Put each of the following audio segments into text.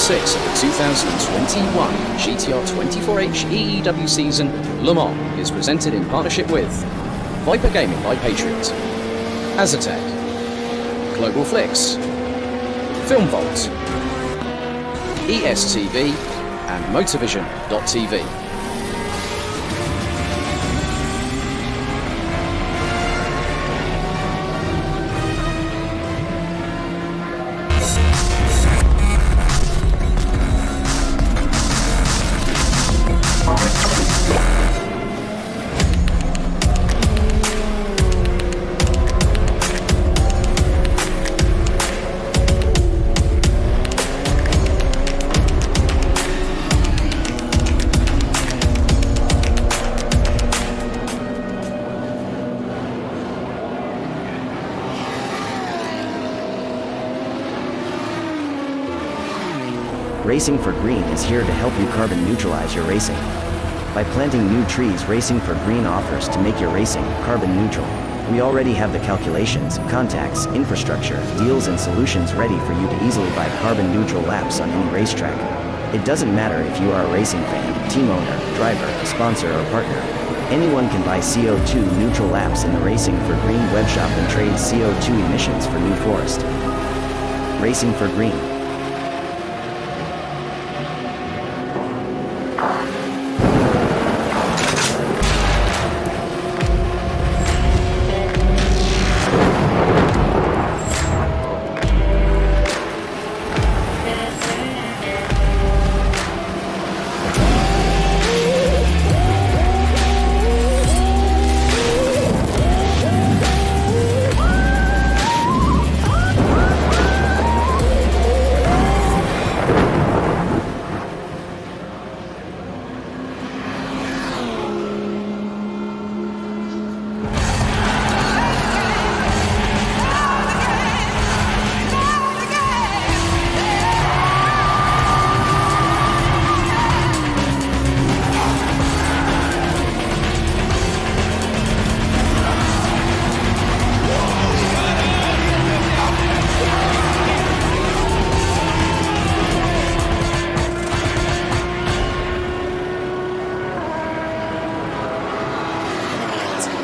6 of the 2021 GTR24H EEWC season, Le Mans, is presented in partnership with Viper Gaming by Patriot, Azatec, Global Flix, Film Vault, ESTV, and Motorvision.tv. Racing for Green is here to help you carbon neutralize your racing. By planting new trees, Racing for Green offers to make your racing carbon neutral. We already have the calculations, contacts, infrastructure, deals, and solutions ready for you to easily buy carbon neutral laps on any racetrack. It doesn't matter if you are a racing fan, team owner, driver, sponsor, or partner. Anyone can buy CO2 neutral laps in the Racing for Green webshop and trade CO2 emissions for New Forest. Racing for Green.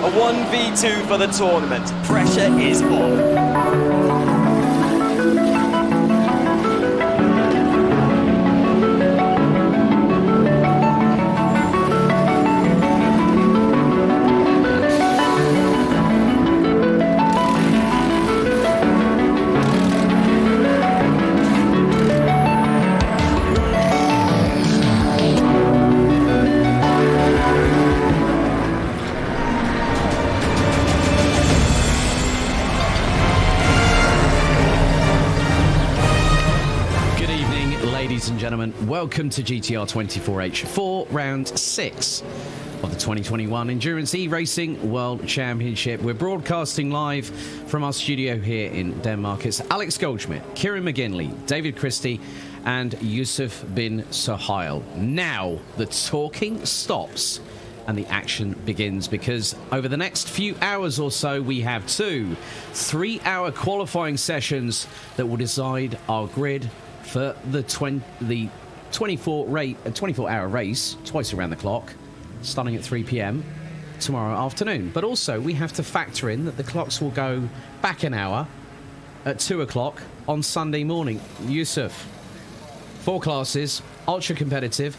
A 1v2 for the tournament. Pressure is on. Ladies and gentlemen, welcome to GTR24H for round 6 of the 2021 Endurance E-Racing World Championship. We're broadcasting live from our studio here in Denmark. It's Alex Goldschmidt, Kieran McGinley, David Christie, and Yusuf bin Sohail. Now the talking stops and the action begins, because over the next few hours or so we have 2 3-hour qualifying sessions that will decide our grid for the 24-hour race, twice around the clock, starting at 3 p.m. tomorrow afternoon. But also, we have to factor in that the clocks will go back an hour at 2 o'clock on Sunday morning. Yusuf, 4 classes, ultra competitive.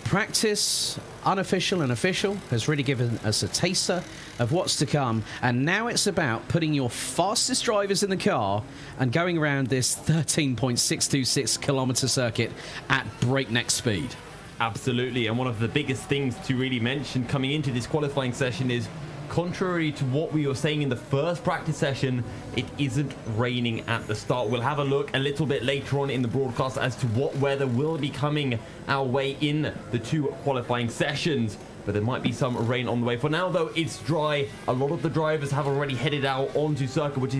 Practice, unofficial and official, has really given us a taster of what's to come, and now it's about putting your fastest drivers in the car and going around this 13.626 kilometre circuit at breakneck speed. Absolutely, and one of the biggest things to really mention coming into this qualifying session is, contrary to what we were saying in the first practice session, it isn't raining at the start. We'll have a look a little bit later on in the broadcast as to what weather will be coming our way in the 2 qualifying sessions, but there might be some rain on the way. For now, though, it's dry. A lot of the drivers have already headed out onto circuit, which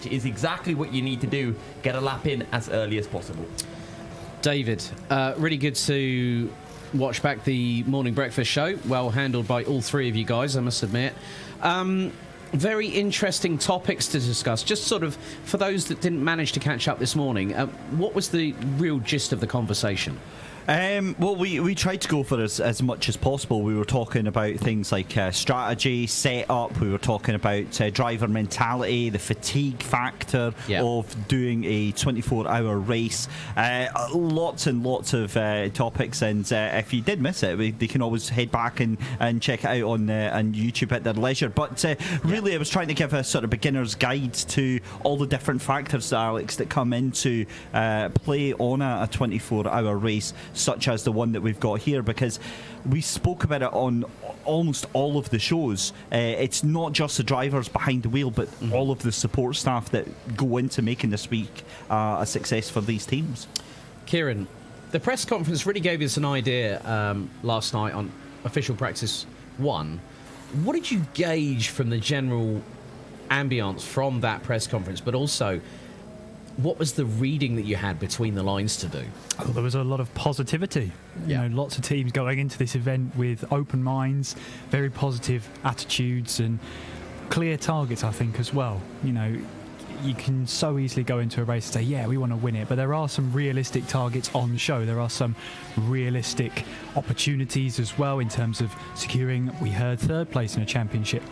is exactly what you need to do. Get a lap in as early as possible. David, really good to watch back the morning breakfast show. Well handled by all 3 of you guys, I must admit. very interesting topics to discuss. Just sort of, for those that didn't manage to catch up this morning, what was the real gist of the conversation? Well, we tried to go for as much as possible. We were talking about things like strategy, setup. We were talking about driver mentality, the fatigue factor of doing a 24-hour race. Lots and lots of topics. And if you did miss it, they can always head back and check it out on YouTube at their leisure. But really, I was trying to give a sort of beginner's guide to all the different factors, Alex, that come into play on a 24-hour race, such as the one that we've got here, because we spoke about it on almost all of the shows. It's not just the drivers behind the wheel, but all of the support staff that go into making this week a success for these teams. Kieran, the press conference really gave us an idea last night on official practice 1. What did you gauge from the general ambience from that press conference, but also what was the reading that you had between the lines to do? Well, there was a lot of positivity. You know, lots of teams going into this event with open minds, very positive attitudes and clear targets, I think, as well. You know, you can so easily go into a race and say, yeah, we want to win it, but there are some realistic targets on show. There are some realistic opportunities as well in terms of securing, we heard, 3rd place in a championship.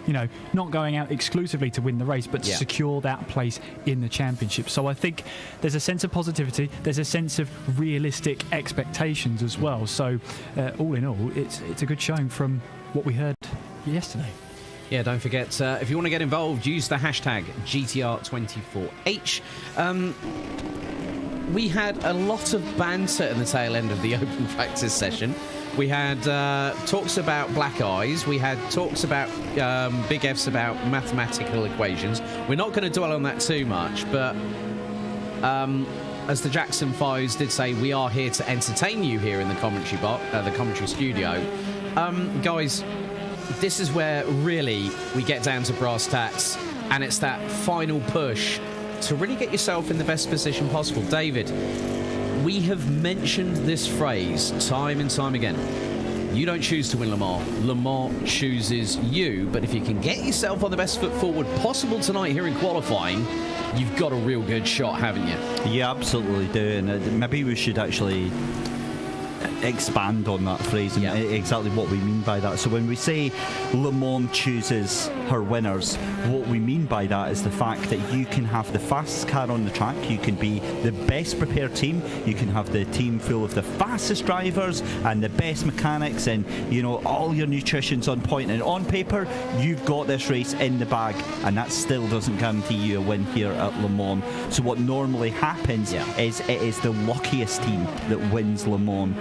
You know, not going out exclusively to win the race, but to secure that place in the championship. So I think there's a sense of positivity. There's a sense of realistic expectations as well. So all in all, it's a good showing from what we heard yesterday. Yeah, don't forget, if you want to get involved, use the hashtag GTR24H. We had a lot of banter in the tail end of the open practice session. We had talks about black eyes. We had talks about big Fs about mathematical equations. We're not going to dwell on that too much, but as the Jackson Fives did say, we are here to entertain you here in the commentary the commentary studio. Guys, this is where really we get down to brass tacks, and it's that final push to really get yourself in the best position possible. David, we have mentioned this phrase time and time again. You don't choose to win Le Mans. Le Mans chooses you. But if you can get yourself on the best foot forward possible tonight here in qualifying, you've got a real good shot, haven't you? Yeah, absolutely do. And maybe we should actually expand on that phrase and exactly what we mean by that. So when we say Le Mans chooses her winners, what we mean by that is the fact that you can have the fastest car on the track, you can be the best prepared team, you can have the team full of the fastest drivers and the best mechanics, and you know, all your nutrition's on point, and on paper you've got this race in the bag, and that still doesn't guarantee you a win here at Le Mans. So what normally happens is it is the luckiest team that wins Le Mans.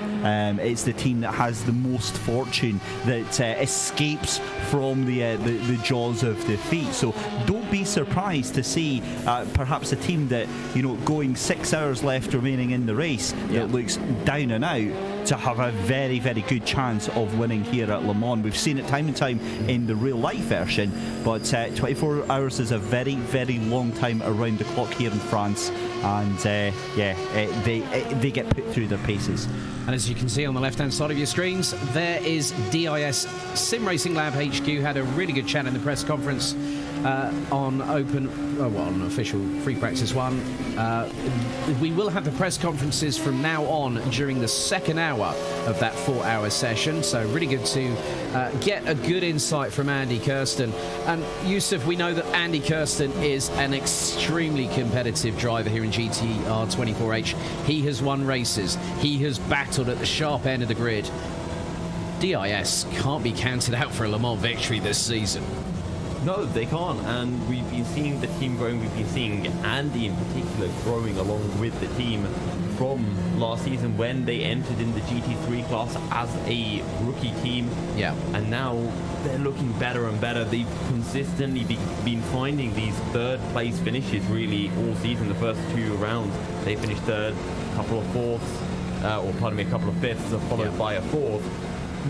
It's the team that has the most fortune that escapes from the jaws of defeat. So don't be surprised to see perhaps a team that, you know, going 6 hours left remaining in the race that looks down and out to have a very, very good chance of winning here at Le Mans. We've seen it time and time in the real life version, but 24 hours is a very, very long time around the clock here in France, and they get put through their paces. And as you can see on the left-hand side of your screens, there is DIS Sim Racing Lab HQ. Had a really good chat in the press conference on on official free practice 1. We will have the press conferences from now on during the second hour of that 4-hour session. So really good to get a good insight from Andy Kirsten. And Yusuf, we know that Andy Kirsten is an extremely competitive driver here in GTR24H. He has won races. He has battled at the sharp end of the grid. DIS can't be counted out for a Le Mans victory this season. No, they can't, and we've been seeing the team growing. We've been seeing Andy in particular growing along with the team from last season when they entered in the GT3 class as a rookie team. Yeah. And now they're looking better and better. They've consistently been finding these third place finishes really all season. The first 2 rounds, they finished third, a couple of fourths, a couple of fifths, followed by a fourth.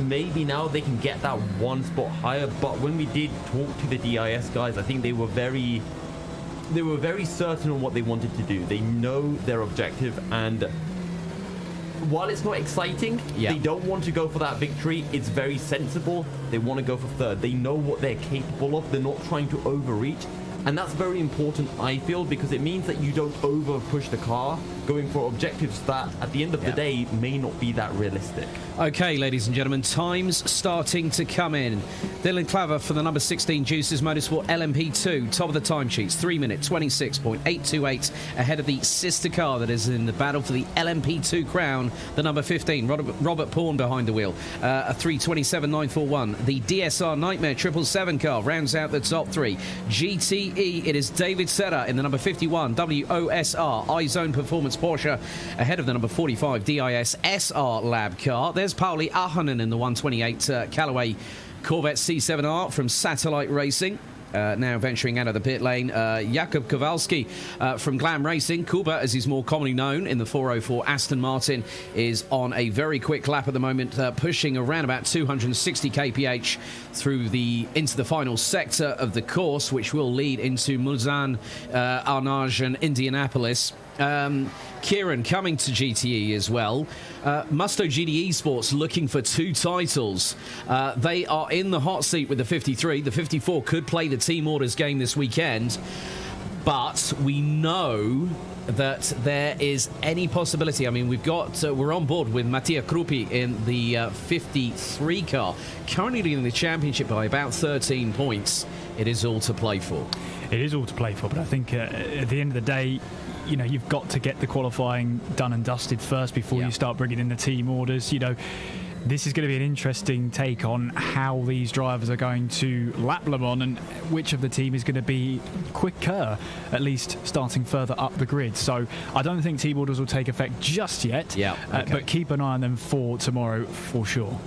Maybe now they can get that one spot higher, but when we did talk to the DIS guys, I think they were very certain on what they wanted to do. They know their objective, and while it's not exciting, they don't want to go for that victory. It's very sensible. They want to go for third. They know what they're capable of. They're not trying to overreach. And that's very important, I feel, because it means that you don't over push the car, going for objectives that, at the end of the day, may not be that realistic. Okay, ladies and gentlemen, times starting to come in. Dylan Claver for the number 16 Juices Motorsport LMP2, top of the timesheets, 3 minute 26.828, ahead of the sister car that is in the battle for the LMP2 crown, the number 15, Robert Pawn behind the wheel, a 3:27.941. The DSR Nightmare 777 car rounds out the top three. GTE, it is David Serra in the number 51 WOSR iZone Performance Porsche, ahead of the number 45 DIS SR Lab car. There's Pauli Ahonen in the 128 Callaway Corvette C7R from Satellite Racing. Now venturing out of the pit lane, Jakub Kowalski from Glam Racing. Kuba, as he's more commonly known, in the 404 Aston Martin, is on a very quick lap at the moment, pushing around about 260 kph into the final sector of the course, which will lead into Mulsanne, Arnage and Indianapolis. Kieran coming to GTE as well. Musto GT Esports looking for 2 titles. They are in the hot seat with the 53. The 54 could play the team orders game this weekend, but we know that there is any possibility. I mean, we're on board with Mattia Krupi in the 53 car, currently leading the championship by about 13 points. It is all to play for. It is all to play for, but I think at the end of the day, you know, you've got to get the qualifying done and dusted first before you start bringing in the team orders. You know, this is going to be an interesting take on how these drivers are going to lap Le Mans and which of the team is going to be quicker, at least starting further up the grid. So I don't think team orders will take effect just yet, but keep an eye on them for tomorrow for sure.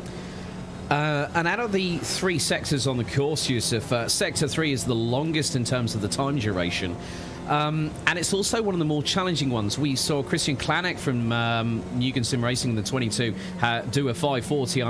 And out of the 3 sectors on the course, Yusuf, Sector 3 is the longest in terms of the time duration. And it's also one of the more challenging ones. We saw Christian Klanek from Mugen Sim Racing in the 22 do a 540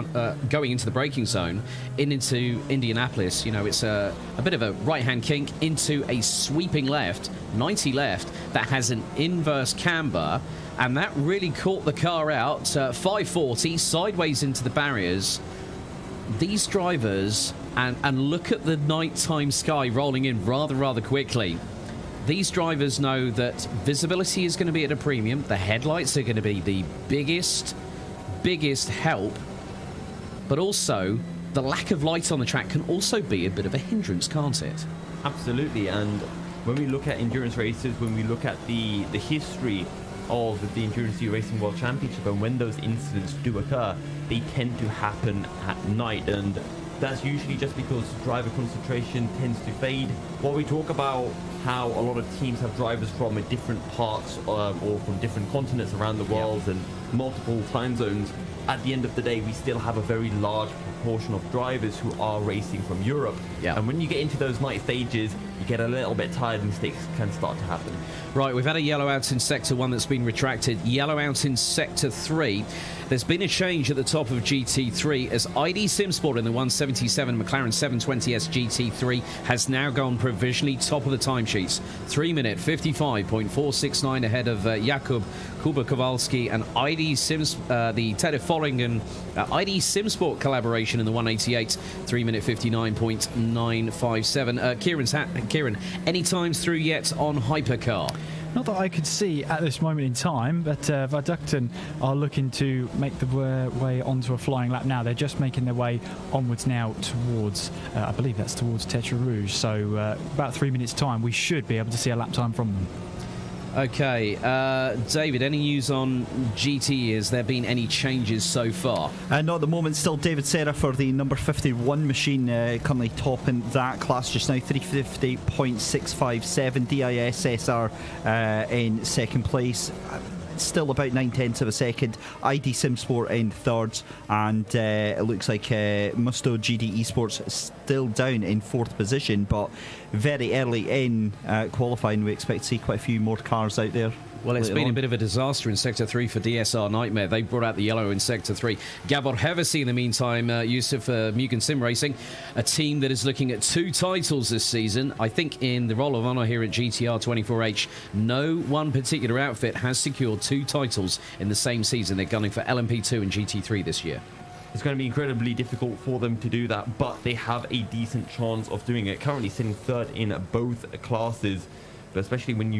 going into the braking zone into Indianapolis. You know, it's a bit of a right-hand kink into a sweeping left, 90 left, that has an inverse camber, and that really caught the car out. 540 sideways into the barriers. These drivers, and look at the nighttime sky rolling in rather quickly. These drivers know that visibility is going to be at a premium. The headlights are going to be the biggest help. But also, the lack of light on the track can also be a bit of a hindrance, can't it? Absolutely. And when we look at endurance races, when we look at the history of the Endurance Racing World Championship, and when those incidents do occur, they tend to happen at night. And that's usually just because driver concentration tends to fade. While we talk about how a lot of teams have drivers from different parts or from different continents around the world and multiple time zones, at the end of the day, we still have a very large proportion of drivers who are racing from Europe. And when you get into those night stages, you get a little bit tired and mistakes can start to happen. Right, we've had a yellow out in Sector 1 that's been retracted. Yellow out in Sector 3. There's been a change at the top of GT3 as ID Simsport in the 177 McLaren 720S GT3 has now gone provisionally top of the timesheets. 3 minute 55.469 ahead of Jakub Kuba Kowalski and ID Sims, the Teddy Follingen ID Simsport collaboration in the 188. 3 minute 59.957. Kieran, any times through yet on Hypercar? Not that I could see at this moment in time, but Verdukten are looking to make the way onto a flying lap now. They're just making their way onwards now towards, I believe that's towards Tetra Rouge. So about 3 minutes' time, we should be able to see a lap time from them. Okay, David, any news on GT? Has there been any changes so far? Not at the moment. Still David Serra for the number 51 machine, currently topping that class just now, 350.657. DIS SR in second place. Still about 9/10 of a second. ID Simsport in third, and it looks like Musto GT Esports still down in fourth position, but very early in qualifying we expect to see quite a few more cars out there. Well, it's later been on. a bit of a disaster in Sector 3 for DSR Nightmare. They brought out the yellow in Sector 3. Gabor Hevesi, in the meantime, Yusuf, Mugen Sim Racing, a team that is looking at 2 titles this season. I think in the Roll of Honour here at GTR24H, no one particular outfit has secured 2 titles in the same season. They're gunning for LMP2 and GT3 this year. It's going to be incredibly difficult for them to do that, but they have a decent chance of doing it. Currently sitting 3rd in both classes, but especially when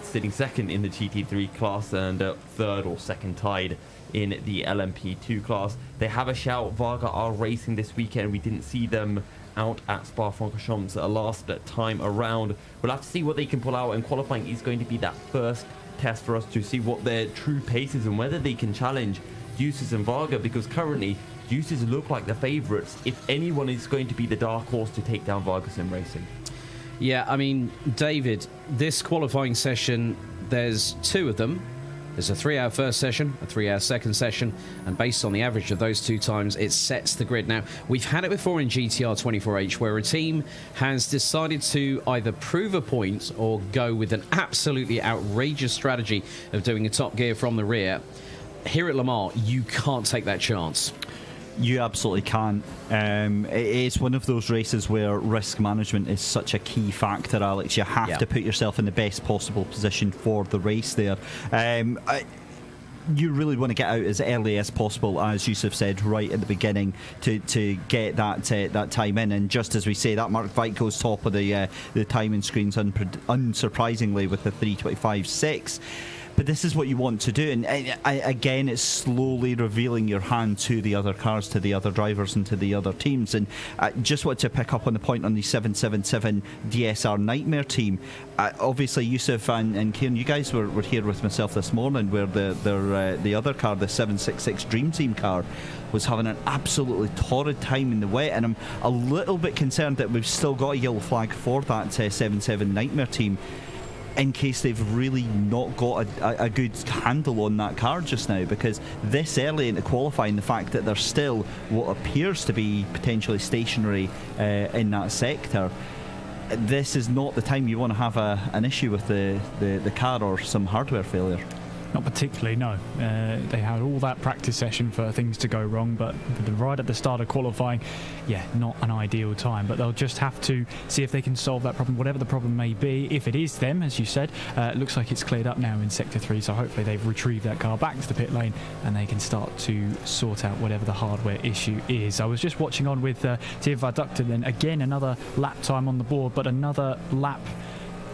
sitting 2nd in the GT3 class and 3rd or 2nd tied in the LMP2 class. They have a shout. Varga are racing this weekend. We didn't see them out at Spa-Francorchamps last time around. We'll have to see what they can pull out, and qualifying is going to be that first test for us to see what their true pace is and whether they can challenge Deuces and Varga, because currently Deuces look like the favourites if anyone is going to be the dark horse to take down Varga Sim Racing. Yeah, I mean, David, this qualifying session, there's 2 of them. There's a 3-hour first session, a 3-hour second session, and based on the average of those 2 times, it sets the grid. Now, we've had it before in GTR24H where a team has decided to either prove a point or go with an absolutely outrageous strategy of doing a top gear from the rear. Here at Le Mans, you can't take that chance. You absolutely can't. It's one of those races where risk management is such a key factor, Alex. You have to put yourself in the best possible position for the race there. You really want to get out as early as possible, as Yusuf said right at the beginning, to get that time in. And just as we say, that Mark Veit goes top of the timing screens unsurprisingly with the 3:25.6. But this is what you want to do, and again, it's slowly revealing your hand to the other cars, to the other drivers, and to the other teams. And just want to pick up on the point on the 777 DSR Nightmare team. Obviously, Yusuf and Kieran, you guys were here with myself this morning, where the other car, the 766 Dream Team car, was having an absolutely torrid time in the wet, and I'm a little bit concerned that we've still got a yellow flag for that 77 Nightmare team, in case they've really not got a good handle on that car just now, because this early into qualifying, the fact that they're still what appears to be potentially stationary in that sector, this is not the time you want to have an issue with the car or some hardware failure. Not particularly, no. They had all that practice session for things to go wrong, but right at the start of qualifying, not an ideal time. But they'll just have to see if they can solve that problem, whatever the problem may be. If it is them, as you said, it looks like it's cleared up now in Sector 3, so hopefully they've retrieved that car back to the pit lane and they can start to sort out whatever the hardware issue is. I was just watching on with Tia Vardukten, and again, another lap time on the board, but another lap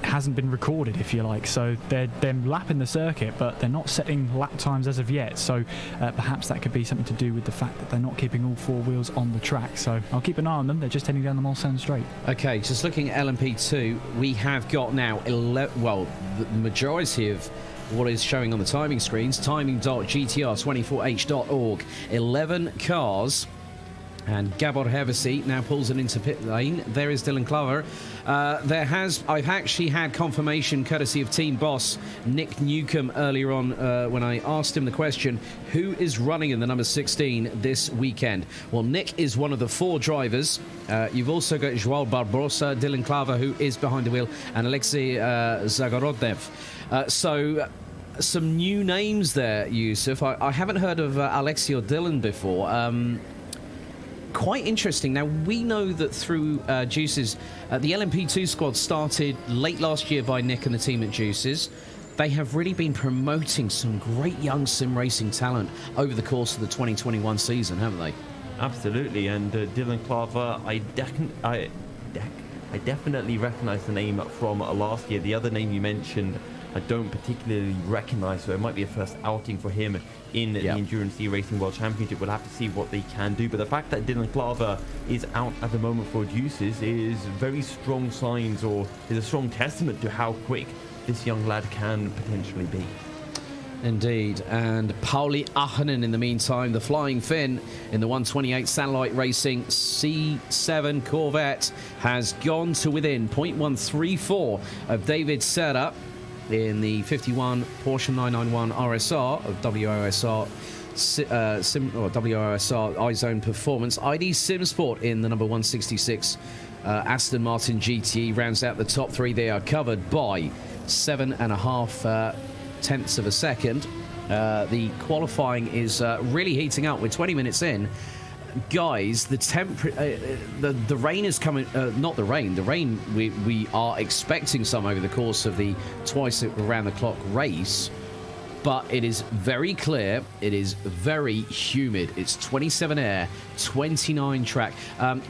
hasn't been recorded, if you like, so they're lapping the circuit, but they're not setting lap times as of yet, so perhaps that could be something to do with the fact that they're not keeping all 4 wheels on the track. So I'll keep an eye on them. They're just heading down the Mulsanne Straight. Okay, just looking at LMP2, we have got now the majority of what is showing on the timing screens, timing.gtr24h.org, 11 cars. And Gabor Hevesi now pulls it into pit lane. There is Dylan Clover. I've actually had confirmation, courtesy of team boss Nick Newcomb, earlier on when I asked him the question, who is running in the number 16 this weekend? Well, Nick is one of the 4 drivers. You've also got Joao Barbosa, Dylan Clover, who is behind the wheel, and Alexei Zagorodnev. So some new names there, Yusuf. I haven't heard of Alexei or Dylan before. Quite interesting. Now, we know that through Juices, the LMP2 squad started late last year by Nick and the team at Juices. They have really been promoting some great young sim racing talent over the course of the 2021 season, haven't they? Absolutely, and Dylan Claver, I definitely recognise the name from last year. The other name you mentioned, I don't particularly recognise, so it might be a first outing for him in the Endurance E-Racing World Championship. We'll have to see what they can do, but the fact that Dylan Claver is out at the moment for Juices is very strong signs, or is a strong testament to how quick this young lad can potentially be. Indeed, and Pauli Ahonen in the meantime, the Flying Finn in the 128 Satellite Racing C7 Corvette has gone to within 0.134 of David Serra in the 51 Porsche 991 RSR of WRSR WRSR iZone Performance. ID SimSport in the number 166 Aston Martin GTE rounds out the top 3. They are covered by 7.5 tenths of a second. The qualifying is really heating up. We're 20 minutes in. Guys, the rain is coming. Not the rain. The rain, we are expecting some over the course of the twice around the clock race. But it is very clear. It is very humid. It's 27 air, 29 track.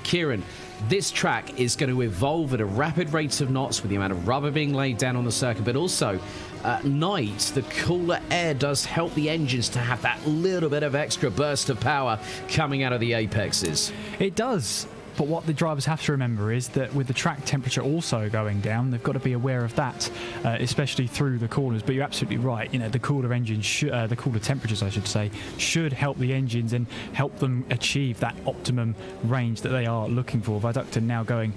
Kieran, this track is going to evolve at a rapid rate of knots with the amount of rubber being laid down on the circuit, but also at night, the cooler air does help the engines to have that little bit of extra burst of power coming out of the apexes. It does. But what the drivers have to remember is that with the track temperature also going down, they've got to be aware of that, especially through the corners. But you're absolutely right. You know, the cooler engines, the cooler temperatures, I should say, should help the engines and help them achieve that optimum range that they are looking for. Viaducton now going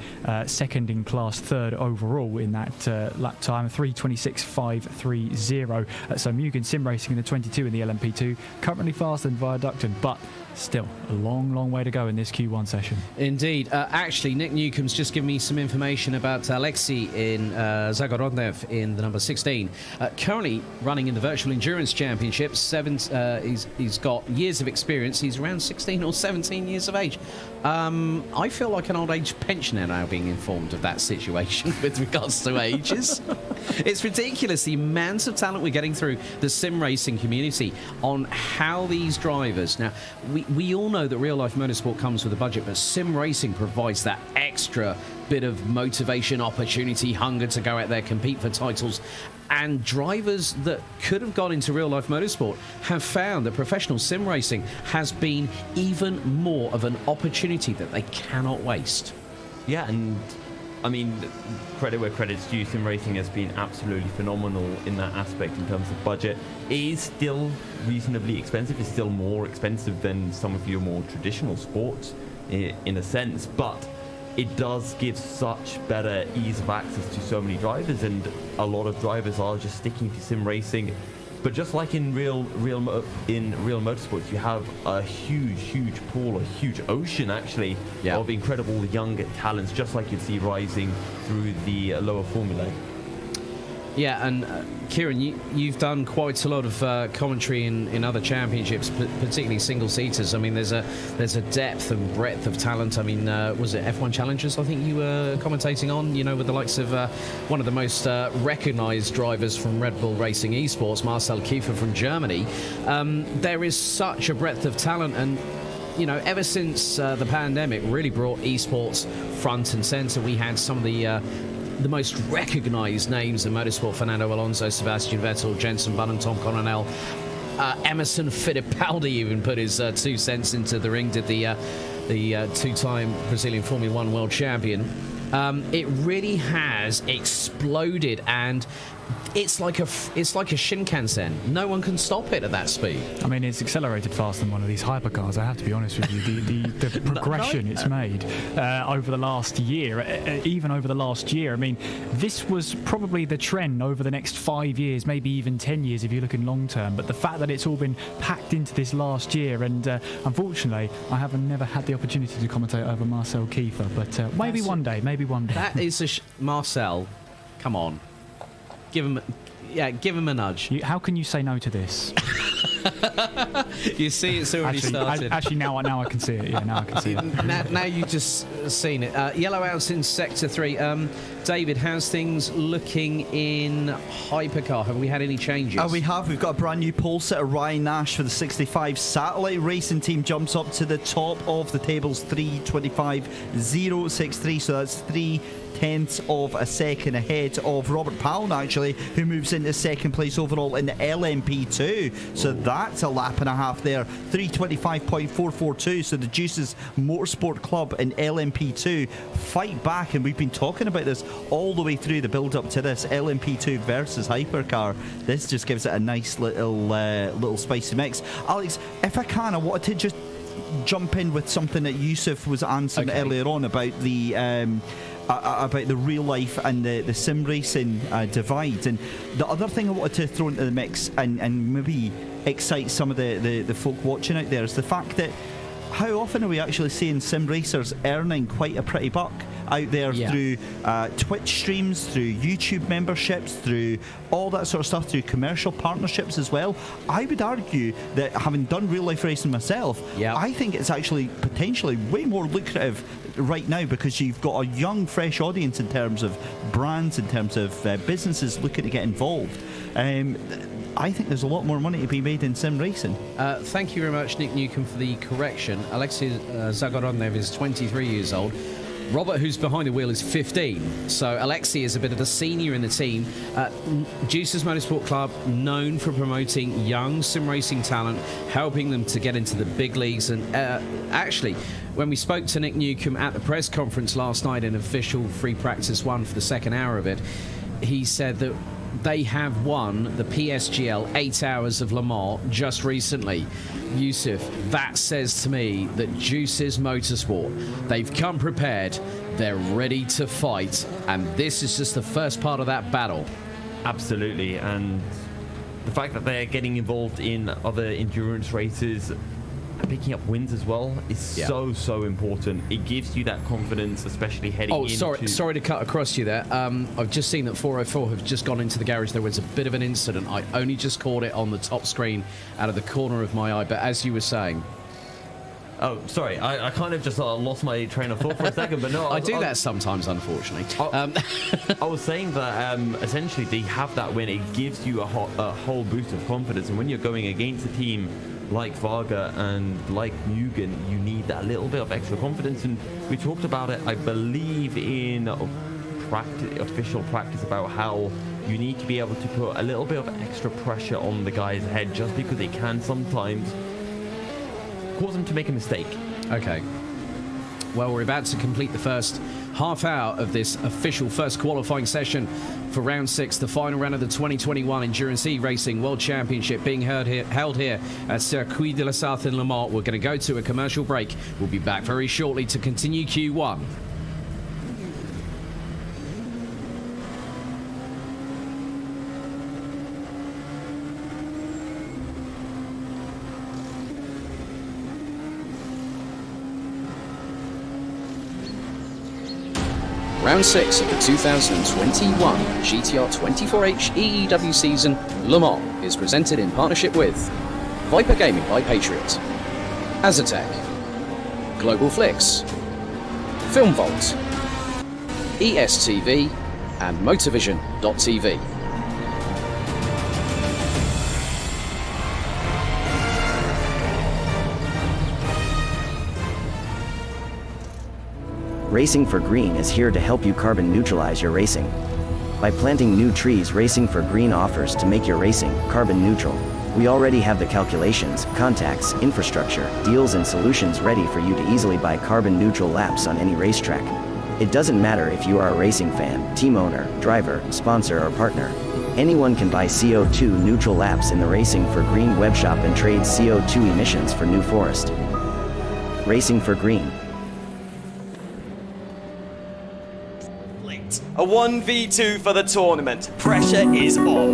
second in class, third overall in that lap time, 3:26.530. So Mugen Sim Racing in the 22 in the LMP2, currently faster than Viaducton, but still a long way to go in this Q1 session. Indeed. Actually, Nick Newcomb's just given me some information about Alexei in Zagorodnev in the number 16. Currently running in the Virtual Endurance Championship. He's got years of experience. He's around 16 or 17 years of age. I feel like an old age pensioner now being informed of that situation with regards to ages. It's ridiculous the amount of talent we're getting through the sim racing community on how these drivers... Now, we all know that real-life motorsport comes with a budget, but sim racing provides that extra bit of motivation, opportunity, hunger to go out there, compete for titles. And drivers that could have gone into real-life motorsport have found that professional sim racing has been even more of an opportunity that they cannot waste. Yeah, and I mean, credit where credit's due. Sim racing has been absolutely phenomenal in that aspect in terms of budget. It is still reasonably expensive. It's still more expensive than some of your more traditional sports in a sense, but it does give such better ease of access to so many drivers, and a lot of drivers are just sticking to sim racing. But just like in real motorsports, you have a huge pool, a huge ocean actually of incredible young talents, just like you'd see rising through the lower formulae. Yeah, and Kieran, you've done quite a lot of commentary in other championships, particularly single-seaters. I mean, there's a depth and breadth of talent. I mean, was it F1 Challengers, I think you were commentating on, you know, with the likes of one of the most recognised drivers from Red Bull Racing Esports, Marcel Kiefer from Germany. There is such a breadth of talent, and you know, ever since the pandemic really brought esports front and centre, we had some of the most recognised names in motorsport: Fernando Alonso, Sebastian Vettel, Jenson Button, Tom Coronel, Emerson Fittipaldi even put his 2 cents into the ring, did the two-time Brazilian Formula 1 world champion. It really has exploded, and it's like a Shinkansen. No one can stop it at that speed. I mean, it's accelerated faster than one of these hypercars, I have to be honest with you. The progression it's made over the last year, even over the last year. I mean, this was probably the trend over the next 5 years, maybe even 10 years if you're looking long term. But the fact that it's all been packed into this last year, and unfortunately, I have never had the opportunity to commentate over Marcel Kiefer. But maybe one day. That is Marcel. Come on. Give him a nudge. How can you say no to this? You see, it's already started. Actually, now I can see it. Yeah, now I can see it. Now you've just seen it. Yellow outs in Sector 3. David, how's things looking in Hypercar? Have we had any changes? We have. We've got a brand new pole sitter, Ryan Nash, for the 65 Satellite Racing Team. Jumps up to the top of the tables, 3:25.063. So that's 3/10 of a second ahead of Robert Powell, actually, who moves into second place overall in the LMP2. So that's a lap and a half there. 3:25.442. So the Juices Motorsport Club in LMP2 fight back, and we've been talking about this all the way through the build-up to this LMP2 versus Hypercar. This just gives it a nice little spicy mix. Alex, if I can, I wanted to just jump in with something that Yusuf was answering earlier on about the real life and the sim racing divide. And the other thing I wanted to throw into the mix and maybe excite some of the folk watching out there is the fact that how often are we actually seeing sim racers earning quite a pretty buck out there through Twitch streams, through YouTube memberships, through all that sort of stuff, through commercial partnerships as well? I would argue that, having done real life racing myself, I think it's actually potentially way more lucrative right now, because you've got a young, fresh audience in terms of brands, in terms of businesses looking to get involved. I think there's a lot more money to be made in sim racing. Thank you very much, Nick Newcomb, for the correction. Alexei Zagorodnev is 23 years old. Robert, who's behind the wheel, is 15. So Alexei is a bit of the senior in the team. Juices Motorsport Club, known for promoting young sim racing talent, helping them to get into the big leagues. And actually, when we spoke to Nick Newcomb at the press conference last night in official free practice 1 for the second hour of it, he said that they have won the PSGL 8 Hours of Le Mans just recently. Yusuf, that says to me that Juices Motorsport, they've come prepared, they're ready to fight, and this is just the first part of that battle. Absolutely, and the fact that they're getting involved in other endurance races and picking up wins as well is so important. It gives you that confidence, especially heading into... sorry to cut across you there. I've just seen that 404 have just gone into the garage. There was a bit of an incident. I only just caught it on the top screen out of the corner of my eye, but as you were saying... Oh, sorry, I kind of just lost my train of thought for a second, but no... I do that sometimes, unfortunately. I was saying that essentially they have that win. It gives you a whole boost of confidence, and when you're going against a team like Varga and like Mugen, you need that little bit of extra confidence. And we talked about it, I believe, in official practice, about how you need to be able to put a little bit of extra pressure on the guy's head, just because it can sometimes cause them to make a mistake. Okay. Well, we're about to complete the first half hour of this official first qualifying session for round 6, the final round of the 2021 Endurance E-Racing World Championship being held here at Circuit de la Sarthe in Le Mans. We're going to go to a commercial break. We'll be back very shortly to continue Q1. Round 6 of the 2021 GTR24H EEW season Le Mans is presented in partnership with Viper Gaming by Patriot, Azatec, Global Flix, Film Vault, ESTV, and Motorvision.tv. Racing for Green is here to help you carbon neutralize your racing. By planting new trees, Racing for Green offers to make your racing carbon neutral. We already have the calculations, contacts, infrastructure, deals and solutions ready for you to easily buy carbon neutral laps on any racetrack. It doesn't matter if you are a racing fan, team owner, driver, sponsor or partner. Anyone can buy CO2 neutral laps in the Racing for Green webshop and trade CO2 emissions for New Forest. Racing for Green. A 1v2 for the tournament. Pressure is on.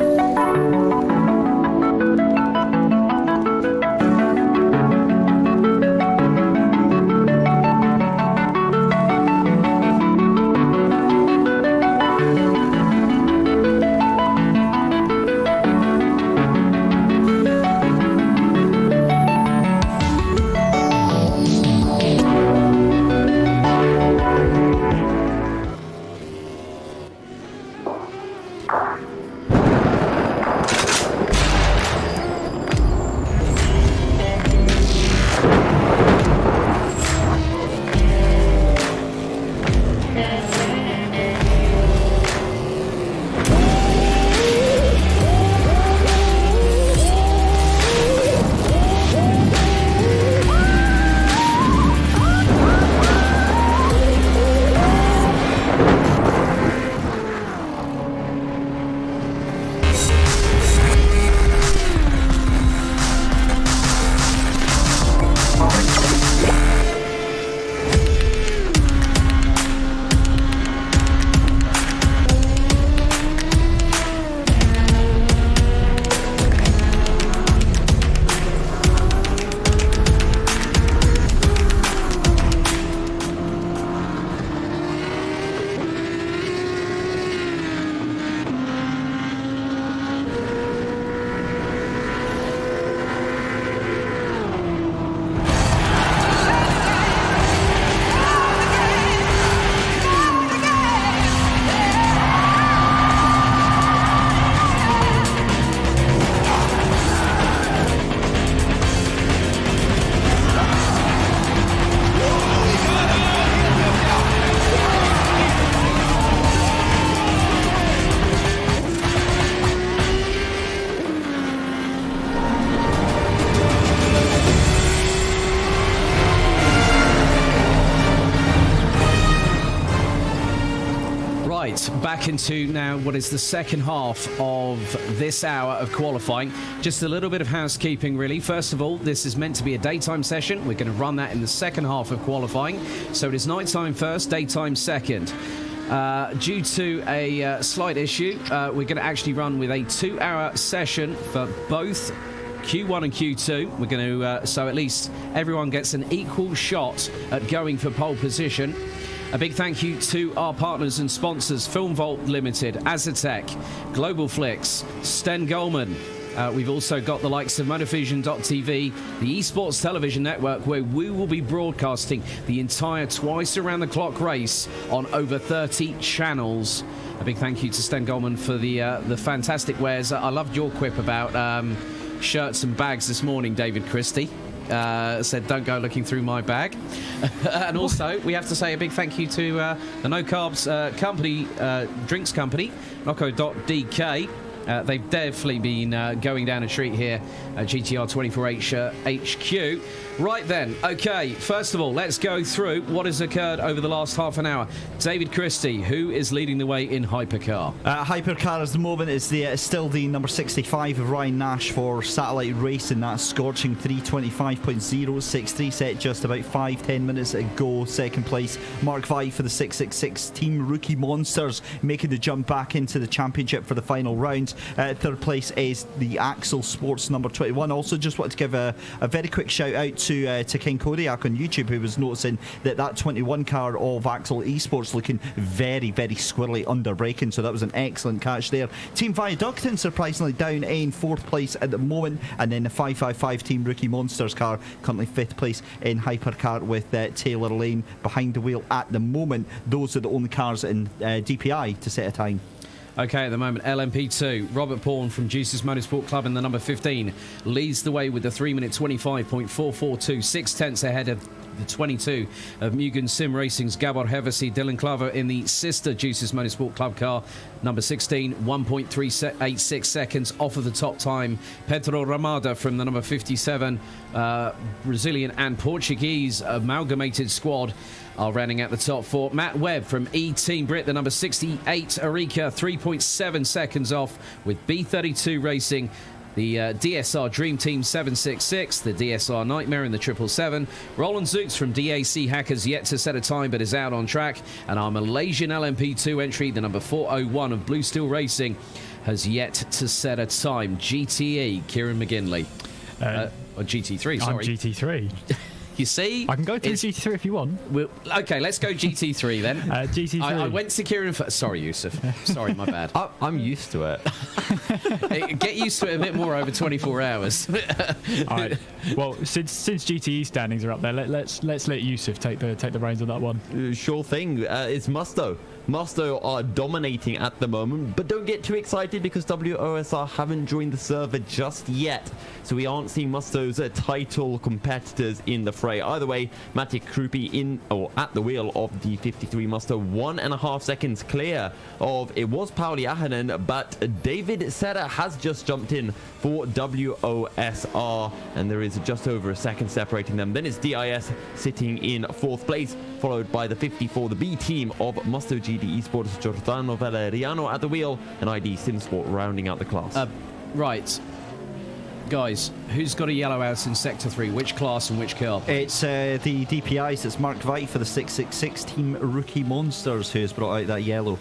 back into now what is the second half of this hour of qualifying. Just a little bit of housekeeping, really. First of all, this is meant to be a daytime session. We're going to run that in the second half of qualifying. So it is nighttime first, daytime second. Due to a slight issue, we're going to actually run with a 2-hour session for both Q1 and Q2. We're going to, so at least everyone gets an equal shot at going for pole position. A big thank you to our partners and sponsors, Film Vault Limited, Azatec, Global Flix, Sten Goldman. We've also got the likes of Motorvision.tv, the esports television network, where we will be broadcasting the entire twice-around-the-clock race on over 30 channels. A big thank you to Sten Goldman for the fantastic wares. I loved your quip about shirts and bags this morning, David Christie. Said, don't go looking through my bag. And also, we have to say a big thank you to the No Carbs company, drinks company, Noco.dk. They've definitely been going down a treat here at GTR24H HQ. Right then, okay, first of all, let's go through what has occurred over the last half an hour. David Christie, who is leading the way in Hypercar? Hypercar at the moment is still the number 65 of Ryan Nash for Satellite Racing. That's scorching 325.063, set just about 5-10 minutes ago. Second place, Mark Vi for the 666 Team Rookie Monsters, making the jump back into the championship for the final round. Third place is the Axel Sports number 21. Also, just wanted to give a very quick shout out to King Kodiak on YouTube, who was noticing that 21 car of Axel Esports looking very, very squirrely under braking, so that was an excellent catch there. Team Viaductin surprisingly down in 4th place at the moment, and then the 555 Team Rookie Monsters car currently 5th place in Hypercar with Taylor Lane behind the wheel at the moment. Those are the only cars in DPI to set a time. Okay, at the moment, LMP2, Robert Pawn from Juices Motorsport Club in the number 15 leads the way with the 3-minute 25.442, 6 tenths ahead of the 22 of Mugen Sim Racing's Gabor Hevesi. Dylan Glover in the sister Juices Motorsport Club car, number 16, 1.386 seconds off of the top time. Pedro Ramada from the number 57, Brazilian and Portuguese amalgamated squad are running at the top 4. Matt Webb from E-Team Brit, the number 68, Arica, 3.7 seconds off with B32 Racing. The DSR Dream Team 766, the DSR Nightmare in the 777. Roland Zooks from DAC Hackers yet to set a time but is out on track. And our Malaysian LMP2 entry, the number 401 of Blue Steel Racing, has yet to set a time. GTE, Kieran McGinley. Or GT3, sorry. I'm GT3. You see? I can go through GT3 if you want. Okay, let's go GT3 then. GT3. I went to Kieran first. Sorry, Yusuf. Sorry, my bad. I'm used to it. Get used to it a bit more over 24 hours. All right. Well, since GTE standings are up there, let's let Yusuf take the reins on that one. Sure thing. It's Musto. Musto are dominating at the moment, but don't get too excited because WOSR haven't joined the server just yet. So we aren't seeing Musto's title competitors in the fray. Either way, Matic Krupi in or at the wheel of the 53 Musto, 1.5 seconds clear of it was Pauli Ahonen, but David Serra has just jumped in for WOSR, and there is just over a second separating them. Then it's DIS sitting in 4th place, followed by the 54, the B team of Musto GD Esports, Giordano Valeriano at the wheel, and ID Simsport rounding out the class. Right. Guys, who's got a yellow out in Sector 3? Which class and which car? It's the DPIs. It's Mark Veit for the 666 Team Rookie Monsters who has brought out that yellow.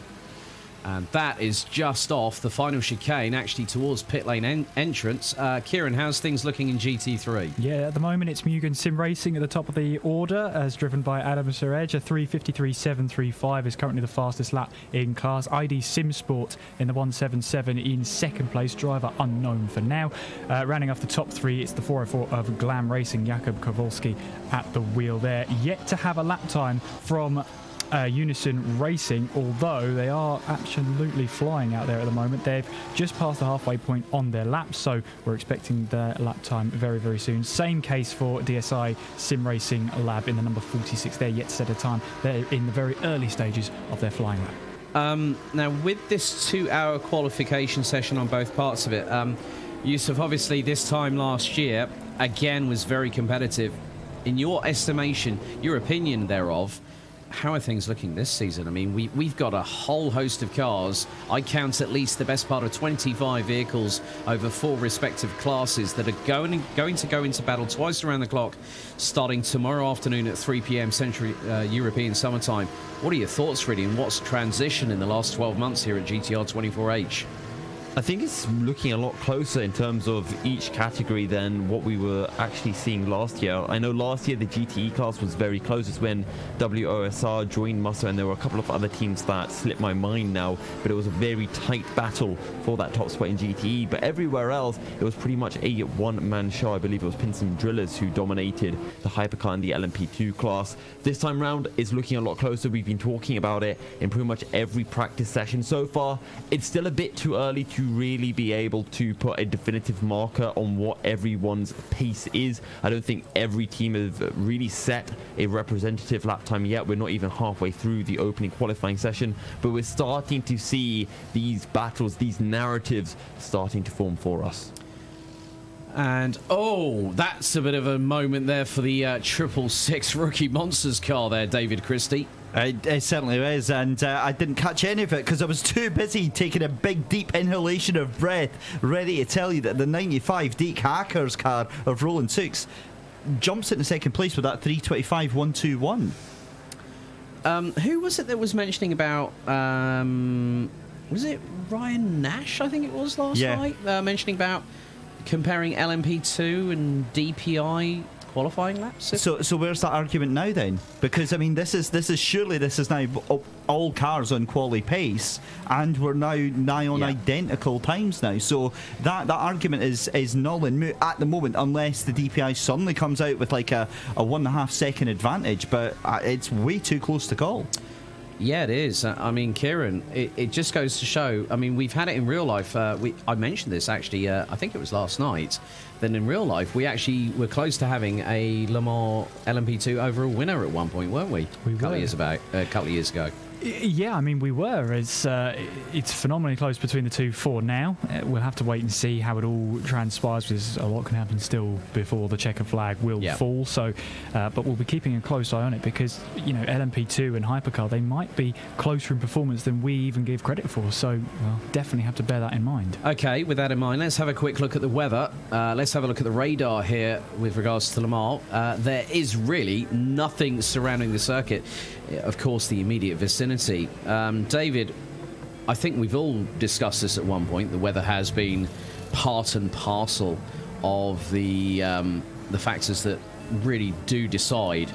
And that is just off the final chicane, actually towards pit lane entrance. Kieran, how's things looking in GT3? Yeah, at the moment it's Mugen Sim Racing at the top of the order, as driven by Adam Surej. A 3:53.735 is currently the fastest lap in class. ID Sim Sport in the 177 in second place, driver unknown for now. Rounding off the top 3, it's the 404 of Glam Racing, Jakub Kowalski at the wheel there. Yet to have a lap time from Unison Racing, although they are absolutely flying out there at the moment. They've just passed the halfway point on their lap, so we're expecting their lap time very, very soon. Same case for DSI Sim Racing Lab in the number 46. They're yet to set a time. They're in the very early stages of their flying lap. Now, with this 2-hour qualification session on both parts of it, Yusuf, obviously this time last year, again, was very competitive. In your estimation, your opinion thereof, how are things looking this season? I mean, we've got a whole host of cars. I count at least the best part of 25 vehicles over 4 respective classes that are going to go into battle twice around the clock, starting tomorrow afternoon at 3 p.m. Central European Summertime. What are your thoughts, really, and what's transition in the last 12 months here at GTR24H? I think it's looking a lot closer in terms of each category than what we were actually seeing last year. I know last year the GTE class was very close. It's when WOSR joined Muscle, and there were a couple of other teams that slipped my mind now, but it was a very tight battle for that top spot in GTE. But everywhere else, it was pretty much a one-man show. I believe it was Pinson Drillers who dominated the hypercar and the LMP2 class. This time round, it's looking a lot closer. We've been talking about it in pretty much every practice session so far. It's still a bit too early to really be able to put a definitive marker on what everyone's pace is. I don't think every team has really set a representative lap time yet. We're not even halfway through the opening qualifying session, but we're starting to see these battles, these narratives starting to form for us. And, oh, that's a bit of a moment there for the 666 Rookie Monsters car there, David Christie. It certainly is, and I didn't catch any of it because I was too busy taking a big deep inhalation of breath, ready to tell you that the 95 Deke Hackers car of Roland Six jumps into second place with that 325.121. Who was it that was mentioning about, was it Ryan Nash, I think it was last night, mentioning about comparing LMP2 and DPI qualifying laps? So where's that argument now then? Because I mean, this is now all cars on quali pace, and we're now nigh on identical times now. So that argument is null and moot at the moment, unless the DPI suddenly comes out with like a 1.5 second advantage. But it's way too close to call. Yeah, it is. I mean, Kieran, it just goes to show. I mean, we've had it in real life. I mentioned this actually. I think it was last night. Then in real life, we actually were close to having a Le Mans LMP2 overall winner at one point, weren't we? A couple of years ago. Yeah, I mean, we were. It's phenomenally close between the two for now. We'll have to wait and see how it all transpires, because a lot can happen still before the checker flag will fall. So, but we'll be keeping a close eye on it, because, you know, LMP2 and Hypercar, they might be closer in performance than we even give credit for. So, well, definitely have to bear that in mind. Okay, with that in mind, let's have a quick look at the weather. Let's have a look at the radar here with regards to Le Mans. There is really nothing surrounding the circuit. Of course, the immediate vicinity. David, I think we've all discussed this at one point. The weather has been part and parcel of the factors that really do decide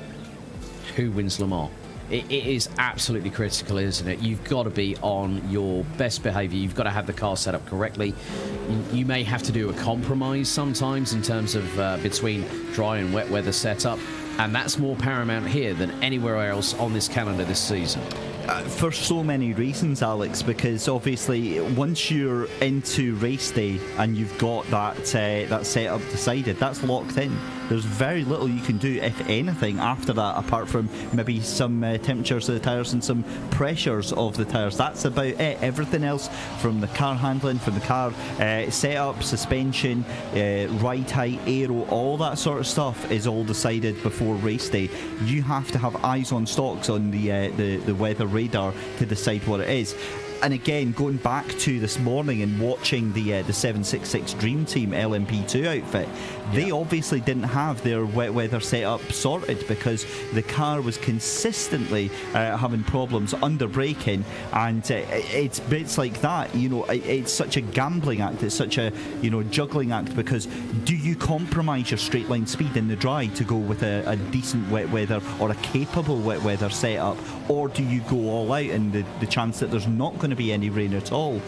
who wins Le Mans. It is absolutely critical, isn't it? You've got to be on your best behaviour. You've got to have the car set up correctly. You may have to do a compromise sometimes in terms of between dry and wet weather setup. And that's more paramount here than anywhere else on this calendar this season. For so many reasons, Alex, because obviously once you're into race day and you've got that setup decided, that's locked in. There's very little you can do, if anything, after that, apart from maybe some temperatures of the tyres and some pressures of the tyres. That's about it. Everything else, from the car handling, from the car setup, suspension, ride height, aero, all that sort of stuff is all decided before race day. You have to have eyes on stocks on the weather radar to decide what it is. And again, going back to this morning and watching the 766 Dream Team LMP2 outfit, they obviously didn't have their wet weather setup sorted, because the car was consistently having problems under braking, and it's bits like that. You know, it's such a gambling act. It's such a juggling act, because do you compromise your straight line speed in the dry to go with a decent wet weather or a capable wet weather setup, or do you go all out in the chance that there's not going to be any rain at all?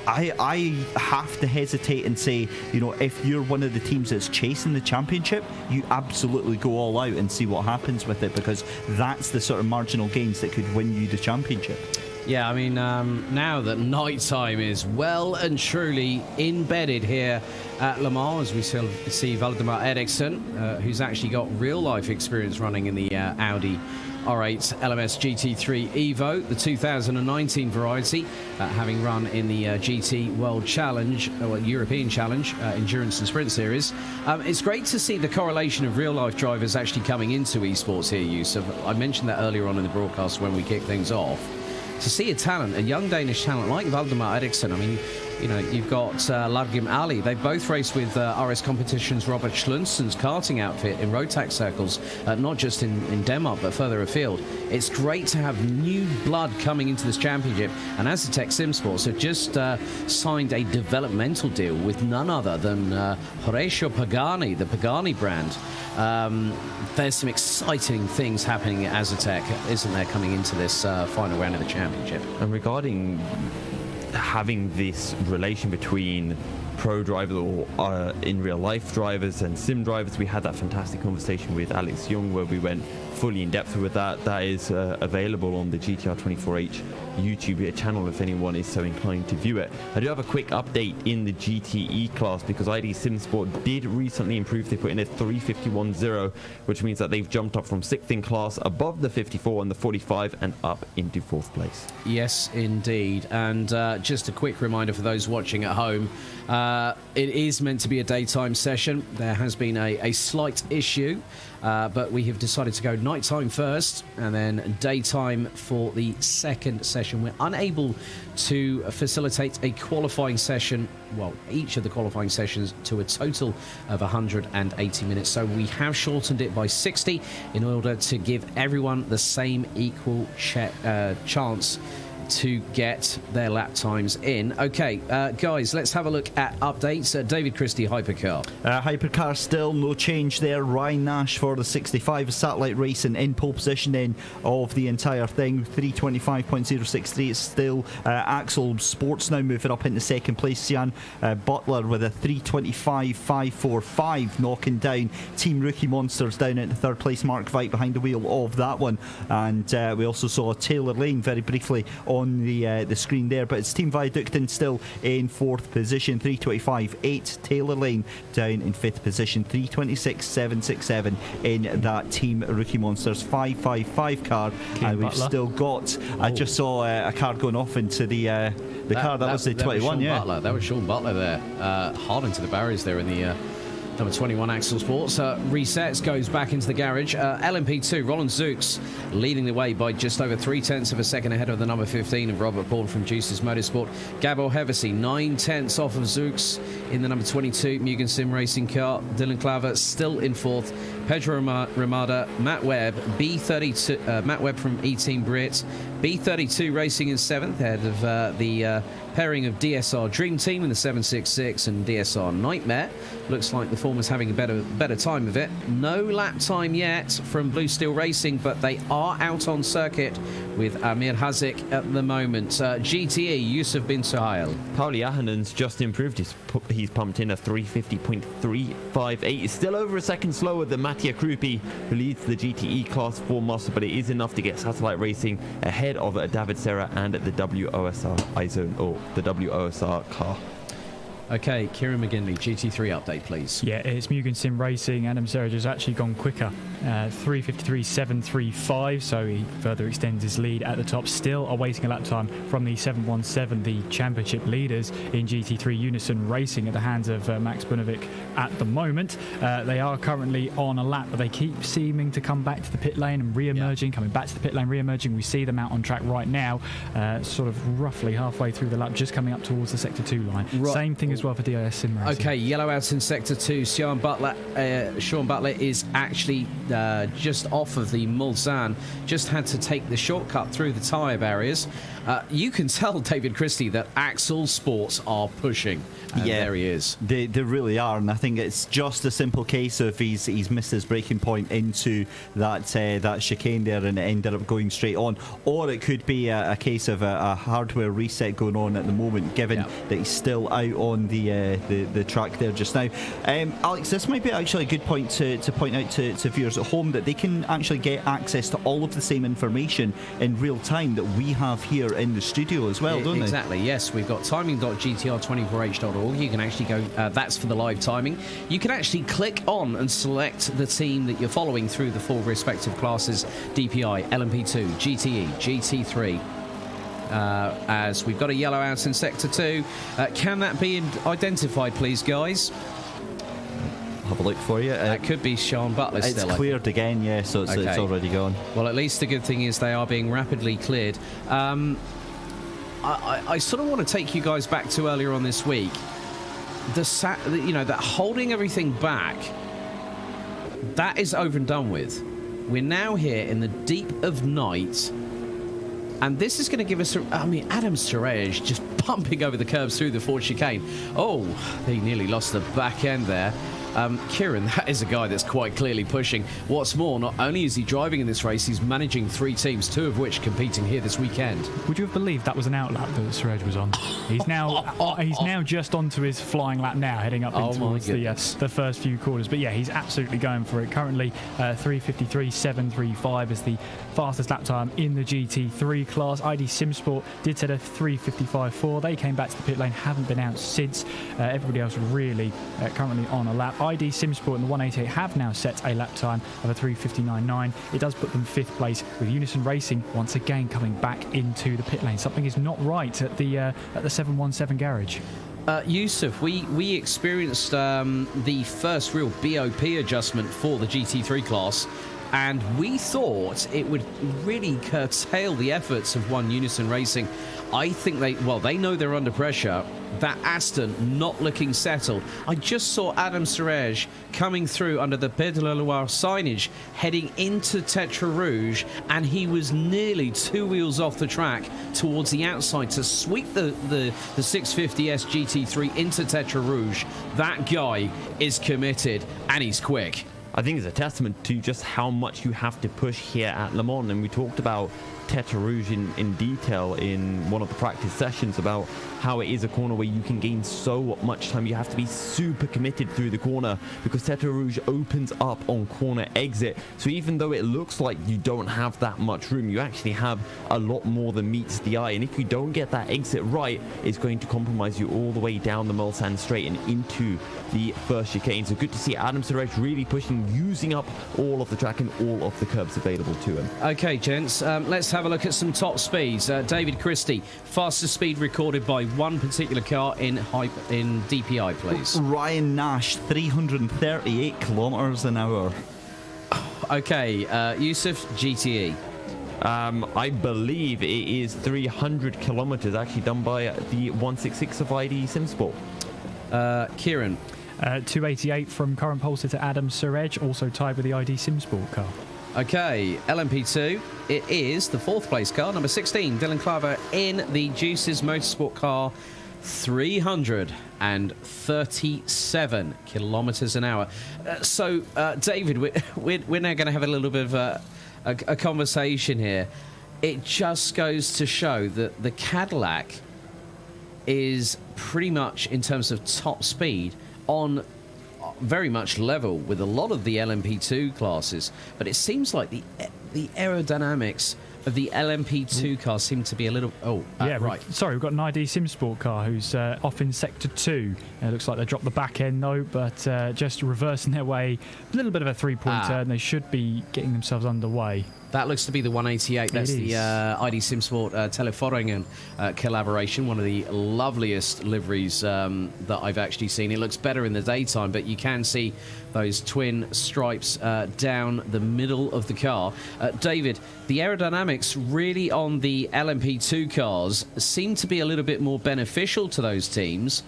I have to hesitate and say, if you're one of the teams that's chasing the championship, you absolutely go all out and see what happens with it, because that's the sort of marginal gains that could win you the championship. Yeah, I mean, now that night time is well and truly embedded here at Le Mans, as we see Valdemar Eriksson, who's actually got real-life experience running in the Audi R8 LMS GT3 Evo, the 2019 variety, having run in the GT World Challenge, European Challenge, Endurance and Sprint Series. It's great to see the correlation of real-life drivers actually coming into esports here, Yusuf. I mentioned that earlier on in the broadcast when we kicked things off. To see a young Danish talent like Valdemar Eriksson, I mean, you know, you've got Largim Ali. They both raced with RS Competition's Robert Schlunsen's karting outfit in road tax circles, not just in Denmark, but further afield. It's great to have new blood coming into this championship, and Aztec Simsports have just signed a developmental deal with none other than Horacio Pagani, the Pagani brand. There's some exciting things happening at Aztec, isn't there, coming into this final round of the championship? And regarding having this relation between pro drivers or in real life drivers and sim drivers, we had that fantastic conversation with Alex Young where we went fully in depth with that. That is available on the GTR24H YouTube channel if anyone is so inclined to view it. I do have a quick update in the GTE class because ID SimSport did recently improve. They put in a 351.0, which means that they've jumped up from 6th in class above the 54 and the 45 and up into 4th place. Yes, indeed. And just a quick reminder for those watching at home, it is meant to be a daytime session. There has been a slight issue, but we have decided to go nighttime first and then daytime for the second session. We're unable to facilitate a qualifying session, well, each of the qualifying sessions to a total of 180 minutes. So we have shortened it by 60 in order to give everyone the same equal chance to get their lap times in. Okay, guys, let's have a look at updates. David Christie, Hypercar. Hypercar still no change there. Ryan Nash for the 65 Satellite Racing in pole position in of the entire thing. 325.063. It's still Axel Sports now moving up into second place. Jan Butler with a 325.545 knocking down Team Rookie Monsters down into third place. Mark Veit behind the wheel of that one. And we also saw Taylor Lane very briefly on the screen there, but it's Team Viaducton still in fourth position, 325.8. Taylor Lane down in fifth position, 326.767 in that Team Rookie Monsters 555 car. And we've still got, I just saw a car going off into the car that was the 21. That was Sean Butler there, hard into the barriers there in the number 21 Axel Sports. Resets, goes back into the garage. LMP2, Roland Zooks leading the way by just over 0.3 of a second ahead of the number 15 of Robert Bourne from Juices Motorsport. Gabor Hevesi, 0.9 off of Zooks in the number 22 Mugen Sim Racing car. Dylan Claver still in fourth. Pedro Ramada, Matt Webb, B32, Matt Webb from E-Team Brit. B32 racing in seventh, ahead of the pairing of DSR Dream Team in the 766 and DSR Nightmare. Looks like the former's having a better time of it. No lap time yet from Blue Steel Racing, but they are out on circuit with Amir Hazik at the moment. GTE, Yusuf bin Suhail. Pauli Ahanen's just improved. He's pumped in a 350.358. It's still over a second slower than Mattia Krupi, who leads the GTE Class 4 Master, but it is enough to get Satellite Racing ahead of David Serra and the WOSR iZone, or the WOSR car. Okay, Kieran McGinley, GT3 update, please. Yeah, it's Mugen Sim Racing. Adam Serra has actually gone quicker. 353.735, so he further extends his lead at the top. Still awaiting a lap time from the 717, the championship leaders in GT3 Unison Racing at the hands of Max Bunovic at the moment. They are currently on a lap, but they keep seeming to come back to the pit lane and re-emerging, coming back to the pit lane, re-emerging. We see them out on track right now, sort of roughly halfway through the lap, just coming up towards the Sector 2 line. Right. Same thing as well for DIS Sim Racing. Okay, yellow out in Sector 2. Sean Butler is actually just off of the Mulsanne. Just had to take the shortcut through the tyre barriers. You can tell, David Christie, that Axel Sports are pushing. Yeah, there he is. They really are, and I think it's just a simple case of he's missed his braking point into that chicane there, and it ended up going straight on. Or it could be a case of a hardware reset going on at the moment, given that he's still out on on the track there just now. Alex, this might be actually a good point to point out to viewers at home that they can actually get access to all of the same information in real time that we have here in the studio as well, don't they? Exactly, yes. We've got timing.gtr24h.org. You can actually go, that's for the live timing. You can actually click on and select the team that you're following through the 4 respective classes: DPI, LMP2, GTE, GT3. As we've got a yellow out in Sector 2. Can that be identified, please, guys? Have a look for you. That could be Sean Butler still. It's cleared again, yeah, so it's already gone. Well, at least the good thing is they are being rapidly cleared. I sort of want to take you guys back to earlier on this week. That holding everything back, that is over and done with. We're now here in the deep of night, and this is going to give us Adam Surej just pumping over the curbs through the Ford chicane. Oh, he nearly lost the back end there. Kieran, that is a guy that's quite clearly pushing. What's more, not only is he driving in this race, he's managing 3 teams, 2 of which competing here this weekend. Would you have believed that was an outlap that Surej was on? He's now just onto his flying lap now, heading up in towards the first few quarters. But yeah, he's absolutely going for it. Currently 3:53.735 is the fastest lap time in the GT3 class. ID SimSport did set a 3:55.4. They came back to the pit lane, haven't been out since. Everybody else really currently on a lap. ID SimSport and the 188 have now set a lap time of a 3:59.9. It does put them 5th place, with Unison Racing once again coming back into the pit lane. Something is not right at the 717 garage. Yusuf, we experienced the first real BOP adjustment for the GT3 class, and we thought it would really curtail the efforts of One Unison Racing. I think they know they're under pressure. That Aston not looking settled. I just saw Adam Surej coming through under the Pedro de la Loire signage, heading into Tetra Rouge, and he was nearly 2 wheels off the track towards the outside to sweep the 650S GT3 into Tetra Rouge. That guy is committed, and he's quick. I think it's a testament to just how much you have to push here at Le Mans, and we talked about Tetra Rouge in detail in one of the practice sessions about how it is a corner where you can gain so much time. You have to be super committed through the corner because Tetra Rouge opens up on corner exit. So even though it looks like you don't have that much room, you actually have a lot more than meets the eye. And if you don't get that exit right, it's going to compromise you all the way down the Mulsanne straight and into the first chicane. So good to see Adam Surej really pushing, using up all of the track and all of the curbs available to him. Okay, gents, let's have a look at some top speeds. David Christie, fastest speed recorded by one particular car in DPI, please. Ryan Nash, 338 kilometres an hour. Okay, Yusuf, GTE. I believe it is 300 kilometres, actually done by the 166 of ID SimSport. Kieran. 288 from current pollster to Adam Surej, also tied with the ID SimSport car. Okay, LMP2, it is the 4th place car, number 16, Dylan Claver in the Juices Motorsport car, 337 kilometres an hour. So, David, we're now going to have a little bit of a conversation here. It just goes to show that the Cadillac is pretty much, in terms of top speed, on very much level with a lot of the LMP2 classes, but it seems like the aerodynamics of the LMP2 car seem to be a little... right. Sorry, we've got an ID SimSport car who's off in Sector 2. It looks like they dropped the back end, though, but just reversing their way. A little bit of a three-point turn. They should be getting themselves underway. That looks to be the 188. That's the ID SimSport Teleforingen collaboration. One of the loveliest liveries that I've actually seen. It looks better in the daytime, but you can see those twin stripes down the middle of the car. David, the aerodynamics really on the LMP2 cars seem to be a little bit more beneficial to those teams.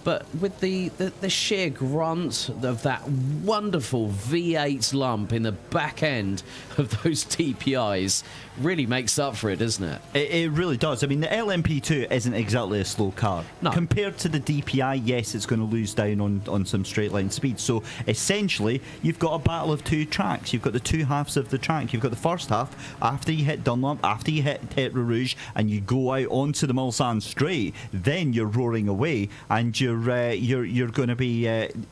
But with the sheer grunt of that wonderful V8 lump in the back end of those TPIs really makes up for it, doesn't it? It really does. I mean, the LMP2 isn't exactly a slow car. No. Compared to the DPI, yes, it's going to lose down on some straight line speed. So essentially, you've got a battle of 2 tracks. You've got the 2 halves of the track. You've got the first half, after you hit Dunlop, after you hit Tetra Rouge, and you go out onto the Mulsanne straight, then you're roaring away, and you're you're going to be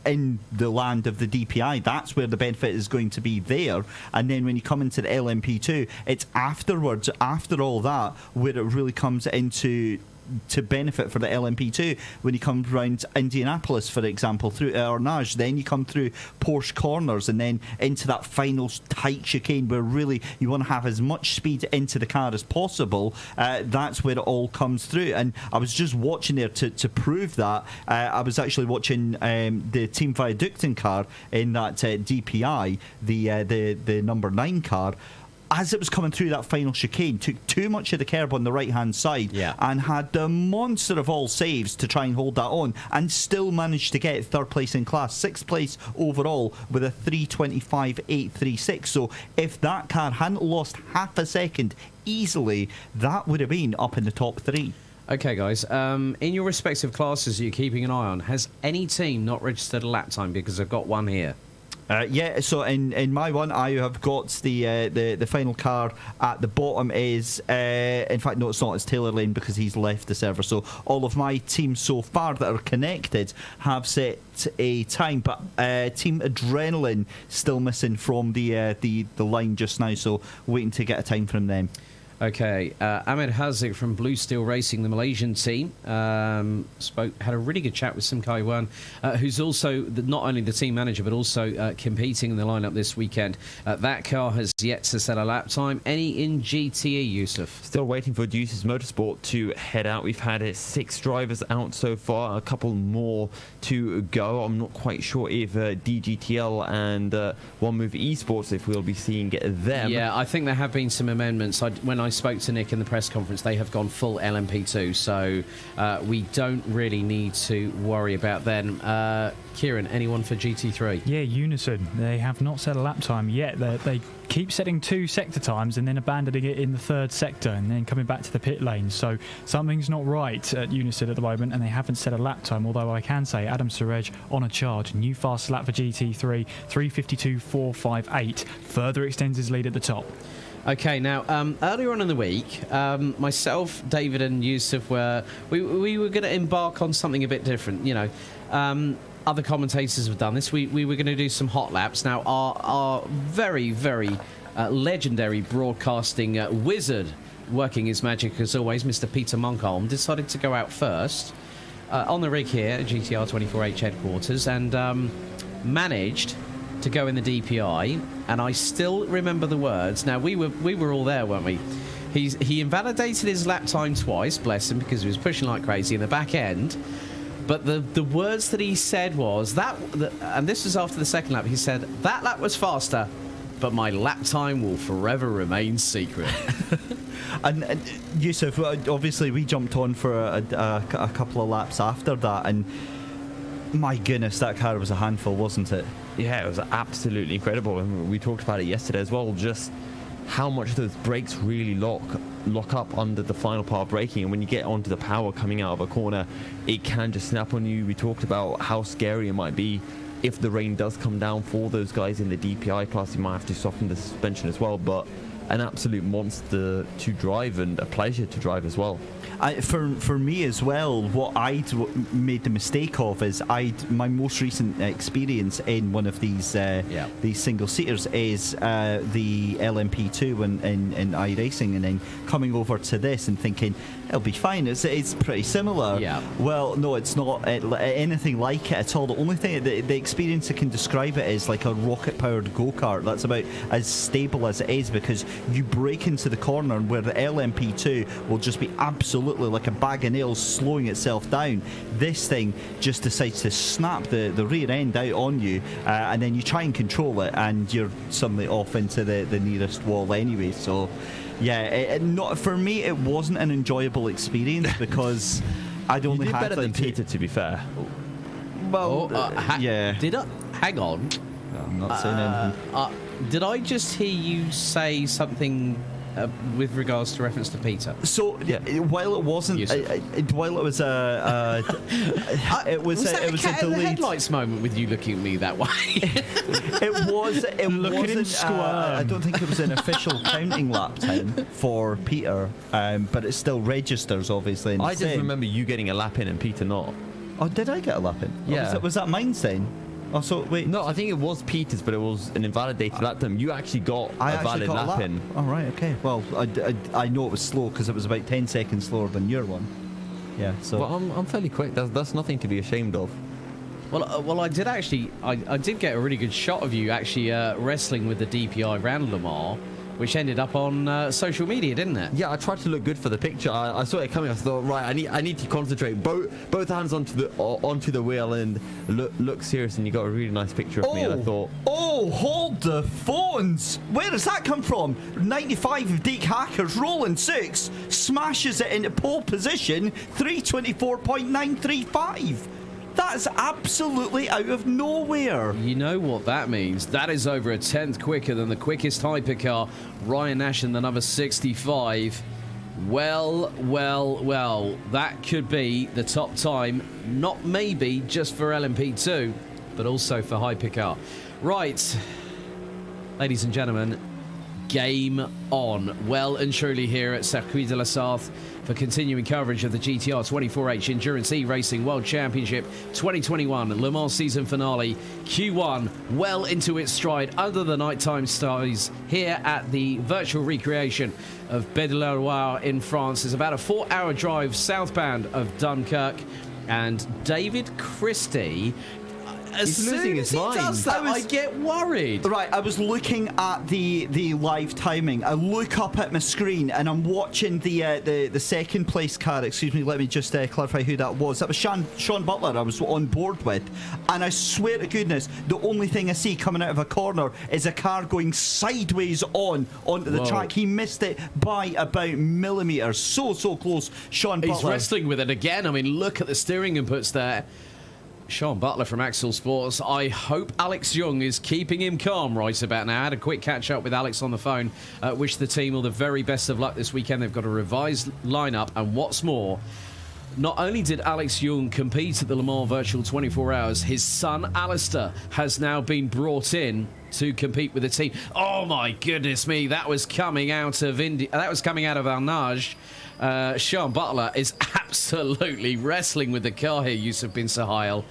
in the land of the DPI. That's where the benefit is going to be there. And then when you come into the LMP2, it's afterwards, after all that, where it really comes into to benefit for the LMP2. When you come around Indianapolis, for example, through Ornage, then you come through Porsche corners and then into that final tight chicane where really you want to have as much speed into the car as possible. That's where it all comes through. And I was just watching there to prove that. I was actually watching the Team Viaductin car in that DPI, the number 9 car. As it was coming through that final chicane, took too much of the curb on the right-hand side and had the monster of all saves to try and hold that on, and still managed to get 3rd place in class, 6th place overall with a 3:25.836. So if that car hadn't lost half a second easily, that would have been up in the top 3. Okay, guys. In your respective classes you're keeping an eye on, has any team not registered a lap time? Because I've got one here. So in my one, I have got the final car at the bottom is, in fact, no, it's not, it's Taylor Lane because he's left the server. So all of my teams so far that are connected have set a time, but Team Adrenaline still missing from the line just now, so waiting to get a time from them. Okay, Ahmed Hazik from Blue Steel Racing, the Malaysian team, had a really good chat with Sim Kai Wan, who's also not only the team manager but also competing in the lineup this weekend. That car has yet to set a lap time. Any in GTE, Yusuf? Still waiting for Deuces Motorsport to head out. We've had 6 drivers out so far, a couple more to go. I'm not quite sure if DGTL and One Move Esports, if we'll be seeing them. Yeah, I think there have been some amendments. When I spoke to Nick in the press conference, they have gone full LMP2, so we don't really need to worry about them. Kieran, anyone for GT3? Yeah, Unison. They have not set a lap time yet. They keep setting 2 sector times and then abandoning it in the 3rd sector and then coming back to the pit lane. So something's not right at Unison at the moment, and they haven't set a lap time, although I can say Adam Surej on a charge. New fast lap for GT3, 3:52.458. Further extends his lead at the top. Okay, now, earlier on in the week, myself, David and Yusuf we were going to embark on something a bit different. You know, other commentators have done this. We were going to do some hot laps. Now, our very, very legendary broadcasting wizard, working his magic as always, Mr. Peter Monkholm, decided to go out first on the rig here at GTR24H headquarters and managed to go in the DPI, and I still remember the words. Now, we were all there, weren't we? He invalidated his lap time twice, bless him, because he was pushing like crazy in the back end. But the words that he said was and this was after the second lap, he said, "That lap was faster, but my lap time will forever remain secret." And Yusuf, obviously we jumped on for a couple of laps after that, and my goodness, that car was a handful, wasn't it? Yeah, it was absolutely incredible, and we talked about it yesterday as well, just how much those brakes really lock up under the final part of braking, and when you get onto the power coming out of a corner, it can just snap on you. We talked about how scary it might be if the rain does come down for those guys in the DPI class. You might have to soften the suspension as well, but an absolute monster to drive and a pleasure to drive as well. For me as well, what I'd made the mistake of is my most recent experience in one of these single seaters is the LMP2 in iRacing, and then coming over to this and thinking it'll be fine. It's pretty similar. Yeah. Well, no, it's not anything like it at all. The only thing, the experience I can describe it is like a rocket-powered go-kart. That's about as stable as it is, because you brake into the corner where the LMP2 will just be absolutely like a bag of nails slowing itself down. This thing just decides to snap the rear end out on you, and then you try and control it, and you're suddenly off into the nearest wall anyway. So yeah, not for me, it wasn't an enjoyable experience because I'd only had better than Peter, to be fair. Well, yeah. Did I? Hang on. I'm not saying anything. Did I just hear you say something with regards to reference to Peter? So while it wasn't, while it was it was a cat in the headlights moment with you looking at me that way. It wasn't. I don't think it was an official counting lap time for Peter, but it still registers obviously. I just remember you getting a lap in and Peter not. Oh, did I get a lap in? Yeah. Oh, was that mine then? Oh, so wait. No, I think it was Peter's, but it was an invalidated lap time. You actually got a valid lap in. Oh, right, okay. Well, I know it was slow because it was about 10 seconds slower than your one. Yeah, so... Well, I'm fairly quick. That's nothing to be ashamed of. Well, I did actually. I did get a really good shot of you actually wrestling with the DPI round Le Mans, which ended up on social media, didn't it? Yeah, I tried to look good for the picture. I saw it coming. I thought, right, I need to concentrate. Both hands onto the wheel and look serious. And you got a really nice picture of me. And I thought, oh, hold the phones! Where does that come from? 95 of Deke Hacker's rolling 6 smashes it into pole position. 324.935. That's absolutely out of nowhere. You know what that means? That is over a tenth quicker than the quickest hypercar, Ryan Nash in the number 65. Well, that could be the top time, not maybe just for LMP2, but also for hypercar. Right, ladies and gentlemen, game on. Well and truly here at Circuit de la Sarthe for continuing coverage of the GTR24H Endurance E-Racing World Championship 2021 Le Mans season finale. Q1 well into its stride under the nighttime skies here at the virtual recreation of Baie-de-la-Loire in France. It's about a 4-hour drive southbound of Dunkirk, and David Christie, as soon as he does that, I get worried. Right, I was looking at the live timing. I look up at my screen and I'm watching the second place car. Excuse me, let me just clarify who that was. That was Sean Butler I was on board with. And I swear to goodness, the only thing I see coming out of a corner is a car going sideways onto the track. He missed it by about millimetres. So close, Sean Butler. He's wrestling with it again. I mean, look at the steering inputs there. Sean Butler from Axel Sports. I hope Alex Young is keeping him calm right about now. I had a quick catch up with Alex on the phone. Wish the team all the very best of luck this weekend. They've got a revised lineup, and what's more, not only did Alex Young compete at the Le Mans Virtual 24 Hours, his son Alistair has now been brought in to compete with the team. Oh my goodness me, that was coming out of India. That was coming out of Arnage. Sean Butler is absolutely wrestling with the car here, Yusuf bin Sahayl.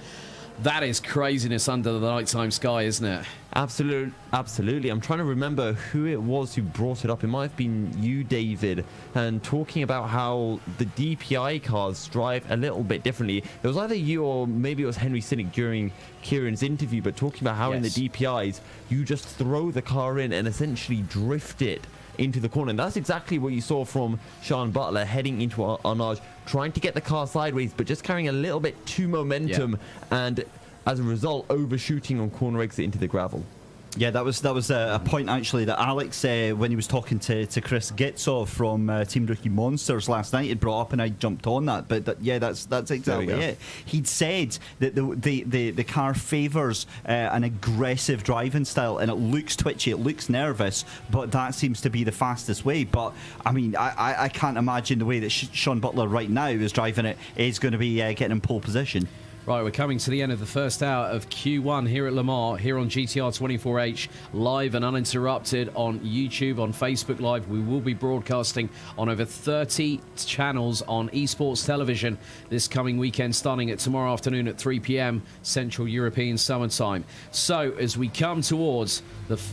That is craziness under the nighttime sky, isn't it? Absolutely. I'm trying to remember who it was who brought it up. It might have been you, David, and talking about how the DPI cars drive a little bit differently. It was either you or maybe it was Henry Sinnick during Kieran's interview, but talking about how in the DPIs, you just throw the car in and essentially drift it into the corner. And that's exactly what you saw from Sean Butler heading into Arnage, trying to get the car sideways, but just carrying a little bit too momentum, and as a result, overshooting on corner exit into the gravel. Yeah, that was a point actually that Alex, when he was talking to Chris Gitzoff from Team Rookie Monsters last night, had brought up, and I jumped on that. But that's exactly it. He'd said that the car favours an aggressive driving style, and it looks twitchy, it looks nervous, but that seems to be the fastest way. But I mean, I can't imagine the way that Sean Butler right now is driving it is going to be getting in pole position. Right, we're coming to the end of the first hour of Q1 here at Le Mans, here on GTR24H, live and uninterrupted on YouTube, on Facebook Live. We will be broadcasting on over 30 channels on esports television this coming weekend, starting at tomorrow afternoon at 3 p.m. Central European Summer Time. So, as we come towards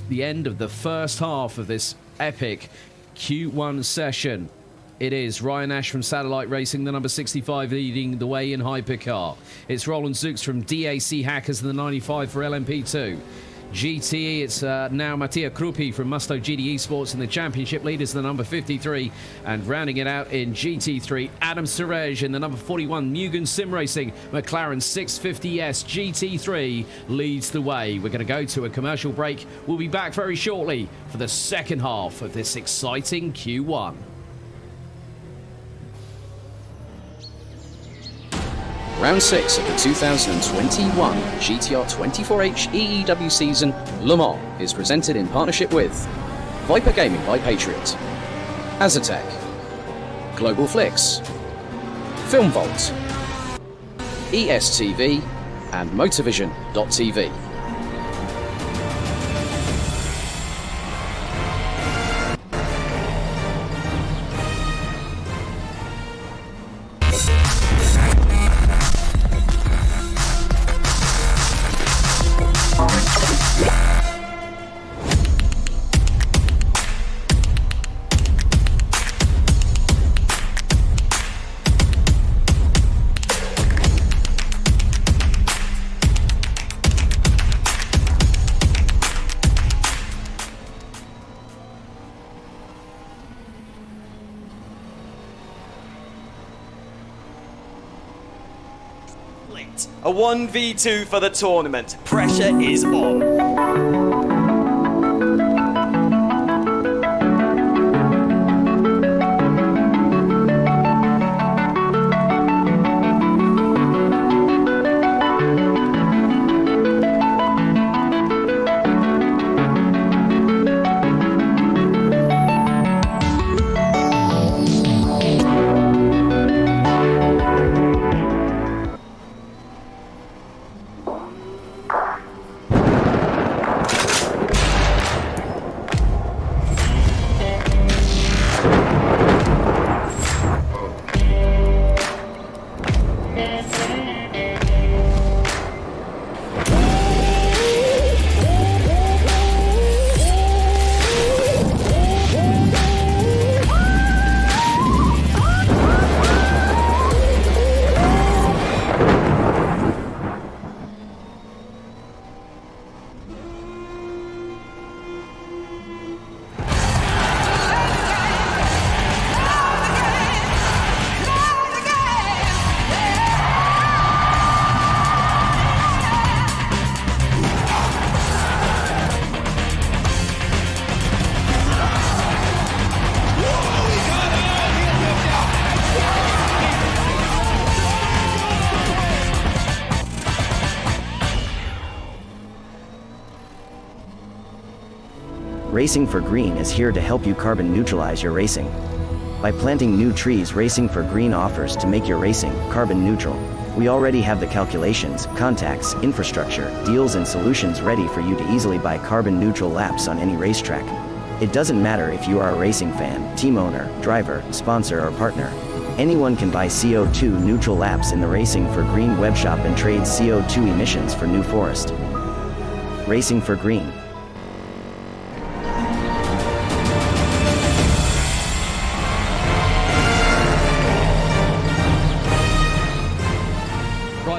the end of the first half of this epic Q1 session, it is Ryan Nash from Satellite Racing, the number 65, leading the way in hypercar. It's Roland Zux from DAC Hackers, the 95 for LMP2. GTE, it's now Mattia Krupi from Musto GD Esports in the championship leaders, the number 53. And rounding it out in GT3, Adam Surej in the number 41, Mugen Sim Racing, McLaren 650S GT3 leads the way. We're going to go to a commercial break. We'll be back very shortly for the second half of this exciting Q1. Round 6 of the 2021 GTR24H EEWC season Le Mans is presented in partnership with Viper Gaming by Patriot, Azatec, Global Flix, Film Vault, ESTV, and Motorvision.tv. athlete. A 1v2 for the tournament. Pressure is on. Racing for Green is here to help you carbon neutralize your racing. By planting new trees, Racing for Green offers to make your racing carbon neutral. We already have the calculations, contacts, infrastructure, deals and solutions ready for you to easily buy carbon neutral laps on any racetrack. It doesn't matter if you are a racing fan, team owner, driver, sponsor or partner. Anyone can buy CO2 neutral laps in the Racing for Green webshop and trade CO2 emissions for New Forest. Racing for Green.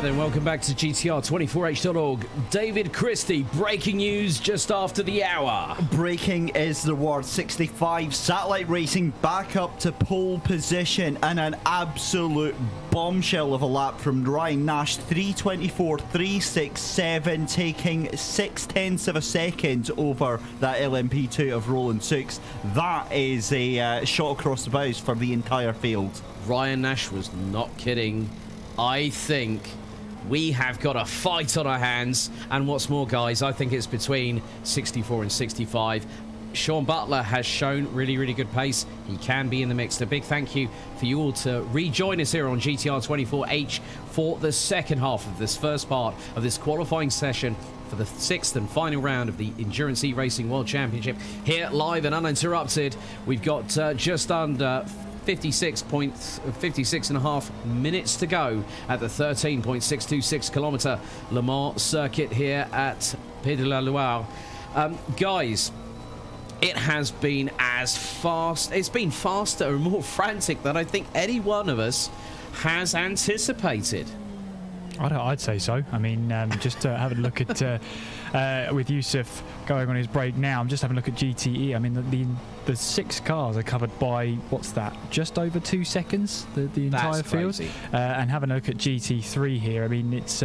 Then welcome back to GTR24H.org. David Christie, breaking news just after the hour. Breaking is the word. 65 Satellite Racing back up to pole position and an absolute bombshell of a lap from Ryan Nash. 3:24.367, taking 0.6 of a second over that LMP2 of Roland Sux. That is a shot across the bows for the entire field. Ryan Nash was not kidding. I think we have got a fight on our hands, and what's more, guys, I think it's between 64 and 65. Sean Butler has shown really good pace. He can be in the mix. A big thank you for you all to rejoin us here on GTR24H for the second half of this first part of this qualifying session for the sixth and final round of the Endurance E-Racing World Championship here live and uninterrupted. We've got just under 56.5 minutes to go at the 13.626 kilometre Le Mans circuit here at Pays de la Loire. Guys, it has been it's been faster and more frantic than I think any one of us has anticipated. I'd say so. I mean, just having a look at with Yusuf going on his break now, I'm just having a look at GTE. I mean, the 6 cars are covered by, what's that, just over 2 seconds, the entire field. And having a look at GT3 here, I mean, it's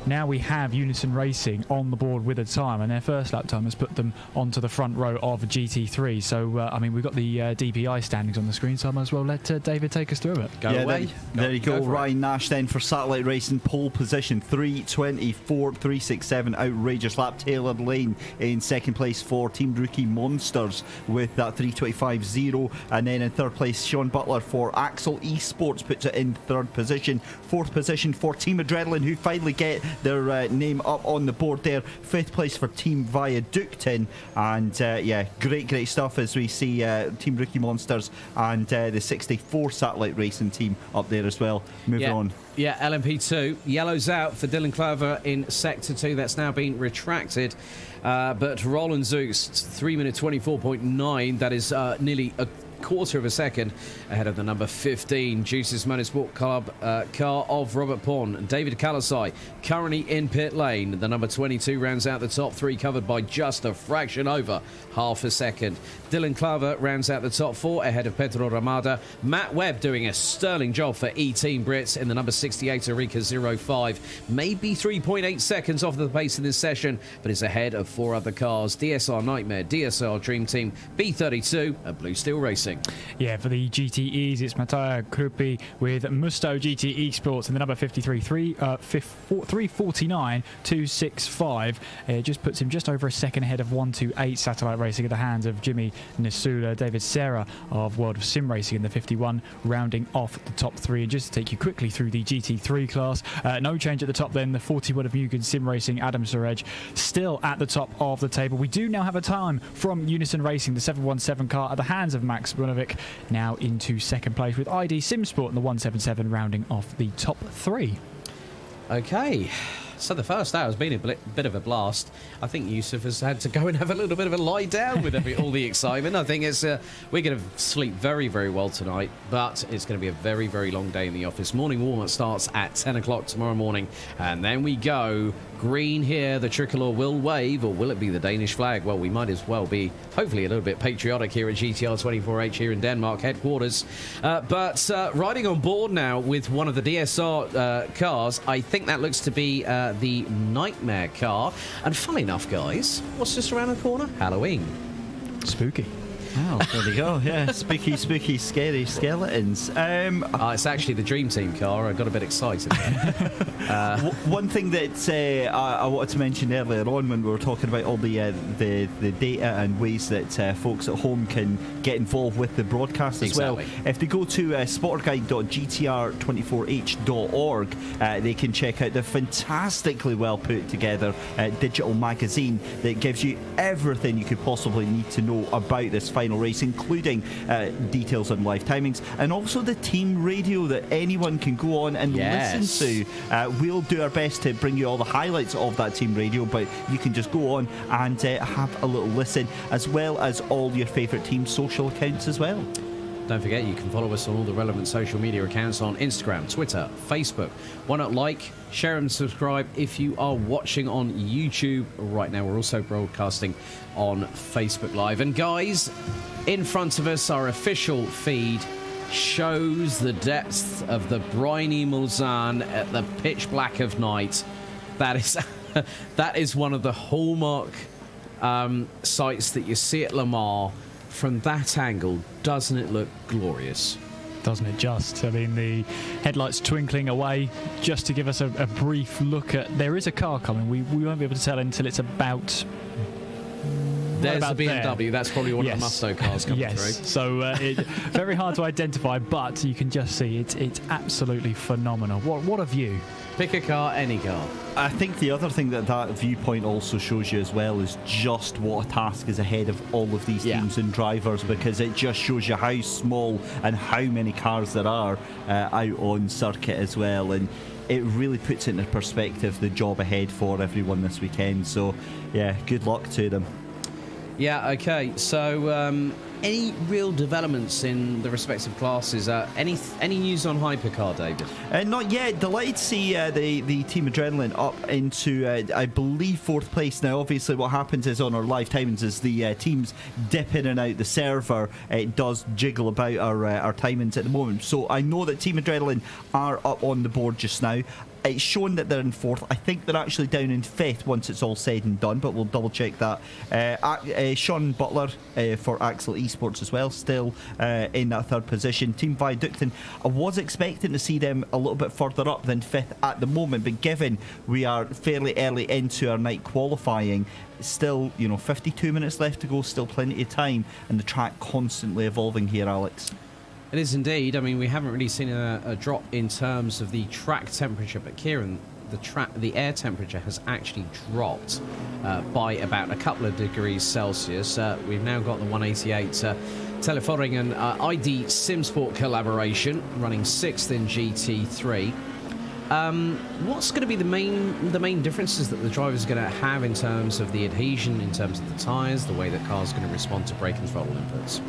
now we have Unison Racing on the board with a time, and their first lap time has put them onto the front row of GT3. So, I mean, we've got the DPI standings on the screen, so I might as well let David take us through it. Go away. There you go. Ryan Nash then for Satellite Racing, pole position, 3:24.367, outrageous lap. Taylor Lane in second place for Team Rookie Monsters with that 3:25.0, and then in third place Sean Butler for Axel Esports puts it in third position. Fourth position for Team Adrenaline, who finally get their name up on the board there. Fifth place for Team Viaductin, and yeah, great stuff as we see Team Rookie Monsters and the 64 Satellite Racing team up there as well. Moving on. Yeah, LMP2 yellows out for Dylan Clover in Sector 2. That's now been retracted. But Roland Zooks, 3:24.9. That is nearly a quarter of a second ahead of the number 15 Juices Motorsport Club car of Robert Pawn and David Kalasai, currently in pit lane. The number 22 rounds out the top three, covered by just a fraction over half a second. Dylan Claver rounds out the top four ahead of Pedro Ramada. Matt Webb doing a sterling job for E-Team Brits in the number 68 Eureka 05. Maybe 3.8 seconds off the pace in this session, but is ahead of four other cars: DSR Nightmare, DSR Dream Team, B32 and Blue Steel Racing. Yeah, for the GTEs, it's Mattia Krupi with Musto GT Esports in the number 349.265. It just puts him just over a second ahead of 128 Satellite Racing at the hands of Jimmy Nisula. David Serra of World of Sim Racing in the 51, rounding off the top three. And just to take you quickly through the GT3 class, no change at the top then. The 41 of Mugen Sim Racing, Adam Suraj, still at the top of the table. We do now have a time from Unison Racing, the 717 car at the hands of Max Brunovic, now into second place, with ID Simsport and the 177 rounding off the top three. Okay, so the first hour has been a bit of a blast. I think Yusuf has had to go and have a little bit of a lie down with all the excitement. I think it's we're going to sleep very, very well tonight, but it's going to be a very, very long day in the office. Morning warm-up starts at 10 o'clock tomorrow morning, and then we go green here. The tricolour will wave, or will it be the Danish flag? Well, we might as well be, hopefully, a little bit patriotic here at GTR24H here in Denmark headquarters. But riding on board now with one of the DSR cars, I think that looks to be the Nightmare car. And funny enough, guys, what's just around the corner? Halloween. Spooky. Oh, there we go. Yeah, spooky, spooky, scary skeletons. It's actually the Dream Team car. I got a bit excited there. One thing that I wanted to mention earlier on when we were talking about all the data and ways that folks at home can get involved with the broadcast as well. If they go to sportguide.gtr24h.org, they can check out the fantastically well put together digital magazine that gives you everything you could possibly need to know about this final race, including details on live timings, and also the team radio that anyone can go on and listen to. We'll do our best to bring you all the highlights of that team radio, but you can just go on and have a little listen, as well as all your favourite team social accounts as well. Don't forget, you can follow us on all the relevant social media accounts on Instagram, Twitter, Facebook. Why not like, share and subscribe if you are watching on YouTube right now. We're also broadcasting on Facebook Live. And guys, in front of us, our official feed shows the depths of the briny Mulsanne at the pitch black of night. That is that is one of the hallmark sights that you see at Le Mans. From that angle, doesn't it look glorious? Doesn't it just? I mean, the headlights twinkling away just to give us a brief look at... There is a car coming. We won't be able to tell until it's about... There's about a BMW. There. That's probably one of the Musto cars coming through. So very hard to identify, but you can just see it's absolutely phenomenal. What a view. Pick a car, any car. I think the other thing that viewpoint also shows you as well is just what a task is ahead of all of these teams and drivers, because it just shows you how small and how many cars there are out on circuit as well, and it really puts into perspective the job ahead for everyone this weekend. So yeah, good luck to them. Yeah, okay. So, any real developments in the respective classes? Any news on Hypercar, David? Not yet. Delighted to see the Team Adrenaline up into, I believe, fourth place. Now, obviously, what happens is on our live timings is the teams dip in and out the server. It does jiggle about our timings at the moment. So I know that Team Adrenaline are up on the board just now. It's shown that they're in fourth. I think they're actually down in fifth once it's all said and done, but we'll double check that. Sean Butler for Axel Esports as well, still in that third position. Team Viaductin, I was expecting to see them a little bit further up than fifth at the moment, but given we are fairly early into our night qualifying, still, 52 minutes left to go, still plenty of time, and the track constantly evolving here, Alex. It is indeed. I mean, we haven't really seen a drop in terms of the track temperature, but Kieran, the air temperature has actually dropped by about a couple of degrees Celsius. We've now got the 188 Teleforing and ID Simsport collaboration running sixth in GT3. What's going to be the main differences that the drivers are going to have in terms of the adhesion, in terms of the tyres, the way that cars are going to respond to brake and throttle inputs?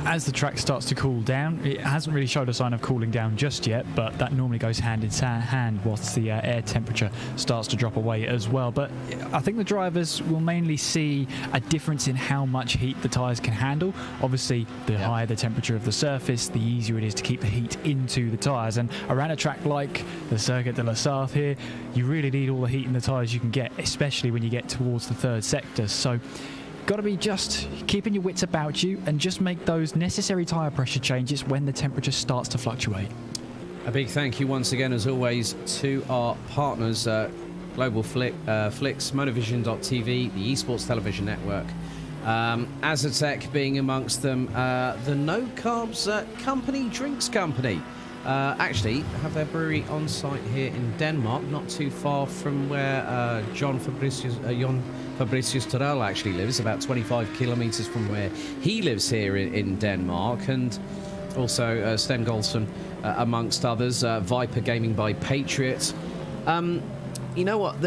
as the track starts to cool down, it hasn't really showed a sign of cooling down just yet, but that normally goes hand in hand whilst the air temperature starts to drop away as well. But I think the drivers will mainly see a difference in how much heat the tyres can handle. Obviously, the higher the temperature of the surface, the easier it is to keep the heat into the tyres. And around a track like the Circuit de la Sarthe here, you really need all the heat in the tyres you can get, especially when you get towards the third sector. So got to be just keeping your wits about you and just make those necessary tyre pressure changes when the temperature starts to fluctuate. A big thank you once again, as always, to our partners, Global Flicks, Monovision.tv, the Esports Television Network, Azatec being amongst them, the No Carbs Company Drinks Company. Actually, have their brewery on site here in Denmark, not too far from where Jon Fabricius Torell actually lives, about 25 kilometres from where he lives here in Denmark, and also Sten Golson, amongst others, Viper Gaming by Patriot. You know what?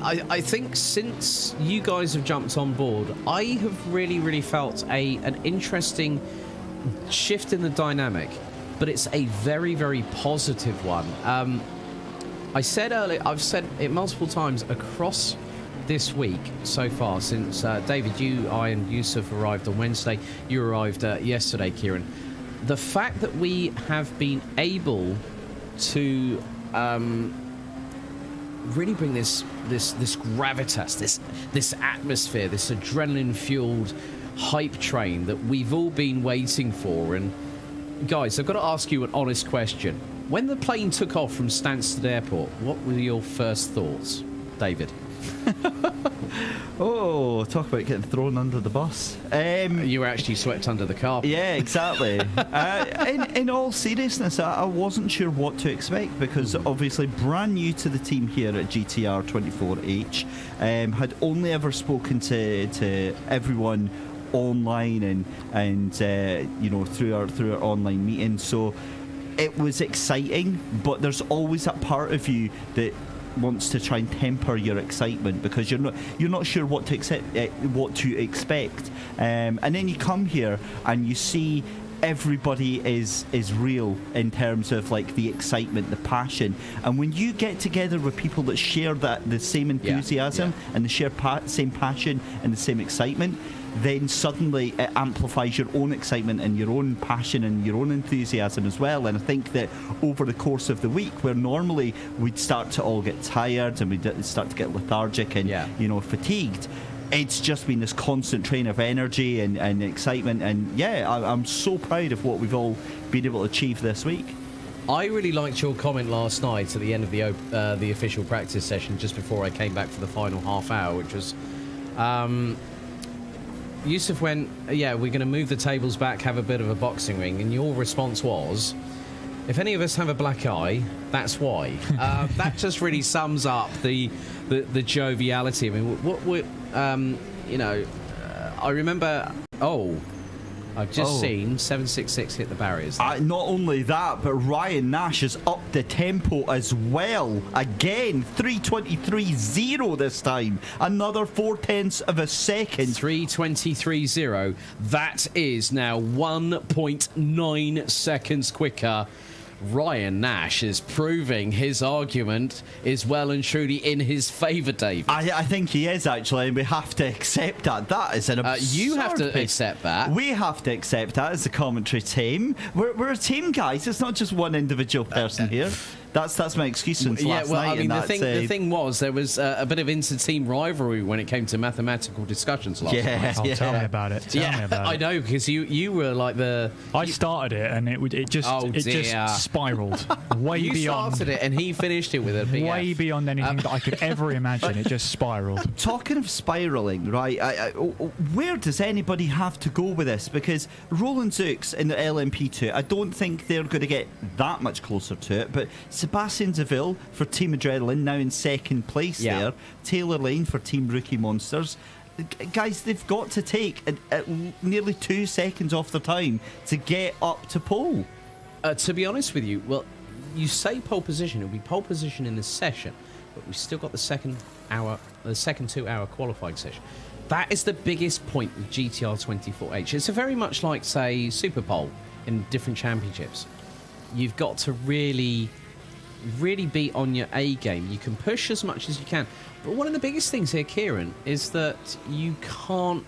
I think since you guys have jumped on board, I have really felt an interesting shift in the dynamic, but it's a very positive one. I said earlier, I've said it multiple times across this week so far, since David, I and Yusuf arrived on Wednesday. You arrived yesterday, Kieran. The fact that we have been able to really bring this gravitas, this atmosphere, this adrenaline-fueled hype train that we've all been waiting for. And guys, I've got to ask you an honest question. When the plane took off from Stansted Airport, what were your first thoughts, David? Oh, talk about getting thrown under the bus. You were actually swept under the carpet. Yeah, exactly. In all seriousness, I wasn't sure what to expect because obviously brand new to the team here at GTR24H, had only ever spoken to everyone online and you know, through our online meetings. So it was exciting, but there's always that part of you that wants to try and temper your excitement because you're not sure what to expect, and then you come here and you see everybody is real in terms of like the excitement, the passion, and when you get together with people that share the same enthusiasm and the same passion and the same excitement, then suddenly it amplifies your own excitement and your own passion and your own enthusiasm as well. And I think that over the course of the week, where normally we'd start to all get tired and we'd start to get lethargic and fatigued, it's just been this constant train of energy and excitement. And I'm so proud of what we've all been able to achieve this week. I really liked your comment last night at the end of the official practice session, just before I came back for the final half hour, which was Yusuf went, we're going to move the tables back, have a bit of a boxing ring, and your response was, if any of us have a black eye, that's why. That just really sums up the joviality. I mean, I remember. I've just seen 766 hit the barriers. Not only that, but Ryan Nash has upped the tempo as well. Again, 3:23.0 this time. Another 0.4 of a second. 3:23.0. That is now 1.9 seconds quicker. Ryan Nash is proving his argument is well and truly in his favour, Dave. I think he is, actually, and we have to accept that. That is an absurd you have to accept that. We have to accept that as the commentary team. We're a team, guys. It's not just one individual person here. That's my excuse since last night. I mean, the thing was, there was a bit of inter-team rivalry when it came to mathematical discussions last night. Tell me about it. Tell me about it. I know, because you were like I started it, and it just spiraled way beyond. You started it, and he finished it with a big way beyond anything that I could ever imagine. It just spiraled. Talking of spiraling, right? Where does anybody have to go with this? Because Roland Zooks in the LMP2, I don't think they're going to get that much closer to it, but Sebastian Seville for Team Adrenaline, now in second place there. Taylor Lane for Team Rookie Monsters. Guys, they've got to take nearly 2 seconds off their time to get up to pole. To be honest with you, well, you say pole position. It'll be pole position in this session, but we've still got the second 2 hour qualifying session. That is the biggest point with GTR24H. It's very much like, say, Super Bowl in different championships. You've got to really be on your A game. You can push as much as you can. But one of the biggest things here, Kieran, is that you can't...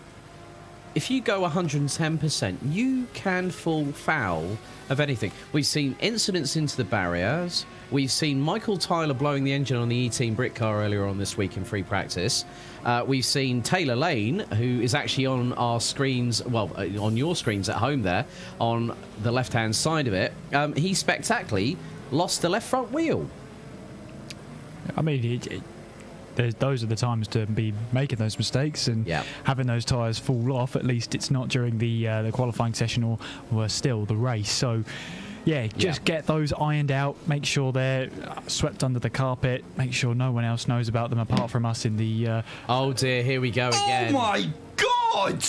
If you go 110%, you can fall foul of anything. We've seen incidents into the barriers. We've seen Michael Tyler blowing the engine on the E-Team Brit car earlier on this week in free practice. We've seen Taylor Lane, who is actually on our screens, well, on your screens at home there, on the left-hand side of it. He spectacularly lost the left front wheel. I mean, those are the times to be making those mistakes and having those tyres fall off. At least it's not during the qualifying session or still the race. So, just get those ironed out. Make sure they're swept under the carpet. Make sure no one else knows about them apart from us in the... Oh, dear, here we go again. Oh, my God!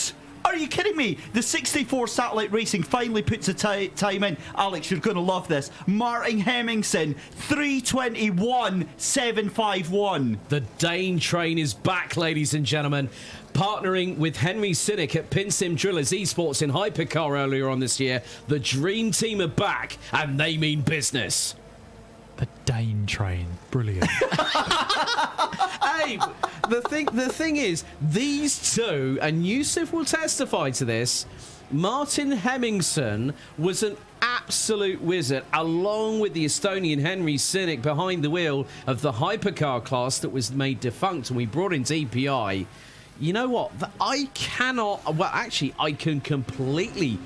Are you kidding me? The 64 Satellite Racing finally puts a time in. Alex, you're going to love this. Martin Hemmingson, 3:21.751. The Dane train is back, ladies and gentlemen. Partnering with Henry Cynic at PinSim Drillers Esports in Hypercar earlier on this year, the Dream Team are back, and they mean business. The Dane train. Brilliant. Hey, the thing is, these two, and Yusuf will testify to this, Martin Hemmingson was an absolute wizard, along with the Estonian Henry Cynic behind the wheel of the hypercar class that was made defunct, and we brought in DPI. You know what? I cannot... Well, actually, I can completely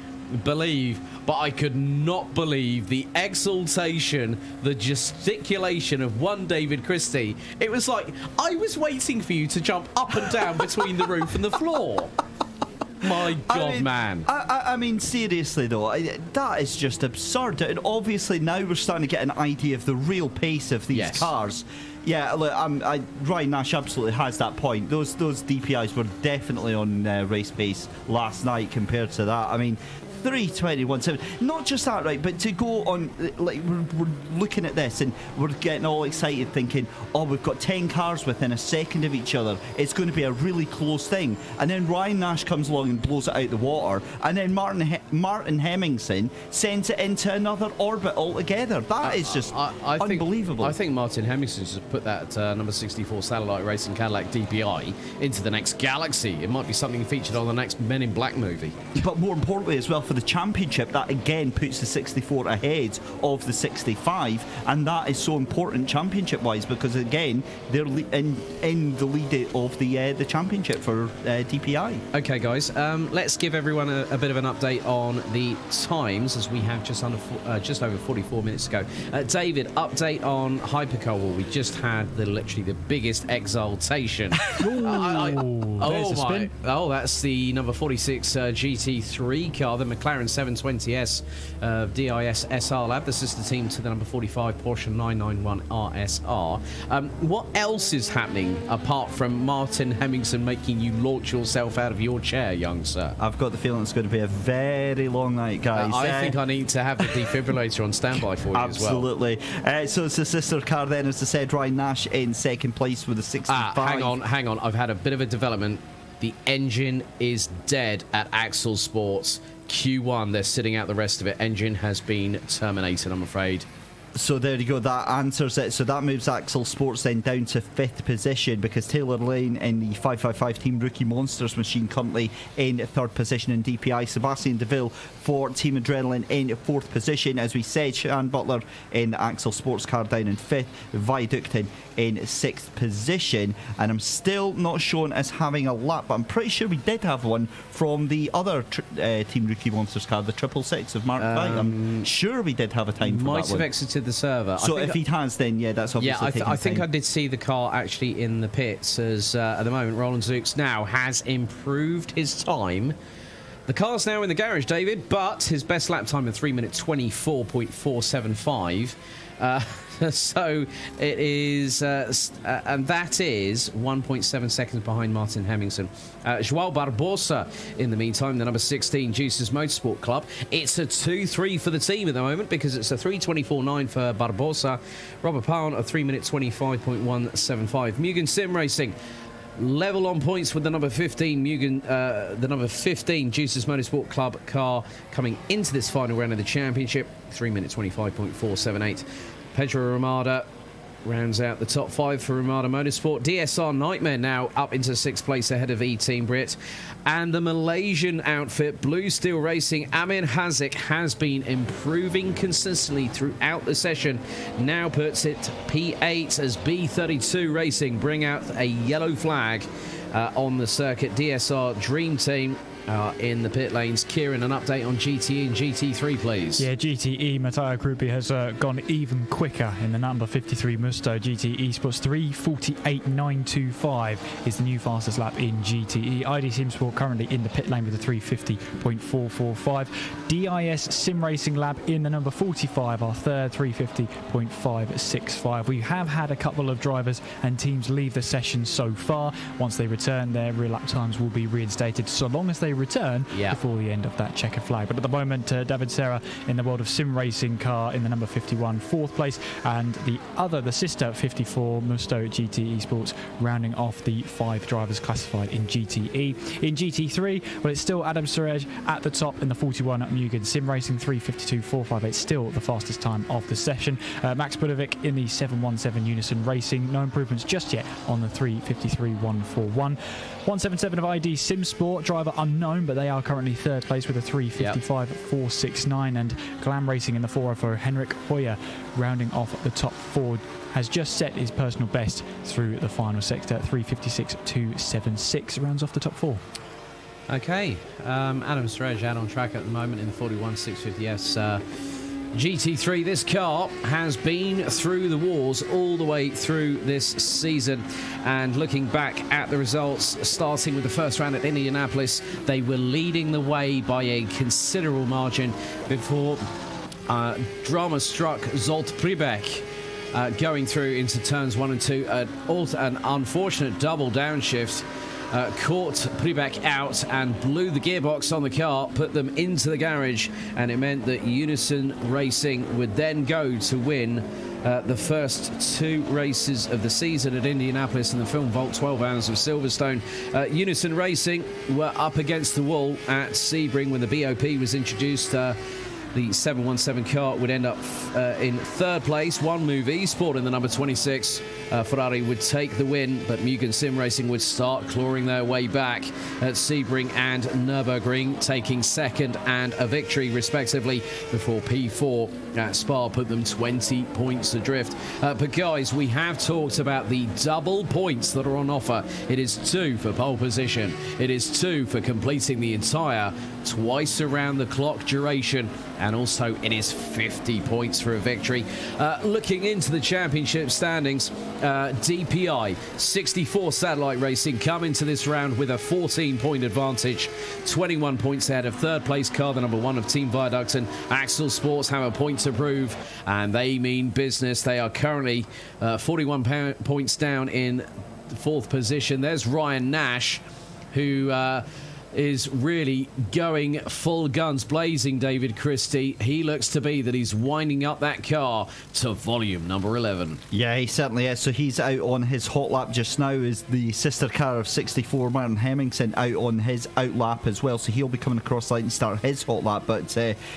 believe, but I could not believe the exultation, the gesticulation of one David Christie. It was like I was waiting for you to jump up and down between the roof and the floor. My God, man. I mean, seriously, though, that is just absurd. And obviously, now we're starting to get an idea of the real pace of these cars. Yeah, look, Ryan Nash absolutely has that point. Those DPIs were definitely on race pace last night compared to that. I mean, 3:21.7. Not just that, right, but to go on, like, we're looking at this and we're getting all excited thinking, oh, we've got 10 cars within a second of each other. It's going to be a really close thing. And then Ryan Nash comes along and blows it out the water. And then Martin Hemmingson sends it into another orbit altogether. That is just unbelievable. I think Martin Hemmingson should put that number 64 Satellite Racing Cadillac DPI into the next galaxy. It might be something featured on the next Men in Black movie. But more importantly as well, for the championship, that again puts the 64 ahead of the 65, and that is so important championship wise because again they're in the lead of the championship for DPI. Okay, guys, let's give everyone a bit of an update on the times as we have just over 44 minutes to go. David, update on Hypercar. Well, we just had literally the biggest exaltation. That's the number 46 GT3 car, the McLaren 720S DIS SR Lab, the sister team to the number 45 Porsche 991 RSR. What else is happening apart from Martin Hemmingson making you launch yourself out of your chair, young sir? I've got the feeling it's going to be a very long night, guys. I think I need to have the defibrillator on standby for you as well. Absolutely. So it's the sister car then, as I said, Ryan Nash in second place with a 65. Hang on. I've had a bit of a development. The engine is dead at Axel Sports. Q1, they're sitting out the rest of it. Engine has been terminated, I'm afraid. So there you go, that answers it. So that moves Axel Sports then down to 5th position because Taylor Lane in the 555 Team Rookie Monsters machine currently in 3rd position in DPI. Sebastian DeVille for Team Adrenaline in 4th position. As we said, Shan Butler in the Axel Sports car down in 5th. Viaductin in 6th position. And I'm still not shown as having a lap, but I'm pretty sure we did have one from the other Team Rookie Monsters car, the 666 of Mark Vite. I'm sure we did have a time for that one. Might have exited the server. So if he has, then that's obviously I think I did see the car actually in the pits as at the moment Roland Zooks now has improved his time. The car's now in the garage, David, but his best lap time of 3:24.475. So it is, and that is 1.7 seconds behind Martin Hemmingson. João Barbosa, in the meantime, the number 16 Juices Motorsport Club. It's a 2-3 for the team at the moment because it's a 3:24.9 for Barbosa. Robert Pound, a 3:25.175. Mugen Sim Racing. level on points with the number 15 the number 15 Juices Motorsport Club car coming into this final round of the championship. 3 minutes 25.478. Pedro Ramada rounds out the top 5 for Ramada Motorsport. DSR Nightmare now up into 6th place ahead of E-Team Brit. And the Malaysian outfit, Blue Steel Racing, Amin Hazik, has been improving consistently throughout the session. Now puts it P8 as B32 Racing bring out a yellow flag on the circuit. DSR Dream Team in the pit lanes. Kieran, an update on GTE and GT3, please. Yeah, GTE, Matteo Krupi has gone even quicker in the number 53 Musto GTE Sports. 3:48.925 is the new fastest lap in GTE. ID SimSport currently in the pit lane with a 3:50.445. DIS Sim Racing Lab in the number 45, our third, 3:50.565. We have had a couple of drivers and teams leave the session so far. Once they return, their rear lap times will be reinstated so long as they return before the end of that checkered flag. But at the moment, David Serra in the World of Sim Racing car in the number 51, 4th place, and the sister 54 Musto GTE Sports rounding off the 5 drivers classified in GTE. In GT3, well, it's still Adam Surej at the top in the 41 Mugen Sim Racing, 3:52.458, still the fastest time of the session. Max Budovic in the 717 Unison Racing, no improvements just yet on the 3:53.141. 177 of ID SimSport, driver unknown, but they are currently 3rd place with a 3:55.469. And Glam Racing in the 404, Henrik Hoyer rounding off the top 4, has just set his personal best through the final sector. 3:56.276 rounds off the top 4. Okay, Adam Surej out on track at the moment in the 41 650S GT3. This car has been through the wars all the way through this season. And looking back at the results, starting with the first round at Indianapolis, they were leading the way by a considerable margin before drama struck Zolt Pribek. Going through into turns 1 and 2, an unfortunate double downshift caught Pribek out and blew the gearbox on the car, put them into the garage, and it meant that Unison Racing would then go to win the first 2 races of the season at Indianapolis and the Film Vault 12 Hours of Silverstone. Unison Racing were up against the wall at Sebring when the BOP was introduced. The 717 car would end up in 3rd place. One Move eSport in the number 26. Ferrari would take the win, but Mugen Sim Racing would start clawing their way back at Sebring and Nürburgring, taking 2nd and a victory respectively before P4 at Spa put them 20 points adrift. But guys, we have talked about the double points that are on offer. It is 2 for pole position. It is 2 for completing the entire twice around the clock duration, and also it is 50 points for a victory. Looking into the championship standings, DPI 64 Satellite Racing come into this round with a 14-point advantage, 21 points ahead of 3rd place car, the number 1 of Team Viaduct, and Axel Sports have a point to prove, and they mean business. They are currently 41 points down in 4th position. There's Ryan Nash, who is really going full guns blazing, David Christie. He looks to be that he's winding up that car to volume number 11. Yeah, he certainly is. So he's out on his hot lap just now. Is the sister car of 64, Martin Hemmingson, out on his out lap as well. So he'll be coming across the line and start his hot lap. But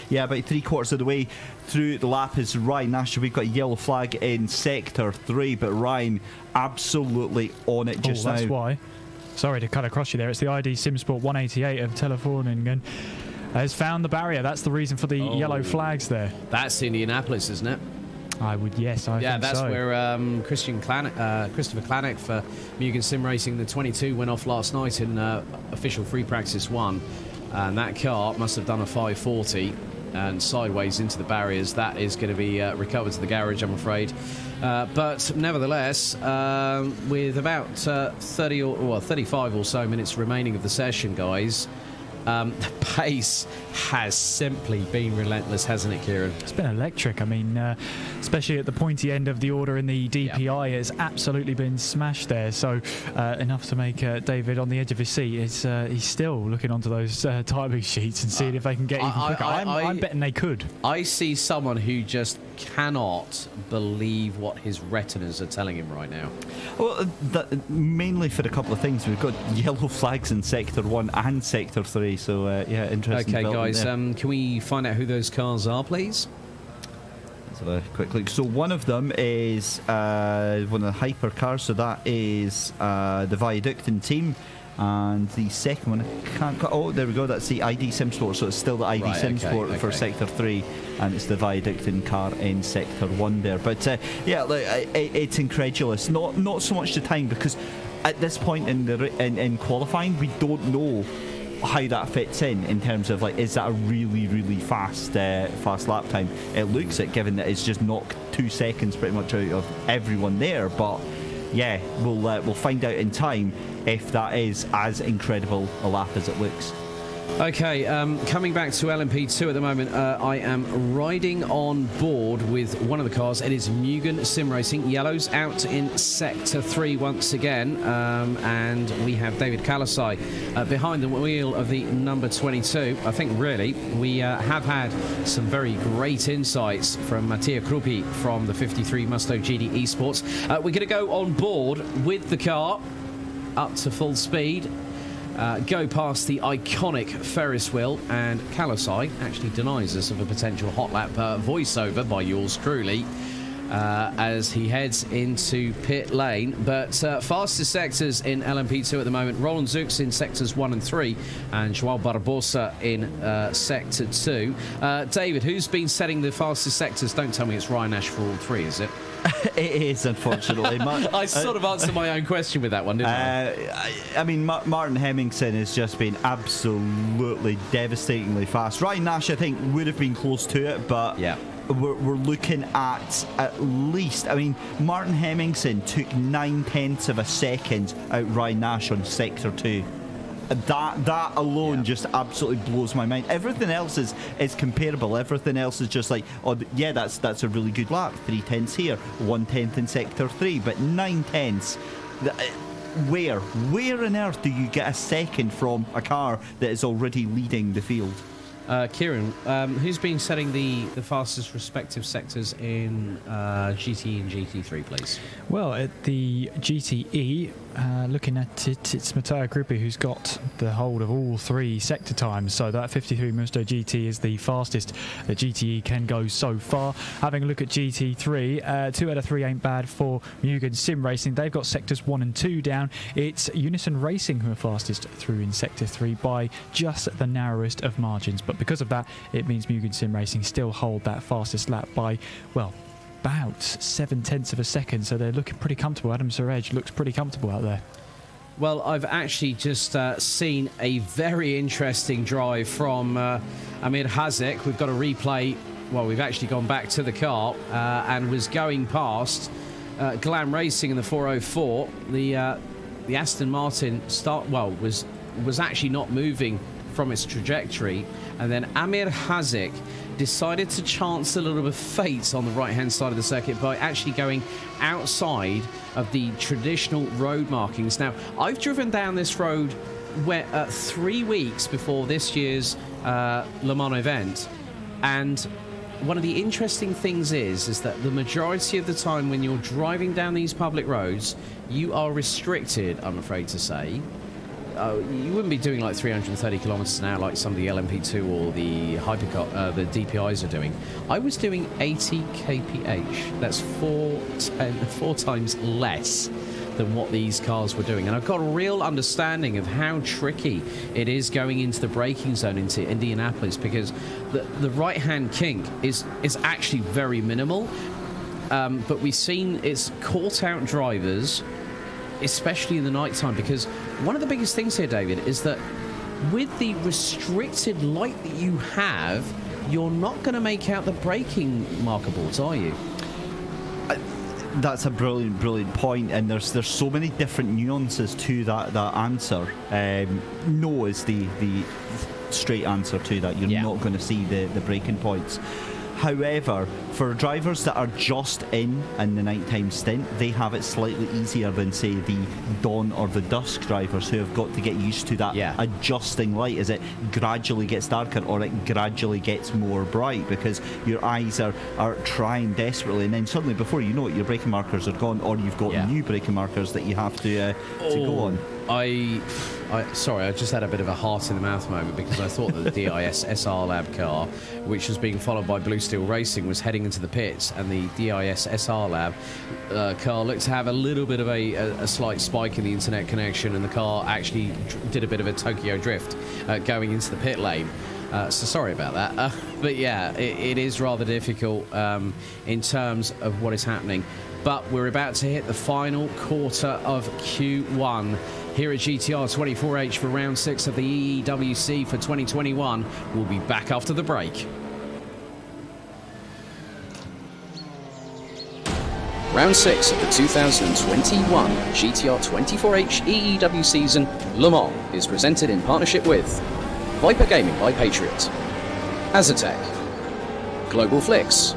yeah, about 3/4 of the way through the lap is Ryan Nash. We've got a yellow flag in sector 3, but Ryan absolutely on it just now. That's why. Sorry to cut across you there. It's the ID SimSport 188 of Telefoningen has found the barrier. That's the reason for the yellow flags there. That's Indianapolis, isn't it? I would, yes, I think so. Yeah, that's where Christopher Clanick for Mugen Sim Racing, the 22, went off last night in official free practice 1. And that car must have done a 540 and sideways into the barriers. That is going to be recovered to the garage, I'm afraid. But nevertheless, with about 35 or so minutes remaining of the session, guys, The pace has simply been relentless, hasn't it, Kieran? It's been electric. I mean, especially at the pointy end of the order in the DPI, it's absolutely been smashed there. So enough to make David on the edge of his seat. He's still looking onto those timing sheets and seeing if they can get even quicker. I'm betting they could. I see someone who just cannot believe what his retinas are telling him right now. Well, mainly for a couple of things. We've got yellow flags in Sector 1 and Sector 3, so yeah, interesting. Okay, guys, there. can we find out who those cars are, please? Let's have a quick look. So one of them is one of the hyper cars, so that is the Viaductin team. And the second one, I can't. Oh, there we go. That's the ID Sim Sport. So it's still the ID Sim Sport for Sector 3, and it's the Viaductin car in Sector 1 there. But yeah, like, it's incredulous. Not so much the time, because at this point in qualifying, we don't know how that fits in terms of, like, is that a really fast lap time? It looks it, given that it's just knocked 2 seconds pretty much out of everyone there. But yeah, we'll find out in time if that is as incredible a lap as it looks. Okay, coming back to LMP2 at the moment, I am riding on board with one of the cars. It is Mugen Sim Racing. Yellows out in Sector 3 once again, and we have David Kalasai behind the wheel of the number 22. I think, really, we have had some very great insights from Mattia Krupi from the 53 Musto GD Esports. We're going to go on board with the car up to full speed. Go past the iconic Ferris wheel, and Kalasai actually denies us of a potential hot lap voiceover by yours truly as he heads into pit lane. But fastest sectors in LMP2 at the moment, Roland Zux in sectors 1 and 3, and João Barbosa in sector 2. David, who's been setting the fastest sectors? Don't tell me it's Ryan Ash for all 3, is it? It is, unfortunately. I sort of answered my own question with that one, didn't I? I mean, Martin Hemmingson has just been absolutely devastatingly fast. Ryan Nash, I think, would have been close to it, but yeah, we're looking at least. I mean, Martin Hemmingson took 9/10 of a second out Ryan Nash on Sector 2. That alone just absolutely blows my mind. Everything else is comparable. Everything else is just like, oh yeah, that's a really good lap. 3/10 here, 1/10 in Sector 3, but 9/10. Where on earth do you get a second from a car that is already leading the field? Kieran, who's been setting the fastest respective sectors in GTE and GT3, please? Well, at the GTE, looking at it, it's Matteo Gruppi who's got the hold of all 3 sector times. So that 53 Musto GT is the fastest that GTE can go so far. Having a look at GT3, 2 out of 3 ain't bad for Mugen Sim Racing. They've got sectors 1 and 2 down. It's Unison Racing who are fastest through in sector 3 by just the narrowest of margins. But because of that, it means Mugen Sim Racing still hold that fastest lap by, well, about 7/10 of a second, so they're looking pretty comfortable. Adam Surej looks pretty comfortable out there. Well, I've actually just seen a very interesting drive from Amir Hazek. We've got a replay. Well, we've actually gone back to the car and was going past Glam Racing in the 404. The Aston Martin was actually not moving from its trajectory, and then Amir Hazek decided to chance a little bit of fate on the right-hand side of the circuit by actually going outside of the traditional road markings. Now, I've driven down this road 3 weeks before this year's Le Mans event, and one of the interesting things is that the majority of the time when you're driving down these public roads, you are restricted, I'm afraid to say. You wouldn't be doing like 330 kilometers an hour like some of the LMP2 or the hypercar, the DPIs are doing. I was doing 80 kph. That's 4 times less than what these cars were doing. And I've got a real understanding of how tricky it is going into the braking zone into Indianapolis, because the right-hand kink is actually very minimal. But we've seen it's caught out drivers, especially in the night time, because one of the biggest things here, David, is that with the restricted light that you have, you're not going to make out the braking marker boards, are you? That's a brilliant point, and there's so many different nuances to that answer. No is the straight answer to that. You're not going to see the breaking points. However, for drivers that are just in the nighttime stint, they have it slightly easier than, say, the dawn or the dusk drivers who have got to get used to that adjusting light as it gradually gets darker or it gradually gets more bright, because your eyes are trying desperately, and then suddenly, before you know it, your braking markers are gone, or you've got new braking markers that you have to go on. Sorry, I just had a bit of a heart in the mouth moment, because I thought that the DIS SR Lab car, which was being followed by Blue Steel Racing, was heading into the pits, and the DIS SR Lab car looked to have a little bit of a slight spike in the internet connection, and the car actually did a bit of a Tokyo drift going into the pit lane. So sorry about that. But yeah, it is rather difficult in terms of what is happening. But we're about to hit the final quarter of Q1 here at GTR24H for round 6 of the EEWC for 2021. We'll be back after the break. Round 6 of the 2021 GTR24H EEW season Le Mans is presented in partnership with Viper Gaming by Patriot, Azatec, Global Flicks,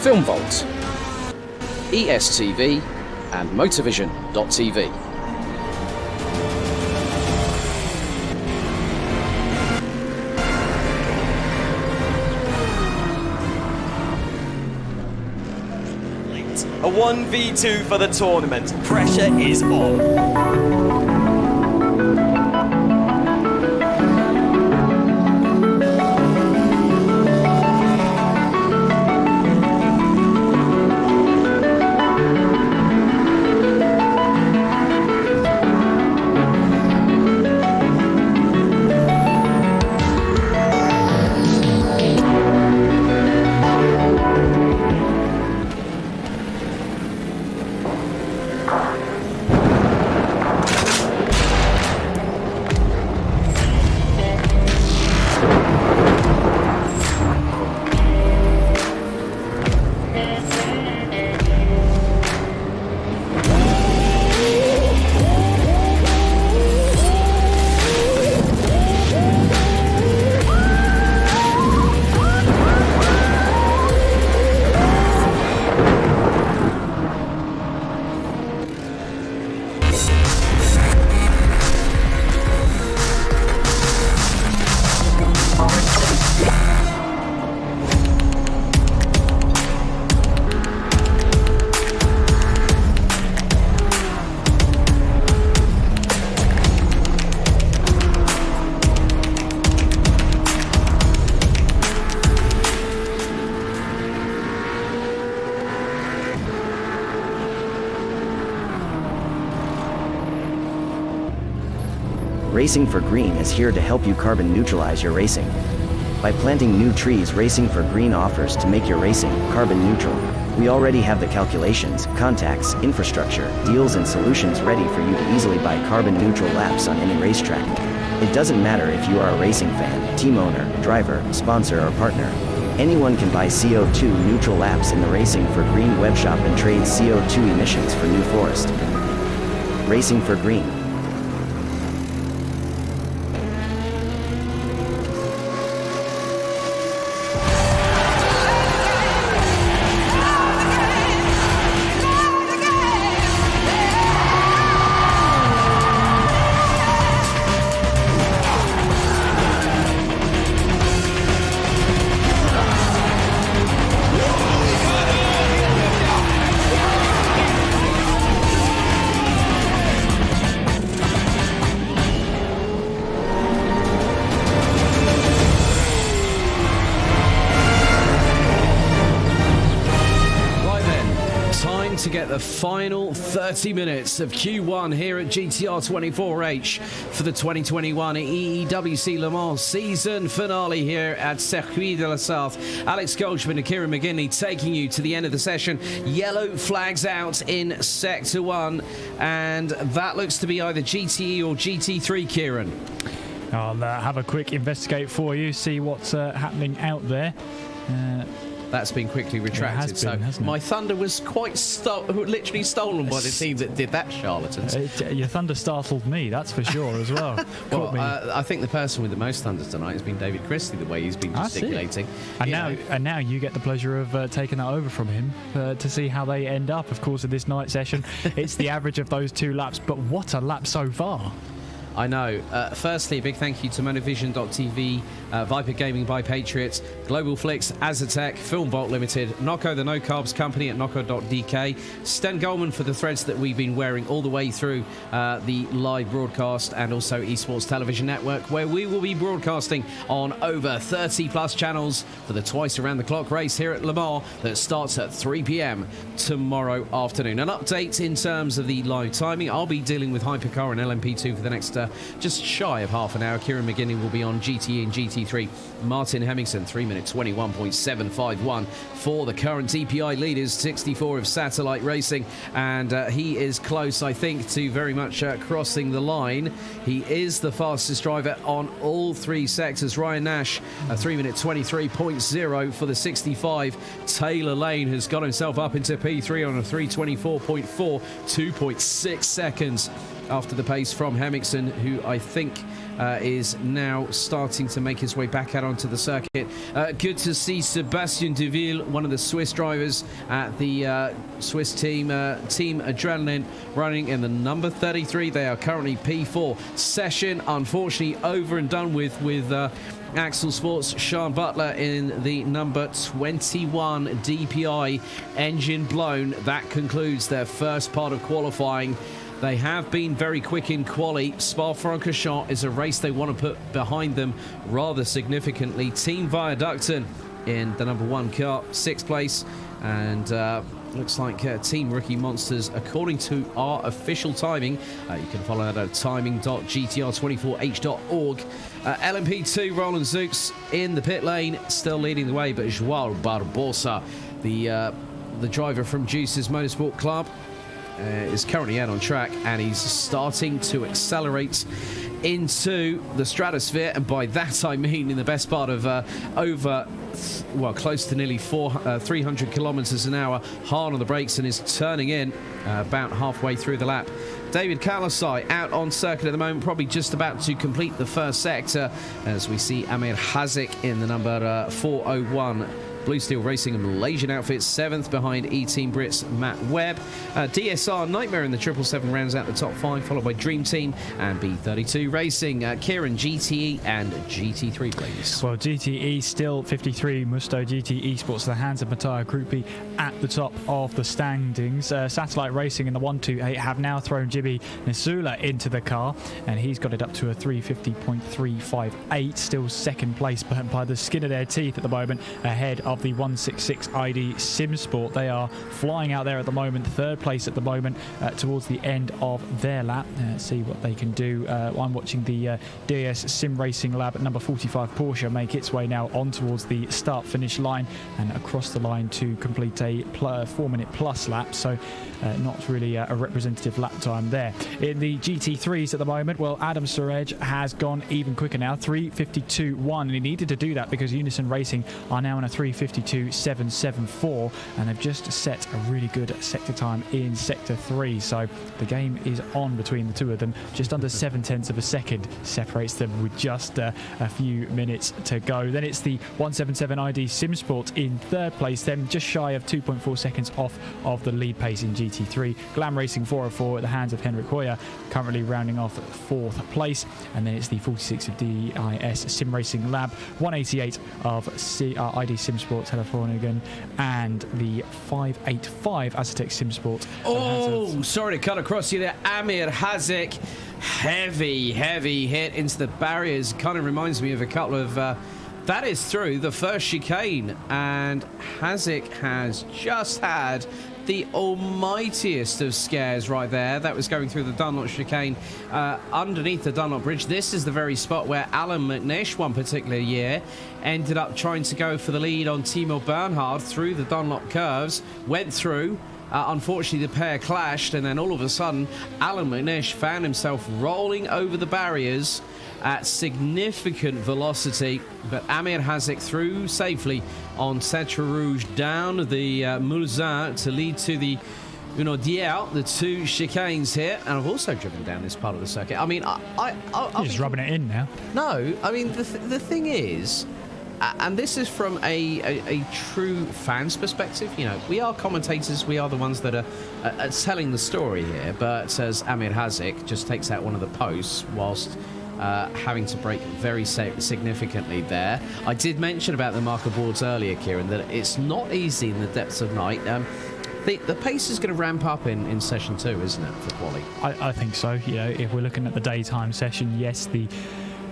Film Vault, ESTV and Motorvision.tv. A 1v2 for the tournament. Pressure is on. Racing for Green is here to help you carbon neutralize your racing. By planting new trees, Racing for Green offers to make your racing carbon neutral. We already have the calculations, contacts, infrastructure, deals and solutions ready for you to easily buy carbon neutral laps on any racetrack. It doesn't matter if you are a racing fan, team owner, driver, sponsor or partner. Anyone can buy CO2 neutral laps in the Racing for Green webshop and trade CO2 emissions for New Forest. Racing for Green. To get the final 30 minutes of Q1 here at GTR24H for the 2021 EEWC Le Mans season finale here at Circuit de la Sarthe. Alex Goldschmidt and Kieran McGinley taking you to the end of the session. Yellow flags out in Sector 1, and that looks to be either GTE or GT3, Kieran. I'll have a quick investigate for you, see what's happening out there. that's been quickly retracted. It has been, hasn't it? My thunder was quite literally stolen by the team that did that, charlatans. Your thunder startled me, that's for sure, as well. Well, Caught me. I think the person with the most thunder tonight has been David Christie, the way he's been I see. gesticulating. And now you get the pleasure of taking that over from him to see how they end up, of course, in this night session. It's the average of those 2 laps, but what a lap so far. I know. Firstly, a big thank you to Monovision.tv, Viper Gaming by Patriots, Global Flix, Azatec, Film Vault Limited, Nocco, the No Carbs Company at Nocco.dk, Sten Goldman for the threads that we've been wearing all the way through the live broadcast, and also Esports Television Network, where we will be broadcasting on over 30 plus channels for the twice around the clock race here at Le Mans that starts at 3 p.m. tomorrow afternoon. An update in terms of the live timing. I'll be dealing with Hypercar and LMP2 for the next just shy of half an hour. Kieran McGinney will be on GTE and GT3. Martin Hemmingson, 3-minute 21.751 for the current DPI leaders, 64 of Satellite Racing, and he is close, I think, to very much crossing the line. He is the fastest driver on all 3 sectors. Ryan Nash, a 3-minute 23.0 for the 65. Taylor Lane has got himself up into P3 on a 3:24.4, 2.6 seconds after the pace from Hemmingson, who I think is now starting to make his way back out onto the circuit. Good to see Sebastien Deville, one of the Swiss drivers at the Swiss team Adrenaline, running in the number 33. They are currently P4. Session, unfortunately, over and done with Axel Sports. Sean Butler in the number 21 DPI, engine blown. That concludes their first part of qualifying. They have been very quick in quali. Spa-Francorchamps is a race they want to put behind them rather significantly. Team Viaducton in the number 1 car, 6th place, and looks like Team Rookie Monsters, according to our official timing. You can follow that at timing.gtr24h.org. LMP2, Roland Zooks in the pit lane, still leading the way, but Joao Barbosa, the driver from Juice's Motorsport Club, is currently out on track, and he's starting to accelerate into the stratosphere, and by that I mean in the best part of close to nearly 300 kilometers an hour, hard on the brakes, and is turning in about halfway through the lap. David Kalasai out on circuit at the moment, probably just about to complete the first sector, as we see Amir Hazik in the number 401 Blue Steel Racing, a Malaysian outfit, 7th behind E-Team Brits Matt Webb. DSR Nightmare in the 777 rounds out the top 5, followed by Dream Team and B32 Racing. Kieran, GTE and GT3, please. Well, GTE still 53, Musto GT Esports, the hands of Mattia Krupi at the top of the standings. Satellite Racing in the 128 have now thrown Jibby Nisula into the car, and he's got it up to a 350.358, still 2nd place, but by the skin of their teeth at the moment, ahead of the 166 ID Simsport. They are flying out there at the moment, 3rd place at the moment, towards the end of their lap. See what they can do. I'm watching the DS Sim Racing Lab at number 45 Porsche make its way now on towards the start-finish line and across the line to complete a 4-minute plus lap, so not really a representative lap time there. In the GT3s at the moment, well, Adam Surej has gone even quicker now, 3:52.1, and he needed to do that because Unison Racing are now in a 3:52.774, and they've just set a really good sector time in Sector 3, so the game is on between the two of them. Just under 0.7 of a second separates them with just a few minutes to go. Then it's the 177 ID Simsport in 3rd place, then just shy of 2.4 seconds off of the lead pace in GT3. Glam Racing 404 at the hands of Henrik Hoyer, currently rounding off 4th place, and then it's the 46 of DIS Sim Racing Lab, 188 of ID Simsport Telephonigan, and the 585 Aztec Simsport. Oh, sorry to cut across you there, Amir Hazik. Heavy hit into the barriers. Kind of reminds me of a couple of that is through the first chicane, and Hazik has just had the almightiest of scares right there. That was going through the Dunlop chicane underneath the Dunlop Bridge. This is the very spot where Alan McNish one particular year ended up trying to go for the lead on Timo Bernhard through the Dunlop curves, went through. Unfortunately, the pair clashed, and then all of a sudden, Alan McNish found himself rolling over the barriers at significant velocity, but Amir Hazik through safely on Tetra Rouge down the Mulzin to lead to the the two chicanes here, and I've also driven down this part of the circuit. I mean, You're just rubbing it in now. No, I mean, the thing is, and this is from a true fan's perspective, we are commentators, we are the ones that are telling the story here, but as Amir Hazik just takes out one of the posts whilst having to brake very significantly there. I did mention about the marker boards earlier, Kieran, that it's not easy in the depths of night. The pace is going to ramp up in session 2, isn't it, for quali? I think so. If we're looking at the daytime session, yes, the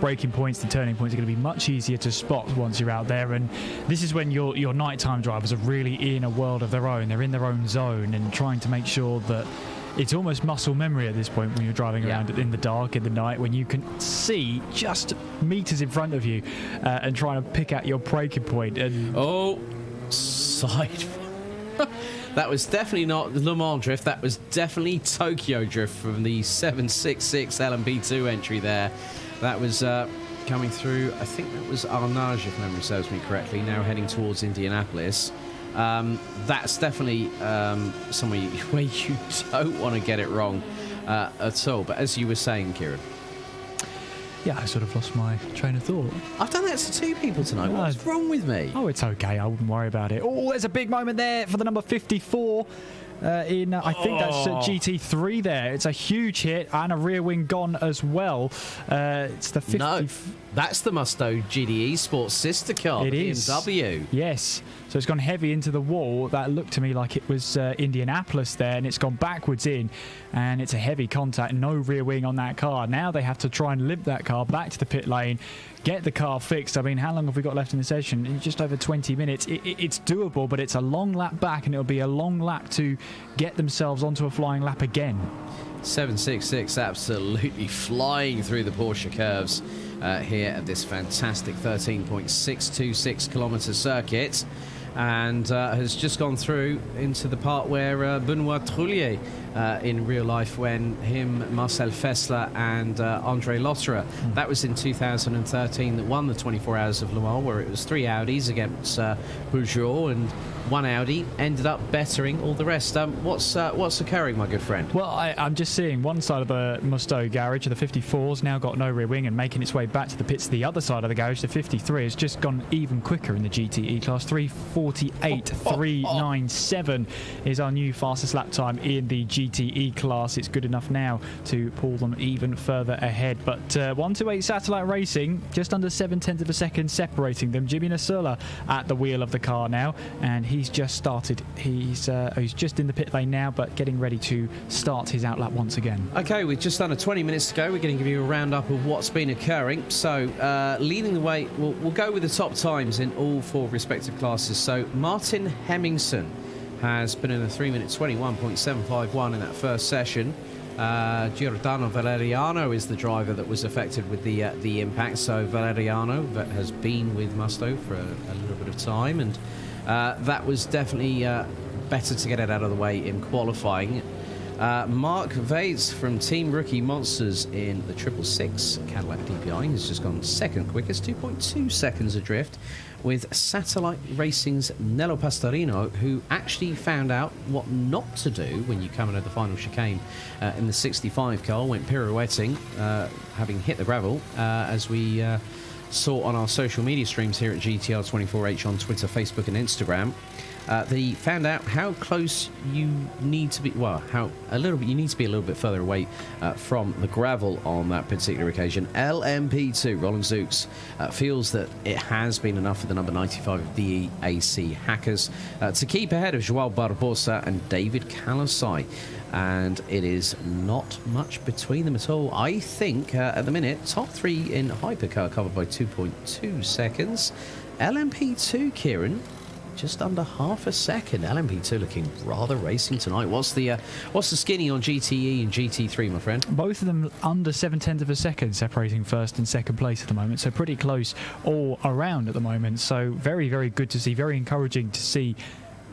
braking points, the turning points are going to be much easier to spot once you're out there, and this is when your nighttime drivers are really in a world of their own. They're in their own zone and trying to make sure that it's almost muscle memory at this point when you're driving around in the dark, in the night, when you can see just meters in front of you and trying to pick out your braking point. And side. That was definitely not Le Mans drift. That was definitely Tokyo drift from the 766 LMP2 entry there. That was coming through, I think that was Arnage, if memory serves me correctly, now heading towards Indianapolis. That's definitely somewhere where you don't want to get it wrong at all. But as you were saying, Kieran. Yeah, I sort of lost my train of thought. I've done that to 2 people tonight. What's wrong with me? Oh, it's okay. I wouldn't worry about it. Oh, there's a big moment there for the number 54. I think that's GT3 there. It's a huge hit and a rear wing gone as well. It's the 50. No, that's the Musto GDE Sports sister car. It is. BMW. Yes. So it's gone heavy into the wall. That looked to me like it was Indianapolis there, and it's gone backwards in, and it's a heavy contact. No rear wing on that car. Now they have to try and limp that car back to the pit lane, get the car fixed. I mean, how long have we got left in the session? In just over 20 minutes. It's doable, but it's a long lap back, and it'll be a long lap to get themselves onto a flying lap again. 766 absolutely flying through the Porsche curves here at this fantastic 13.626 kilometre circuit, and has just gone through into the part where Benoit Trullier in real life, when him, Marcel Fessler and Andre Lotterer, that was in 2013, that won the 24 Hours of Le Mans, where it was 3 Audis against Peugeot, and 1 Audi ended up bettering all the rest. What's occurring, my good friend? Well, I'm just seeing one side of the Musto garage, the 54's now got no rear wing and making its way back to the pits. The other side of the garage, the 53, has just gone even quicker in the GTE class. 3:48.397 is our new fastest lap time in the GTE class. It's good enough now to pull them even further ahead. But 128 Satellite Racing, just under 0.7 of a second separating them. Jimmy Nasula at the wheel of the car now, and he's just started. He's just in the pit lane now, but getting ready to start his outlap once again. Okay, with just under 20 minutes to go, we're going to give you a roundup of what's been occurring. So, leading the way, we'll go with the top times in all 4 respective classes. So, Martin Hemmingson has been in a 3-minute 21.751 in that first session. Giordano Valeriano is the driver that was affected with the impact. So, Valeriano that has been with Musto for a little bit of time, and that was definitely better to get it out of the way in qualifying. Mark Vates from Team Rookie Monsters in the 666 Cadillac DPI has just gone second quickest, 2.2 seconds adrift, with Satellite Racing's Nello Pastorino, who actually found out what not to do when you come into the final chicane in the 65 car, went pirouetting, having hit the gravel, as we saw on our social media streams here at GTR24H on Twitter, Facebook and Instagram. They found out how close you need to be. Well, you need to be a little bit further away from the gravel on that particular occasion. LMP2 Roland Zooks feels that it has been enough for the number 95 of DEAC Hackers to keep ahead of Joao Barbosa and David Kalasai. And it is not much between them at all. I think at the minute, top 3 in hypercar covered by 2.2 seconds. LMP2, Kieran, just under half a second. LMP2 looking rather racing tonight. What's the skinny on GTE and GT3, my friend? Both of them under 0.7 of a second separating first and second place at the moment, so pretty close all around at the moment. So very, very good to see, very encouraging to see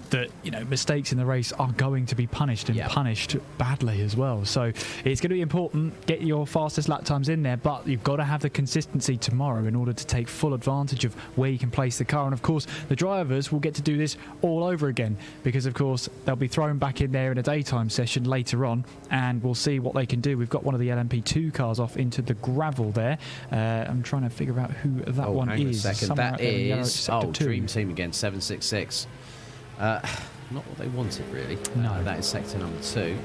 that mistakes in the race are going to be punished and punished badly as well. So it's going to be important. Get your fastest lap times in there, but you've got to have the consistency tomorrow in order to take full advantage of where you can place the car. And of course, the drivers will get to do this all over again, because of course they'll be thrown back in there in a daytime session later on, and we'll see what they can do. We've got one of the LMP2 cars off into the gravel there. I'm trying to figure out who that one hang on is. a second. Somewhere That out there in yellow, is sector 2. Dream Team again, 766. Not what they wanted, really. No. That is sector number 2.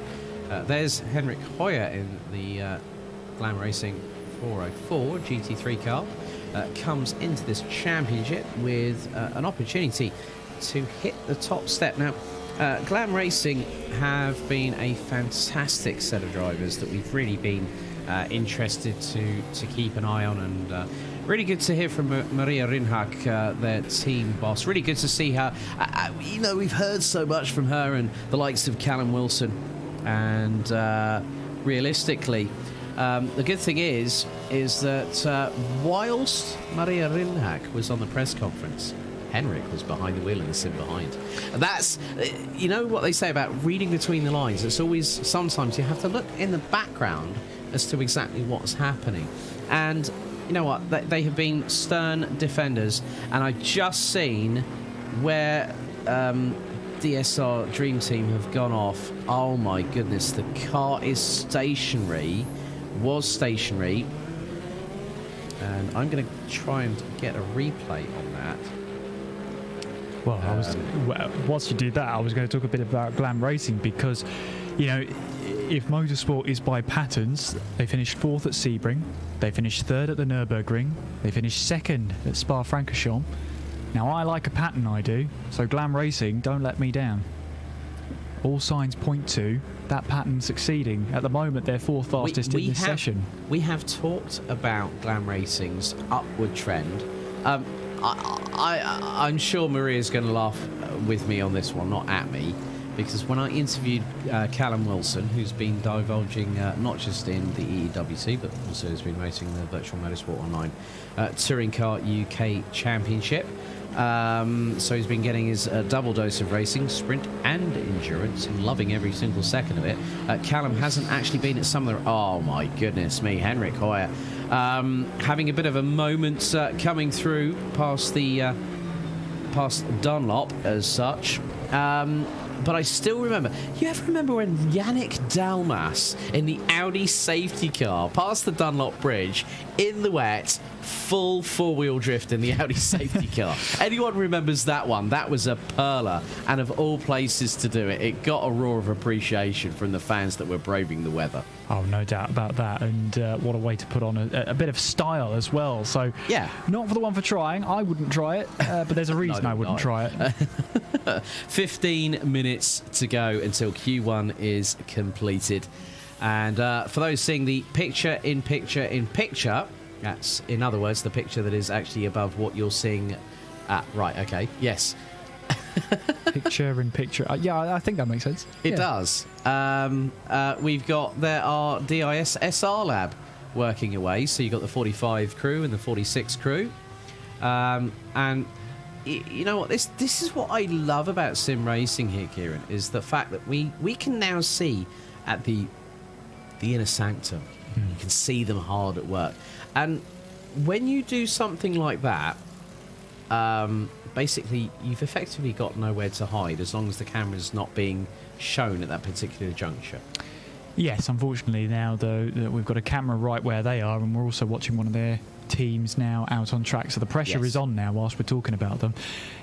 There's Henrik Hoyer in the Glam Racing 404 GT3 car. Comes into this championship with an opportunity to hit the top step. Now, Glam Racing have been a fantastic set of drivers that we've really been interested to keep an eye on, and really good to hear from Maria Rinhak, their team boss. Really good to see her. We've heard so much from her and the likes of Callum Wilson, and realistically, the good thing is that whilst Maria Rinhak was on the press conference, Henrik was behind the wheel in the sim behind. And that's, what they say about reading between the lines. It's always, sometimes you have to look in the background as to exactly what's happening. And you know what? They have been stern defenders. And I just seen where DSR Dream Team have gone off. Oh my goodness, the car is stationary. Was stationary. And I'm going to try and get a replay on that. Well, once you do that, I was going to talk a bit about Glam Racing, because, if motorsport is by patterns, they finished 4th at Sebring, they finished 3rd at the Nürburgring, they finished 2nd at Spa-Francorchamps. Now, I like a pattern, I do, so Glam Racing, don't let me down. All signs point to that pattern succeeding. At the moment, they're 4th fastest in this session. We have talked about Glam Racing's upward trend. I'm sure Maria's going to laugh with me on this one, not at me, because when I interviewed Callum Wilson, who's been divulging not just in the EEWC, but also has been racing the Virtual Motorsport Online Touring Car UK Championship, so he's been getting his double dose of racing, sprint and endurance, and loving every single second of it. Callum hasn't actually been at some of the... Oh my goodness me, Henrik Hoyer. Having a bit of a moment coming through past the past Dunlop as such. But I still remember. You ever remember when Yannick Dalmas in the Audi safety car past the Dunlop Bridge in the wet, full four-wheel drift in the Audi safety car? Anyone remembers that one? That was a perler, and of all places to do it, it got a roar of appreciation from the fans that were braving the weather. Oh, no doubt about that, and what a way to put on a bit of style as well. So, yeah, not for the one for trying. I wouldn't try it, but there's a reason I wouldn't try it. 15 minutes to go until Q1 is completed, and for those seeing the picture in picture, that's, in other words, the picture that is actually above what you're seeing. Right, okay, yes. Picture in picture. Yeah, I think that makes sense. It does. There are DIS SR Lab working away. So you've got the 45 crew and the 46 crew. And you know what? This is what I love about sim racing here, Kieran, is the fact that we can now see at the inner sanctum. You can see them hard at work. And when you do something like that, basically, you've effectively got nowhere to hide as long as the camera's not being shown at that particular juncture. Yes, unfortunately now, though, we've got a camera right where they are, and we're also watching one of their teams now out on track, so the pressure is on now whilst we're talking about them.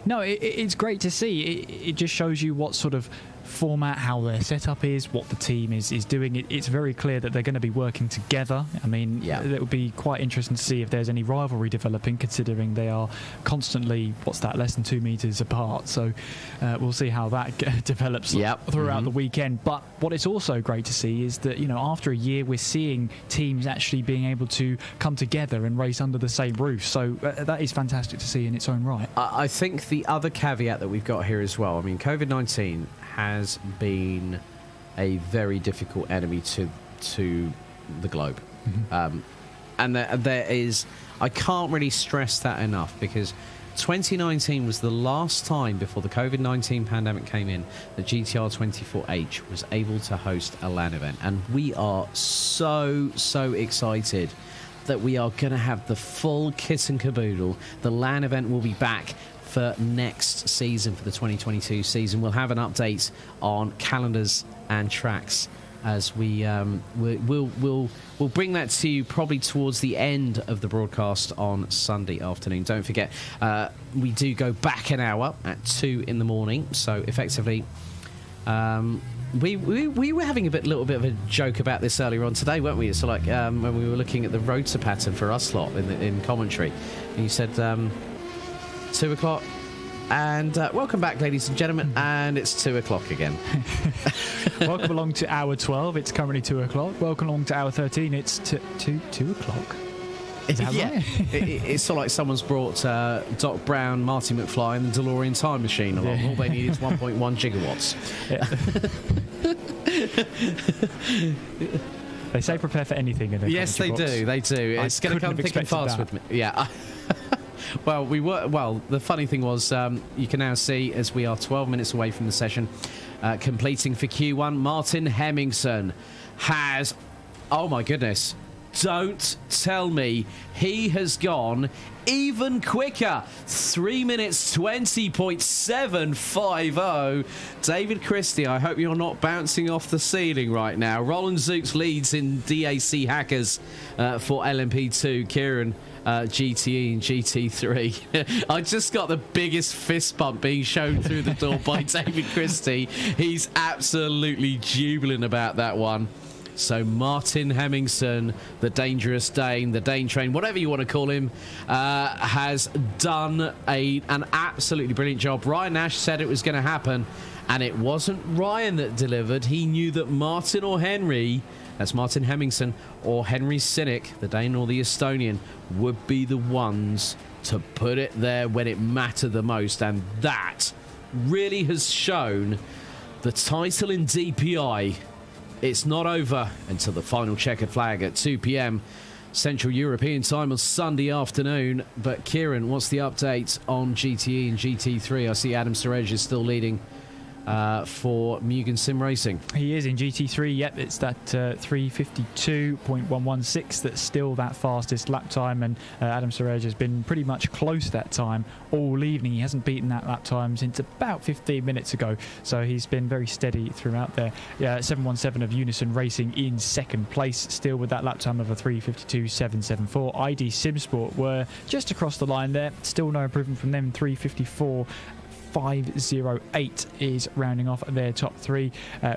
No, it's great to see. It just shows you what sort of format, how their setup is, what the team is doing. It's very clear that they're going to be working together. I mean, it would be quite interesting to see if there's any rivalry developing, considering they are constantly, less than 2 meters apart. So we'll see how that develops throughout the weekend. But what it's also great to see is that, after a year, we're seeing teams actually being able to come together and race under the same roof. So that is fantastic to see in its own right. I think the other caveat that we've got here as well, I mean, COVID-19 has been a very difficult enemy to the globe. And there is, I can't really stress that enough, because 2019 was the last time before the COVID-19 pandemic came in that GTR24H was able to host a LAN event. And we are so excited that we are going to have the full kit and caboodle. The LAN event will be back for next season, for the 2022 season. We'll have an update on calendars and tracks as we'll bring that to you probably towards the end of the broadcast on Sunday afternoon. Don't forget, we do go back an hour at 2 in the morning, so effectively we were having a little bit of a joke about this earlier on today, weren't we? So like when we were looking at the rota pattern for us lot in commentary, and you said 2 o'clock. And welcome back, ladies and gentlemen, and it's 2 o'clock again. Welcome along to hour 12. It's currently 2 o'clock. Welcome along to hour 13. It's 2 o'clock. Is that right? It's sort of like someone's brought Doc Brown, Marty McFly, and the DeLorean time machine along. Yeah. All they need is 1.1 gigawatts. Yeah. They say prepare for anything in the Yes, they box. do. They do. It's going to come thick and fast with me. Yeah. Well, the funny thing was, you can now see, as we are 12 minutes away from the session, completing for Q1, Martin Hemmingson has, oh my goodness, don't tell me he has gone even quicker. 3 minutes 20.750. David Christie, I hope you're not bouncing off the ceiling right now. Roland Zooks leads in DAC Hackers for LMP2. Kieran, GTE and GT3. I just got the biggest fist bump being shown through the door by David Christie. He's absolutely jubilant about that one. So Martin Hemmingson, the Dangerous Dane, the Dane Train, whatever you want to call him, has done an absolutely brilliant job. Ryan Nash said it was going to happen, and it wasn't Ryan that delivered. He knew that Martin or Henry, that's Martin Hemmingson, or Henry Cynic, the Dane or the Estonian, would be the ones to put it there when it mattered the most. And that really has shown the title in DPI. It's not over until the final checkered flag at 2 p.m. Central European time on Sunday afternoon. But Kieran, what's the update on GTE and GT3? I see Adam Surej is still leading for Mugen Sim Racing. He is in GT3. Yep, it's that 3:52.116 that's still that fastest lap time, and Adam Surej has been pretty much close that time all evening. He hasn't beaten that lap time since about 15 minutes ago, so he's been very steady throughout there. 717 of Unison Racing in second place, still with that lap time of a 3:52.774. ID Simsport were just across the line there, still no improvement from them. 3:54.508 is rounding off their top three,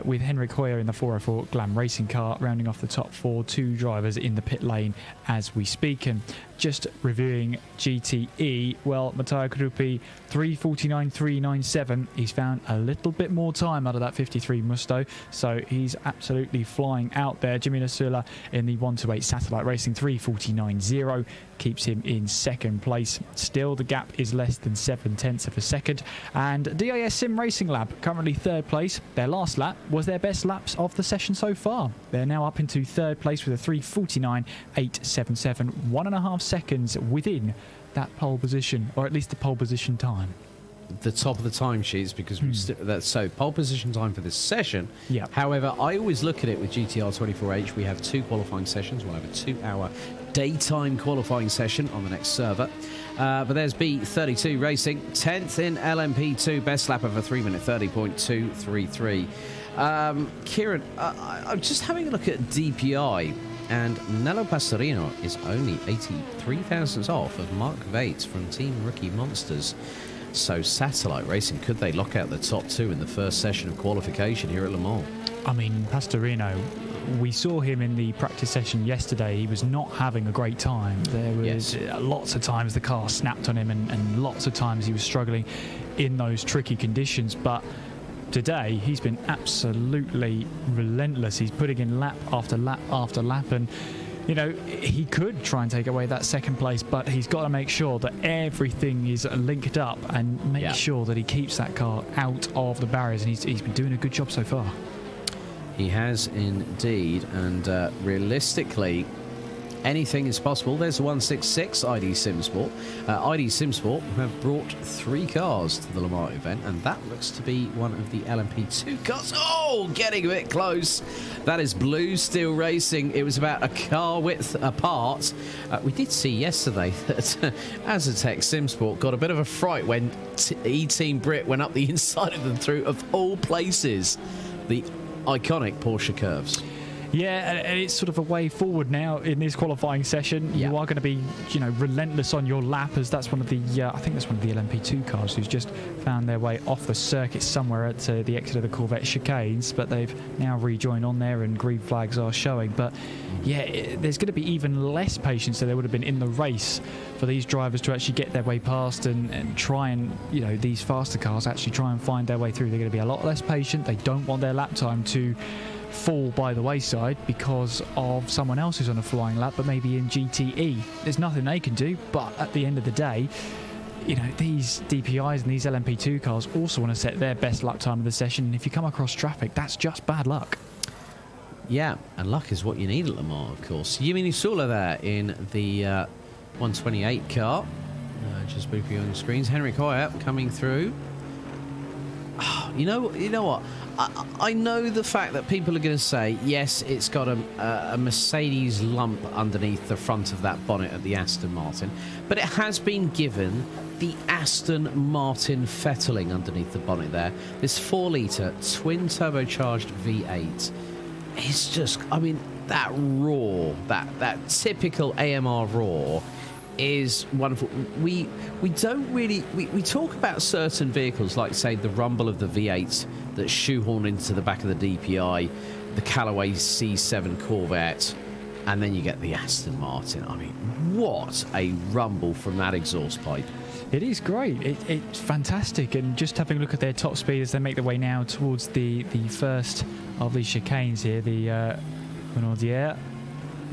with Henrik Hoyer in the 404 Glam Racing car rounding off the top four. Two drivers in the pit lane as we speak. And just reviewing GTE, well, Matteo Krupi 3:49.397. He's found a little bit more time out of that 53 Musto, so he's absolutely flying out there. Jimmy Nasula in the 128 Satellite Racing 3:49.0 keeps him in second place. Still, the gap is less than 7/10 of a second. And DIS Sim Racing Lab currently third place. Their last lap was their best laps of the session so far. They're now up into third place with a 3:49.877, 1.5 seconds within that pole position, or at least the pole position time. The top of the timesheets, because that's so pole position time for this session. Yeah. However, I always look at it with GTR24H. We have two qualifying sessions. We'll have a 2-hour daytime qualifying session on the next server. But there's B32 Racing, 10th in LMP2, best lap of a 3:30.233. Kieran, I'm just having a look at DPI, and Nello Pastorino is only 83 thousandths off of Mark Vates from Team Rookie Monsters. So Satellite Racing, could they lock out the top two in the first session of qualification here at Le Mans? I mean, Pastorino, we saw him in the practice session yesterday. He was not having a great time. There was lots of times the car snapped on him, and lots of times he was struggling in those tricky conditions. But today, he's been absolutely relentless. He's putting in lap after lap after lap, and you know, he could try and take away that second place, but he's got to make sure that everything is linked up and make sure that he keeps that car out of the barriers, and he's been doing a good job so far. He has indeed, and realistically, anything is possible. There's the 166 ID SimSport. ID SimSport have brought 3 cars to the Le Mans event, and that looks to be one of the LMP2 cars. Oh, getting a bit close. That is Blue Steel Racing. It was about a car width apart. We did see yesterday that Azatec SimSport got a bit of a fright when E-Team Brit went up the inside of them through, of all places, the iconic Porsche curves. Yeah, and it's sort of a way forward now in this qualifying session. Yeah. You are going to be, relentless on your lap, as that's one of the, I think that's one of the LMP2 cars who's just found their way off the circuit somewhere at the exit of the Corvette chicanes, but they've now rejoined on there and green flags are showing. But yeah, there's going to be even less patience than there would have been in the race for these drivers to actually get their way past and try and, these faster cars actually try and find their way through. They're going to be a lot less patient. They don't want their lap time to fall by the wayside because of someone else who's on a flying lap, but maybe in GTE. There's nothing they can do, but at the end of the day, these DPIs and these LMP2 cars also want to set their best lap time of the session, and if you come across traffic, that's just bad luck. Yeah, and luck is what you need at Le Mans, of course. Yimi Nisula there in the 128 car. Just briefly on the screens. Henrik Hoyer coming through. Oh, you know what? I know the fact that people are going to say, yes, it's got a Mercedes lump underneath the front of that bonnet at the Aston Martin, but it has been given the Aston Martin fettling underneath the bonnet there. This 4-litre twin turbocharged V8 is just, that roar, that typical AMR roar is wonderful. We don't really we talk about certain vehicles like, say, the rumble of the V8 that's shoehorned into the back of the DPI, the Callaway C7 Corvette, and then you get the Aston Martin. What a rumble from that exhaust pipe. It is great. It's fantastic. And just having a look at their top speed as they make their way now towards the first of these chicanes here, the Renaudière,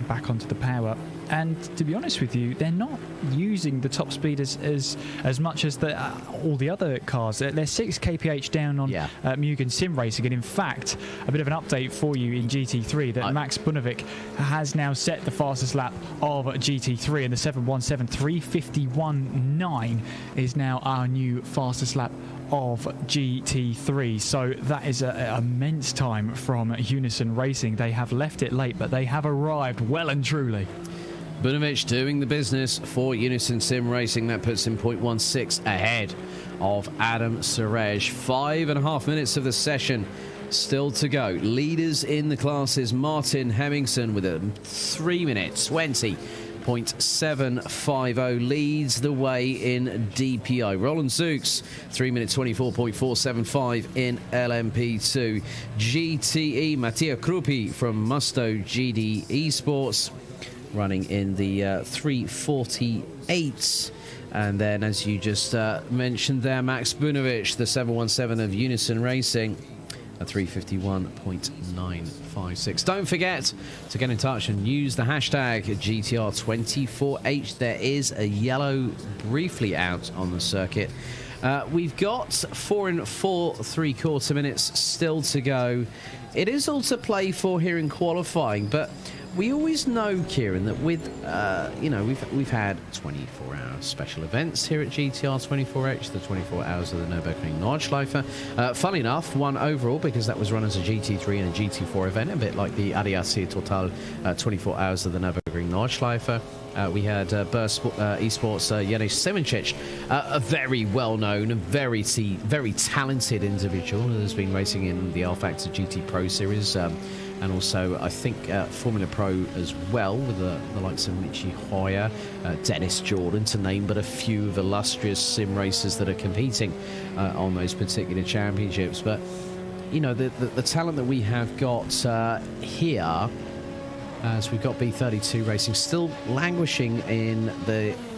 back onto the power. And to be honest with you, they're not using the top speed as much as all the other cars. They're 6 kph down on Mugen Sim Racing. And in fact, a bit of an update for you in GT3 that Max Bunovic has now set the fastest lap of GT3, and the 717 351.9 is now our new fastest lap of GT3. So that is an immense time from Unison Racing. They have left it late, but they have arrived well and truly. Bunovic doing the business for Unison Sim Racing. That puts him 0.16 ahead of Adam Surej. 5.5 minutes of the session still to go. Leaders in the classes, Martin Hemmingson with a 3-minute 20.750 leads the way in DPI. Roland Zooks, 3-minute 24.475 in LMP2. GTE, Mattia Krupi from Musto GD Esports, running in the 3:48, and then, as you just mentioned there, Max Bunovic, the 717 of Unison Racing, a 3:51.956. Don't forget to get in touch and use the hashtag GTR24H. There is a yellow briefly out on the circuit. We've got 4 4.75 minutes still to go. It is all to play for here in qualifying, but we always know, Kieran, that with we've had 24-hour special events here at GTR24H, the 24 hours of the Nürburgring Nordschleife. Fun enough, one overall, because that was run as a GT3 and a GT4 event, a bit like the ADAC Total 24 hours of the Nürburgring Nordschleife. We had Burst Esports Janusz Semencic, a very well-known, very talented individual who has been racing in the R-Factor GT Pro Series, and also, I think, Formula Pro as well, with the likes of Michi Hoyer, Dennis Jordan, to name but a few of illustrious sim racers that are competing on those particular championships. But, the talent that we have got here, as we've got B32 Racing still languishing in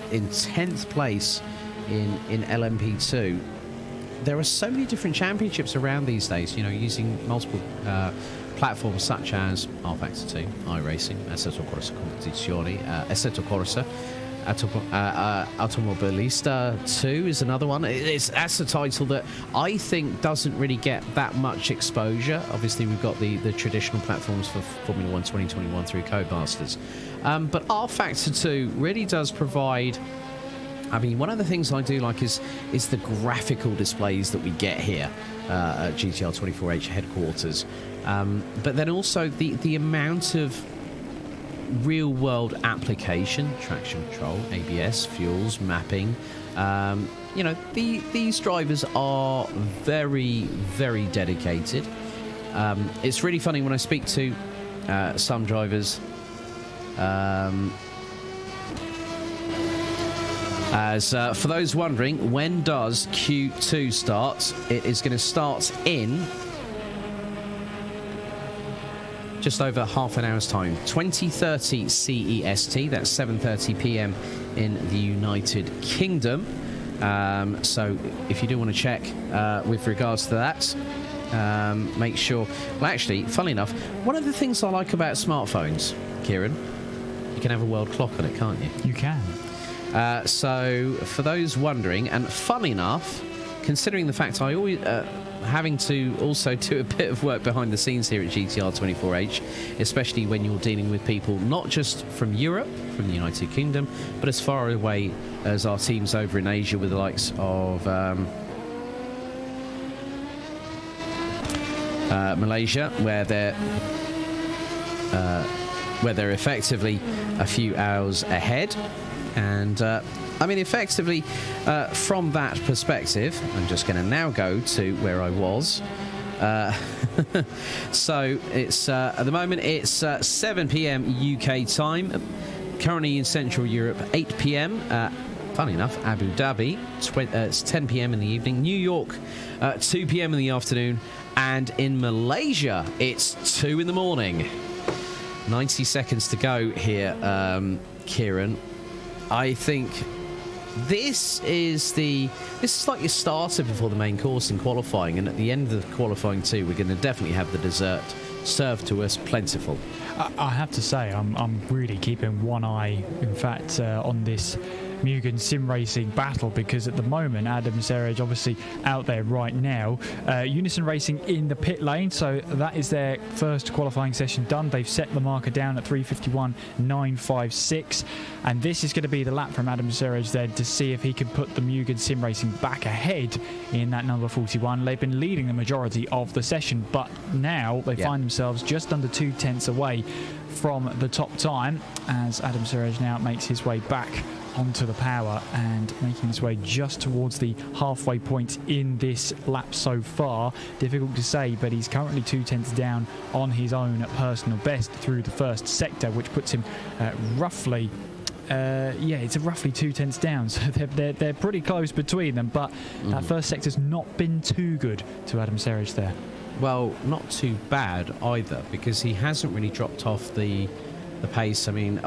10th place in LMP2. There are so many different championships around these days, using multiple platforms such as R-Factor 2, iRacing, Assetto Corsa Competizioni, Assetto Corsa, Automobilista 2 is another one. That's a title that I think doesn't really get that much exposure. Obviously, we've got the traditional platforms for Formula 1 2021 through Codemasters. But R Factor 2 really does provide... I mean, one of the things I do like is the graphical displays that we get here at GTR24H headquarters. But then also the amount of real-world application, traction control, ABS, fuels, mapping. These drivers are very, very dedicated. It's really funny when I speak to some drivers. For those wondering, when does Q2 start? It is going to start in just over half an hour's time. 20:30 CEST, that's 7:30 p.m. in the United Kingdom. So if you do want to check with regards to that, make sure... Well, actually, funnily enough, one of the things I like about smartphones, Kieran, you can have a world clock on it, can't you? You can. So for those wondering, and fun enough, considering the fact I always having to also do a bit of work behind the scenes here at GTR24H, especially when you're dealing with people not just from Europe, from the United Kingdom, but as far away as our teams over in Asia with the likes of Malaysia, where they're effectively a few hours ahead. And I mean, effectively, from that perspective, I'm just going to now go to where I was. So it's at the moment it's 7 p.m. UK time. Currently in Central Europe, 8 p.m. Funny enough, Abu Dhabi, it's 10 p.m. in the evening. New York, 2 p.m. in the afternoon, and in Malaysia, it's 2 in the morning. 90 seconds to go here, Kieran. I think this is like your starter before the main course in qualifying, and at the end of the qualifying too, we're going to definitely have the dessert served to us plentiful. I have to say, I'm really keeping one eye, in fact, on this Mugen sim racing battle, because at the moment Adam Seraj obviously out there right now. Unison Racing in the pit lane, so that is their first qualifying session done. They've set the marker down at 3:51.956, and this is going to be the lap from Adam Seraj then to see if he can put the Mugen sim racing back ahead in that number 41. They've been leading the majority of the session, but now they find themselves just under 2 tenths away from the top time as Adam Seraj now makes his way back onto the power and making his way just towards the halfway point in this lap so far. Difficult to say, but he's currently 2 tenths down on his own personal best through the first sector, which puts him roughly it's roughly 2 tenths down, so they're pretty close between them, but that first sector's not been too good to Adam Seraj there. Well, not too bad either, because he hasn't really dropped off the pace. I mean,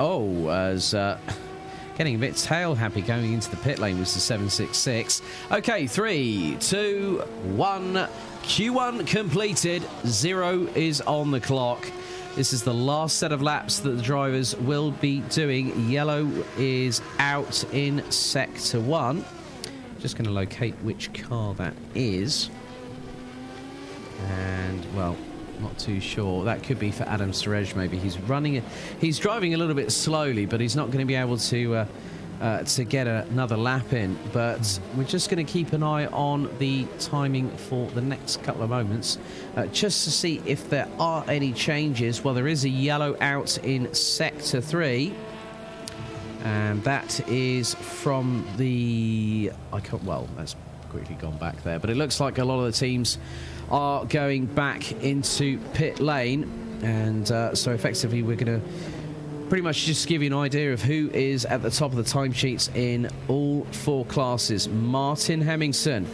getting a bit tail happy going into the pit lane was the 766. Okay, 3, 2, 1. Q1 completed. 0 is on the clock. This is the last set of laps that the drivers will be doing. Yellow is out in sector 1. Just going to locate which car that is. And, well, not too sure. That could be for Adam Seraj, maybe. He's driving a little bit slowly, but he's not going to be able to get another lap in. But we're just going to keep an eye on the timing for the next couple of moments, just to see if there are any changes. Well, there is a yellow out in sector 3. And that is from the... that's quickly gone back there. But it looks like a lot of the teams are going back into pit lane, and so effectively we're going to pretty much just give you an idea of who is at the top of the timesheets in all 4 classes. Martin Hemmingson,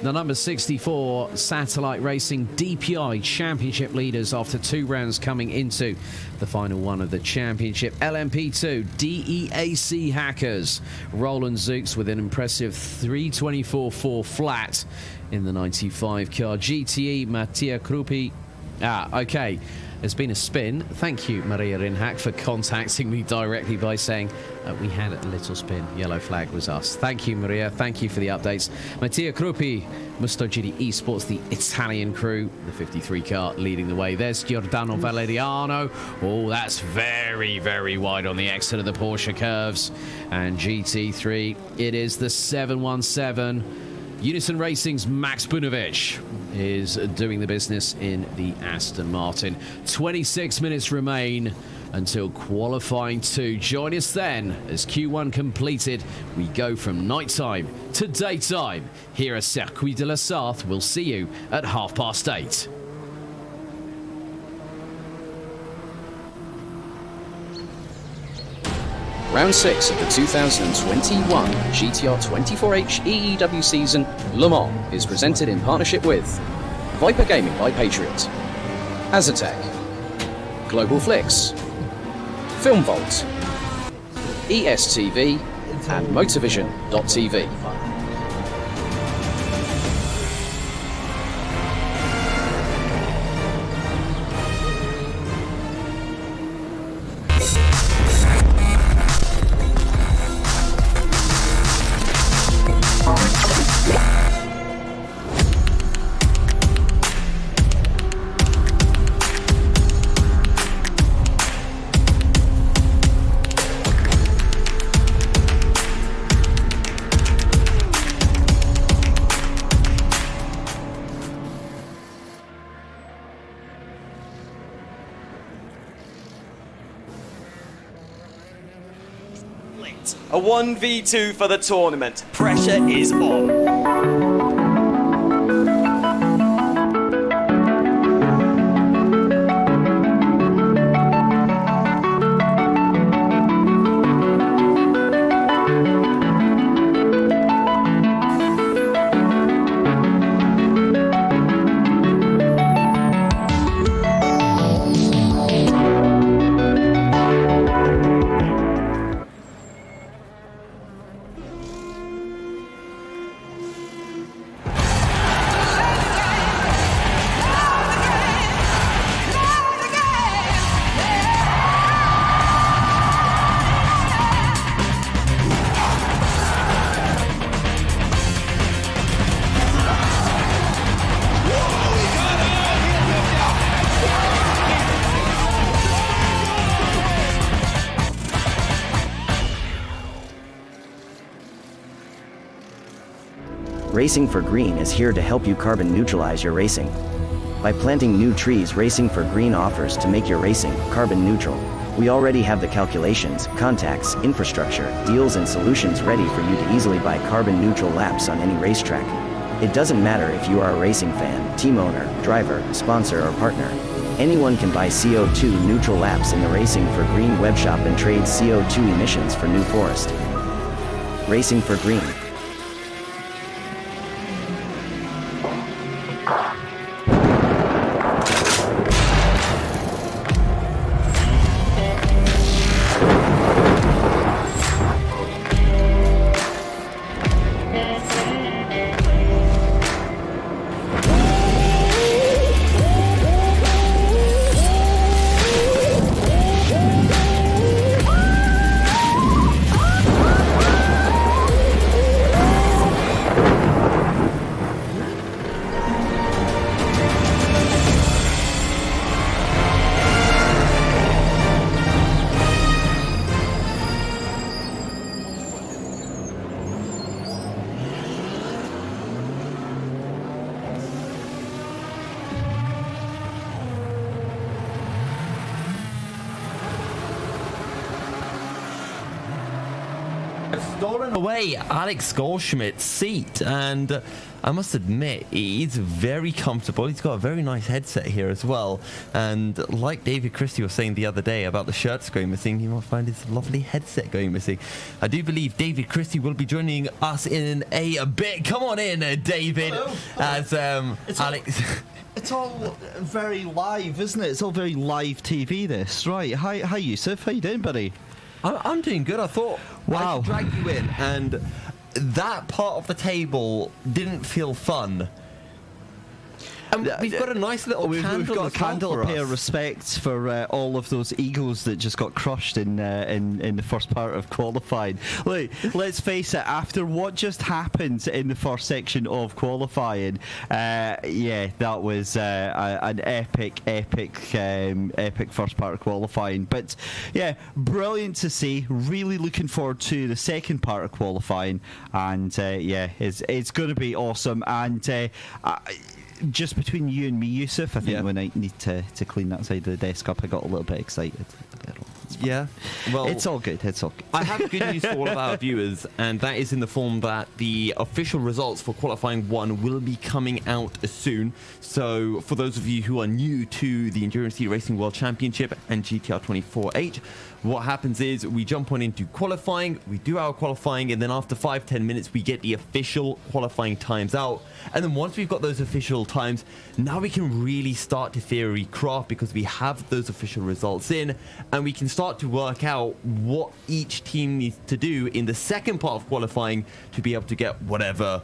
the number 64 Satellite Racing DPI Championship leaders after 2 rounds coming into the final one of the championship. LMP2 DEAC Hackers, Roland Zooks with an impressive 3:24.4 flat in the 95 car. GTE Mattia Krupi. Okay. has been a spin. Thank you, Maria Rinhack, for contacting me directly by saying we had a little spin. Yellow flag was us. Thank you, Maria. Thank you for the updates. Mattia Cruppi, MotoGP Esports, the Italian crew, the 53 car leading the way. There's Giordano Valeriano. Oh, that's very, very wide on the exit of the Porsche curves. And GT3, it is the 717. Unison Racing's Max Bunovic is doing the business in the Aston Martin. 26 minutes remain until qualifying 2. Join us then as Q1 completed. We go from nighttime to daytime here at Circuit de la Sarthe. We'll see you at 8:30. Round 6 of the 2021 GTR24H EEW season Le Mans is presented in partnership with Viper Gaming by Patriot, Azatec, Global Flix, Film Vault, ESTV, and Motorvision.tv. A 1v2 for the tournament. Pressure is on. Racing for Green is here to help you carbon neutralize your racing. By planting new trees, Racing for Green offers to make your racing carbon neutral. We already have the calculations, contacts, infrastructure, deals and solutions ready for you to easily buy carbon neutral laps on any racetrack. It doesn't matter if you are a racing fan, team owner, driver, sponsor or partner. Anyone can buy CO2 neutral laps in the Racing for Green webshop and trade CO2 emissions for New Forest. Racing for Green. Stolen away Alex Goldschmidt's seat, and I must admit he's very comfortable. He's got a very nice headset here as well, and like David Christie was saying the other day about the shirts going missing, you might find his lovely headset going missing. I do believe David Christie will be joining us in a bit. Come on in, David. Hello. As Alex. It's all very live, isn't it? It's all very live TV, this. Right. Hi, Yusuf. How you doing, buddy? I'm doing good. I thought I could drag you in, and that part of the table didn't feel fun. And we've got a nice little candle. We've got a candle for to pay us. our respects for all of those Eagles that just got crushed in the first part of qualifying. Look, let's face it, after what just happened in the first section of qualifying, that was an epic first part of qualifying. But yeah, brilliant to see. Really looking forward to the second part of qualifying, and it's going to be awesome. And just between you and me, Yusuf, I think we might need to clean that side of the desk up. I got a little bit excited. Yeah, well, it's all good. I have good news for all of our viewers, and that is in the form that the official results for qualifying 1 will be coming out soon. So for those of you who are new to the Endurance Racing World Championship and GTR24H, what happens is we jump on into qualifying, we do our qualifying, and then after 5-10 minutes we get the official qualifying times out. And then once we've got those official times, now we can really start to theory craft, because we have those official results in, and we can start to work out what each team needs to do in the second part of qualifying to be able to get whatever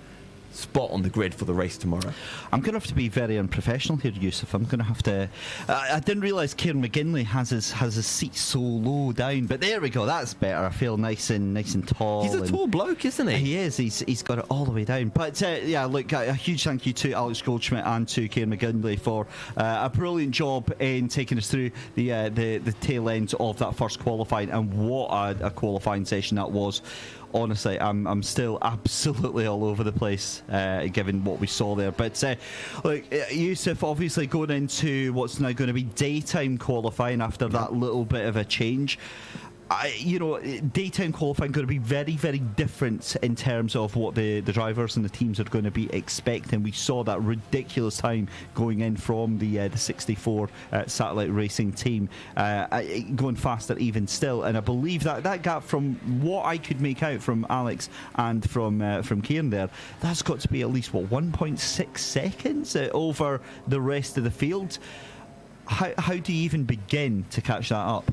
spot on the grid for the race tomorrow. I'm going to have to be very unprofessional here, Yusuf. I'm going to have to... I didn't realise Kieran McGinley has his seat so low down, but there we go. That's better. I feel nice and tall. He's a tall bloke, isn't he? He is. He's got it all the way down. But look, a huge thank you to Alex Goldschmidt and to Kieran McGinley for a brilliant job in taking us through the tail end of that first qualifying, and what a qualifying session that was. Honestly, I'm still absolutely all over the place, given what we saw there. But look, Yusuf, obviously going into what's now going to be daytime qualifying after that little bit of a change. Daytime qualifying going to be very, very different in terms of what the drivers and the teams are going to be expecting. We saw that ridiculous time going in from the 64 satellite racing team, going faster even still. And I believe that gap, from what I could make out from Alex and from Kieran there, that's got to be at least 1.6 seconds over the rest of the field. How do you even begin to catch that up?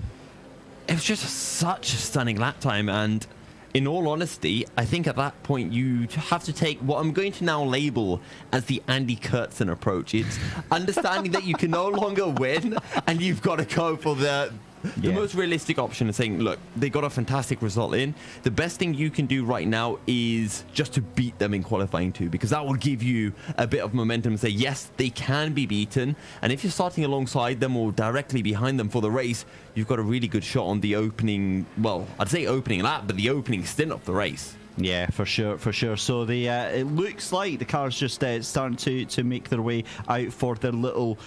It was just such a stunning lap time, and in all honesty, I think at that point you have to take what I'm going to now label as the Andy Kurtzen approach. It's understanding that you can no longer win, and you've got to go for the most realistic option, and saying, look, they got a fantastic result in. The best thing you can do right now is just to beat them in qualifying 2, because that will give you a bit of momentum and say, yes, they can be beaten. And if you're starting alongside them or directly behind them for the race, you've got a really good shot on the opening, well, I'd say opening lap, but the opening stint of the race. Yeah, for sure. So it looks like the cars just starting to make their way out for their little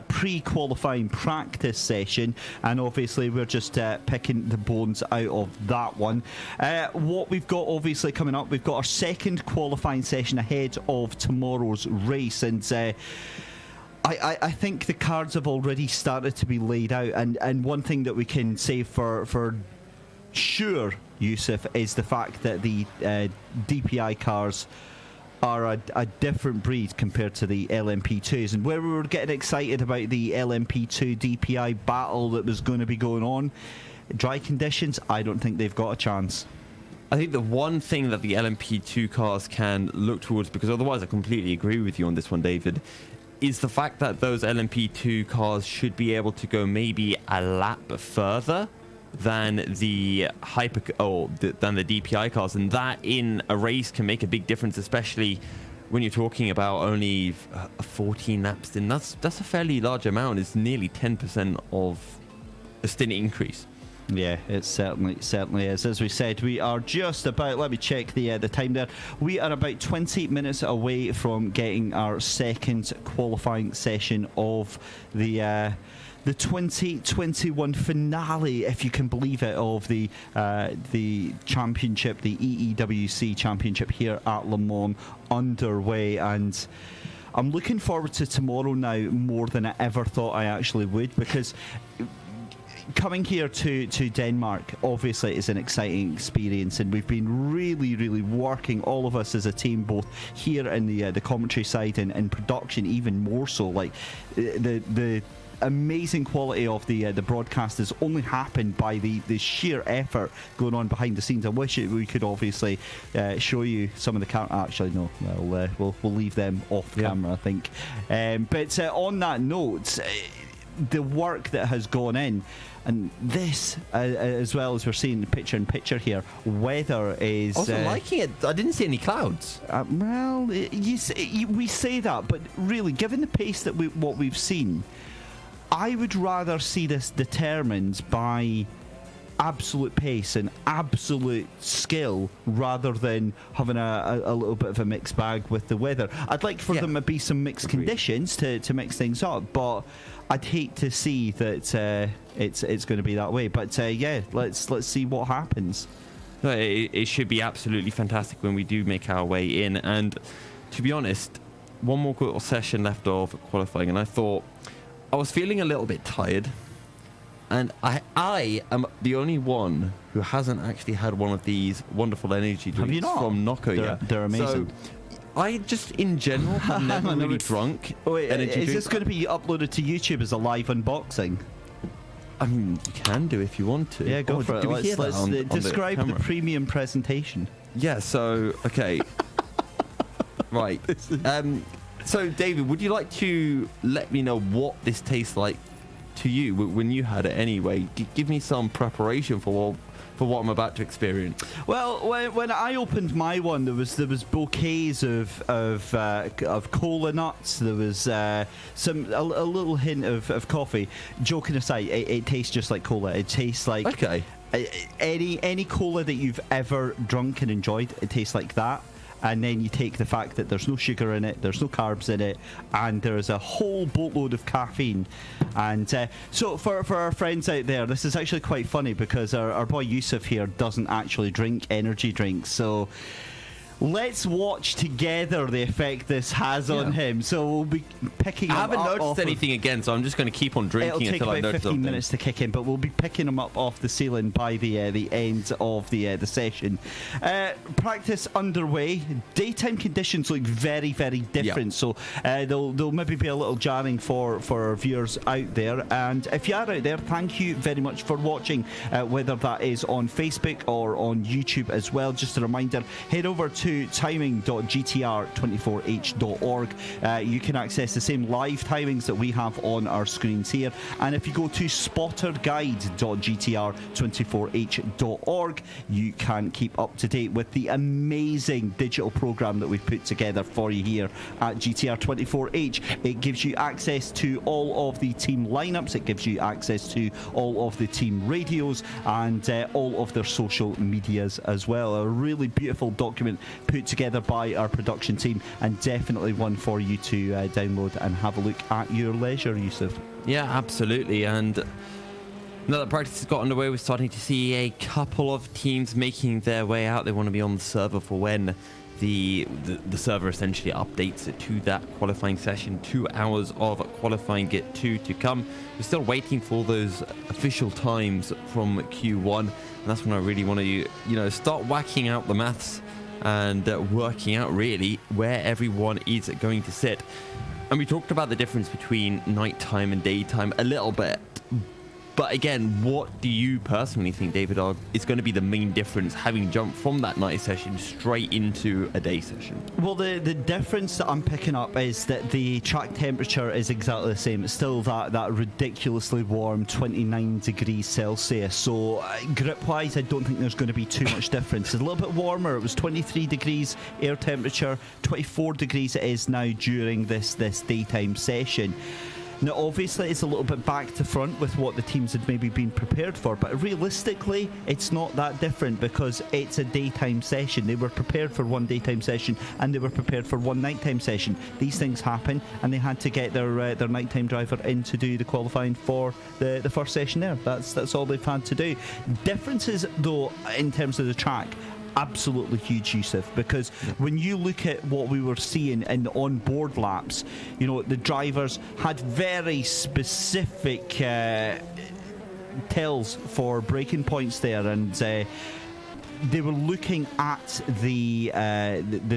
pre-qualifying practice session, and obviously we're just picking the bones out of that one. What we've got obviously coming up, we've got our second qualifying session ahead of tomorrow's race, and I think the cards have already started to be laid out, and one thing that we can say for sure, Yusuf, is the fact that the DPI cars are a different breed compared to the LMP2s. And where we were getting excited about the LMP2 DPI battle that was going to be going on, dry conditions, I don't think they've got a chance. I think the one thing that the LMP2 cars can look towards, because otherwise I completely agree with you on this one, David, is the fact that those LMP2 cars should be able to go maybe a lap further than the than the DPI cars, and that in a race can make a big difference, especially when you're talking about only 14 laps in. That's a fairly large amount. It's nearly 10% of a stint increase. Yeah, it certainly is. As we said, we are just about, let me check the time there, we are about 20 minutes away from getting our second qualifying session of the 2021 finale, if you can believe it, of the championship, the EEWC championship here at Le Mans underway. And I'm looking forward to tomorrow now more than I ever thought I actually would, because coming here to Denmark obviously is an exciting experience, and we've been really working, all of us as a team, both here in the commentary side and production even more so. Like the amazing quality of the broadcast has only happened by the sheer effort going on behind the scenes. I wish we could obviously show you some of the actually no, we'll leave them off camera, I think. But on that note, the work that has gone in, and this as well as we're seeing the picture here, weather is I wasn't liking it. I didn't see any clouds. Well, we say that, but really, given the pace that what we've seen, I would rather see this determined by absolute pace and absolute skill rather than having a little bit of a mixed bag with the weather. I'd like for them to be some mixed conditions to mix things up, but I'd hate to see that it's going to be that way. But let's see what happens. No, it should be absolutely fantastic when we do make our way in. And to be honest, one more little session left of qualifying, and I thought I was feeling a little bit tired. And I am the only one who hasn't actually had one of these wonderful energy drinks from Nocco yet. They're amazing. So I just, in general, have never really drunk energy drinks. Is this going to be uploaded to YouTube as a live unboxing? I mean, you can do if you want to. Yeah, go for it. Let's describe the premium presentation. Yeah, so, okay. Right. So, David, would you like to let me know what this tastes like to you when you had it anyway? Give me some preparation for what I'm about to experience. Well, when I opened my one, there was bouquets of cola nuts. There was a little hint of coffee. Joking aside, it tastes just like cola. It tastes like any cola that you've ever drunk and enjoyed. It tastes like that. And then you take the fact that there's no sugar in it, there's no carbs in it, and there is a whole boatload of caffeine. And so for our friends out there, this is actually quite funny because our boy Yusuf here doesn't actually drink energy drinks. So let's watch together the effect this has on him. So we'll be picking him up. I haven't noticed anything again, so I'm just going to keep on drinking until I notice something. It'll take about 15 minutes to kick in, but we'll be picking him up off the ceiling by the end of the session. Practice underway. Daytime conditions look very, very different, so they'll maybe be a little jarring for our viewers out there. And if you are out there, thank you very much for watching, whether that is on Facebook or on YouTube as well. Just a reminder, head over to timing.gtr24h.org. You can access the same live timings that we have on our screens here. And if you go to spotterguide.gtr24h.org, you can keep up to date with the amazing digital program that we've put together for you here at GTR24H. It gives you access to all of the team lineups. It gives you access to all of the team radios and all of their social medias as well. A really beautiful document put together by our production team, and definitely one for you to download and have a look at your leisure, Yusuf. Yeah, absolutely. And now that practice has got underway, we're starting to see a couple of teams making their way out. They want to be on the server for when the server essentially updates it to that qualifying session. 2 hours of qualifying Git 2 to come. We're still waiting for those official times from Q1, and that's when I really want to start whacking out the maths and working out really where everyone is going to sit. And we talked about the difference between nighttime and daytime a little bit. But again, what do you personally think, David, is going to be the main difference having jumped from that night session straight into a day session? Well, the difference that I'm picking up is that the track temperature is exactly the same. It's still that ridiculously warm 29 degrees Celsius. So grip-wise, I don't think there's going to be too much difference. It's a little bit warmer. It was 23 degrees air temperature, 24 degrees it is now during this daytime session. Now, obviously, it's a little bit back to front with what the teams had maybe been prepared for, but realistically, it's not that different because it's a daytime session. They were prepared for one daytime session and they were prepared for one nighttime session. These things happen, and they had to get their nighttime driver in to do the qualifying for the first session there. That's all they've had to do. Differences, though, in terms of the track, absolutely huge, Yusuf, because when you look at what we were seeing in the on-board laps, the drivers had very specific tells for braking points there, and they were looking at the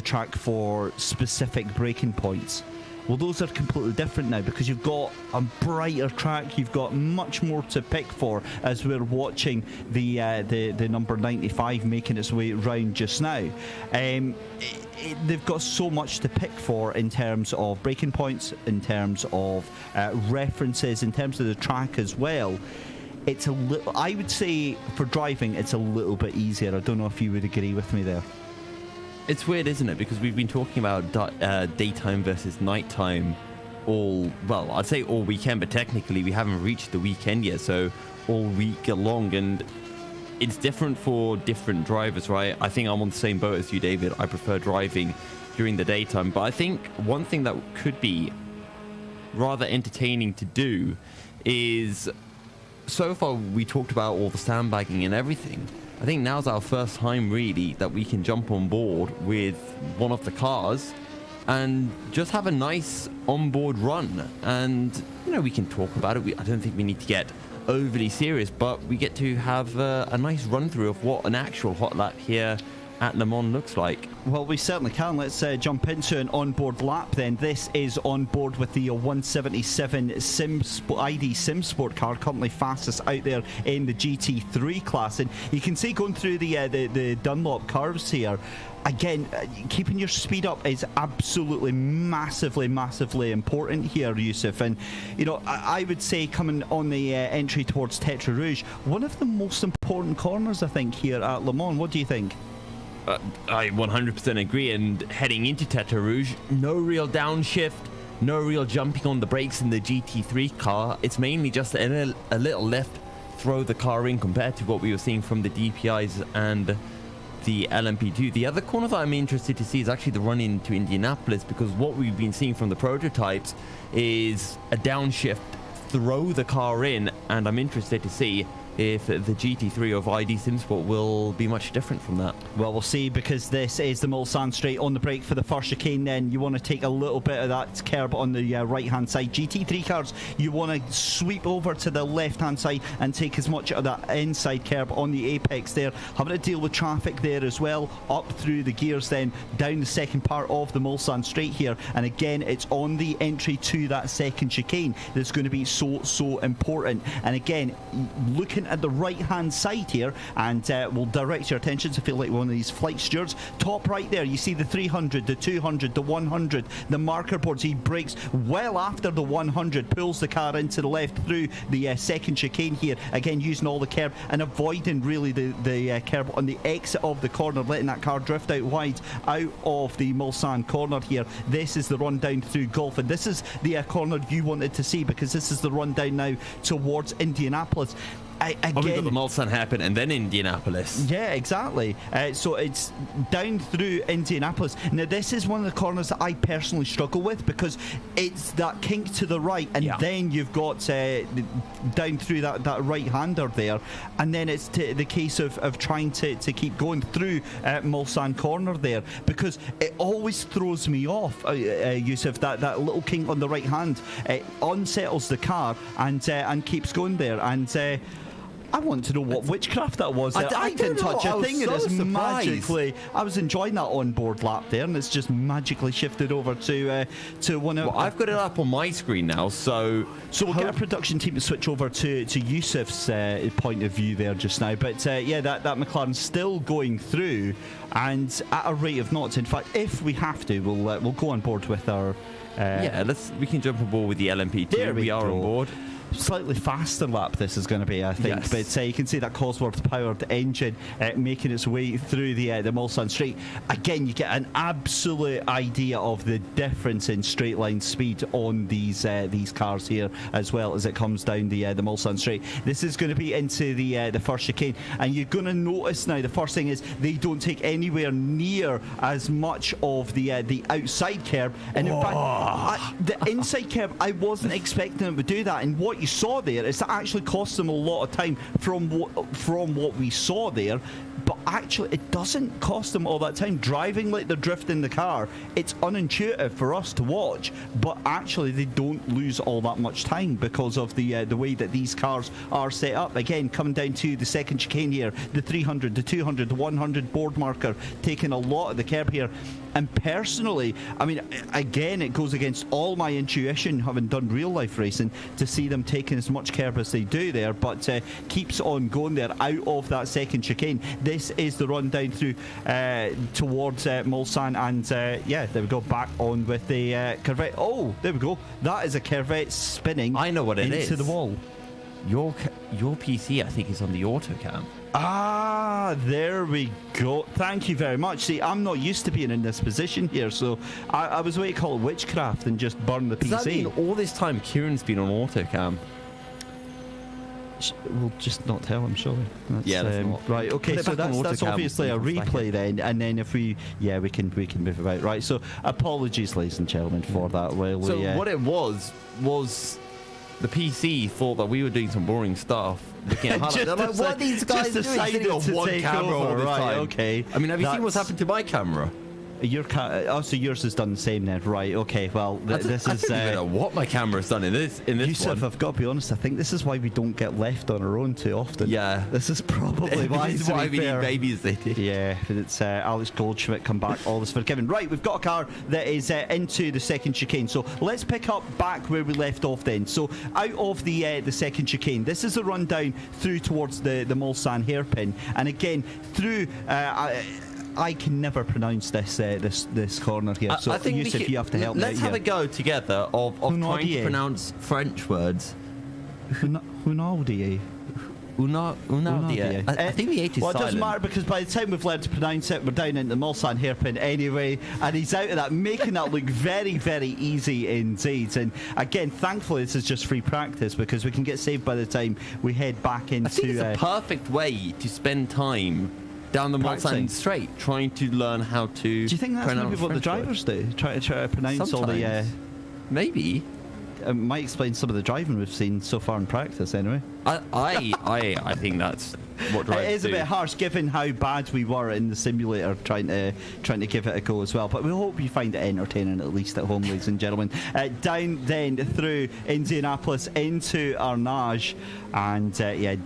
track for specific braking points. Well, those are completely different now because you've got a brighter track, you've got much more to pick for as we're watching the number 95 making its way round just now. They've got so much to pick for in terms of braking points, in terms of references, in terms of the track as well. It's a little, I would say for driving, it's a little bit easier. I don't know if you would agree with me there. It's weird, isn't it? Because we've been talking about daytime versus nighttime I'd say all weekend, but technically we haven't reached the weekend yet, so all week long, and it's different for different drivers, right? I think I'm on the same boat as you, David. I prefer driving during the daytime, but I think one thing that could be rather entertaining to do is, so far we talked about all the sandbagging and everything. I think now's our first time really that we can jump on board with one of the cars and just have a nice onboard run, and we can talk about it. I don't think we need to get overly serious, but we get to have a nice run through of what an actual hot lap here at Le Mans looks like. Well, we certainly can. Let's jump into an onboard lap then. This is on board with the 177 ID SimSport car, currently fastest out there in the GT3 class. And you can see going through the Dunlop curves here, again, keeping your speed up is absolutely massively important here, Yusuf. And I would say coming on the entry towards Tetra Rouge, one of the most important corners I think here at Le Mans. What do you think? I 100% agree, and heading into Tetra Rouge, no real downshift, no real jumping on the brakes in the GT3 car. It's mainly just a little lift, throw the car in, compared to what we were seeing from the DPIs and the LMP2. The other corner that I'm interested to see is actually the run into Indianapolis, because what we've been seeing from the prototypes is a downshift, throw the car in, and I'm interested to see if the GT3 of ID SimSport will be much different from that. Well, we'll see, because this is the Mulsanne straight. On the brake for the first chicane, then you want to take a little bit of that curb on the right hand side. GT3 cars, you want to sweep over to the left hand side and take as much of that inside curb on the apex there, having to deal with traffic there as well, up through the gears, then down the second part of the Mulsanne straight here. And again, it's on the entry to that second chicane that's going to be so important. And again, looking at the right hand side here, and we'll direct your attention to feel like one of these flight stewards. Top right there, you see the 300, the 200, the 100, the marker boards. He brakes well after the 100, pulls the car into the left through the second chicane here, again using all the curb and avoiding really the curb on the exit of the corner, letting that car drift out wide out of the Mulsanne corner here. This is the run down through Gulf, and this is the corner you wanted to see, because this is the run down now towards Indianapolis. Again, we've got the Mulsanne happen and then Indianapolis. Yeah, exactly. So it's down through Indianapolis. Now, this is one of the corners that I personally struggle with, because it's that kink to the right, and then you've got down through that right-hander there, and then it's the case of trying to keep going through Mulsanne corner there, because it always throws me off, Yusuf, that little kink on the right hand. It unsettles the car and keeps going there, and I want to know what witchcraft that was. I didn't touch a thing, and it's magically. I was enjoying that onboard lap there, and it's just magically shifted over to one of. Well, I've got it up on my screen now, so we'll get a production team to switch over to Yusuf's point of view there just now. But yeah, that McLaren's still going through, and at a rate of knots. In fact, if we have to, we'll go on board with our. We can jump on board with the LMP2. There we are go. on board. Slightly faster lap this is going to be, I think, yes. But you can see that Cosworth powered engine making its way through the Mulsanne straight. Again, you get an absolute idea of the difference in straight line speed on these cars here, as well as it comes down the Mulsanne straight. This is going to be into the first chicane, and you're going to notice now, the first thing is they don't take anywhere near as much of the outside curb, and in fact the inside curb, I wasn't expecting them to do that, and what you saw there is that actually cost them a lot of time from what we saw there. But actually, it doesn't cost them all that time. Driving like they're drifting the car, it's unintuitive for us to watch, but actually they don't lose all that much time because of the way that these cars are set up. Again, coming down to the second chicane here, the 300, the 200, the 100 board marker, taking a lot of the curb here. And personally, I mean, again, it goes against all my intuition, having done real life racing, to see them taking as much curb as they do there, but keeps on going there out of that second chicane. This is the run down through towards Mulsanne, and yeah, there we go, back on with the Corvette. Oh, there we go. That is a Corvette spinning. I know what it is. Into the wall. Your PC, I think, is on the autocam. Ah, there we go. Thank you very much. See, I'm not used to being in this position here, so I was waiting to call it witchcraft and just burn the PC. Does that mean all this time Kieran's been on autocam? We'll just not tell him, surely. That's not. Right, okay, so that's obviously a replay then, and then if we can move about. Right, so apologies, ladies and gentlemen, for that. Well, so what it was the PC thought that we were doing some boring stuff. Looking at highlights. They're like, what are these guys doing? Sitting on one camera all the time. Okay. I mean, have you seen what's happened to my camera? So yours has done the same then, right? Okay, well, this is. I don't know what my camera's done in this Yusuf, one. I've got to be honest. I think this is why we don't get left on our own too often. Yeah, this is probably why. This is why we need babysitting. Yeah, it's Alex Goldschmidt come back. All this forgiven. Right, we've got a car that is into the second chicane. So let's pick up back where we left off then. So out of the second chicane, this is a run down through towards the Mulsanne hairpin, and again through. I can never pronounce this corner here. So, I think Yusuf, you have to help me. Let's have a go together of trying to pronounce French words. Unaldier. Unaldier. I think the H is silent. It doesn't matter, because by the time we've learned to pronounce it, we're down into the Mulsanne hairpin anyway, and he's out of that, making that look very, very easy indeed. And again, thankfully, this is just free practice, because we can get saved by the time we head back into. I think it's a perfect way to spend time down the Mulsanne straight, trying to learn how to. Do you think that's maybe what the drivers do? Try to pronounce all the. Maybe. It might explain some of the driving we've seen so far in practice, anyway. I think that's what drivers do. It is a bit harsh, given how bad we were in the simulator, trying to give it a go as well. But we hope you find it entertaining, at least at home, ladies and gentlemen. Down then through Indianapolis into Arnage, and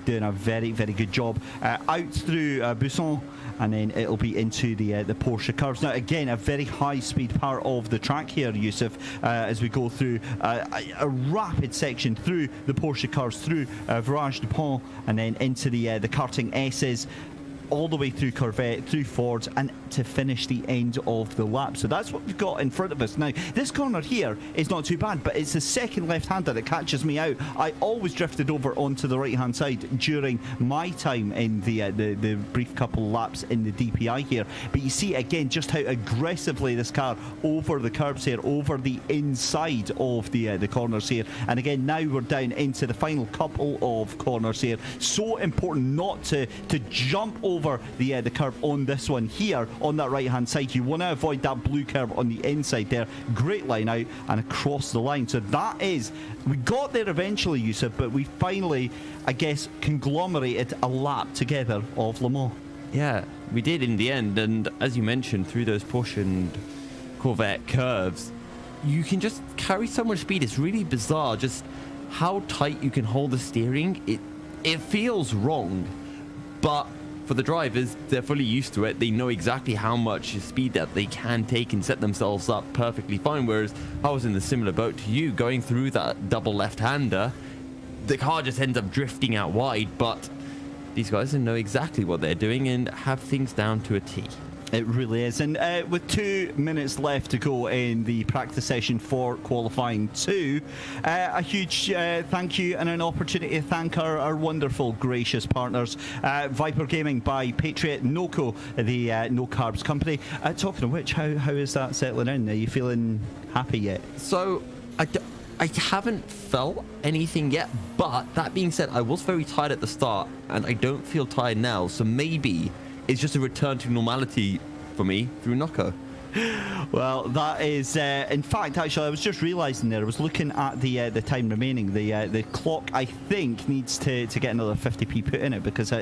doing a very, very good job. Out through Buisson, and then it'll be into the Porsche curves. Now, again, a very high-speed part of the track here, Yusuf, as we go through a rapid section through the Porsche curves, through Virage du Pont, and then into the karting S's, all the way through Corvette, through Fords, and to finish the end of the lap. So that's what we've got in front of us. Now, this corner here is not too bad, but it's the second left-hander that catches me out. I always drifted over onto the right-hand side during my time in the brief couple laps in the DPI here. But you see, again, just how aggressively this car over the curbs here, over the inside of the corners here. And again, now we're down into the final couple of corners here. So important not to jump over the curb on this one here on that right hand side. You want to avoid that blue curb on the inside there. Great line out and across the line. So that is, we got there eventually, Yusuf, but we finally, I guess, conglomerated a lap together of Le Mans. Yeah, we did in the end, and as you mentioned, through those Porsche and Corvette curves, you can just carry so much speed. It's really bizarre just how tight you can hold the steering. It feels wrong, but for the drivers, they're fully used to it. They know exactly how much speed that they can take and set themselves up perfectly fine. Whereas I was in the similar boat to you, going through that double left-hander, the car just ends up drifting out wide, but these guys know exactly what they're doing and have things down to a T. It really is. And with 2 minutes left to go in the practice session for qualifying 2, a huge thank you and an opportunity to thank our wonderful, gracious partners, Viper Gaming by Patriot, Noco, the no carbs company. Talking of which, how is that settling in? Are you feeling happy yet? So, I haven't felt anything yet, but that being said, I was very tired at the start, and I don't feel tired now, so maybe it's just a return to normality for me through Noco. Well, that is, in fact, actually, I was just realising there, I was looking at the time remaining. The clock, I think, needs to get another 50p put in it, because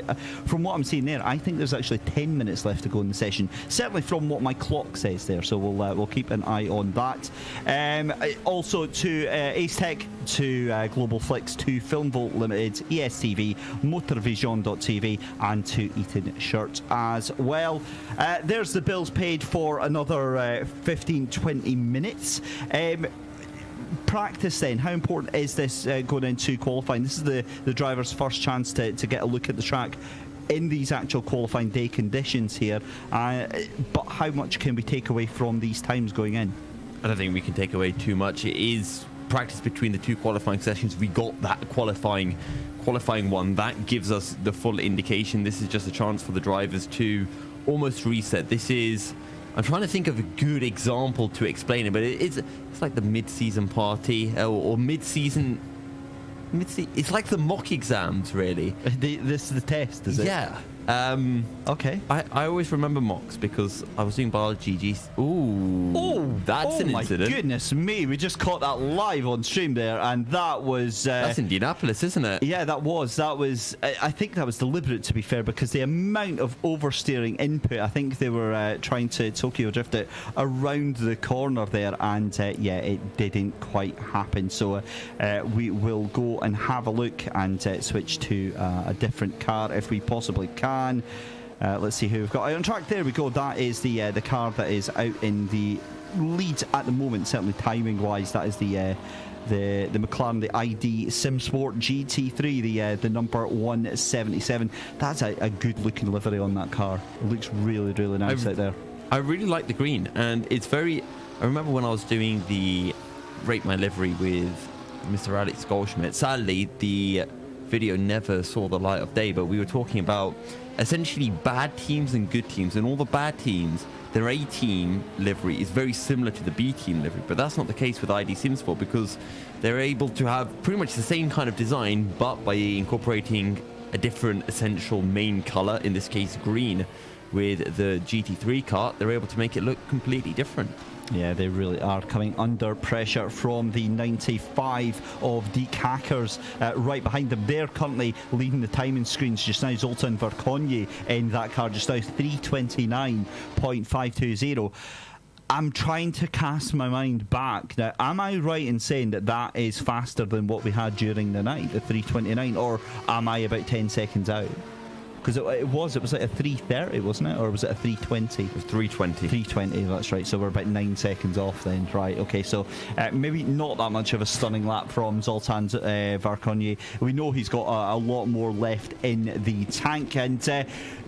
from what I'm seeing there, I think there's actually 10 minutes left to go in the session. Certainly from what my clock says there, so we'll keep an eye on that. Also to Ace Tech, to Global Flicks, to Filmvolt Limited, ESTV, Motorvision.tv, and to Eaton Shirt as well. There's the bills paid for another another 15-20 minutes. Practice then, how important is this going into qualifying? This is the driver's first chance to get a look at the track in these actual qualifying day conditions here, but how much can we take away from these times going in? I don't think we can take away too much. It is practice between the two qualifying sessions. We got that qualifying one. That gives us the full indication. This is just a chance for the drivers to almost reset. This is, I'm trying to think of a good example to explain it, but it's like the mid-season party or mid-season. It's like the mock exams, really. This is the test, is it? Yeah. Okay. I always remember mocks because I was doing biology. That's an incident. My goodness me, we just caught that live on stream there, and that was... that's Indianapolis, isn't it? Yeah, that was. I think that was deliberate, to be fair, because the amount of oversteering input, I think they were trying to Tokyo drift it around the corner there, and yeah, it didn't quite happen. So we will go and have a look and switch to a different car if we possibly can. Let's see who we've got out on track. There we go. That is the car that is out in the lead at the moment, certainly timing wise. That is the McLaren, the ID SimSport GT3, the number 177. That's a good looking livery on that car. It looks really, really nice out there. I really like the green, and it's very... I remember when I was doing the Rate My Livery with Mr. Alex Goldschmidt. Sadly, the video never saw the light of day, but we were talking about essentially bad teams and good teams, and all the bad teams, their A team livery is very similar to the B team livery, but that's not the case with ID SimSport because they're able to have pretty much the same kind of design, but by incorporating a different essential main color, in this case green, with the GT3 car, they're able to make it look completely different. Yeah, they really are coming under pressure from the 95 of Deke Hackers right behind them. They're currently leading the timing screens just now. Zoltan Verkonye in that car just now, 3:29.520. I'm trying to cast my mind back. Now, am I right in saying that is faster than what we had during the night, the 3:29, or am I about 10 seconds out? Because it was like a 3:30, wasn't it? Or was it a 3:20? It was 3:20. 3:20, that's right. So we're about 9 seconds off then. Right, okay. So maybe not that much of a stunning lap from Zoltan Verkonye. We know he's got a lot more left in the tank. And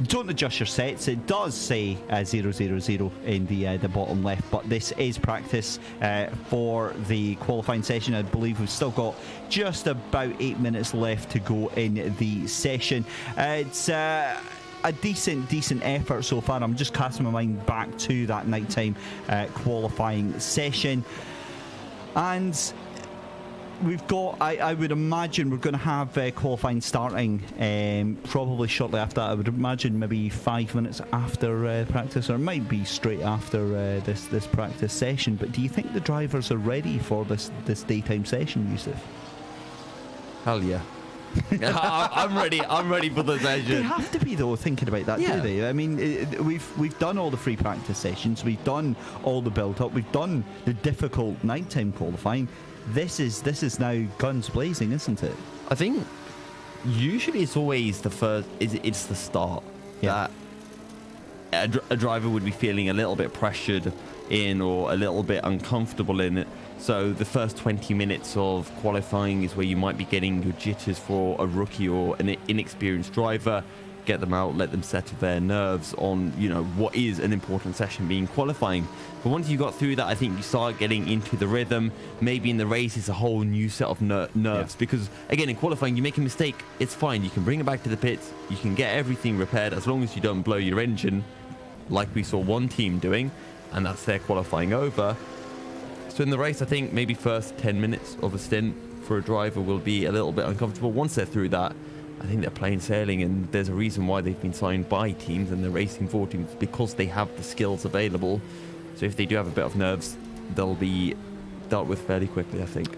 don't adjust your sets. It does say 0:00 in the bottom left. But this is practice for the qualifying session. I believe we've still got just about 8 minutes left to go in the session. It's a decent effort so far. I'm just casting my mind back to that nighttime qualifying session, and we've got, I would imagine we're going to have qualifying starting probably shortly after that. I would imagine maybe 5 minutes after practice, or it might be straight after this practice session. But do you think the drivers are ready for this daytime session, Yusuf? Hell yeah. I'm ready for the session. They have to be, though, thinking about that, do they? I mean, we've done all the free practice sessions, we've done all the build-up, we've done the difficult nighttime qualifying. This is now guns blazing, isn't it? I think usually it's always the first. It's the start that a driver would be feeling a little bit pressured in or a little bit uncomfortable in it. So the first 20 minutes of qualifying is where you might be getting your jitters for a rookie or an inexperienced driver. Get them out, let them settle their nerves on, what is an important session being qualifying. But once you got through that, I think you start getting into the rhythm. Maybe in the race, it's a whole new set of nerves. Because, again, in qualifying, you make a mistake, it's fine. You can bring it back to the pits. You can get everything repaired as long as you don't blow your engine, like we saw one team doing, and that's their qualifying over. So in the race, I think maybe first 10 minutes of a stint for a driver will be a little bit uncomfortable. Once they're through that, I think they're plain sailing, and there's a reason why they've been signed by teams and they're racing for teams, because they have the skills available. So if they do have a bit of nerves, they'll be dealt with fairly quickly, I think.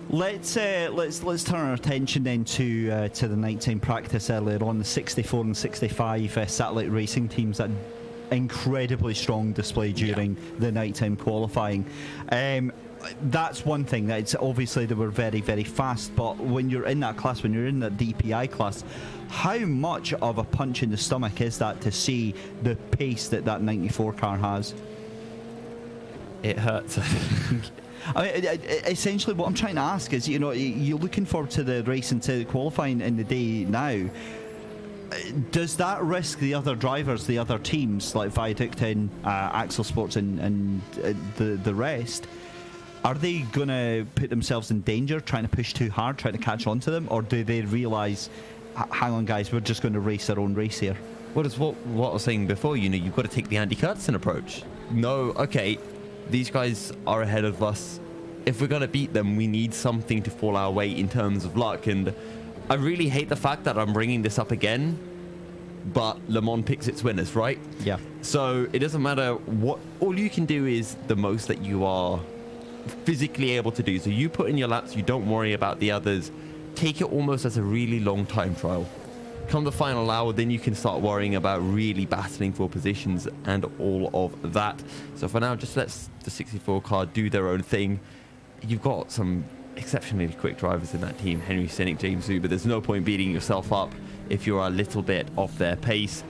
Let's turn our attention then to the nighttime practice earlier on. The 64 and 65 satellite racing teams that incredibly strong display during the nighttime qualifying. That's one thing. That's obviously they were very, very fast, but when you're in that class, when you're in that DPI class, how much of a punch in the stomach is that to see the pace that 94 car has? It hurts, I think. I mean, essentially, what I'm trying to ask is, you're looking forward to the race and to qualifying in the day now. Does that risk the other drivers, the other teams like Viaductin, Axel Sports, and the rest? Are they going to put themselves in danger, trying to push too hard, trying to catch on to them, or do they realise, hang on, guys, we're just going to race our own race here? What is what I was saying before? You've got to take the Andy Curtison approach. No, okay. These guys are ahead of us. If we're going to beat them, we need something to fall our way in terms of luck. And I really hate the fact that I'm bringing this up again, but Le Mans picks its winners, right? Yeah. So it doesn't matter what. All you can do is the most that you are physically able to do. So you put in your laps. You don't worry about the others. Take it almost as a really long time trial. Come the final hour, then you can start worrying about really battling for positions and all of that. So for now, just let the 64 car do their own thing. You've got some exceptionally quick drivers in that team, Henry Senick, James Hu, but there's no point beating yourself up if you're a little bit off their pace.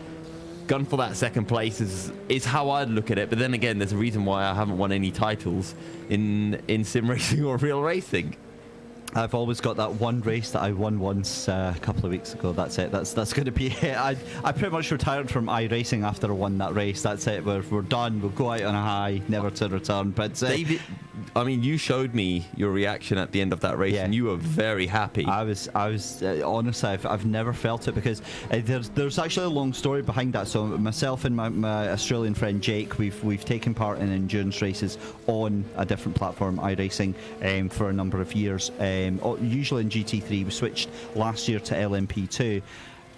Gun for that second place is how I'd look at it, but then again, there's a reason why I haven't won any titles in sim racing or real racing. I've always got that one race that I won once a couple of weeks ago. That's it. That's going to be it. I pretty much retired from iRacing after I won that race. That's it. We're done. We'll go out on a high, never to return. But David, I mean, you showed me your reaction at the end of that race, and you were very happy. I was honestly, I've never felt it, because there's actually a long story behind that. So myself and my Australian friend Jake, we've taken part in endurance races on a different platform, iRacing, for a number of years. Usually in GT3. We switched last year to LMP2,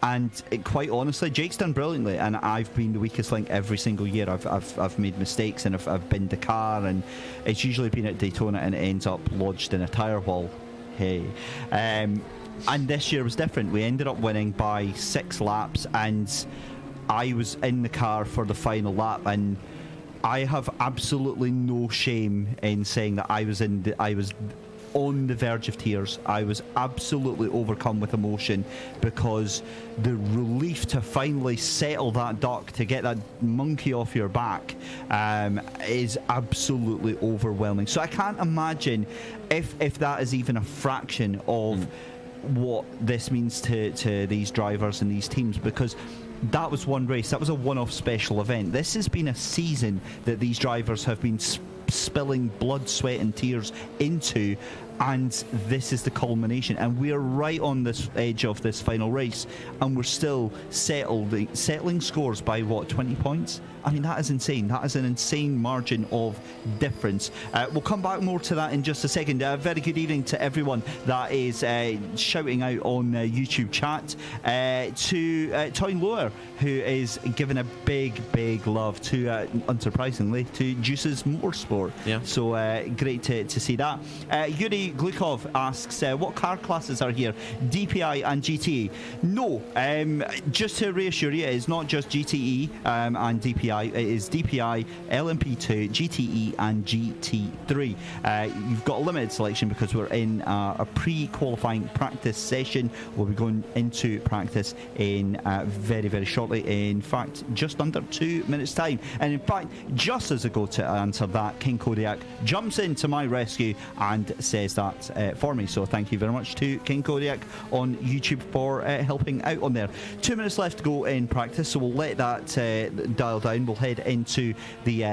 and quite honestly, Jake's done brilliantly, and I've been the weakest link every single year. I've made mistakes, and I've binned the car, and it's usually been at Daytona and it ends up lodged in a tyre wall. Hey. And this year was different. We ended up winning by 6 laps, and I was in the car for the final lap, and I have absolutely no shame in saying that I was on the verge of tears. I was absolutely overcome with emotion, because the relief to finally settle that duck, to get that monkey off your back, is absolutely overwhelming. So I can't imagine if that is even a fraction of what this means to these drivers and these teams, because that was one race, that was a one-off special event. This has been a season that these drivers have been spilling blood, sweat and tears into, and this is the culmination, and we're right on this edge of this final race, and we're still settling scores by 20 points. I mean, that is insane. That is an insane margin of difference. We'll come back more to that in just a second. Very good evening to everyone that is shouting out on YouTube chat. To Toyn Lower, who is giving a big love to, unsurprisingly, to Juice's Motorsport. Yeah. So great to see that. Yuri Glukov asks, what car classes are here? DPI and GTE? No. Just to reassure you, it's not just GTE and DPI. It is DPI, LMP2, GTE and GT3. You've got a limited selection because we're in a pre-qualifying practice session. We'll be going into practice in very shortly. In fact, just under 2 minutes time. And in fact, just as I go to answer that, King Kodiak jumps into my rescue and says that for me. So thank you very much to King Kodiak on YouTube for helping out on there. 2 minutes left to go in practice, so we'll let that dial down. We'll head into the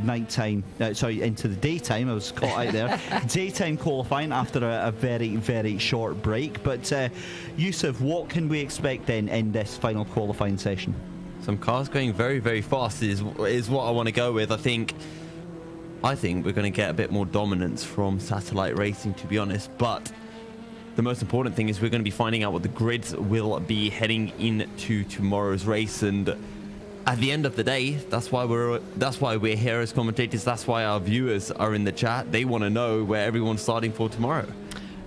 nighttime, into the daytime. I was caught out there. Daytime qualifying after a very short break. But Yusuf, what can we expect then in this final qualifying session? Some cars going very fast is what I want to go with. I think we're going to get a bit more dominance from Satellite Racing, to be honest. But the most important thing is we're going to be finding out what the grids will be heading into tomorrow's race. And at the end of the day, that's why we're here as commentators. That's why our viewers are in the chat. They want to know where everyone's starting for tomorrow.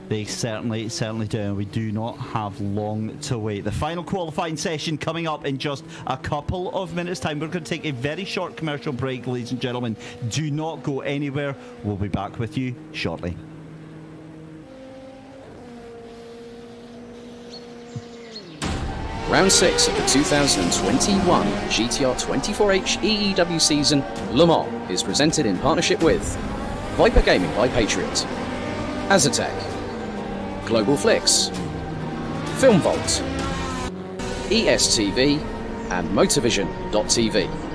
They certainly do, and we do not have long to wait. The final qualifying session coming up in just a couple of minutes' time. We're going to take a very short commercial break, ladies and gentlemen. Do not go anywhere. We'll be back with you shortly. Round 6 of the 2021 GTR24H EEW season, Le Mans, is presented in partnership with Viper Gaming by Patriot, Azatec, Global Flix, Film Vault, ESTV, and Motorvision.tv.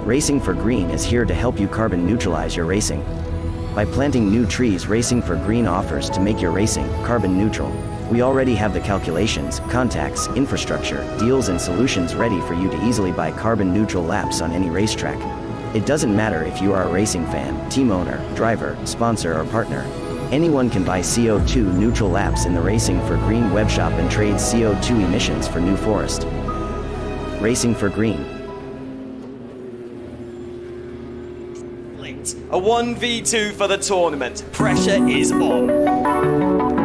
Racing for Green is here to help you carbon neutralize your racing. By planting new trees, Racing for Green offers to make your racing carbon neutral. We already have the calculations, contacts, infrastructure, deals and solutions ready for you to easily buy carbon neutral laps on any racetrack. It doesn't matter if you are a racing fan, team owner, driver, sponsor or partner. Anyone can buy CO2 neutral laps in the Racing for Green webshop and trade CO2 emissions for New Forest. Racing for Green. A 1v2 for the tournament. Pressure is on.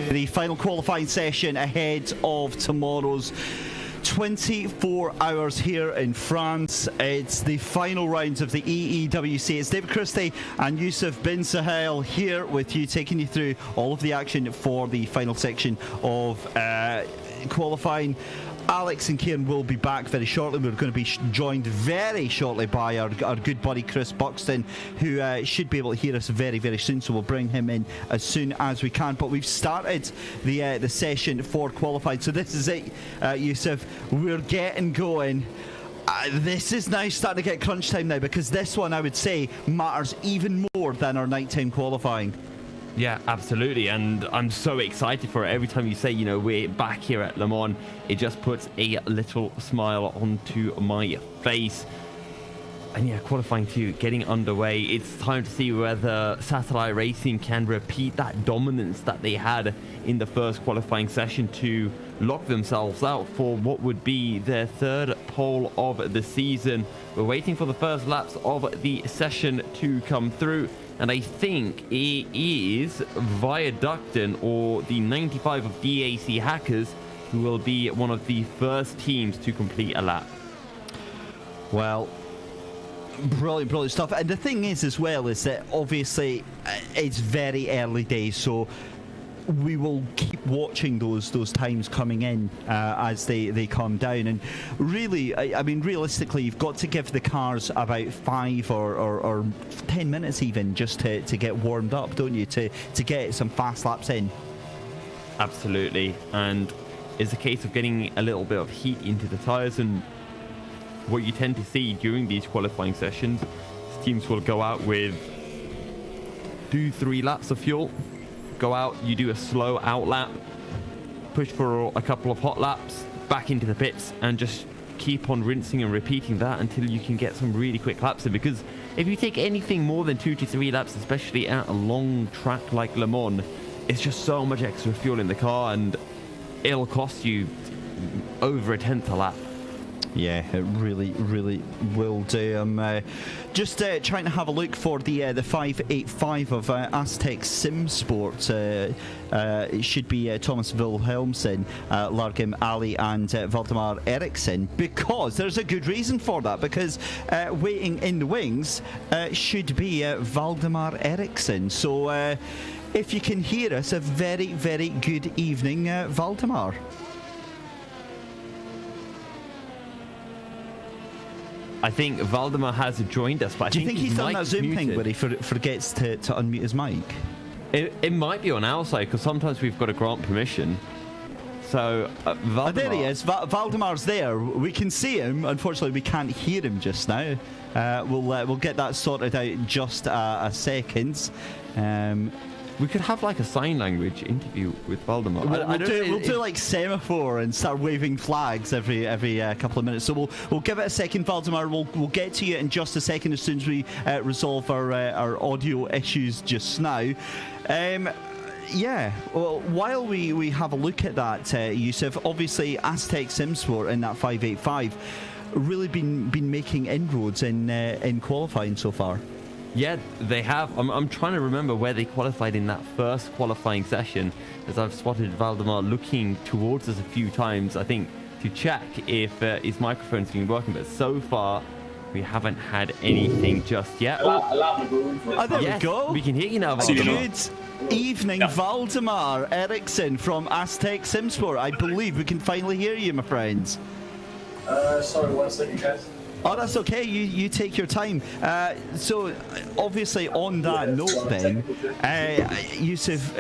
The final qualifying session ahead of tomorrow's 24 hours here in France. It's the final rounds of the EEWC. It's David Christie and Yusuf bin Sahel here with you, taking you through all of the action for the final section of qualifying. Alex and Kieran will be back very shortly. We're going to be joined very shortly by our good buddy Chris Buxton, who should be able to hear us very, very soon, so we'll bring him in as soon as we can. But we've started the session for qualifying, so this is it, Yusuf. We're getting going. This is now starting to get crunch time now, because this one, I would say, matters even more than our nighttime qualifying. Yeah, absolutely, and I'm so excited for it. Every time you say, you know, we're back here at Le Mans, it just puts a little smile onto my face. And yeah, qualifying 2 getting underway. It's time to see whether Satellite Racing can repeat that dominance that they had in the first qualifying session to lock themselves out for what would be their third pole of the season. We're waiting for the first laps of the session to come through, and I think it is Viaducton or the 95 of DAC Hackers who will be one of the first teams to complete a lap. Well, brilliant stuff. And the thing is as well is that obviously it's very early days, so we will keep watching those times coming in as they come down. And really, I mean, realistically, you've got to give the cars about 5 or 10 minutes even just to get warmed up, don't you? To get some fast laps in. Absolutely. And it's a case of getting a little bit of heat into the tyres. And what you tend to see during these qualifying sessions, teams will go out with 2-3 laps of fuel. Go out, you do a slow out lap, push for a couple of hot laps, back into the pits, and just keep on rinsing and repeating that until you can get some really quick laps in. Because if you take anything more than 2 to 3 laps, especially at a long track like Le Mans, it's just so much extra fuel in the car, and it'll cost you over a tenth a lap. Yeah, it really will do. I'm just trying to have a look for the 585 of Aztec Sim Sport. It should be Thomas Wilhelmsen, Largim Ali, and Valdemar Eriksson, because there's a good reason for that. Because waiting in the wings should be Valdemar Eriksson. So if you can hear us, a very good evening, Valdemar. I think Valdemar has joined us, but do you think he's done that Zoom thing where he forgets to unmute his mic? It might be on our side, because sometimes we've got to grant permission. So, Valdemar... there he is. Valdemar's there. We can see him. Unfortunately, we can't hear him just now. We'll get that sorted out just a second. We could have like a sign language interview with Valdemar. We'll do like semaphore and start waving flags every couple of minutes. So we'll give it a second, Valdemar. We'll get to you in just a second as soon as we resolve our audio issues just now. Yeah, well, while we have a look at that, Yusuf, obviously Aztec Simsport in that 585 really been making inroads in qualifying so far. Yeah, they have. I'm trying to remember where they qualified in that first qualifying session, as I've spotted Valdemar looking towards us a few times, I think, to check if his microphone's been working. But so far, we haven't had anything just yet. Oh, there we go. We can hear you now, Valdemar. Good evening, Valdemar Eriksson from Aztec Simsport. I believe we can finally hear you, my friends. Sorry, 1 second, guys. Oh, that's okay. You take your time. So, obviously, on that note, then, Yusuf,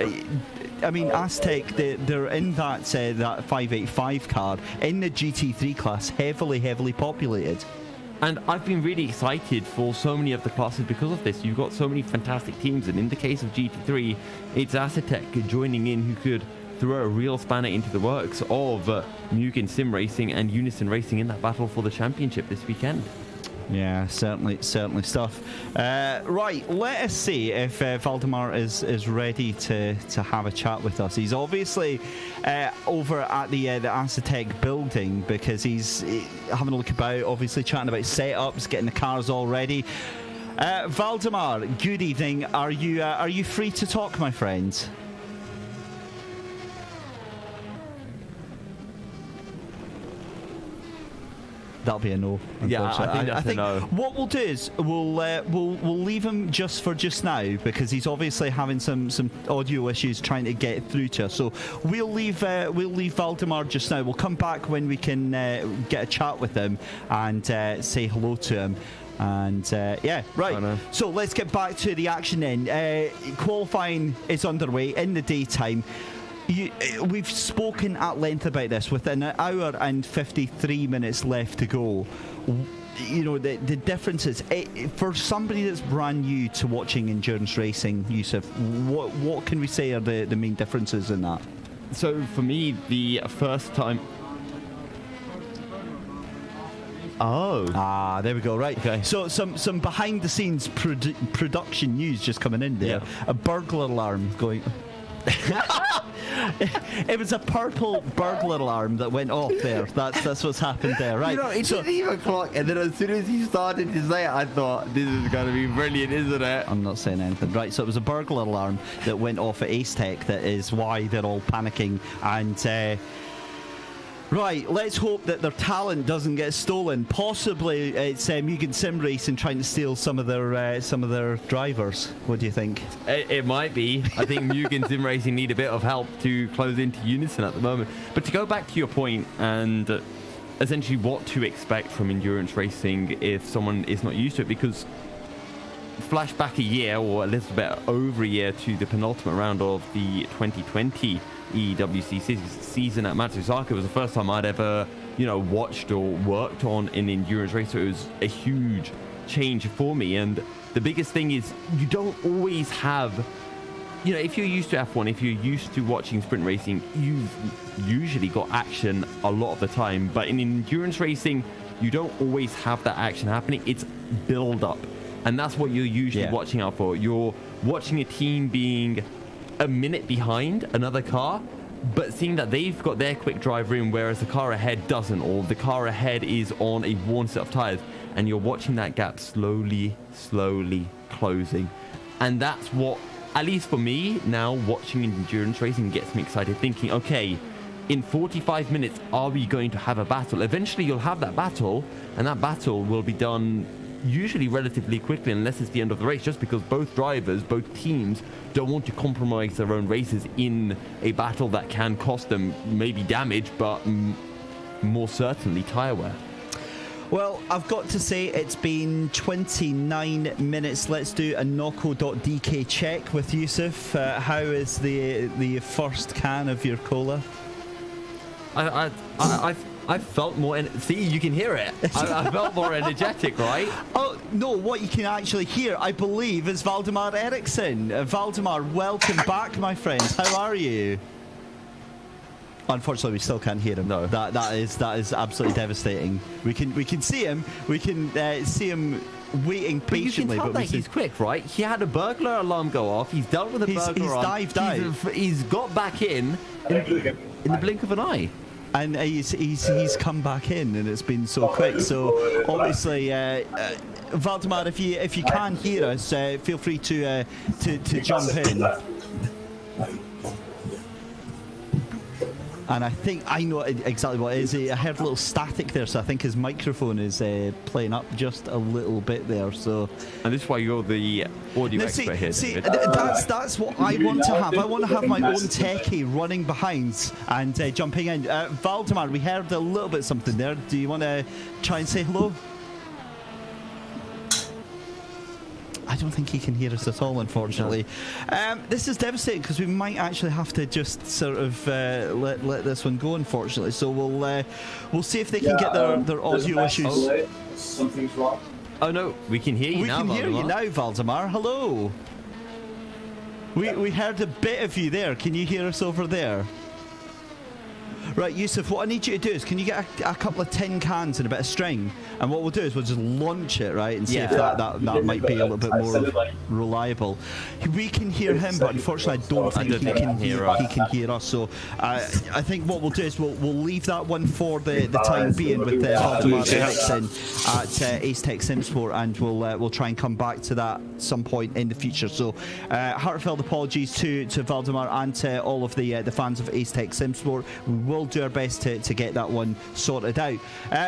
I mean, Aztec, they're in that 585 car in the GT3 class, heavily populated. And I've been really excited for so many of the classes because of this. You've got so many fantastic teams, and in the case of GT3, it's Aztec joining in, who could throw a real spanner into the works of Mugen Sim Racing and Unison Racing in that battle for the championship this weekend. Yeah, certainly stuff. Right, let us see if Valdemar is ready to have a chat with us. He's obviously over at the Aztec building, because he's having a look about, obviously chatting about setups, getting the cars all ready. Valdemar, good evening. Are you free to talk, my friend? That'll be a no. Yeah, I think no. What we'll do is we'll leave him just for just now, because he's obviously having some audio issues trying to get through to us. So we'll leave Valdemar just now. We'll come back when we can get a chat with him and say hello to him. And yeah, right. So let's get back to the action then. Qualifying is underway in the daytime. We've spoken at length about this. Within an hour and 53 minutes left to go, you know, the difference is, for somebody that's brand new to watching endurance racing, Yusuf, what can we say are the main differences in that? So for me, the first time... Oh. There we go. Right. Okay. So some behind the scenes production news just coming in there. Yeah. A burglar alarm going... It was a purple burglar alarm that went off there. That's what's happened there, right? You know, it didn't even clock, and then as soon as he started to say it, I thought, this is going to be brilliant, isn't it? I'm not saying anything. Right, so it was a burglar alarm that went off at Ace Tech. That is why they're all panicking. And Right, let's hope that their talent doesn't get stolen. Possibly it's Mugen Sim Racing trying to steal some of their drivers. What do you think? It might be. I think Mugen Sim Racing need a bit of help to close into unison at the moment. But to go back to your point and essentially what to expect from endurance racing if someone is not used to it, because flashback a year or a little bit over a year to the penultimate round of the 2020 EEWC season at Matsuzaka was the first time I'd ever, watched or worked on an endurance race. So it was a huge change for me. And the biggest thing is you don't always have, if you're used to F1, if you're used to watching sprint racing, you've usually got action a lot of the time. But in endurance racing, you don't always have that action happening. It's build up. And that's what you're usually watching out for. You're watching a team being a minute behind another car, but seeing that they've got their quick driver in, whereas the car ahead doesn't, or the car ahead is on a worn set of tires, and you're watching that gap slowly closing. And that's what, at least for me, now watching endurance racing gets me excited, thinking, okay, in 45 minutes, are we going to have a battle? Eventually, you'll have that battle, and that battle will be done usually relatively quickly, unless it's the end of the race, just because both drivers, both teams don't want to compromise their own races in a battle that can cost them maybe damage, but more certainly tire wear. Well, I've got to say it's been 29 minutes. Let's do a Noco.dk check with Yusuf. How is the first can of your cola? I felt more. See, you can hear it. I felt more energetic, right? Oh no! What you can actually hear, I believe, is Valdemar Eriksson. Valdemar, welcome back, my friends. How are you? Unfortunately, we still can't hear him. No, that is absolutely devastating. We can see him. We can see him waiting patiently. But you can tell that he's quick, right? He had a burglar alarm go off. He's dealt with a burglar alarm. He's dived out. He's got back in the blink of an eye. And he's come back in, and it's been so quick. So obviously, Valdemar, if you can hear us, feel free to jump in. And I think I know exactly what it is. I heard a little static there, so I think his microphone is playing up just a little bit there. So, and this is why you're the audio expert here. See, that's what I want to have. I want to have my own techie running behind and jumping in. Valdemar, we heard a little bit something there. Do you want to try and say hello? I don't think he can hear us at all, unfortunately. This is devastating because we might actually have to just sort of let this one go, unfortunately. So we'll see if they can get their audio issues. Something's wrong. Oh no, we can hear you now. We can hear you now, Valdemar. Hello. We heard a bit of you there. Can you hear us over there? Right, Yusuf, what I need you to do is, can you get a couple of tin cans and a bit of string? And what we'll do is we'll just launch it, right, and see if that might be a little bit more reliable. We can hear him, but unfortunately I don't think he can hear us. So I think what we'll do is we'll leave that one for the time being with Valdemar Eriksson at Ace Tech Simsport, and we'll try and come back to that some point in the future. So heartfelt apologies to Valdemar and to all of the fans of Ace Tech Simsport. We will do our best to get that one sorted out.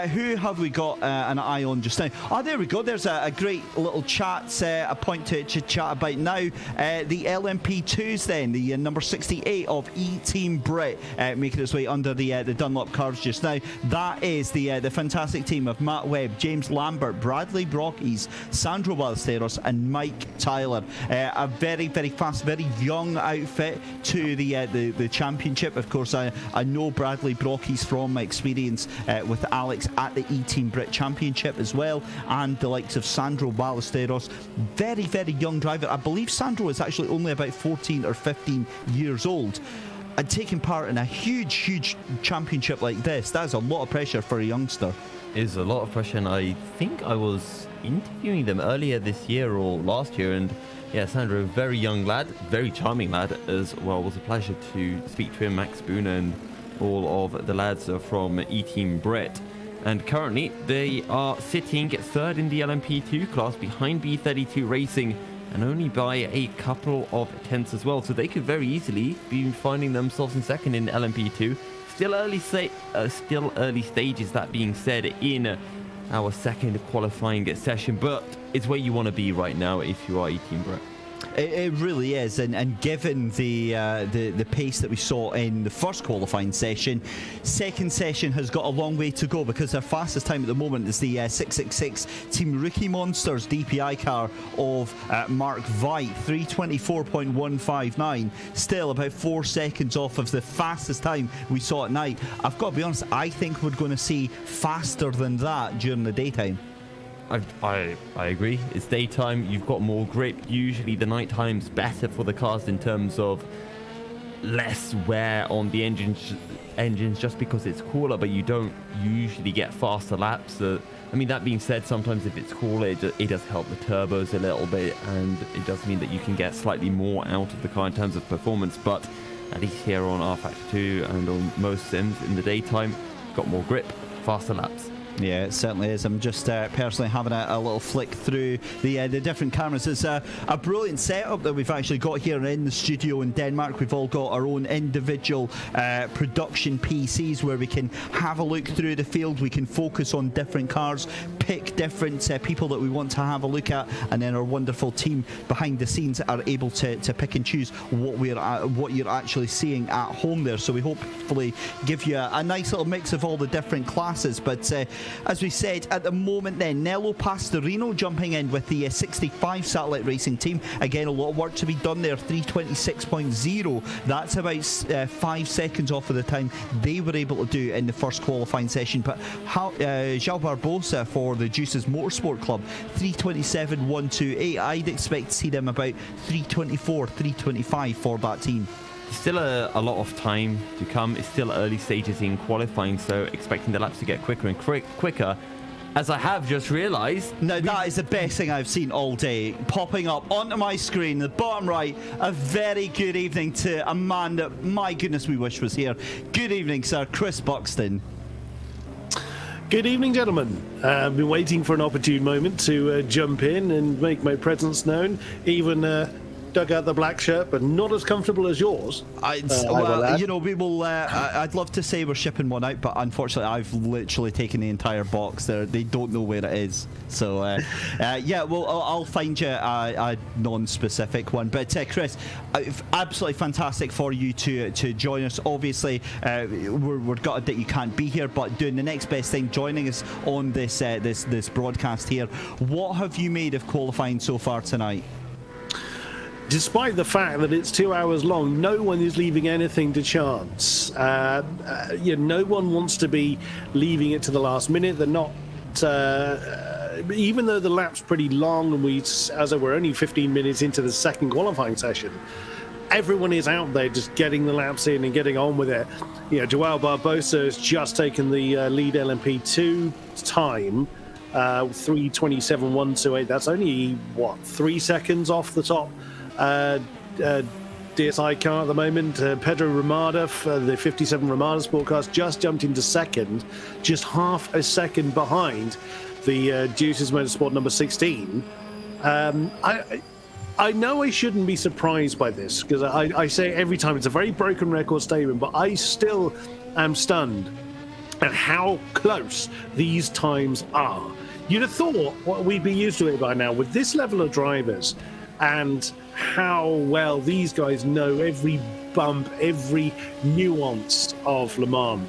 Who have we got an eye on just now? Oh, there we go. There's a great little chat, a point to chat about now. The LMP2s then, the number 68 of E-Team Brit making its way under the Dunlop curves just now. That is the fantastic team of Matt Webb, James Lambert, Bradley Brockes, Sandro Ballesteros and Mike Tyler. A very, very fast, very young outfit to the championship. Of course, I know Bradley Brockes from my experience with Alex at the E-Team Brit Championship as well, and the likes of Sandro Ballesteros. Very, very young driver. I believe Sandro is actually only about 14 or 15 years old. And taking part in a huge championship like this, that is a lot of pressure for a youngster. It is a lot of pressure, and I think I was interviewing them earlier this year or last year, and yeah, Sandro, very young lad, very charming lad as well. It was a pleasure to speak to him, Max Boone, and all of the lads from E-Team Brit. And currently they are sitting third in the LMP2 class behind B32 Racing, and only by a couple of tenths as well. So they could very easily be finding themselves in second in LMP2. Still early stages, that being said, in our second qualifying session, but it's where you want to be right now if you are Team Brett. It really is, and given the pace that we saw in the first qualifying session, second session has got a long way to go, because their fastest time at the moment is the 666 Team Rookie Monsters DPI car of Mark Veit, 324.159, still about 4 seconds off of the fastest time we saw at night. I've got to be honest, I think we're going to see faster than that during the daytime. I agree. It's daytime, you've got more grip. Usually the night time's better for the cars in terms of less wear on the engines just because it's cooler, but you don't usually get faster laps. I mean, that being said, sometimes if it's cooler, it does help the turbos a little bit, and it does mean that you can get slightly more out of the car in terms of performance. But at least here on R Factor 2 and on most sims in the daytime, got more grip, faster laps. Yeah, it certainly is. I'm just personally having a little flick through the different cameras. It's a brilliant setup that we've actually got here in the studio in Denmark. We've all got our own individual production PCs where we can have a look through the field. We can focus on different cars, pick different people that we want to have a look at, and then our wonderful team behind the scenes are able to pick and choose what you're actually seeing at home there. So we hopefully give you a nice little mix of all the different classes. But as we said, at the moment then, Nello Pastorino jumping in with the 65 Satellite Racing team. Again, a lot of work to be done there, 326.0. That's about 5 seconds off of the time they were able to do in the first qualifying session. But João Barbosa for the Juices Motorsport Club, 327.128. I'd expect to see them about 324, 325 for that team. Still a lot of time to come. It's still early stages in qualifying, so expecting the laps to get quicker and quicker. As I have just realised... Now, that is the best thing I've seen all day. Popping up onto my screen, the bottom right, a very good evening to a man that, my goodness, we wish was here. Good evening, sir. Chris Buxton. Good evening, gentlemen. I've been waiting for an opportune moment to jump in and make my presence known. Even dug out the black shirt, but not as comfortable as yours. You know, we will. I'd love to say we're shipping one out, but unfortunately, I've literally taken the entire box. They don't know where it is. So, yeah, well, I'll find you a non-specific one. But Chris, absolutely fantastic for you to join us. Obviously, we're gutted that you can't be here, but doing the next best thing, joining us on this this broadcast here. What have you made of qualifying so far tonight? Despite the fact that it's 2 hours long, no one is leaving anything to chance. No one wants to be leaving it to the last minute. They're not, even though the lap's pretty long and we're only 15 minutes into the second qualifying session, everyone is out there just getting the laps in and getting on with it. You know, João Barbosa has just taken the lead LMP2 time, 3:27.128. That's only, 3 seconds off the top DSI car at the moment. Pedro Ramada, the 57 Ramada Sport cars, just jumped into second, just half a second behind the Juices Motorsport number 16. I know I shouldn't be surprised by this, because I say every time it's a very broken record statement, but I still am stunned at how close these times are. You'd have thought we'd be used to it by now with this level of drivers, and how well these guys know every bump, every nuance of Le Mans.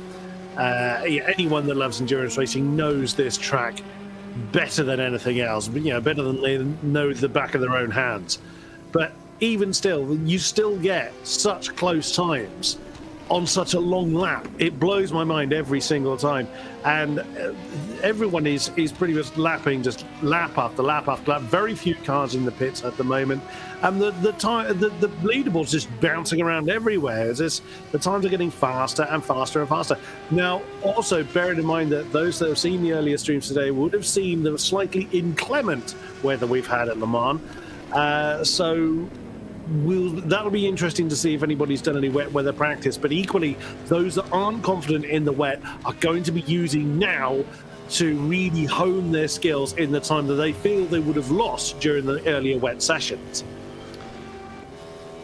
Anyone that loves endurance racing knows this track better than anything else, but better than they know the back of their own hands. But even still, you still get such close times on such a long lap. It blows my mind every single time, and everyone is pretty much lapping, just lap after lap after lap. Very few cars in the pits at the moment, and the leaderboard's just bouncing around everywhere. The times are getting faster and faster and faster. Now, also bearing in mind that those that have seen the earlier streams today would have seen the slightly inclement weather we've had at Le Mans. That'll be interesting to see if anybody's done any wet weather practice, but equally those that aren't confident in the wet are going to be using now to really hone their skills in the time that they feel they would have lost during the earlier wet sessions.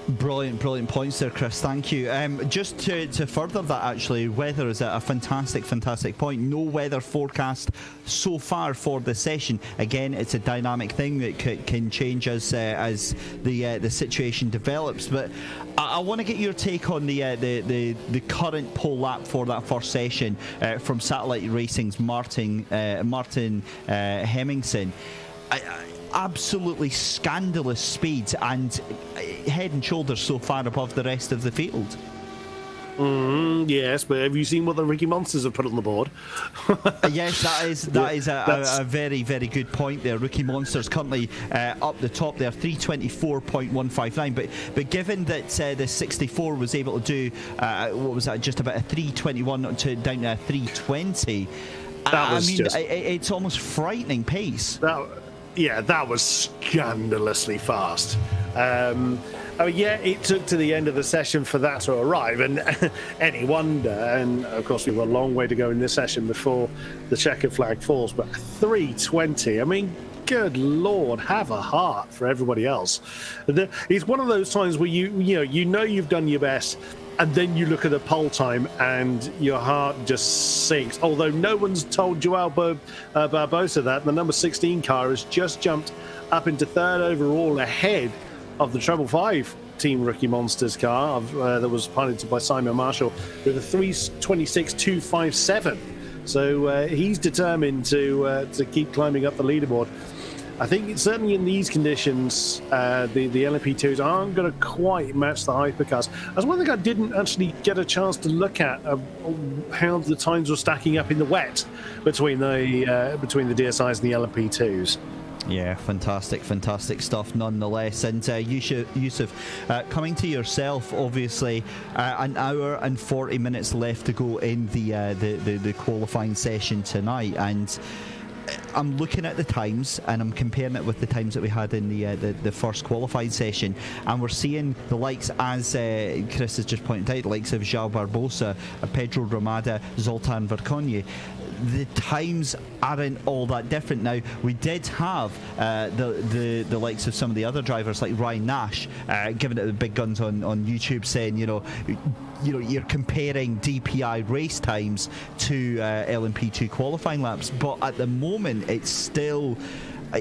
Brilliant points there, Chris. Thank you. Just to further that, actually, weather is a fantastic point. No weather forecast so far for the session. Again, it's a dynamic thing that can change as the situation develops. But I want to get your take on the current pole lap for that first session from Satellite Racing's Martin Hemmingson. Absolutely scandalous speed and head and shoulders so far above the rest of the field. Yes, but have you seen what the Ricky Monsters have put on the board? Yes, that is a very, very good point there. Rookie Monsters currently up the top there, 324.159. But given that the 64 was able to do what was that, just about a 321 down to a 320. It's almost frightening pace. That was scandalously fast. It took to the end of the session for that to arrive, and any wonder. And of course, we've got a long way to go in this session before the checkered flag falls. But 320, I mean, good Lord, have a heart for everybody else. It's one of those times where you know you've done your best, and then you look at the pole time and your heart just sinks. Although no one's told Joao Barbosa that. The number 16 car has just jumped up into third overall ahead of the Treble 5 Team Rookie Monsters car that was piloted by Simon Marshall with a 3:26.257. So he's determined to keep climbing up the leaderboard. I think certainly in these conditions, the LMP2s aren't going to quite match the hypercars. That's one thing I didn't actually get a chance to look at, how the times were stacking up in the wet between the DSIs and the LMP2s. Yeah, fantastic stuff nonetheless. And Yusuf, coming to yourself, obviously, an hour and 40 minutes left to go in the qualifying session tonight, and I'm looking at the times and I'm comparing it with the times that we had in the first qualifying session, and we're seeing the likes, as Chris has just pointed out, the likes of Joao Barbosa, Pedro Ramada, Zoltan Verkonyi. The times aren't all that different. Now, we did have the likes of some of the other drivers like Ryan Nash giving it the big guns on YouTube, saying you're comparing DPI race times to LMP2 qualifying laps, but at the moment it's still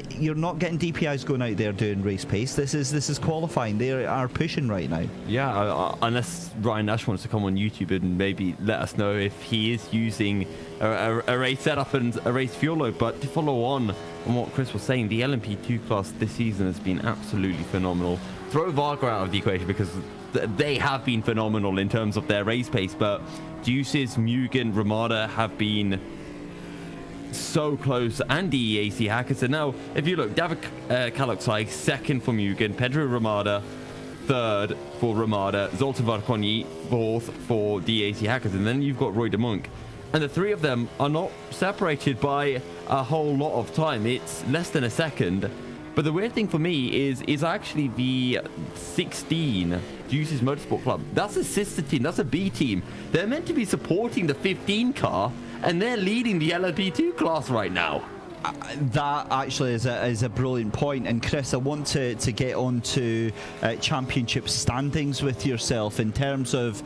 you're not getting DPIs going out there doing race pace. This is qualifying. They are pushing right now. Yeah, unless Ryan Nash wants to come on YouTube and maybe let us know if he is using a race setup and a race fuel load. But to follow on what Chris was saying, the LMP2 class this season has been absolutely phenomenal. Throw Varga out of the equation because they have been phenomenal in terms of their race pace, but Deuces, Mugen, Ramada have been so close, and DEAC Hackers. And now, if you look, David Kaluxai second for Mugen, Pedro Ramada third for Ramada, Zoltan Varkonyi fourth for DEAC Hackers, and then you've got Roy de Monk. And the three of them are not separated by a whole lot of time. It's less than a second. But the weird thing for me is actually the 16 Juices Motorsport Club. That's a sister team. That's a B team. They're meant to be supporting the 15 car, and they're leading the LMP2 class right now. That actually is a brilliant point. And Chris, I want to get on to championship standings with yourself in terms of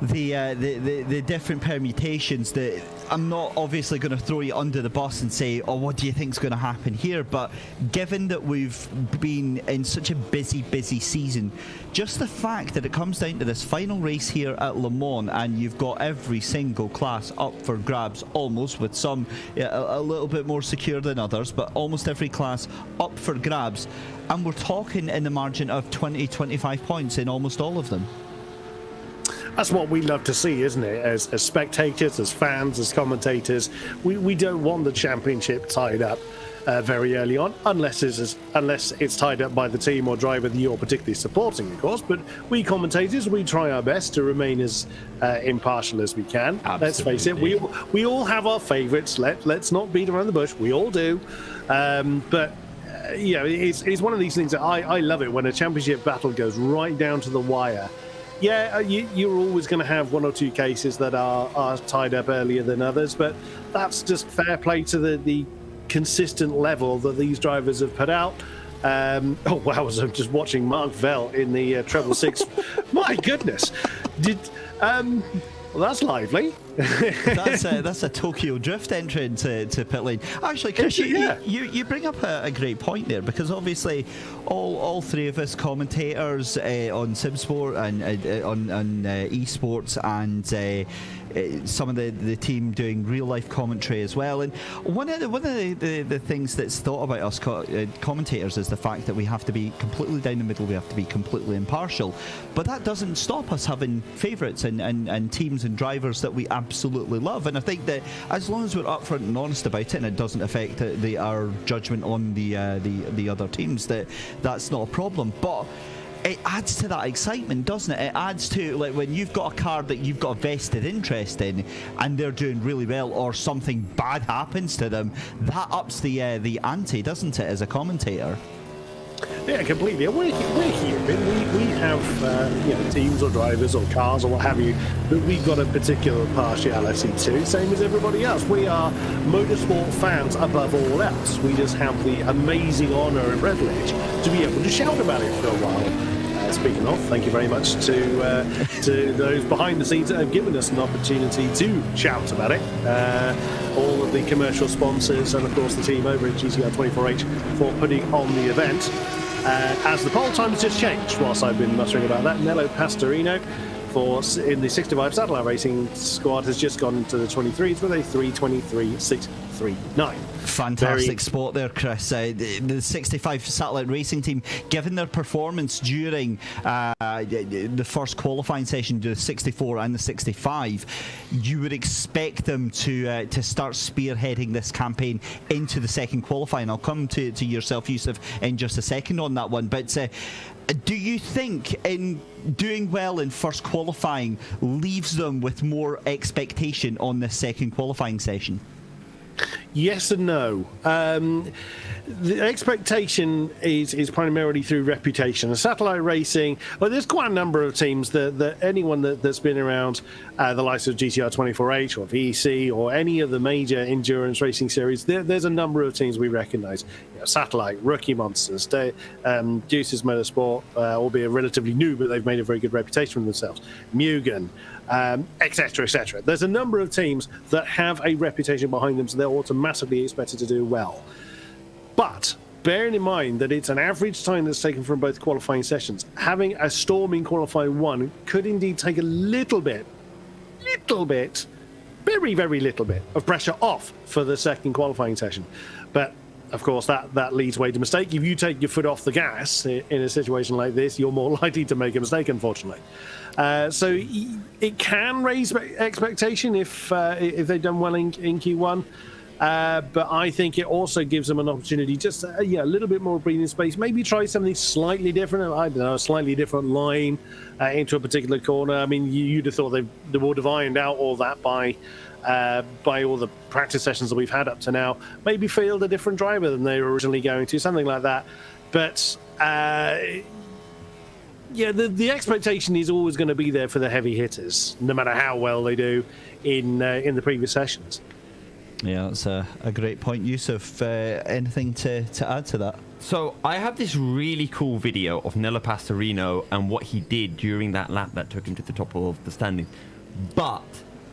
the different permutations. That I'm not obviously going to throw you under the bus and say, oh, what do you think is going to happen here? But given that we've been in such a busy season, just the fact that it comes down to this final race here at Le Mans, and you've got every single class up for grabs, almost, with some a little bit more secure than others, but almost every class up for grabs, and we're talking in the margin of 20-25 points in almost all of them. That's what we love to see, isn't it? As spectators, as fans, as commentators, we don't want the championship tied up very early on, unless it's tied up by the team or driver that you're particularly supporting, of course. But we commentators, we try our best to remain as impartial as we can. Absolutely. Let's face it, we all have our favourites. Let's not beat around the bush. We all do, but. It's one of these things that I love it when a championship battle goes right down to the wire. Yeah, you're always going to have one or two cases that are tied up earlier than others, but that's just fair play to the consistent level that these drivers have put out. Oh wow! So I'm just watching Mark Vell in the treble six. My goodness, well, that's lively. that's a Tokyo Drift entry to pit lane. Actually, Chris, you bring up a great point there, because obviously all three of us commentators on SimSport and on esports and some of the team doing real life commentary as well. And one of the things that's thought about us commentators is the fact that we have to be completely down the middle, we have to be completely impartial. But that doesn't stop us having favourites and teams and drivers that we absolutely love. And I think that as long as we're upfront and honest about it, and it doesn't affect our judgment on the other teams, that's not a problem. But it adds to that excitement, doesn't it? It adds to, like, when you've got a car that you've got a vested interest in and they're doing really well, or something bad happens to them, that ups the ante, doesn't it, as a commentator? Yeah, completely. We're human. We have teams or drivers or cars or what have you that we've got a particular partiality to, same as everybody else. We are motorsport fans above all else. We just have the amazing honour and privilege to be able to shout about it for a while. Speaking of, thank you very much to those behind the scenes that have given us an opportunity to shout about it. All of the commercial sponsors and, of course, the team over at GTR24H for putting on the event. As the poll time has just changed, whilst I've been muttering about that, Nello Pastorino in the 65 satellite racing squad has just gone into the 23s with a 3:23.639. Fantastic spot there, Chris. The 65 satellite racing team, given their performance during the first qualifying session, the 64 and the 65, you would expect them to start spearheading this campaign into the second qualifying. I'll come to yourself, Yusuf, in just a second on that one. But do you think in doing well in first qualifying leaves them with more expectation on this second qualifying session? Yes and no. The expectation is primarily through reputation. And satellite racing, well, there's quite a number of teams that anyone that's been around the likes of GTR24H or VEC or any of the major endurance racing series, there's a number of teams we recognise. Satellite, Rookie Monsters, Deuces Motorsport, albeit relatively new, but they've made a very good reputation for themselves. Mugen, etc., etc. There's a number of teams that have a reputation behind them, so they're automatically expected to do well. But bearing in mind that it's an average time that's taken from both qualifying sessions, having a storm in qualifying one could indeed take a little bit, very, very little bit of pressure off for the second qualifying session. But of course, that leads way to mistake. If you take your foot off the gas in a situation like this, you're more likely to make a mistake, unfortunately. So it can raise expectation if they've done well in Q1. But I think it also gives them an opportunity, just a little bit more breathing space. Maybe try something slightly different. I don't know, a slightly different line into a particular corner. I mean, you'd have thought they would have ironed out all that by all the practice sessions that we've had up to now. Maybe field a different driver than they were originally going to, something like that. But the expectation is always going to be there for the heavy hitters, no matter how well they do in the previous sessions. Yeah, that's a great point, Yusuf. Anything to add to that? So I have this really cool video of Nello Pastorino and what he did during that lap that took him to the top of the standings. But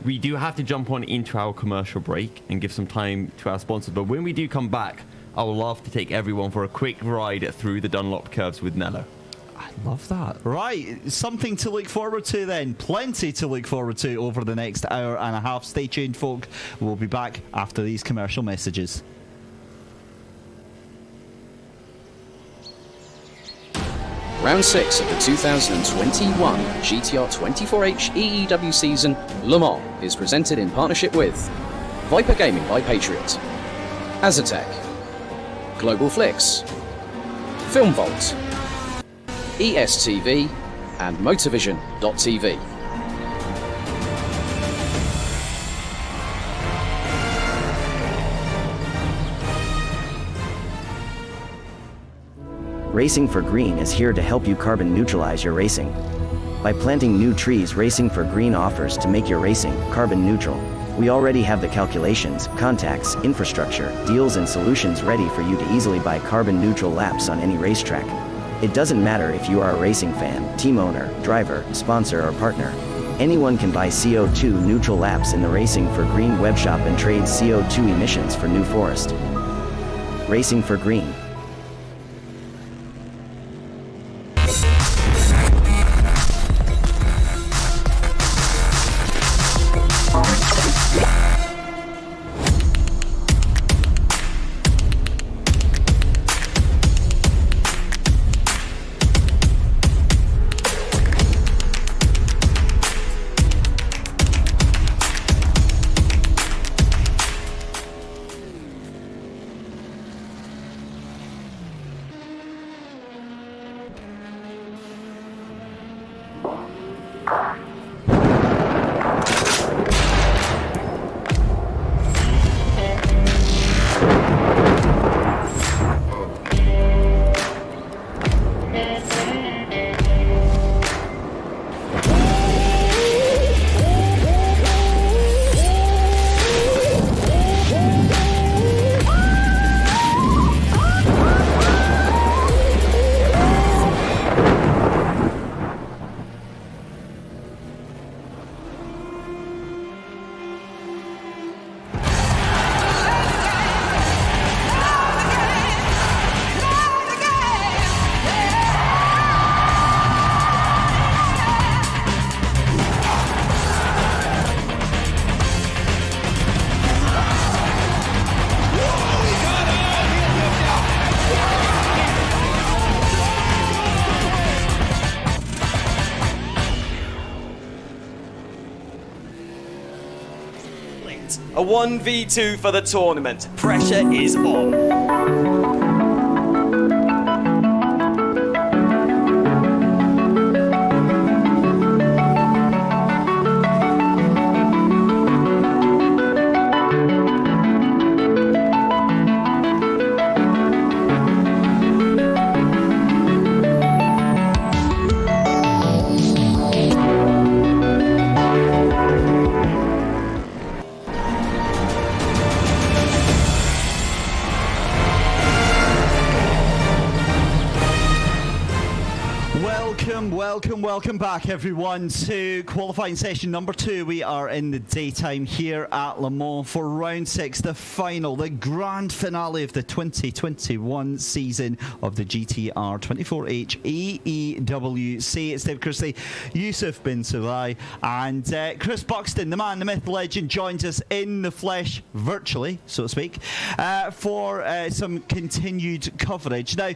we do have to jump on into our commercial break and give some time to our sponsors. But when we do come back, I would love to take everyone for a quick ride through the Dunlop curves with Nello. I love that. Right, something to look forward to then. Plenty to look forward to over the next hour and a half. Stay tuned, folk. We'll be back after these commercial messages. Round 6 of the 2021 GTR24H EEW season, Le Mans, is presented in partnership with Viper Gaming by Patriot, Azatec, Global Flix, Film Vault, ESTV, and Motorvision.tv. Racing for Green is here to help you carbon neutralize your racing. By planting new trees, Racing for Green offers to make your racing carbon neutral. We already have the calculations, contacts, infrastructure, deals and solutions ready for you to easily buy carbon-neutral laps on any racetrack. It doesn't matter if you are a racing fan, team owner, driver, sponsor or partner. Anyone can buy CO2 neutral laps in the Racing for Green webshop and trade CO2 emissions for New Forest. Racing for Green. A 1v2 for the tournament. Pressure is on. Welcome back everyone to qualifying session number 2. We are in the daytime here at Le Mans for round 6, the final, the grand finale of the 2021 season of the GTR24H EEWC. It's Dave Christie, Yusuf Bin Sulai, and Chris Buxton, the man, the myth, the legend, joins us in the flesh, virtually, so to speak, for some continued coverage. Now,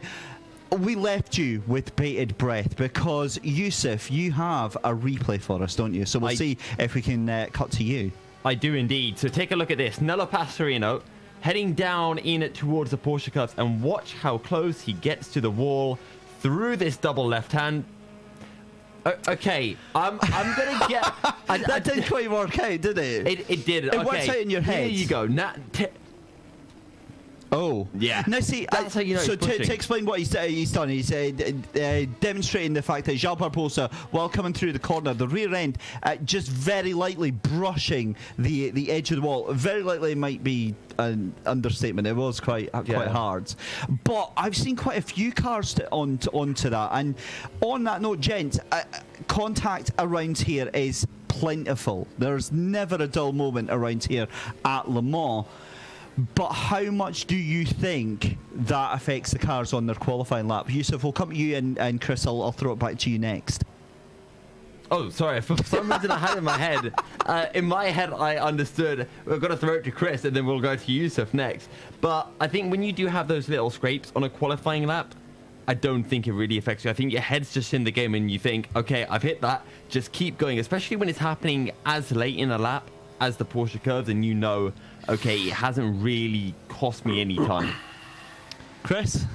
we left you with bated breath because, Yusuf, you have a replay for us, don't you? So we'll see if we can cut to you. I do indeed. So take a look at this. Nello Pastorino heading down in towards the Porsche curves, and watch how close he gets to the wall through this double left hand. Okay, I'm gonna get... that didn't quite work out, did it? It did. It works out in your head. Here you go. Oh. Yeah. Now, see, that's how you know so he's pushing. To explain what he's done, he's demonstrating the fact that Jean Barbosa, while coming through the corner, the rear end just very lightly brushing the edge of the wall. Very lightly might be an understatement. It was quite hard. But I've seen quite a few cars onto that. And on that note, gents, contact around here is plentiful. There's never a dull moment around here at Le Mans. But how much do you think that affects the cars on their qualifying lap? Yusuf, we'll come to you, and Chris, I'll throw it back to you next. Oh, sorry. For some reason, I had it in my head. In my head, I understood we're going to throw it to Chris, and then we'll go to Yusuf next. But I think when you do have those little scrapes on a qualifying lap, I don't think it really affects you. I think your head's just in the game, and you think, okay, I've hit that. Just keep going, especially when it's happening as late in a lap as the Porsche curves, and you know, okay, it hasn't really cost me any time. Chris?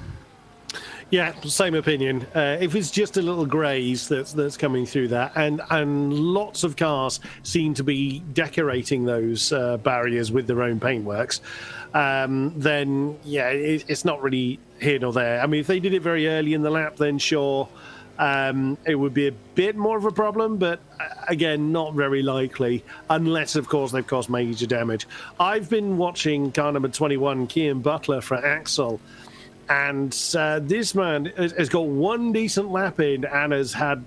Yeah, same opinion. If it's just a little graze that's coming through that, and lots of cars seem to be decorating those barriers with their own paintworks, then yeah, it's not really here nor there. I mean, if they did it very early in the lap, then sure. it would be a bit more of a problem, but again, not very likely, unless, of course, they've caused major damage. I've been watching car number 21, Kian Butler for Axel, and this man has got one decent lap in and has had...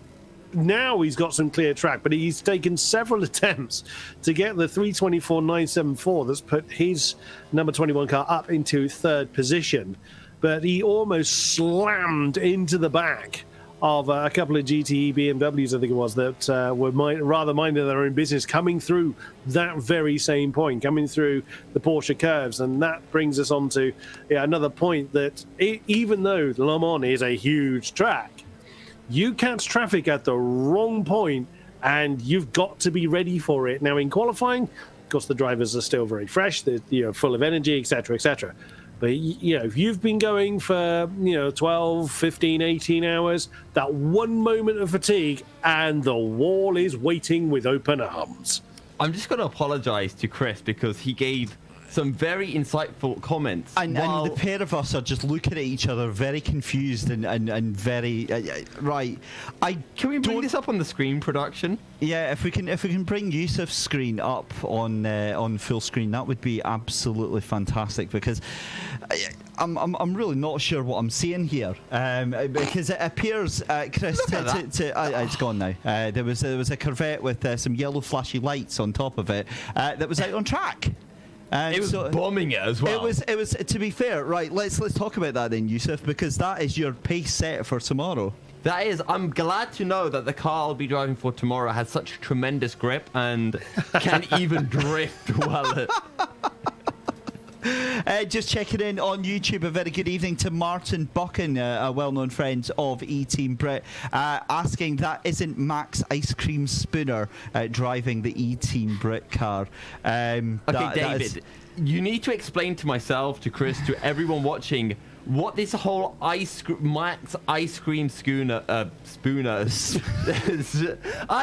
Now he's got some clear track, but he's taken several attempts to get the 324.974 that's put his number 21 car up into third position. But he almost slammed into the back of a couple of GTE BMWs, I think it was, that were rather minding their own business, coming through that very same point, coming through the Porsche curves. And that brings us on to another point that even though Le Mans is a huge track, you catch traffic at the wrong point and you've got to be ready for it. Now, in qualifying, of course, the drivers are still very fresh, they're full of energy, etc., etc. But, if you've been going for, 12, 15, 18 hours, that one moment of fatigue and the wall is waiting with open arms. I'm just going to apologize to Chris because he gave some very insightful comments. And the pair of us are just looking at each other very confused and very... right. Can we bring this up on the screen, production? Yeah, if we can bring Yusuf's screen up on full screen, that would be absolutely fantastic, because I'm really not sure what I'm seeing here, because it appears, Chris, it's gone now. There was a Corvette with some yellow flashy lights on top of it that was out on track. It was bombing it as well. It was. To be fair, right? Let's talk about that then, Yusuf, because that is your pace set for tomorrow. That is. I'm glad to know that the car I'll be driving for tomorrow has such tremendous grip and can even drift well. Just checking in on YouTube, a very good evening to Martin Buchan, a well-known friend of E-Team Brit, asking, that isn't Max Ice Cream Spooner driving the E-Team Brit car. Okay, David, you need to explain to myself, to Chris, to everyone watching, what this whole Max Ice Cream Spooner I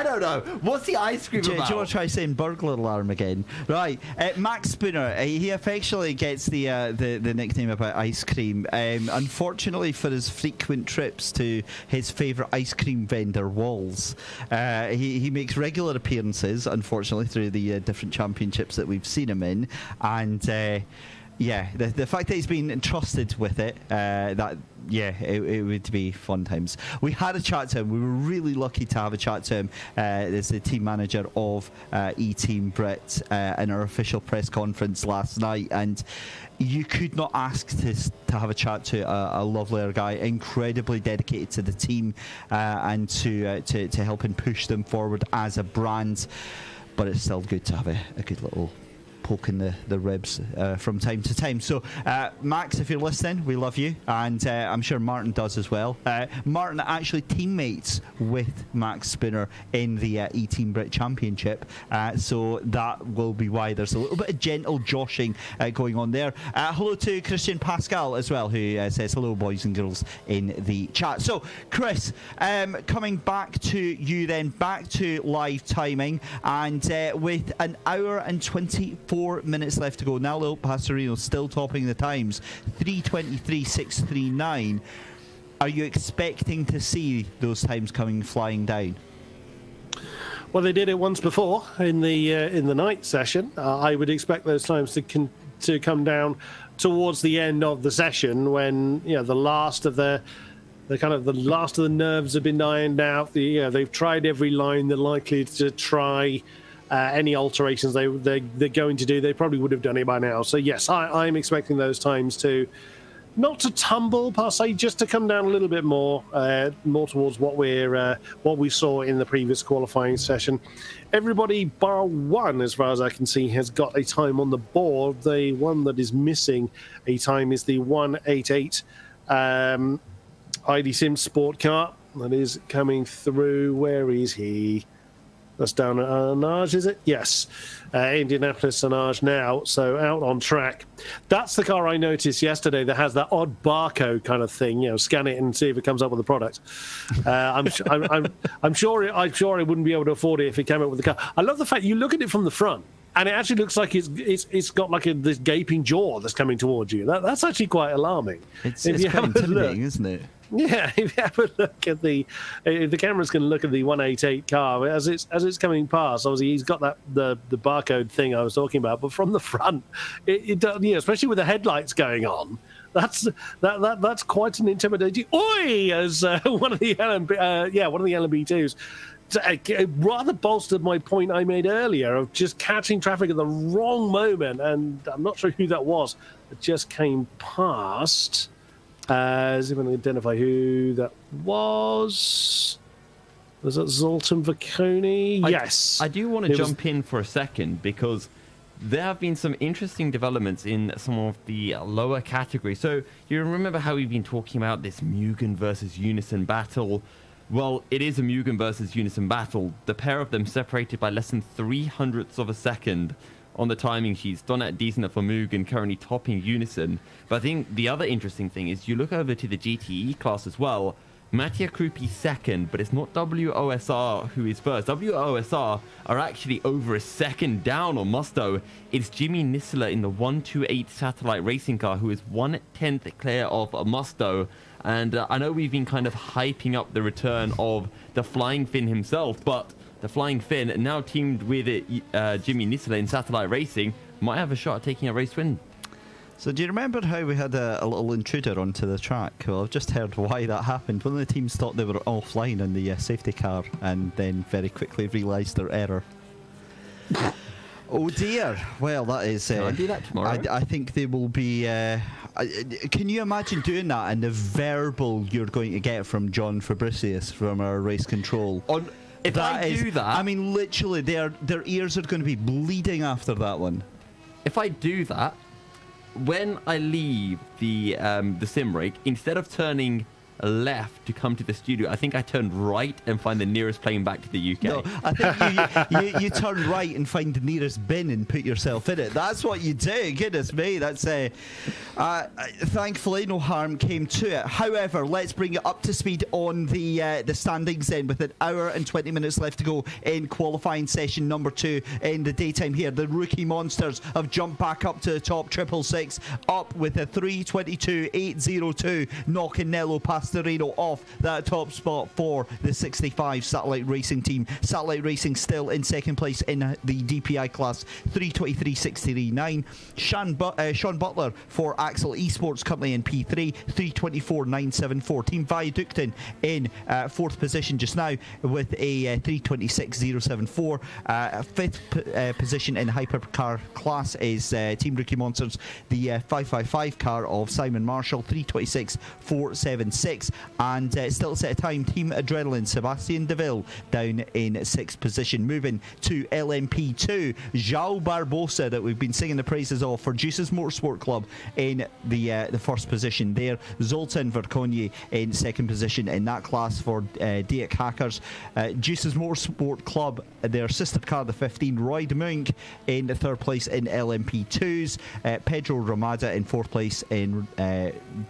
don't know. What's the ice cream about? Do you want to try saying burglar alarm again? Right. Max Spooner, he affectionately gets the nickname about ice cream. Unfortunately for his frequent trips to his favourite ice cream vendor, Walls, he makes regular appearances, unfortunately, through the different championships that we've seen him in. And... the fact that he's been entrusted with it, it would be fun times. We had a chat to him. We were really lucky to have a chat to him as the team manager of E-Team Brit in our official press conference last night, and you could not ask to have a chat to a lovelier guy, incredibly dedicated to the team and to helping push them forward as a brand. But it's still good to have a good little poking the ribs from time to time. So Max, if you're listening, we love you, and I'm sure Martin does as well. Martin actually teammates with Max Spooner in the E-Team Brit Championship, so that will be why there's a little bit of gentle joshing going on there. Hello to Christian Pascal as well, who says hello, boys and girls, in the chat. So Chris, coming back to you then, back to live timing, and with an hour and 24 minutes left to go. Nalo Pastorino still topping the times, 3:23.639. Are you expecting to see those times coming flying down? Well, they did it once before in the night session. I would expect those times to come down towards the end of the session, when the last of the nerves have been ironed out. They've tried every line they're likely to try. Any alterations they're going to do, they probably would have done it by now. So yes, I'm expecting those times to not to tumble per se, just to come down a little bit more towards what we saw in the previous qualifying session. Everybody bar one, as far as I can see, has got a time on the board. The one that is missing a time is the 188 ID Sim Sport Car that is coming through. Where is he? That's down at Arnage, is it? Yes. Indianapolis Arnage now, so out on track. That's the car I noticed yesterday that has that odd barcode kind of thing. Scan it and see if it comes up with the product. I'm sure I wouldn't be able to afford it if it came up with the car. I love the fact you look at it from the front, and it actually looks like it's got like this gaping jaw that's coming towards you. That's actually quite alarming. It's quite intimidating, isn't it? Yeah, if you have a look at if the camera's going to look at the 188 car as it's coming past, obviously he's got the barcode thing I was talking about, but from the front, it does, especially with the headlights going on, that's quite an intimidating. Oi, as one of the LMB2s. Rather bolstered my point I made earlier of just catching traffic at the wrong moment, and I'm not sure who that was that just came past. As if I can identify who that was. Was that Zoltan Vaconi? Yes. I do want to jump in for a second because there have been some interesting developments in some of the lower categories. So you remember how we've been talking about this Mugen versus Unison battle? Well, it is a Mugen versus Unison battle. The pair of them separated by less than 0.03 of a second on the timing sheets. Donat Diesner for Mugen currently topping Unison. But I think the other interesting thing is you look over to the GTE class as well. Mattia Krupi second, but it's not WOSR who is first. WOSR are actually over a second down on Musto. It's Jimmy Nisler in the 128 Satellite Racing car who is 1/10 clear of Musto. And I know we've been kind of hyping up the return of the Flying Finn himself, but the Flying Finn, now teamed with Jimmy Nisler in Satellite Racing, might have a shot at taking a race win. So do you remember how we had a little intruder onto the track? Well, I've just heard why that happened. One of the teams thought they were offline in the safety car and then very quickly realised their error. Oh dear. Well, that is... Can I do that tomorrow? I think they will be... can you imagine doing that and the verbal you're going to get from John Fabricius from our race control? If I do that... I mean, literally, their ears are going to be bleeding after that one. If I do that, when I leave the sim rig, instead of turning left to come to the studio, I think I turned right and find the nearest plane back to the UK. No, I think you turn right and find the nearest bin and put yourself in it. That's what you do. Goodness me, that's thankfully no harm came to it. However, let's bring it up to speed on the standings then, with an hour and 20 minutes left to go in qualifying session number 2 in the daytime here. The rookie monsters have jumped back up to the top, 666 up with a 3:22.802, knocking Nello Pastorino off that top spot for the 65 Satellite Racing team. Satellite Racing still in second place in the DPI class, 3:23.639. Sean Butler for Axel Esports currently in P3, 3:24.974. Team Viaductin in fourth position just now with a 3:26.074. Fifth position in hypercar class is Team Rookie Monsters, the 555 car of Simon Marshall, 3:26.476. And still set a time, Team Adrenaline, Sebastian Deville down in sixth position. Moving to LMP2, João Barbosa, that we've been singing the praises of, for Juices Motorsport Club in the first position there. Zoltan Verkonyi in second position in that class for Diak Hackers. Juices Motorsport Club, their sister car, the 15, Roy de Munk in the third place in LMP2s. Pedro Ramada in fourth place in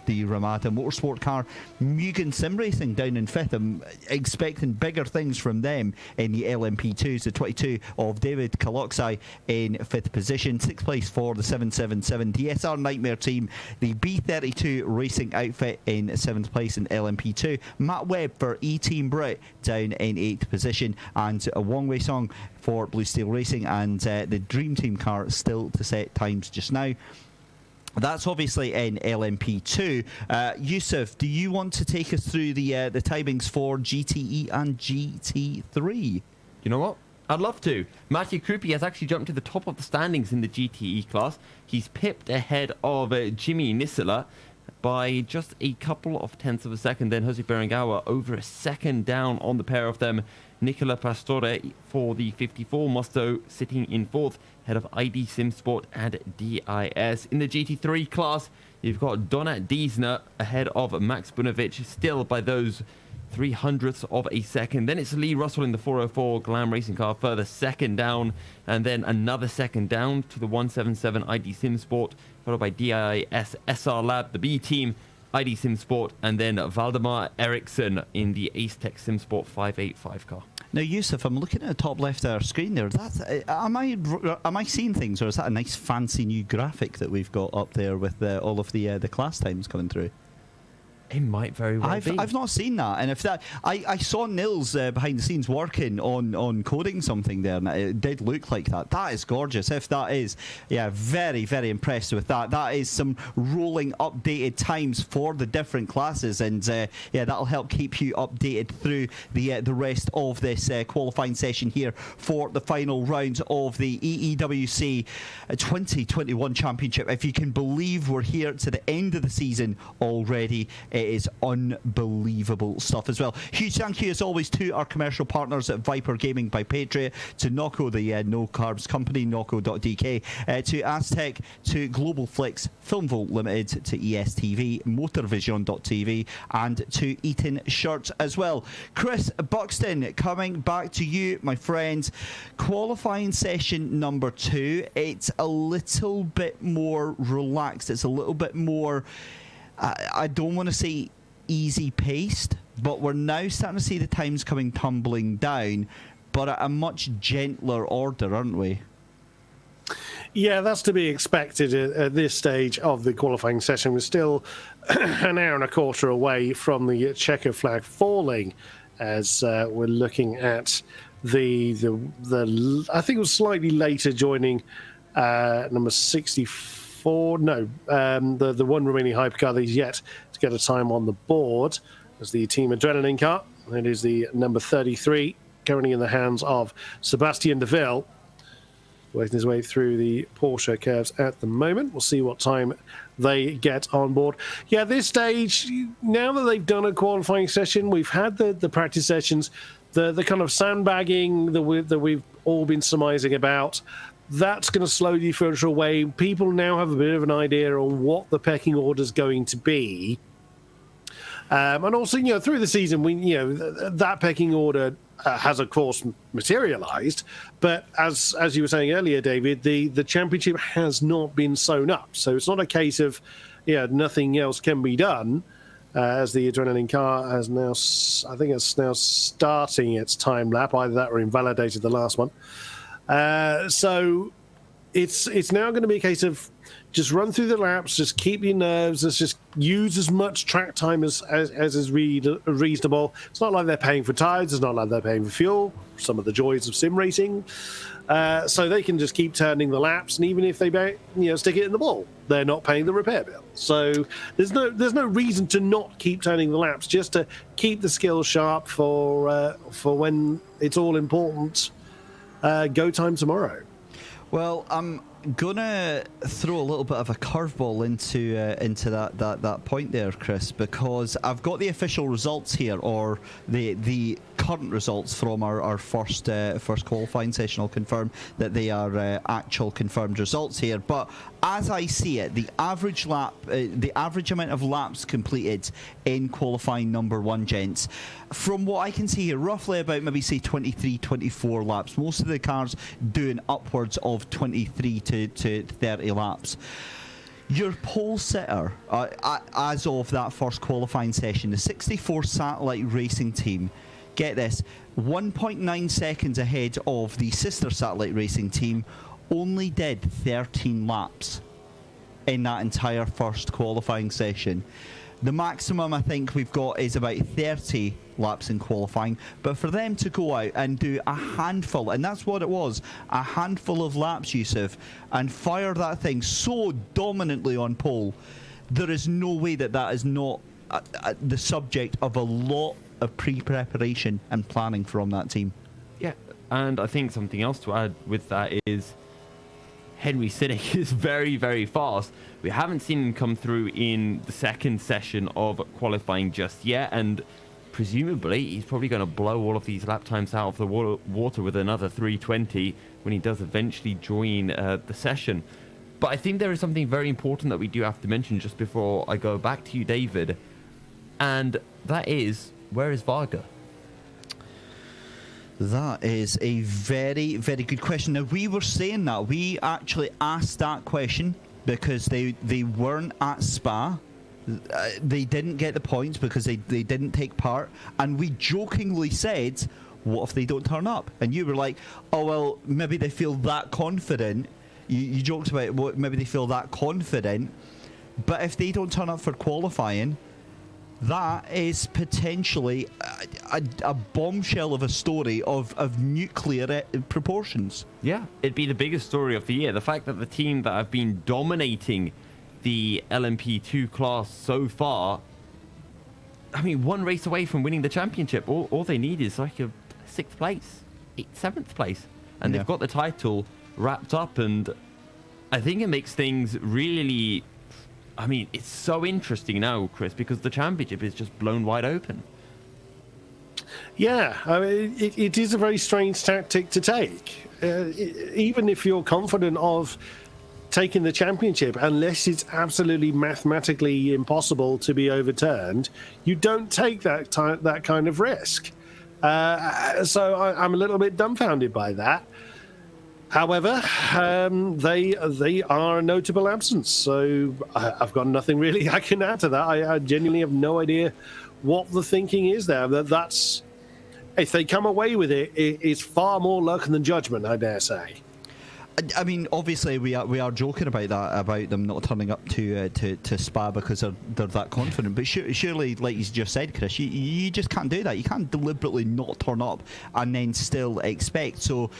the Ramada Motorsport car. Mugen Sim Racing down in fifth. I'm expecting bigger things from them in the LMP2s. The 22 of David Kaloxai in fifth position. Sixth place for the 777 DSR Nightmare team. The B32 Racing outfit in seventh place in LMP2. Matt Webb for E-Team Brit down in eighth position. And a Wong Wei Song for Blue Steel Racing. And the Dream Team car still to set times just now. That's obviously in LMP2. Yusuf, do you want to take us through the timings for GTE and GT3? You know what? I'd love to. Matthew Krupi has actually jumped to the top of the standings in the GTE class. He's pipped ahead of Jimmy Nisler by just a couple of tenths of a second. Then Jose Berengawa over a second down on the pair of them. Nicola Pastore for the 54, Musto sitting in fourth, head of ID SimSport and DIS. In the GT3 class, you've got Donat Diesner ahead of Max Bunovic, still by those 0.03 of a second. Then it's Lee Russell in the 404 Glam Racing car, further second down, and then another second down to the 177 ID SimSport, followed by DIS SR Lab, the B team, ID SimSport, and then Valdemar Eriksson in the Ace Tech SimSport 585 car. Now, Yusuf, I'm looking at the top left of our screen there. Am I seeing things, or is that a nice fancy new graphic that we've got up there with all of the class times coming through? It might very well be. I've not seen that, and if that, I saw Nils behind the scenes working on coding something there, and it did look like that. That is gorgeous. If that is, yeah, very, very impressed with that. That is some rolling updated times for the different classes, and yeah, that'll help keep you updated through the rest of this qualifying session here for the final rounds of the EEWC 2021 Championship. If you can believe we're here to the end of the season already. It is unbelievable stuff as well. Huge thank you as always to our commercial partners at Viper Gaming by Patria, to Noco, the no carbs company, Noco.dk, to Aztec, to Global Flix, Filmvolt Limited, to ESTV, Motorvision.tv, and to Eaton Shirts as well. Chris Buxton, coming back to you, my friend. Qualifying session number 2. It's a little bit more relaxed. It's a little bit more, I don't want to say easy paced, but we're now starting to see the times coming tumbling down, but at a much gentler order, aren't we? Yeah, that's to be expected at this stage of the qualifying session. We're still an hour and a quarter away from the checker flag falling, as we're looking at the I think it was slightly later joining number 64. The one remaining hypercar that is yet to get a time on the board is the Team Adrenaline car. It is the number 33, currently in the hands of Sebastian Deville, working his way through the Porsche curves at the moment. We'll see what time they get on board. Yeah, at this stage, now that they've done a qualifying session, we've had the practice sessions, the kind of sandbagging that we've all been surmising about. That's going to slowly filter away. People now have a bit of an idea on what the pecking order is going to be. And also, through the season, that pecking order has, of course, materialized. But as you were saying earlier, David, the championship has not been sewn up. So it's not a case of, nothing else can be done. As the Adrenaline car has now, I think it's now starting its time lap. Either that or invalidated the last one. So it's now going to be a case of just run through the laps, just keep your nerves, let's just use as much track time as is reasonable. It's not like they're paying for tires, it's not like they're paying for fuel, some of the joys of sim racing. So they can just keep turning the laps, and even if they stick it in the ball, they're not paying the repair bill. So there's no reason to not keep turning the laps, just to keep the skills sharp for when it's all important. Go time tomorrow. Well, I'm gonna throw a little bit of a curveball into that point there, Chris, because I've got the official results here, or the current results from our first qualifying session. I'll confirm that they are actual confirmed results here. But as I see it, the average amount of laps completed in qualifying number 1, gents, from what I can see here, roughly about maybe say 23, 24 laps. Most of the cars doing upwards of 23 to 30 laps. Your pole sitter, as of that first qualifying session, the 64 Satellite Racing Team, get this, 1.9 seconds ahead of the sister Satellite Racing Team, only did 13 laps in that entire first qualifying session. The maximum I think we've got is about 30 laps in qualifying, but for them to go out and do a handful, and that's what it was, a handful of laps, Yusuf, and fire that thing so dominantly on pole, there is no way that is not the subject of a lot of pre-preparation and planning from that team. Yeah, and I think something else to add with that is Henry Sinek is very, very fast. We haven't seen him come through in the second session of qualifying just yet, and presumably he's probably going to blow all of these lap times out of the water with another 320 when he does eventually join the session. But I think there is something very important that we do have to mention just before I go back to you, David, and that is, where is Varga? That is a very, very good question. Now, we were saying that. We actually asked that question because they weren't at Spa. They didn't get the points because they didn't take part. And we jokingly said, what if they don't turn up? And you were like, oh, well, maybe they feel that confident. You joked about maybe they feel that confident, but if they don't turn up for qualifying, that is potentially a bombshell of a story of nuclear proportions. Yeah, it'd be the biggest story of the year. The fact that the team that have been dominating the LMP2 class so far, I mean, one race away from winning the championship. All they need is like a 6th place, 7th place, and they've got the title wrapped up. And I think it makes things really, I mean, it's so interesting now, Chris, because the championship is just blown wide open. Yeah, I mean, it is a very strange tactic to take. Even if you're confident of taking the championship, unless it's absolutely mathematically impossible to be overturned, you don't take that kind of risk. So I'm a little bit dumbfounded by that. However, they are a notable absence, so I've got nothing really I can add to that. I genuinely have no idea what the thinking is there. That's if they come away with it, it's far more luck than judgment, I dare say. I mean, obviously, we are joking about that, about them not turning up to Spa because they're that confident. But surely, like you just said, Chris, you just can't do that. You can't deliberately not turn up and then still expect. So,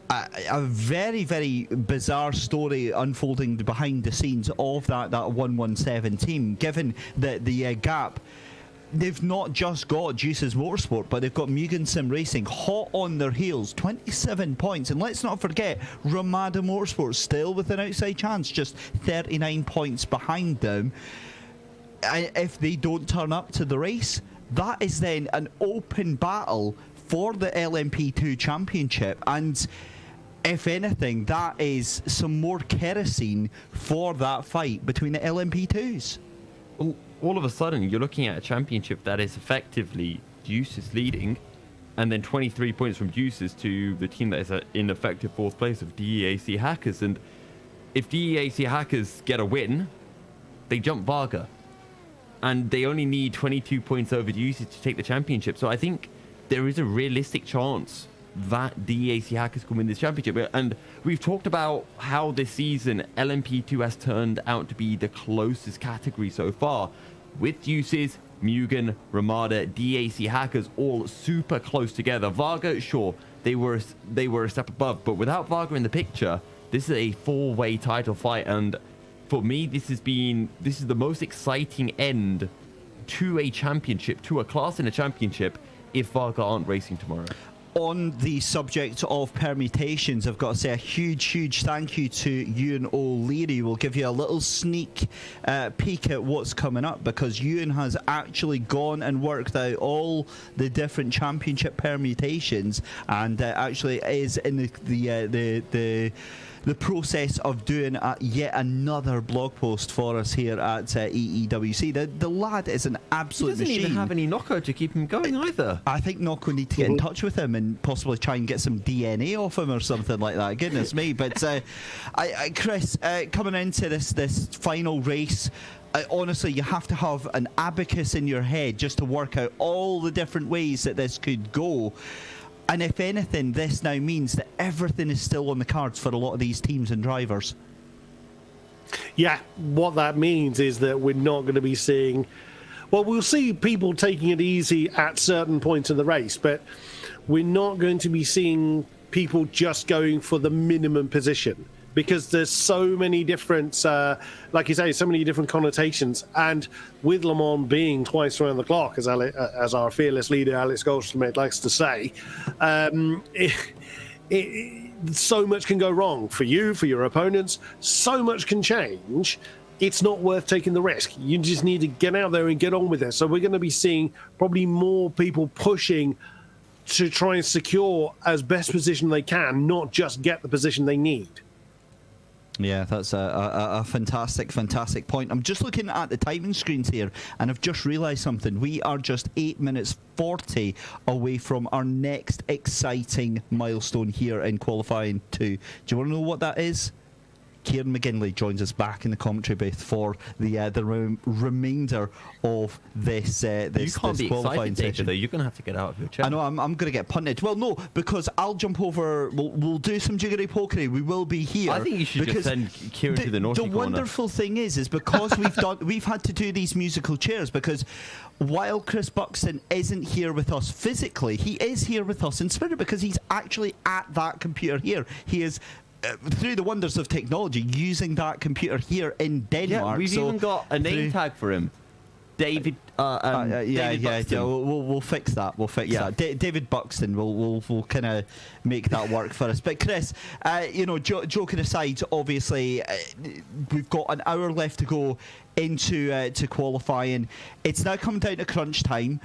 a very, very bizarre story unfolding behind the scenes of that 117 team, given that the gap. They've not just got Juice's Motorsport, but they've got Mugen Sim Racing hot on their heels, 27 points. And let's not forget, Ramada Motorsport still with an outside chance, just 39 points behind them. If they don't turn up to the race, that is then an open battle for the LMP2 championship. And if anything, that is some more kerosene for that fight between the LMP2s. All of a sudden, you're looking at a championship that is effectively Juice's leading, and then 23 points from Juice's to the team that is in effective 4th place of DEAC Hackers. And if DEAC Hackers get a win, they jump Varga. And they only need 22 points over Juice's to take the championship. So I think there is a realistic chance that DEAC Hackers can win this championship. And we've talked about how this season LMP2 has turned out to be the closest category so far, with Juices, Mugen, Ramada, DAC Hackers all super close together. Varga, sure, they were a step above, but without Varga in the picture, this is a 4-way title fight. And for me, this is the most exciting end to a championship, to a class in a championship, if Varga aren't racing tomorrow. On the subject of permutations, I've got to say a huge thank you to Ewan O'Leary. We'll give you a little sneak peek at what's coming up, because Ewan has actually gone and worked out all the different championship permutations, and actually is in the process of doing yet another blog post for us here at EEWC. The lad is an absolute machine. He doesn't even have any Nocco to keep him going either. I think Nocco need to get in touch with him and possibly try and get some DNA off him or something like that. Goodness me. But Chris, coming into this final race, honestly, you have to have an abacus in your head just to work out all the different ways that this could go. And if anything, this now means that everything is still on the cards for a lot of these teams and drivers. Yeah, what that means is that we're not going to be seeing... Well, we'll see people taking it easy at certain points in the race, but we're not going to be seeing people just going for the minimum position, because there's so many different, like you say, so many different connotations. And with Le Mans being twice around the clock, as our fearless leader Alex Goldschmidt likes to say, so much can go wrong for you, for your opponents. So much can change. It's not worth taking the risk. You just need to get out there and get on with it. So we're going to be seeing probably more people pushing to try and secure as best position they can, not just get the position they need. Yeah, that's a fantastic point. I'm just looking at the timing screens here, and I've just realised something. We are just 8 minutes 40 away from our next exciting milestone here in qualifying 2. Do you want to know what that is? Kieran McGinley joins us back in the commentary booth for the remainder of this You can't be qualifying excited, David, session. though. You're going to have to get out of your chair. I know, I'm going to get punted. Well, no, because I'll jump over. We'll do some jiggery pokery. We will be here. I think you should just send Kieran to the naughty corner. The wonderful thing is because we've had to do these musical chairs, because while Chris Buxton isn't here with us physically, he is here with us in spirit, because he's actually at that computer here. He is, through the wonders of technology, using that computer here in Denmark. Yeah, we've even got a name tag for him. David. David Buxton. We'll fix that. We'll fix that. David Buxton. We'll kind of make that work for us. But Chris, joking aside, obviously we've got an hour left to go into to qualifying. It's now come down to crunch time,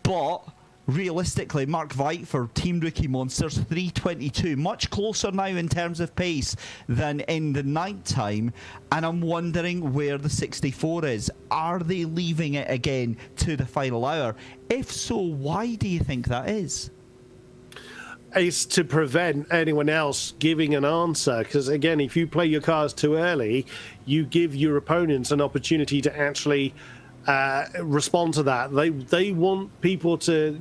but realistically, Mark Veit for Team Rookie Monsters, 3:22, much closer now in terms of pace than in the night time. And I'm wondering where the 64 is. Are they leaving it again to the final hour? If so, why do you think that is? It's to prevent anyone else giving an answer, because again, if you play your cards too early, you give your opponents an opportunity to actually respond to that. They want people to,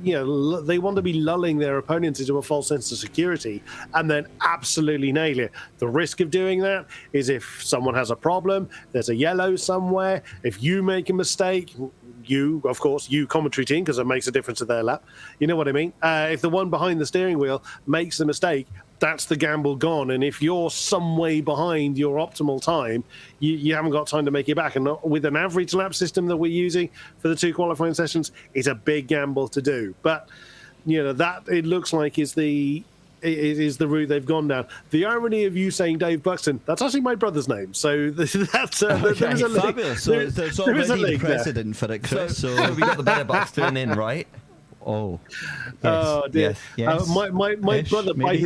they want to be lulling their opponents into a false sense of security and then absolutely nail it. The risk of doing that is if someone has a problem, there's a yellow somewhere. If you make a mistake, you commentary team, because it makes a difference to their lap. You know what I mean? If the one behind the steering wheel makes a mistake, that's the gamble gone. And if you're some way behind your optimal time, you haven't got time to make it back. And with an average lap system that we're using for the two qualifying sessions, it's a big gamble to do. But that it looks like is the route they've gone down. The irony of you saying Dave Buxton, that's actually my brother's name. So that's there is a fabulous. So there's already precedent for it, Chris. So we got the better Buxton in, right? Oh, yes. Oh dear. Yes. My Ish, brother, maybe.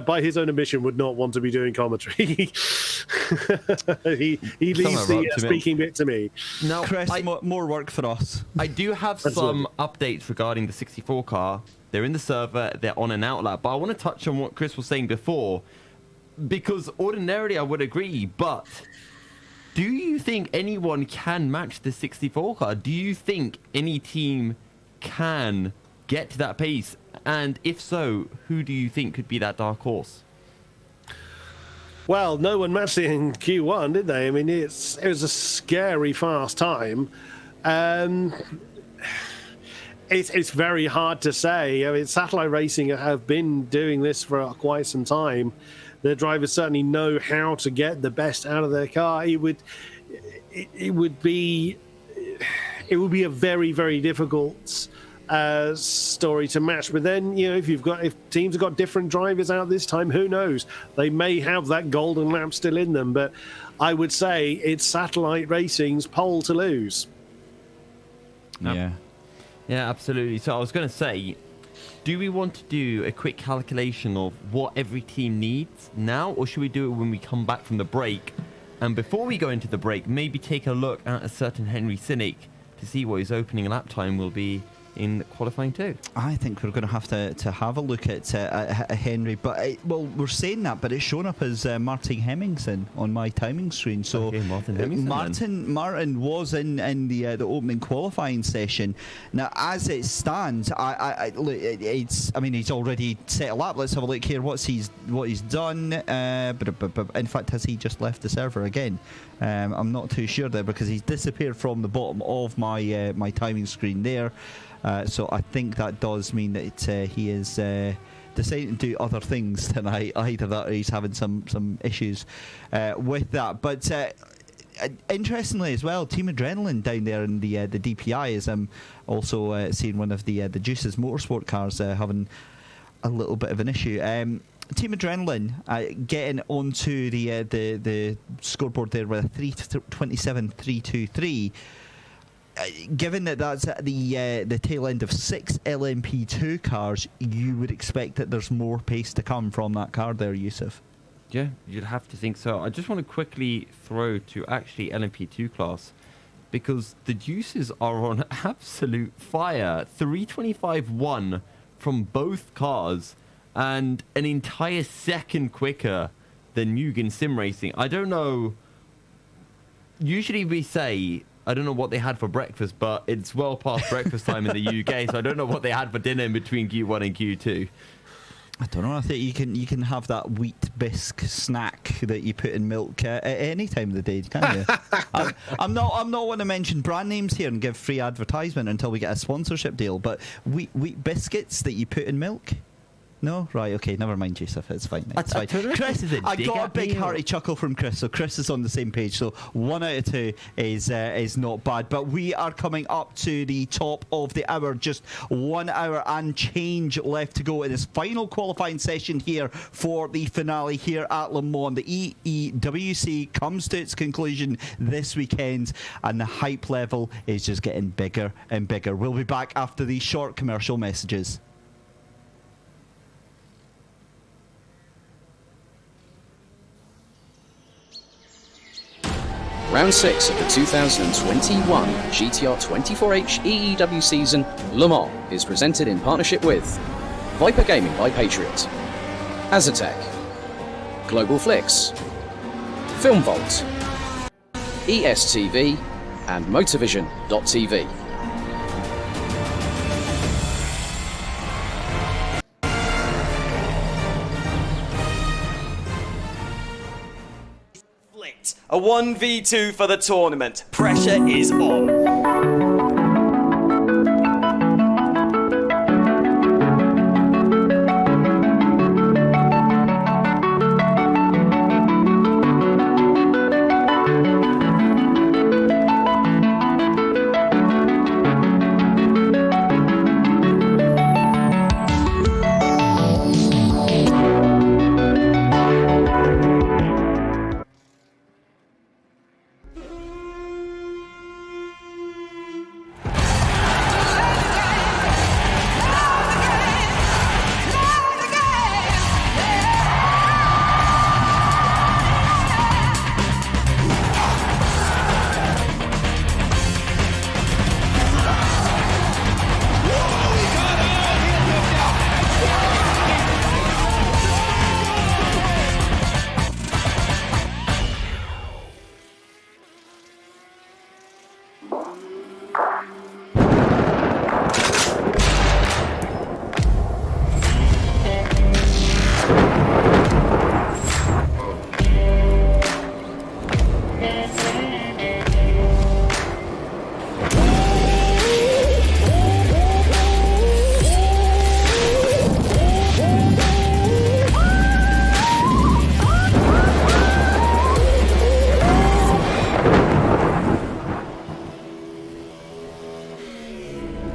by his own admission, would not want to be doing commentary. he leaves the speaking bit to me. Now, Chris, more work for us. I do have some updates regarding the 64 car. They're in the server. They're on an outlap. But I want to touch on what Chris was saying before, because ordinarily I would agree, but do you think anyone can match the 64 car? Do you think any team can get to that pace? And if so, who do you think could be that dark horse? Well, no one matched it in Q1, did they? I mean, it was a scary fast time. It's very hard to say. I mean, Satellite Racing have been doing this for quite some time. Their drivers certainly know how to get the best out of their car. It would be a very, very difficult story to match. But then, if teams have got different drivers out this time, who knows? They may have that golden lap still in them. But I would say it's Satellite Racing's pole to lose. Yeah. Yeah, absolutely. So I was going to say, do we want to do a quick calculation of what every team needs now, or should we do it when we come back from the break? And before we go into the break, maybe take a look at a certain Henry Sinek to see what his opening lap time will be in qualifying too. I think we're going to have to have a look at Henry, but we're saying that, but it's shown up as Martin Hemmingson on my timing screen. So okay, Martin was in the opening qualifying session. Now, as it stands, he's already set a lap. Let's have a look here. What he's done. In fact, has he just left the server again? I'm not too sure there, because he's disappeared from the bottom of my my timing screen there. So I think that does mean that he is deciding to do other things tonight. Either that or he's having some issues with that. But interestingly as well, Team Adrenaline down there in the DPI is also seeing one of the Juices Motorsport cars having a little bit of an issue. Team Adrenaline getting onto the scoreboard there with a 3:27.323. Given that that's at the tail end of 6 LMP2 cars, you would expect that there's more pace to come from that car there, Yusuf. Yeah, you'd have to think so. I just want to quickly throw to actually LMP2 class, because the Juices are on absolute fire. 3:25.1 from both cars, and an entire second quicker than Mugen Sim Racing. I don't know. Usually we say, I don't know what they had for breakfast, but it's well past breakfast time in the UK, so I don't know what they had for dinner in between Q1 and Q2. I don't know. I think you can have that wheat bisque snack that you put in milk at any time of the day, can't you? I'm not want to mention brand names here and give free advertisement until we get a sponsorship deal. But wheat biscuits that you put in milk. No? Right, okay, never mind, Yusuf, it's fine. It's fine. Chris, I got a big hearty chuckle from Chris, so Chris is on the same page, so 1 out of 2 is not bad. But we are coming up to the top of the hour, just 1 hour and change left to go in this final qualifying session here for the finale here at Le Mans. The EEWC comes to its conclusion this weekend, and the hype level is just getting bigger and bigger. We'll be back after these short commercial messages. Round 6 of the 2021 GTR24H EEW season, Le Mans, is presented in partnership with Viper Gaming by Patriot, Azatec, Global Flix, Film Vault, ESTV, and Motorvision.tv. A 1v2 for the tournament. Pressure is on.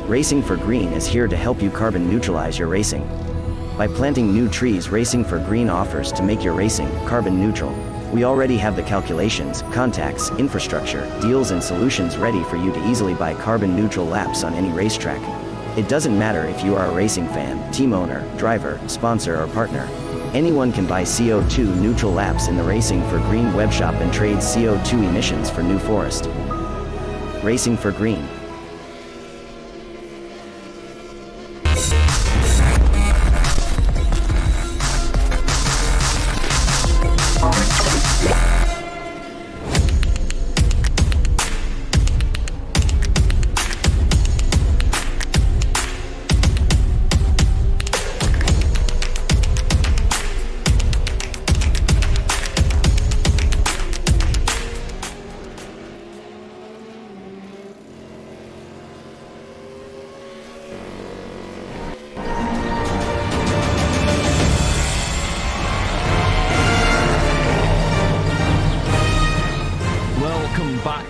Racing for Green is here to help you carbon neutralize your racing. By planting new trees, Racing for Green offers to make your racing carbon neutral. We already have the calculations, contacts, infrastructure, deals and solutions ready for you to easily buy carbon neutral laps on any racetrack. It doesn't matter if you are a racing fan, team owner, driver, sponsor or partner. Anyone can buy CO2 neutral laps in the Racing for Green webshop and trade CO2 emissions for New Forest. Racing for Green.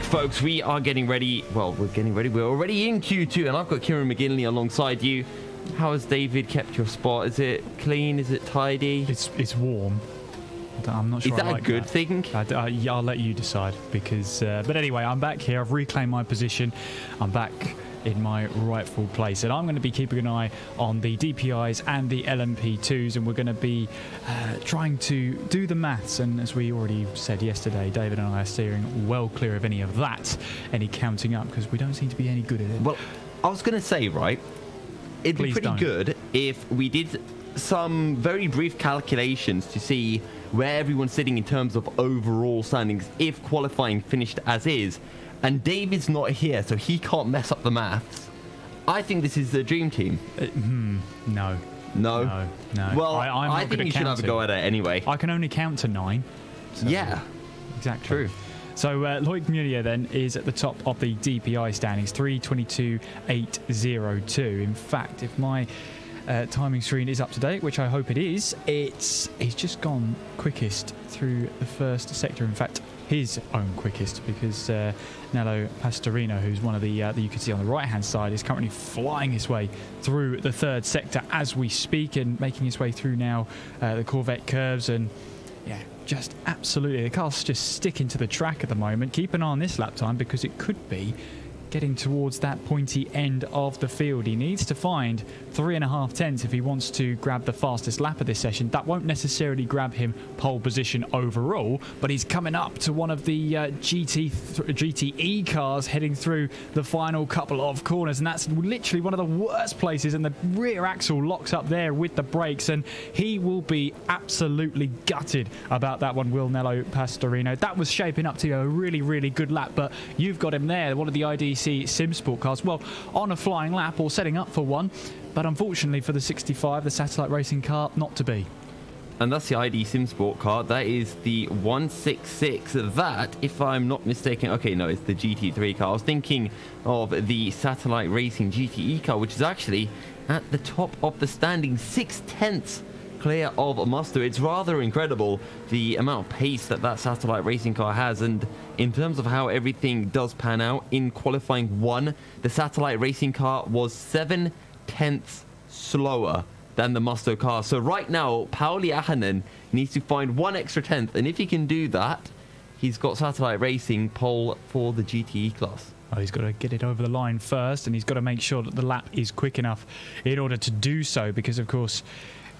Folks, we are getting ready. Well, we're getting ready. We're already in Q2, and I've got Kieran McGinley alongside you. How has David kept your spot? Is it clean? Is it tidy? It's warm. I'm not sure. Is that a good thing? I'll let you decide because. But anyway, I'm back here. I've reclaimed my position. I'm back in my rightful place, and I'm going to be keeping an eye on the DPIs and the LMP2s, and we're going to be trying to do the maths. And as we already said yesterday, David and I are steering well clear of any of that, any counting up, because we don't seem to be any good at it. Well, I was going to say, right, it'd be pretty good if we did some very brief calculations to see where everyone's sitting in terms of overall standings if qualifying finished as is. And David's not here, so he can't mess up the maths. I think this is the dream team. No. No? No. Well, I'm I not think gonna you should have a count go it. at it anyway. I can only count to 9. So Yeah. Exactly. True. So Loic Munier then is at the top of the DPI standings, 3:22.802. In fact, if my timing screen is up to date, which I hope it is, he's just gone quickest through the first sector. In fact, his own quickest, because Nello Pastorino, who's one of the you can see on the right hand side, is currently flying his way through the third sector as we speak, and making his way through now the Corvette curves. And yeah, just absolutely, the car's just sticking to the track at the moment. Keep an eye on this lap time, because it could be getting towards that pointy end of the field. He needs to find 3.5 tenths if he wants to grab the fastest lap of this session. That won't necessarily grab him pole position overall, but he's coming up to one of the GTE cars heading through the final couple of corners, and that's literally one of the worst places, and the rear axle locks up there with the brakes, and he will be absolutely gutted about that one, Will Nello Pastorino. That was shaping up to a really, really good lap, but you've got him there, one of the IDC Sim Sport cars, well, on a flying lap or setting up for one, but unfortunately for the 65, the satellite racing car, not to be. And that's the ID Sim Sport car. That is the 166. That, if I'm not mistaken, okay, no, it's the GT3 car. I was thinking of the satellite racing GTE car, which is actually at the top of the standing, 6 tenths clear of muster. It's rather incredible the amount of pace that satellite racing car has, and in terms of how everything does pan out in qualifying 1, the satellite racing car was 7 tenths slower than the Musto car. So right now, Pauli Ahonen needs to find 1 extra tenth, and if he can do that, he's got satellite racing pole for the GTE class. Oh, he's got to get it over the line first, and he's got to make sure that the lap is quick enough in order to do so, because of course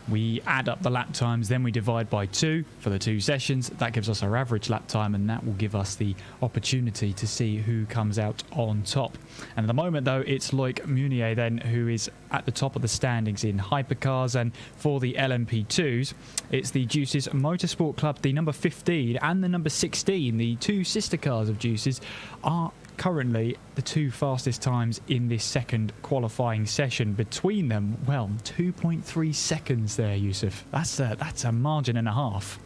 we add up the lap times, then we divide by 2 for the 2 sessions. That gives us our average lap time, and that will give us the opportunity to see who comes out on top. And at the moment, though, it's Loic Munier then who is at the top of the standings in hypercars. And for the LMP2s, it's the Juices Motorsport Club, the number 15 and the number 16, the 2 sister cars of Juices, are currently the 2 fastest times in this second qualifying session. Between them, well, 2.3 seconds there, Yusuf. That's a margin and a half.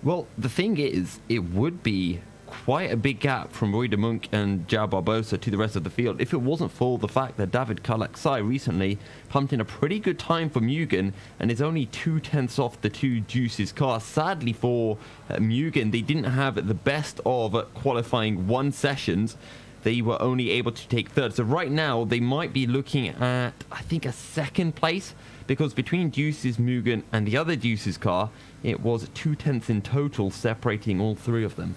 Well, the thing is, it would be quite a big gap from Roy de Monk and João Barbosa to the rest of the field if it wasn't for the fact that David Kalaksai recently pumped in a pretty good time for Mugen and is only 2 tenths off the 2 Juices cars. Sadly for Mugen, they didn't have the best of qualifying 1 sessions. They were only able to take 3rd. So right now, they might be looking at, I think, a 2nd place, because between Juices, Mugen, and the other Juices car, it was 2 tenths in total separating all 3 of them.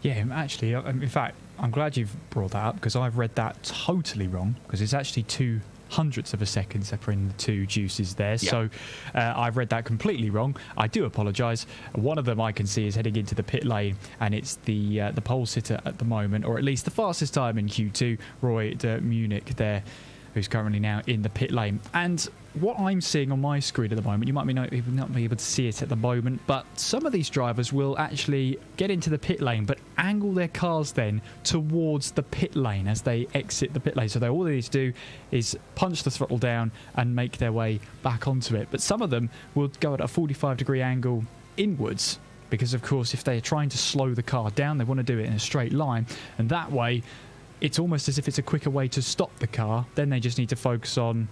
Yeah, actually, in fact, I'm glad you've brought that up, because I've read that totally wrong, because it's actually 0.02 of a second separating the 2 Juices there. Yeah. So I've read that completely wrong. I do apologise. One of them I can see is heading into the pit lane, and it's the pole sitter at the moment, or at least the fastest time in Q2, Roy de Munich there, who's currently now in the pit lane. And what I'm seeing on my screen at the moment, you might not be able to see it at the moment, but some of these drivers will actually get into the pit lane but angle their cars then towards the pit lane as they exit the pit lane. So all they need to do is punch the throttle down and make their way back onto it. But some of them will go at a 45-degree angle inwards, because of course if they're trying to slow the car down, they want to do it in a straight line, and that way it's almost as if it's a quicker way to stop the car. Then they just need to focus on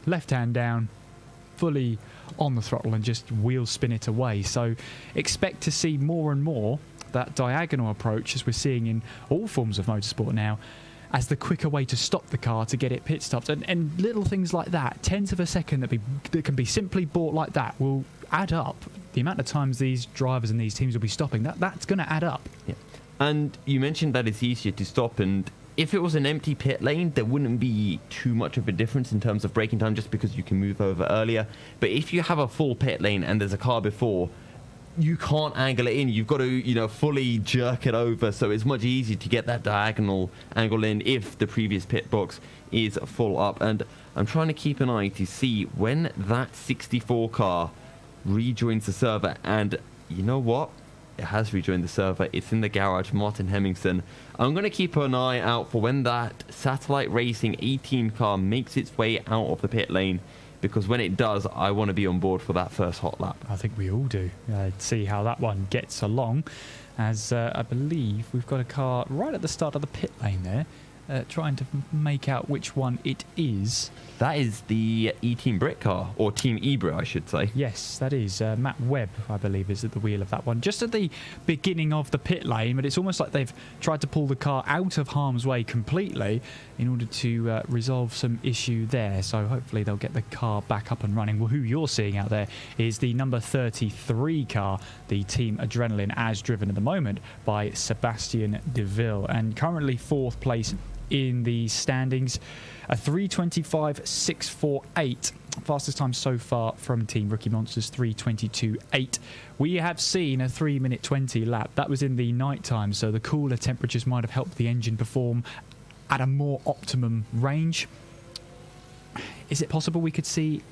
left hand down, fully on the throttle, and just wheel spin it away. So expect to see more and more that diagonal approach, as we're seeing in all forms of motorsport now, as the quicker way to stop the car to get it pit stopped. And little things like that, tenths of a second that can be simply bought like that, will add up. The amount of times these drivers and these teams will be stopping, that's going to add up. Yeah. And you mentioned that it's easier to stop, and if it was an empty pit lane, there wouldn't be too much of a difference in terms of braking time, just because you can move over earlier. But if you have a full pit lane and there's a car before, you can't angle it in. You've got to, fully jerk it over. So it's much easier to get that diagonal angle in if the previous pit box is full up. And I'm trying to keep an eye to see when that 64 car rejoins the server. And you know what? It has rejoined the server. It's in the garage. Martin Hemmingson. I'm going to keep an eye out for when that Satellite Racing 18 car makes its way out of the pit lane, because when it does, I want to be on board for that first hot lap. I think we all do. See how that one gets along, as I believe we've got a car right at the start of the pit lane there, trying to make out which one it is. That is the E-Team Brit car, or Team Ebra, I should say. Yes, that is. Matt Webb, I believe, is at the wheel of that one. Just at the beginning of the pit lane, but it's almost like they've tried to pull the car out of harm's way completely in order to resolve some issue there. So hopefully they'll get the car back up and running. Well, who you're seeing out there is the number 33 car, the Team Adrenaline, as driven at the moment by Sebastian Deville. And currently 4th place in the standings, a 3:25.648, fastest time so far from Team Rookie Monsters, 3:22.8. We have seen a 3-minute 20 lap. That was in the night time, so the cooler temperatures might have helped the engine perform at a more optimum range. Is it possible we could see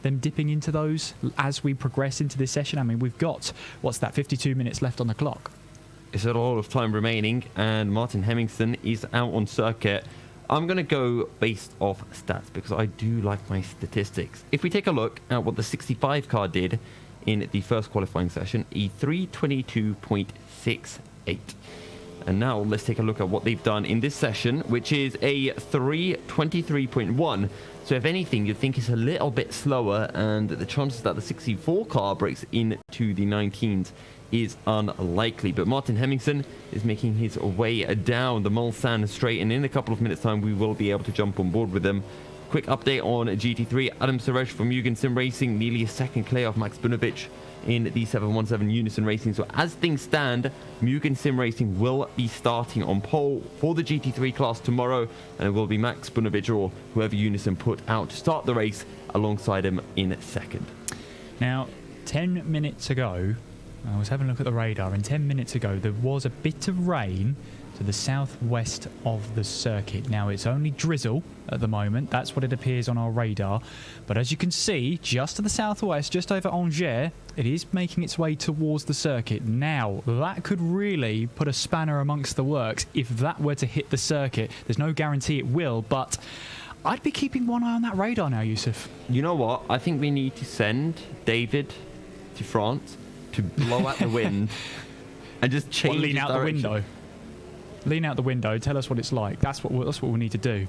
them dipping into those as we progress into this session? I mean, we've got, 52 minutes left on the clock. It's a lot of time remaining, and Martin Hemmingson is out on circuit. I'm going to go based off stats because I do like my statistics. If we take a look at what the 65 car did in the first qualifying session, a 3:22.68. And now let's take a look at what they've done in this session, which is a 3:23.1. So if anything, you'd think it's a little bit slower, and the chances that the 64 car breaks into the 19s is unlikely. But Martin Hemmingson is making his way down the Mulsanne straight, and in a couple of minutes time we will be able to jump on board with him. Quick update on GT3. Adam Suresh from Mugen Sim Racing, nearly a second clear of Max Bunovic in the 717 Unison Racing. So as things stand, Mugen Sim Racing will be starting on pole for the GT3 class tomorrow, and it will be Max Bunovic or whoever Unison put out to start the race alongside him in second. Now, 10 minutes ago, I was having a look at the radar, and 10 minutes ago there was a bit of rain to the southwest of the circuit. Now it's only drizzle at the moment, that's what it appears on our radar, but as you can see, just to the southwest, just over Angers, it is making its way towards the circuit. Now that could really put a spanner amongst the works if that were to hit the circuit. There's no guarantee it will, but I'd be keeping one eye on that radar now, Yusuf. You know what? I think we need to send David to France to blow out the wind and just change lean out direction. the window. Lean out the window. Tell us what it's like. That's what we need to do.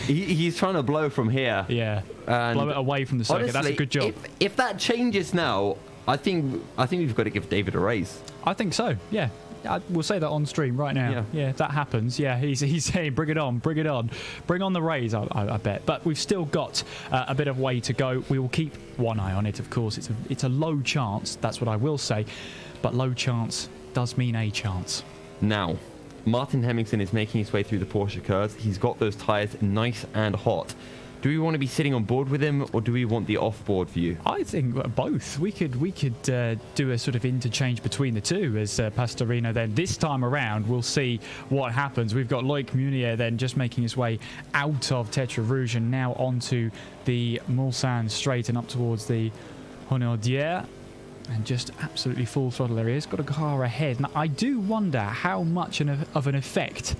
He's trying to blow from here. Yeah. And blow it away from the circuit. honestly, That's a good job. If that changes now, I think we've got to give David a raise. I think so. Yeah. We'll say that on stream right now. Yeah, if that happens. Yeah, he's saying, bring it on, bring it on. Bring on the raise, I bet. But we've still got a bit of way to go. We will keep one eye on it, of course. It's a low chance, that's what I will say. But low chance does mean a chance. Now, Martin Hemmingson is making his way through the Porsche curves. He's got those tyres nice and hot. Do we want to be sitting on board with him, or do we want the off-board view? I think both. We could do a sort of interchange between the two as Pastorino. Then this time around, we'll see what happens. We've got Loic Munier then just making his way out of Tetra Rouge and now onto the Mulsanne straight and up towards the Honaudière. And just absolutely full throttle there he is. Got a car ahead. Now, I do wonder how much of an effect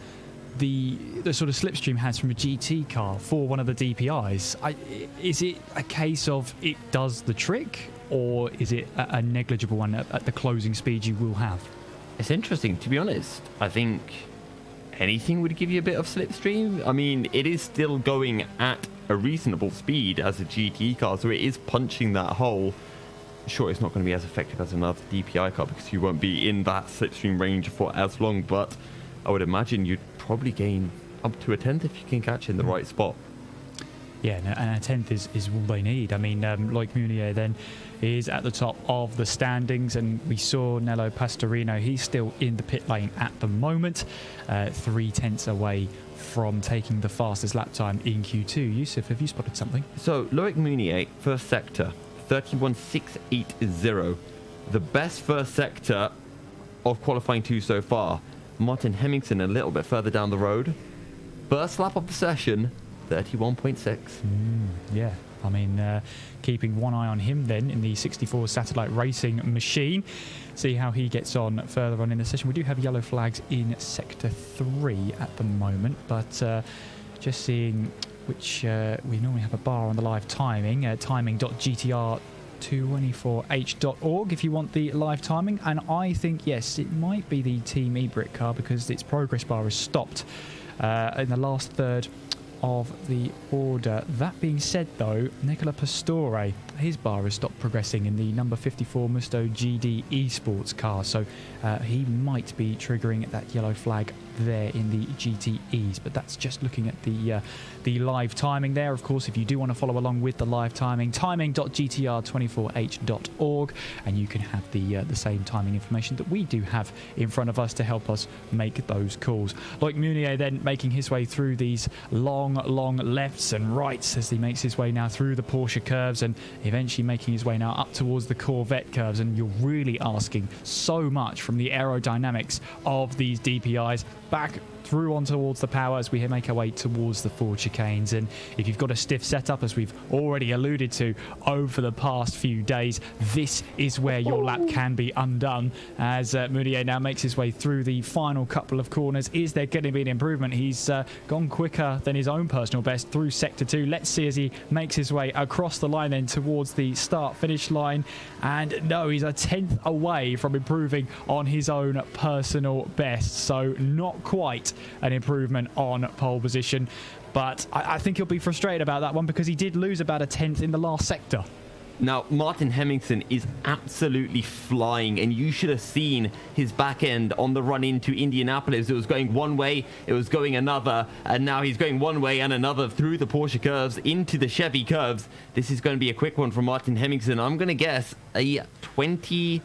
the sort of slipstream has from a GT car for one of the DPIs. Is it a case of it does the trick, or is it a negligible one at the closing speed you will have? It's interesting, to be honest. I think anything would give you a bit of slipstream. I mean, it is still going at a reasonable speed as a GT car, so it is punching that hole. Sure, it's not going to be as effective as another DPI car because you won't be in that slipstream range for as long, but I would imagine you'd probably gain up to a tenth if you can catch in the right spot. Yeah, and a tenth is all they need. I mean, Loic Munier then is at the top of the standings, and we saw Nello Pastorino. He's still in the pit lane at the moment, 3 tenths away from taking the fastest lap time in Q2. Yusuf, have you spotted something? So, Loic Munier, first sector, 31.680. The best first sector of qualifying 2 so far. Martin Hemmingson a little bit further down the road. First lap of the session, 31.6. Yeah. I mean, keeping one eye on him then in the 64 Satellite Racing machine. See how he gets on further on in the session. We do have yellow flags in Sector 3 at the moment, but just seeing which we normally have a bar on the live timing, timing.gtr24h.org if you want the live timing. And I think, yes, it might be the Team eBrick car because its progress bar is stopped in the last third of the order. That being said, though, Nicola Pastore, his bar has stopped progressing in the number 54 Musto GD Esports car, so he might be triggering that yellow flag there in the GTEs. But that's just looking at the live timing there. Of course, if you do want to follow along with the live timing, timing.gtr24h.org, and you can have the same timing information that we do have in front of us to help us make those calls. Loic Meunier then making his way through these long lefts and rights as he makes his way now through the Porsche curves and eventually making his way now up towards the Corvette curves. And you're really asking so much from the aerodynamics of these DPIs back through on towards the power as we make our way towards the Ford chicanes. And if you've got a stiff setup, as we've already alluded to over the past few days, this is where your lap can be undone as Meunier now makes his way through the final couple of corners. Is there going to be an improvement? He's gone quicker than his own personal best through Sector 2. Let's see as he makes his way across the line then towards the start-finish line. And no, he's a 10th away from improving on his own personal best. So not quite an improvement on pole position, but I think he'll be frustrated about that one because he did lose about a 10th in the last sector. Now, Martin Hemmingsen is absolutely flying, and you should have seen his back end on the run into Indianapolis. It was going one way, it was going another, and now he's going one way and another through the Porsche curves into the Chevy curves. This is going to be a quick one from Martin Hemmingsen. I'm going to guess a 21.9.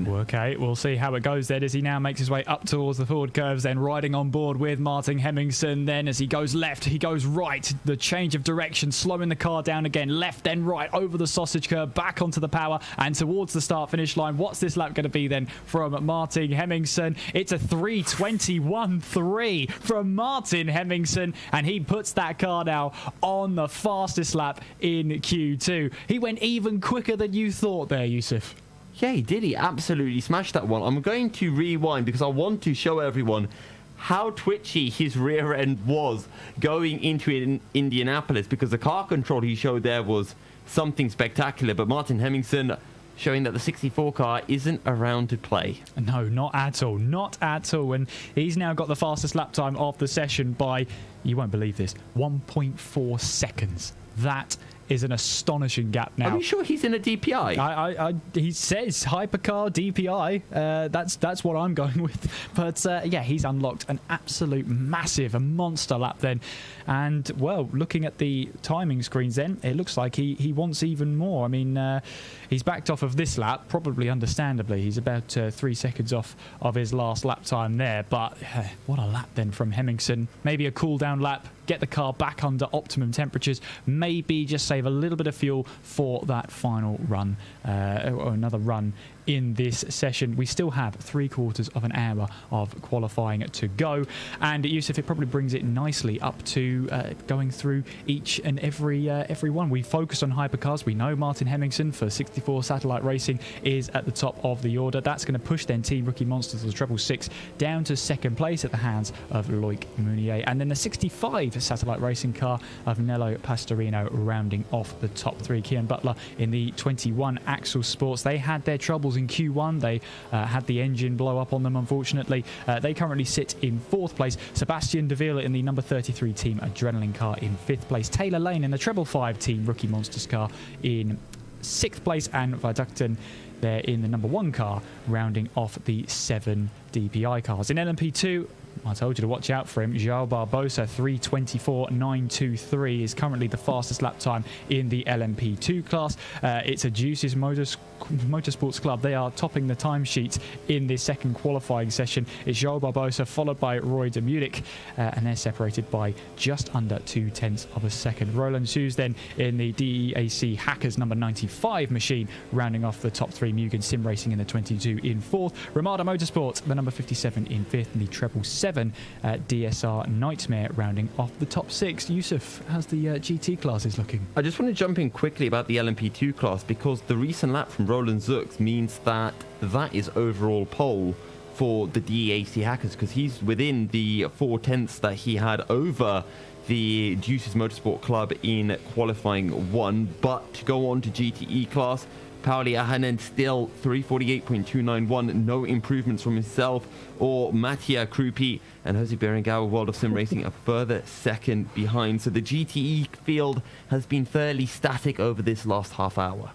Okay, we'll see how it goes then as he now makes his way up towards the Ford curves, then riding on board with Martin Hemmingsen. Then as he goes left, he goes right. The change of direction, slowing the car down again. Left, then right, over the sausage curve, back onto the power and towards the start-finish line. What's this lap going to be then from Martin Hemmingsen? It's a 3:21.3 from Martin Hemmingsen, and he puts that car now on the fastest lap in Q2. He went even quicker than you thought there, Yusuf. Yeah, he did. He absolutely smashed that one. I'm going to rewind because I want to show everyone how twitchy his rear end was going into Indianapolis, because the car control he showed there was something spectacular. But Martin Hemmingsen showing that the 64 car isn't around to play. No, not at all. Not at all. And he's now got the fastest lap time of the session by, you won't believe this, 1.4 seconds. That is an astonishing gap now. Are you sure he's in a DPI? He says hypercar DPI. That's what I'm going with. But yeah, he's unlocked an absolute massive, a monster lap then. And well, looking at the timing screens then, it looks like he wants even more. I mean, he's backed off of this lap, probably understandably. He's about 3 seconds off of his last lap time there. But what a lap then from Hemmingsen. Maybe a cool down lap, get the car back under optimum temperatures, maybe just save a little bit of fuel for that final run, or another run in this session. We still have 3/4 of an hour of qualifying to go, and Yusuf, it probably brings it nicely up to going through each and every one. We focus on hypercars. We know Martin Hemmingsen for 64 Satellite Racing is at the top of the order. That's going to push then Team Rookie Monsters, the 666, down to second place at the hands of Loic Meunier, and then the 65 Satellite Racing car of Nello Pastorino rounding off the top three. Kian Butler in the 21 Axel Sports. They had their troubles in Q1. They had the engine blow up on them, unfortunately. They currently sit in 4th place. Sebastian Deville in the number 33 Team Adrenaline car in 5th place. Taylor Lane in the 555 Team Rookie Monsters car in 6th place, and Viducton there in the number 1 car rounding off the 7 DPI cars. In LMP2, I told you to watch out for him. João Barbosa, 3:24.923 is currently the fastest lap time in the LMP2 class. It's a Juices Motorsports Club. They are topping the timesheets in this second qualifying session. It's João Barbosa followed by Roy de Munich, and they're separated by just under 0.2 of a second. Roland Suze then in the DEAC Hackers number 95 machine, rounding off the top 3. Mugen Sim Racing in the 22 in 4th. Ramada Motorsports, the number 57 in 5th, and the treble 6 7 DSR Nightmare rounding off the top 6. Yusuf, how's the GT classes looking? I just want to jump in quickly about the LMP2 class, because the recent lap from Roland Zux means that is overall pole for the DAC Hackers, because he's within the 4/10ths that he had over the Deuces Motorsport Club in qualifying 1. But to go on to GTE class, Pauli Ahonen still 348.291, no improvements from himself or Mattia Krupi, and Jose Berengao, World of Sim Racing, a further second behind. So the GTE field has been fairly static over this last half hour.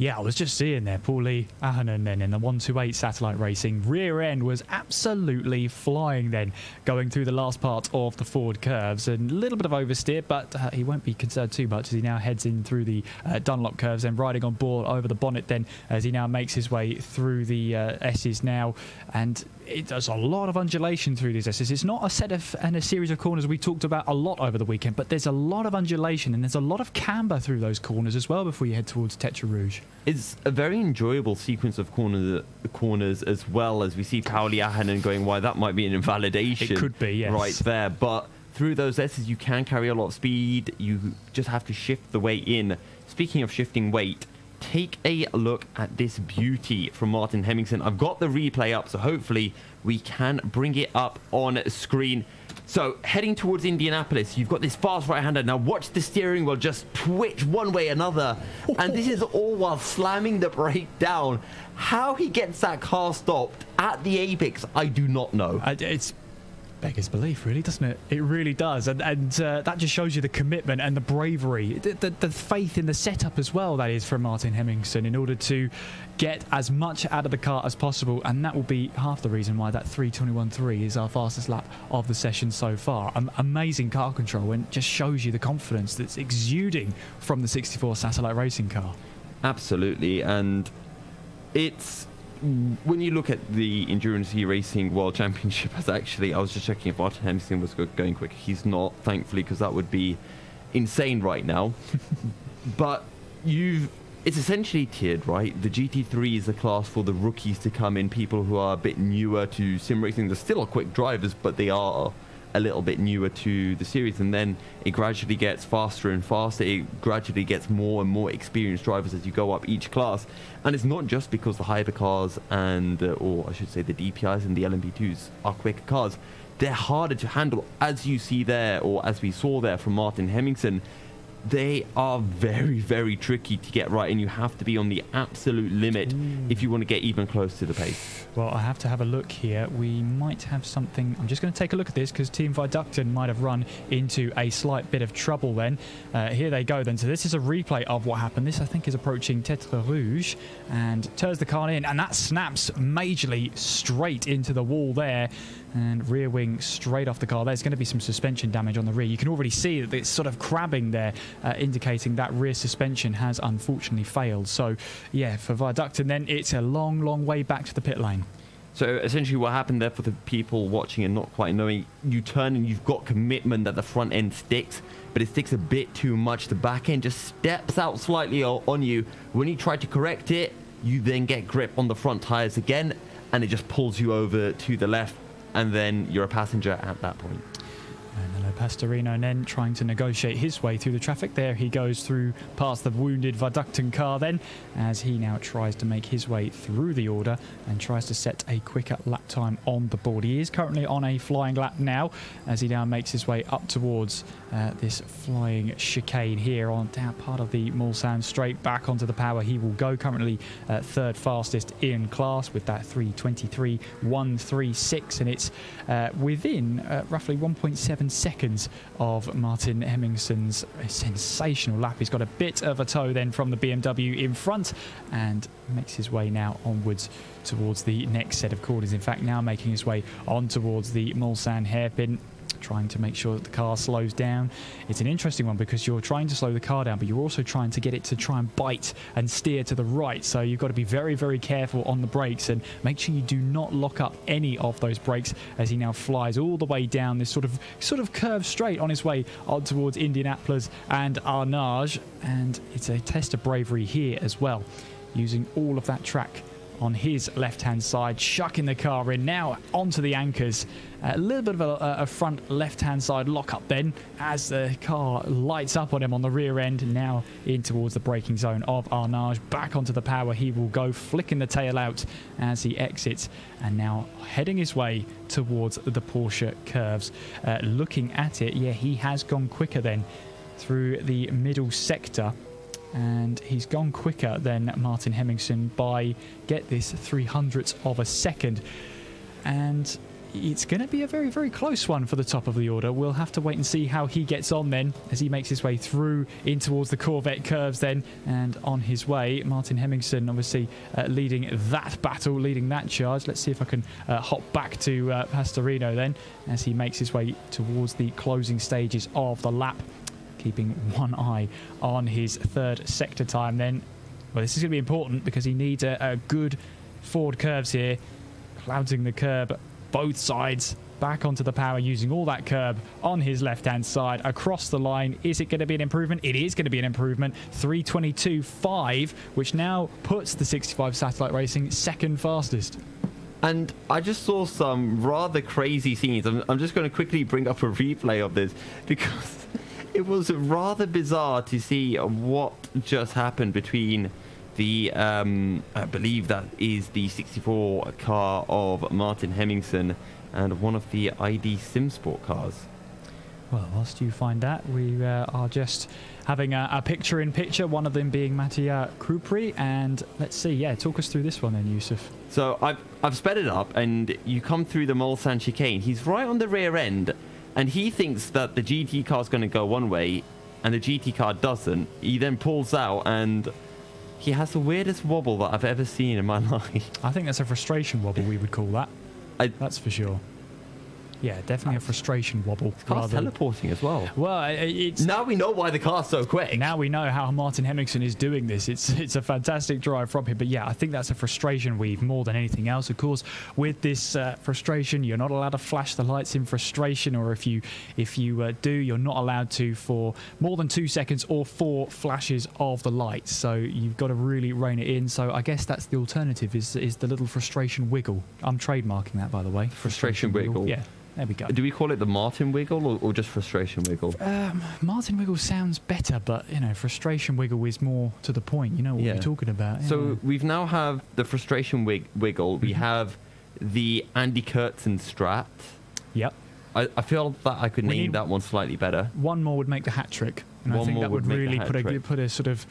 Yeah, I was just seeing there, Pauli Ahonen then in the 128 Satellite Racing. Rear end was absolutely flying then, going through the last part of the forward curves. And a little bit of oversteer, but he won't be concerned too much as he now heads in through the Dunlop curves and riding on board over the bonnet then as he now makes his way through the S's now. And it does a lot of undulation through these S's. It's not a set of and a series of corners we talked about a lot over the weekend, but there's a lot of undulation and there's a lot of camber through those corners as well before you head towards Tetra Rouge. It's a very enjoyable sequence of corners as well, as we see Pauli Ahonen going wide. That might be an invalidation. It could be, yes. Right there. But through those S's, you can carry a lot of speed. You just have to shift the weight in. Speaking of shifting weight, take a look at this beauty from Martin Hemmingsen. I've got the replay up, so hopefully we can bring it up on screen. So heading towards Indianapolis, you've got this fast right-hander. Now watch the steering wheel just twitch one way or another. And this is all while slamming the brake down. How he gets that car stopped at the apex, I do not know. It's beggars belief, really, doesn't it? It really does. And that just shows you the commitment and the bravery, the faith in the setup as well, that is, from Martin Hemmingsen in order to get as much out of the car as possible. And that will be half the reason why that 3:21.3 is our fastest lap of the session so far. Amazing car control, and just shows you the confidence that's exuding from the 64 Satellite Racing car. Absolutely. And it's, when you look at the Endurance E-Racing World Championship, as actually, I was just checking if Martin Hemmingsen was going quick. He's not, thankfully, because that would be insane right now. But it's essentially tiered, right? The GT3 is the class for the rookies to come in, people who are a bit newer to sim racing. They're still quick drivers, but they are a little bit newer to the series, and then it gradually gets faster and faster. It gradually gets more and more experienced drivers as you go up each class. And it's not just because the hypercars and or I should say the DPIs and the LMP2s are quicker cars. They're harder to handle, as you see there, or as we saw there from Martin Hemmingsen. They are very, very tricky to get right, and you have to be on the absolute limit if you want to get even close to the pace. Well, I have to have a look here. We might have something. I'm just going to take a look at this because Team Viducton might have run into a slight bit of trouble then. Here they go then. So this is a replay of what happened. This, I think, is approaching Tetra Rouge and turns the car in, and that snaps majorly straight into the wall there. And rear wing straight off the car. There's going to be some suspension damage on the rear. You can already see that it's sort of crabbing there, indicating that rear suspension has unfortunately failed. So, yeah, for Viducton then, it's a long, long way back to the pit lane. So essentially what happened there, for the people watching and not quite knowing, you turn and you've got commitment that the front end sticks, but it sticks a bit too much. The back end just steps out slightly on you. When you try to correct it, you then get grip on the front tires again, and it just pulls you over to the left, and then you're a passenger at that point. And Pastorino then trying to negotiate his way through the traffic. There he goes through past the wounded Viducton car then, as he now tries to make his way through the order and tries to set a quicker lap time on the board. He is currently on a flying lap now, as he now makes his way up towards this flying chicane here on down part of the Mulsanne straight back onto the power. He will go currently third fastest in class with that 3:23.136, and it's within roughly 1.7 seconds of Martin Hemmingsen's sensational lap. He's got a bit of a toe then from the BMW in front and makes his way now onwards towards the next set of corners. In fact, now making his way on towards the Mulsanne hairpin, trying to make sure that the car slows down. It's an interesting one because you're trying to slow the car down, but you're also trying to get it to try and bite and steer to the right. So you've got to be very, very careful on the brakes and make sure you do not lock up any of those brakes as he now flies all the way down this sort of curve straight on his way on towards Indianapolis and Arnage. And it's a test of bravery here as well, using all of that track on his left-hand side, chucking the car in now onto the anchors. A little bit of a front left-hand side lock-up then as the car lights up on him on the rear end, now in towards the braking zone of Arnage. Back onto the power he will go, flicking the tail out as he exits, and now heading his way towards the Porsche curves. Looking at it, yeah, he has gone quicker then through the middle sector, and he's gone quicker than Martin Hemmingsen by, get this, 300ths of a second. And it's going to be a very, very close one for the top of the order. We'll have to wait and see how he gets on then as he makes his way through in towards the Corvette curves then. And on his way, Martin Hemmingsen obviously leading that battle, leading that charge. Let's see if I can hop back to Pastorino then as he makes his way towards the closing stages of the lap, keeping one eye on his third sector time then. Well, this is going to be important because he needs a good forward curves here, clouding the curb both sides back onto the power, using all that curb on his left-hand side across the line. Is it going to be an improvement? It is going to be an improvement. 3:22.5, which now puts the 65 Satellite Racing second fastest. And I just saw some rather crazy scenes. I'm just going to quickly bring up a replay of this because it was rather bizarre to see what just happened between the, I believe that is the 64 car of Martin Hemmingsen and one of the ID SimSport cars. Well, whilst you find that, we are just having a picture-in-picture, one of them being Mattia Krupri, and let's see, yeah, talk us through this one then, Yusuf. So I've sped it up, and you come through the Mulsanne chicane. He's right on the rear end, and he thinks that the GT car's going to go one way, and the GT car doesn't. He then pulls out, and he has the weirdest wobble that I've ever seen in my life. I think that's a frustration wobble, we would call that. That's for sure. Yeah, definitely a frustration wobble. The car's teleporting as well. Well, it's... Now we know why the car's so quick. Now we know how Martin Hemmingsen is doing this. It's a fantastic drive from him. But yeah, I think that's a frustration weave more than anything else. Of course, with this frustration, you're not allowed to flash the lights in frustration, or if you do, you're not allowed to for more than 2 seconds or 4 flashes of the lights. So you've got to really rein it in. So I guess that's the alternative, is the little frustration wiggle. I'm trademarking that, by the way. Frustration wiggle. Yeah. There we go. Do we call it the Martin wiggle or just frustration wiggle? Martin wiggle sounds better, but frustration wiggle is more to the point. You know what we're talking about. Yeah. So we've now have the frustration wiggle. We have the Andy Kurtzen Strat. Yep. I feel that I could name that one slightly better. One more would make the hat trick. And I think that would really put a sort of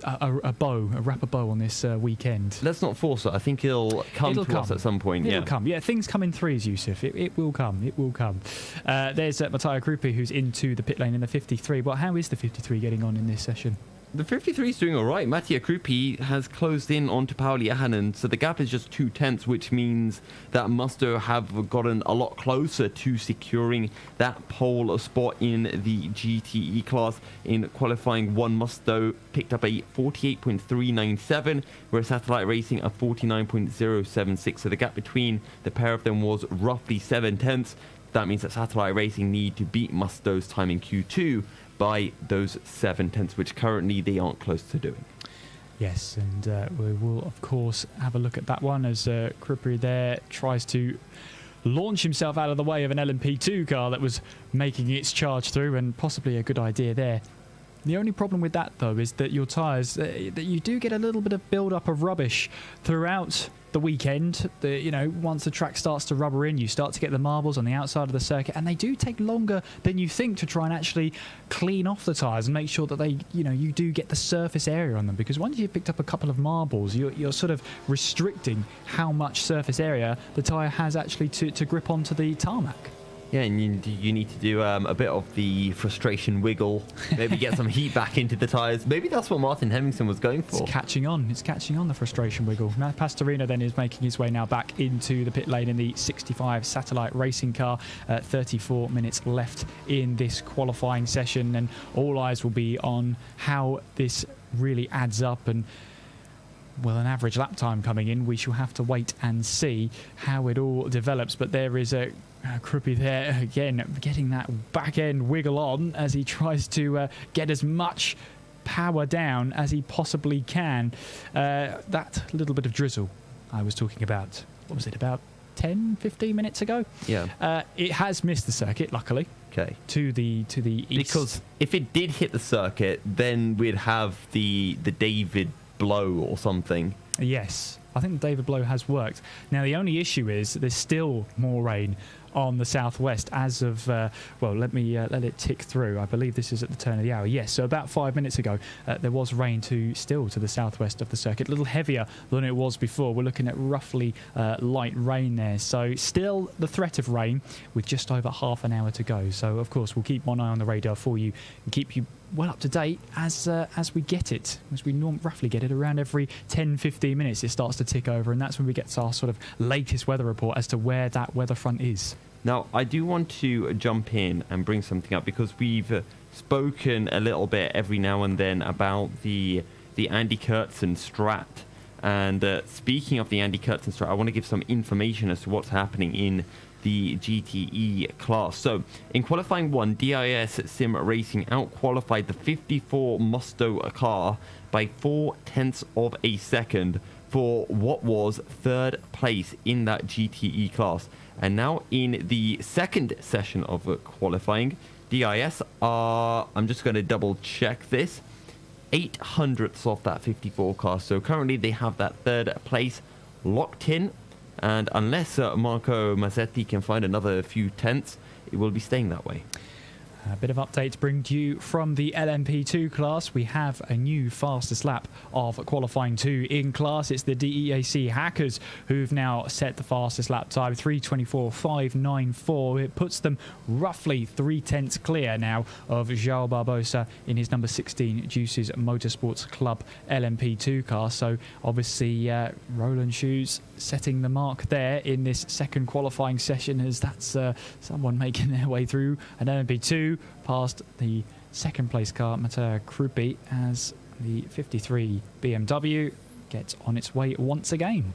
a wrap a bow on this weekend. Let's not force it. I think it'll come to us at some point. It'll come. Yeah, things come in threes, Yusuf. It will come. It will come. There's Mattia Kruppi, who's into the pit lane in the 53. Well, how is the 53 getting on in this session? The 53 is doing all right. Mattia Kruppi has closed in onto Pauli Ahanen, so the gap is just 2/10, which means that Musto have gotten a lot closer to securing that pole spot in the GTE class. In qualifying one, Musto picked up a 48.397, whereas Satellite Racing a 49.076. So the gap between the pair of them was roughly 7/10. That means that Satellite Racing need to beat Musto's time in Q2 by those 7/10, which currently they aren't close to doing. Yes, and we will, of course, have a look at that one as Krupri there tries to launch himself out of the way of an LMP2 car that was making its charge through, and possibly a good idea there. The only problem with that, though, is that your tyres, that you do get a little bit of build-up of rubbish throughout the weekend. Once the track starts to rubber in, you start to get the marbles on the outside of the circuit, and they do take longer than you think to try and actually clean off the tyres and make sure that they, you do get the surface area on them. Because once you've picked up a couple of marbles, you're sort of restricting how much surface area the tyre has actually to grip onto the tarmac. Yeah, and you need to do a bit of the frustration wiggle, maybe get some heat back into the tyres. Maybe that's what Martin Hemmingsen was going for. It's catching on, the frustration wiggle. Now Pastorino then is making his way now back into the pit lane in the 65 Satellite Racing car. 34 minutes left in this qualifying session, and all eyes will be on how this really adds up. And well, an average lap time coming in, we shall have to wait and see how it all develops. But there is a Kruppi there again, getting that back end wiggle on as he tries to get as much power down as he possibly can. That little bit of drizzle, I was talking about, what was it, about 10, 15 minutes ago? Yeah. It has missed the circuit, luckily. Okay. To the east. Because if it did hit the circuit, then we'd have the David blow or something. Yes, I think the David blow has worked. Now, the only issue is there's still more rain on the southwest as of, let it tick through. I believe this is at the turn of the hour. Yes, so about 5 minutes ago, there was rain to the southwest of the circuit. A little heavier than it was before. We're looking at roughly light rain there. So still the threat of rain with just over half an hour to go. So, of course, we'll keep one eye on the radar for you and keep you well up to date as we get it, as we roughly get it around every 10-15 minutes. It starts to tick over, and that's when we get to our sort of latest weather report as to where that weather front is. Now, I do want to jump in and bring something up because we've spoken a little bit every now and then about the Andy Kurtzen strat. And speaking of the Andy Kurtzen strat, I want to give some information as to what's happening in the GTE class. So, in qualifying 1, DIS Sim Racing out-qualified the 54 Musto car by 0.4 of a second for what was third place in that GTE class. And now in the second session of qualifying, DIS are, I'm just going to double check this, 0.08 off that 54 car. So currently they have that third place locked in. And unless Marco Mazzetti can find another few tenths, it will be staying that way. A bit of update to bring to you from the LMP2 class. We have a new fastest lap of qualifying 2 in class. It's the DEAC Hackers who've now set the fastest lap time, 3:24.594. It puts them roughly 0.3 clear now of João Barbosa in his number 16 Juices Motorsports Club LMP2 car. So obviously Roland Shoes setting the mark there in this second qualifying session, as that's someone making their way through an LMP2 past the second place car, Matteo Krupi, as the 53 BMW gets on its way once again.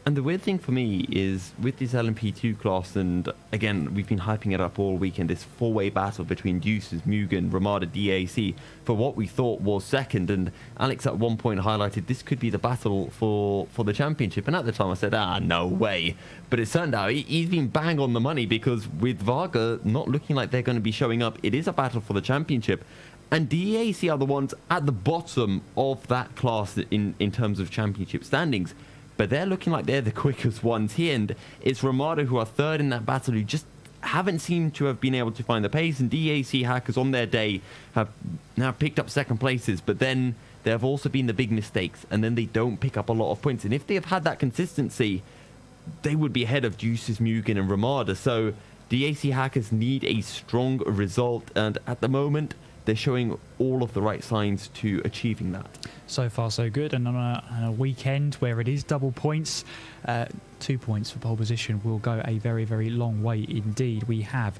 And the weird thing for me is with this LMP2 class, and again, we've been hyping it up all weekend, this four-way battle between Deuces, Mugen, Ramada, DAC for what we thought was second. And Alex at one point highlighted this could be the battle for the championship. And at the time I said, no way. But it turned out he's been bang on the money, because with Varga not looking like they're going to be showing up, it is a battle for the championship. And DAC are the ones at the bottom of that class in terms of championship standings. But they're looking like they're the quickest ones here. And it's Ramada who are third in that battle, who just haven't seemed to have been able to find the pace. And DAC Hackers on their day have now picked up second places. But then there have also been the big mistakes. And then they don't pick up a lot of points. And if they have had that consistency, they would be ahead of Juices, Mugen and Ramada. So DAC Hackers need a strong result. And at the moment, they're showing all of the right signs to achieving that. So far, so good. And on a weekend where it is double points, 2 points for pole position will go a very, very long way indeed. We have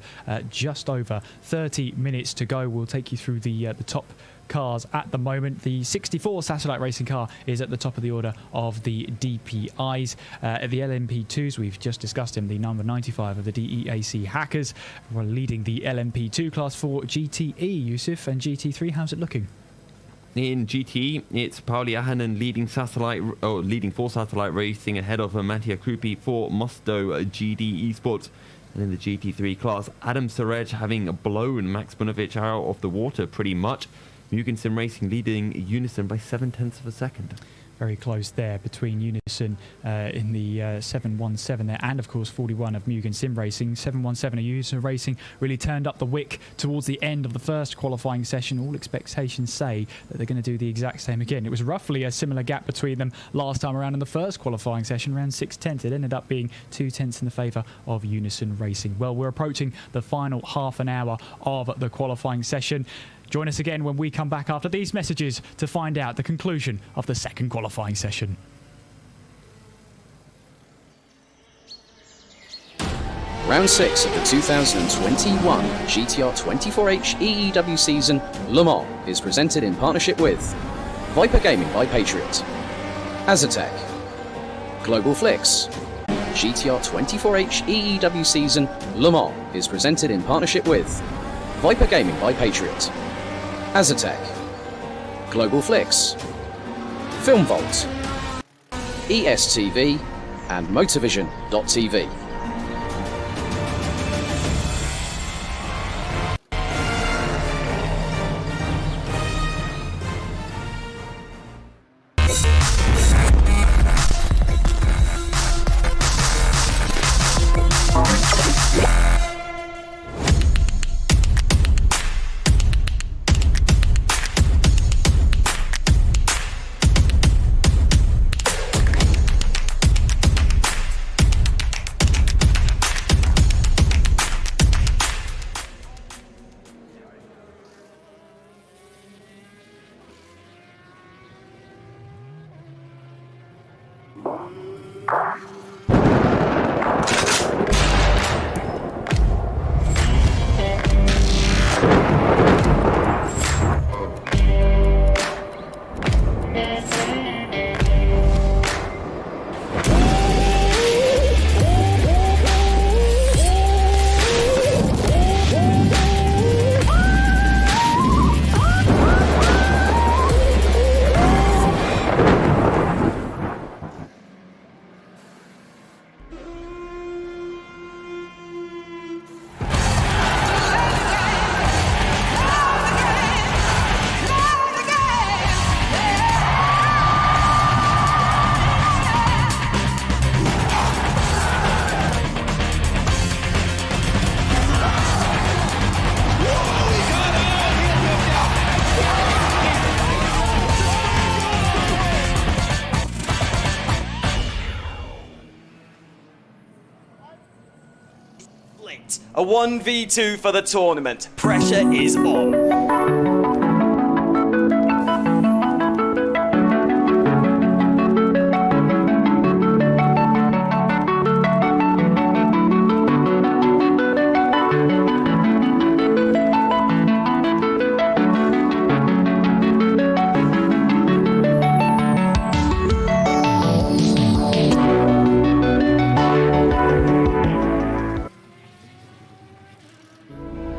just over 30 minutes to go. We'll take you through the top cars at the moment. The 64 Satellite Racing car is at the top of the order of the DPIs. At the LMP2s, we've just discussed him, the number 95 of the DEAC Hackers. We're leading the LMP2 class for GTE, Yusuf, and GT3. How's it looking? In GTE, it's Pauli Ahonen leading for Satellite Racing ahead of Mattia Krupi for Musto GD Esports. And in the GT3 class, Adam Sarej having blown Max Bonovic out of the water pretty much. Mugen Sim Racing leading Unison by 0.7 of a second. Very close there between Unison in the 717 there, and of course 41 of Mugen Sim Racing. 717 of Unison Racing really turned up the wick towards the end of the first qualifying session. All expectations say that they're going to do the exact same again. It was roughly a similar gap between them last time around in the first qualifying session, around 0.6. It ended up being 0.2 in the favour of Unison Racing. Well, we're approaching the final half an hour of the qualifying session. Join us again when we come back after these messages to find out the conclusion of the second qualifying session. Round 6 of the 2021 GTR24H EEW season Le Mans is presented in partnership with Viper Gaming by Patriot, Azatec, Global Flix. GTR24H EEW season Le Mans is presented in partnership with Viper Gaming by Patriot, Azatec, Global Flix, Film Vault, ESTV, and Motorvision.tv. A 1v2 for the tournament. Pressure is on.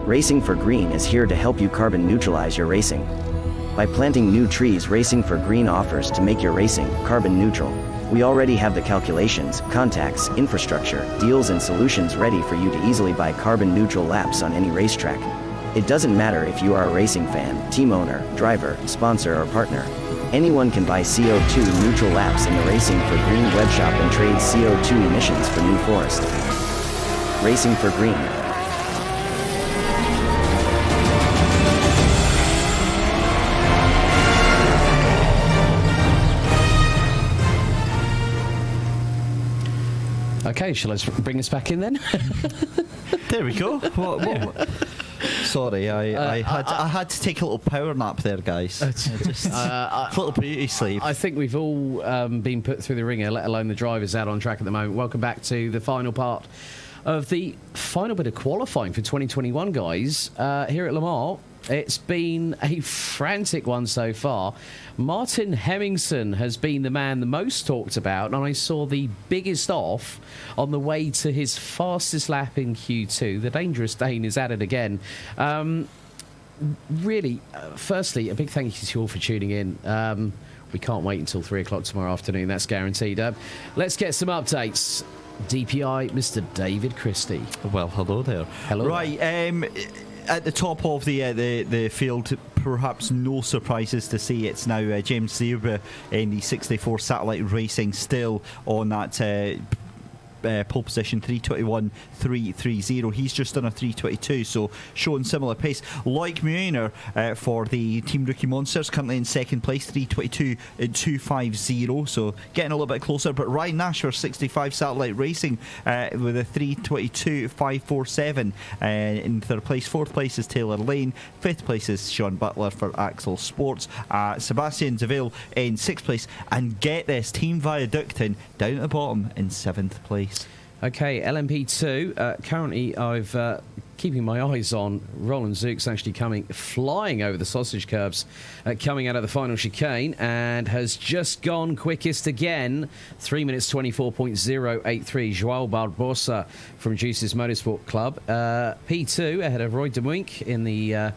Racing for Green is here to help you carbon neutralize your racing. By planting new trees, Racing for Green offers to make your racing carbon neutral. We already have the calculations, contacts, infrastructure, deals and solutions ready for you to easily buy carbon neutral laps on any racetrack. It doesn't matter if you are a racing fan, team owner, driver, sponsor or partner. Anyone can buy CO2 neutral laps in the Racing for Green webshop and trade CO2 emissions for New Forest. Racing for Green. Okay, shall I bring us back in then? There we go. Sorry, I had to take a little power nap there, guys. Just a little beauty sleep. I think we've all been put through the ringer, let alone the drivers out on track at the moment. Welcome back to the final part of the final bit of qualifying for 2021, guys. Here at Le Mans, it's been a frantic one so far. Martin Hemmingson has been the man the most talked about, and I saw the biggest off on the way to his fastest lap in Q2. The dangerous Dane is at it again. Really, firstly, a big thank you to you all for tuning in. We can't wait until 3 o'clock tomorrow afternoon, that's guaranteed. Let's get some updates. DPI, Mr. David Christie. Well, hello there. Hello. Right, at the top of the field, perhaps no surprises to see, it's now James Zebra in the 64 Satellite Racing, still on that pole position, 3:21.330. He's just done a 3:22, so showing similar pace. Like Muir for the Team Rookie Monsters, currently in second place, 3:22.250, so getting a little bit closer. But Ryan Nash for 65 Satellite Racing with a 3:22.547 in third place. Fourth place is Taylor Lane. Fifth place is Sean Butler for Axel Sports. Sebastian Deville in sixth place, and get this, Team Viaductin down at the bottom in seventh place. Okay, LMP2. Currently, I've keeping my eyes on Roland Zooks actually flying over the sausage curbs, coming out of the final chicane, and has just gone quickest again. 3 minutes 24.083. Joao Barbosa from Juices Motorsport Club. P2 ahead of Roy de Muink in the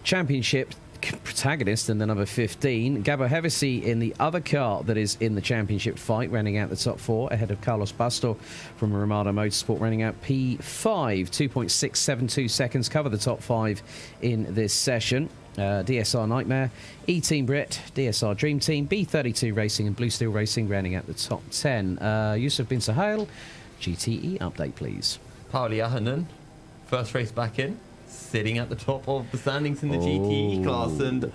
championship. protagonist in the number 15. Gabo Hevesi in the other car that is in the championship fight, rounding out the top 4, ahead of Carlos Bastos from Ramada Motorsport, rounding out P5. 2.672 seconds cover the top 5 in this session. DSR Nightmare, E-Team Brit, DSR Dream Team, B32 Racing and Blue Steel Racing rounding out the top 10. Yusuf bin Suhail, GTE update please. Pauli Ahonen, first race back in, sitting at the top of the standings in the GTE class, and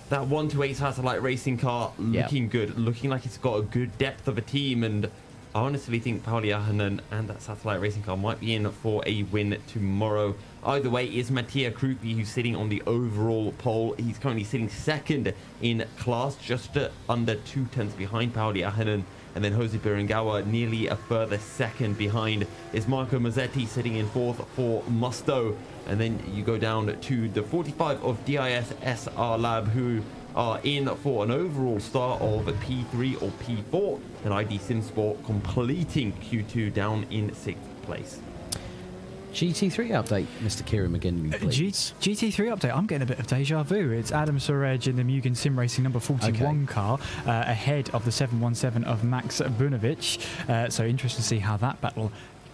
that 128 Satellite Racing car looking good, looking like it's got a good depth of a team, and I honestly think Pauli Ahonen and that Satellite Racing car might be in for a win tomorrow. Either way is Mattia Krupi, who's sitting on the overall pole. He's currently sitting second in class, just under 2 tenths behind Pauli Ahonen. And then Jose Berengawa nearly a further second behind is Marco Mazzetti sitting in 4th for Musto. And then you go down to the 45 of DIS SR Lab, who are in for an overall start of P3 or P4. And ID SimSport completing Q2 down in 6th place. GT3 update, Mr. Kieran McGinley, please. GT3 update. I'm getting a bit of deja vu. It's Adam Surej in the Mugen Sim Racing number 41 car, ahead of the 717 of Max Bunovic. So interesting to see how that battle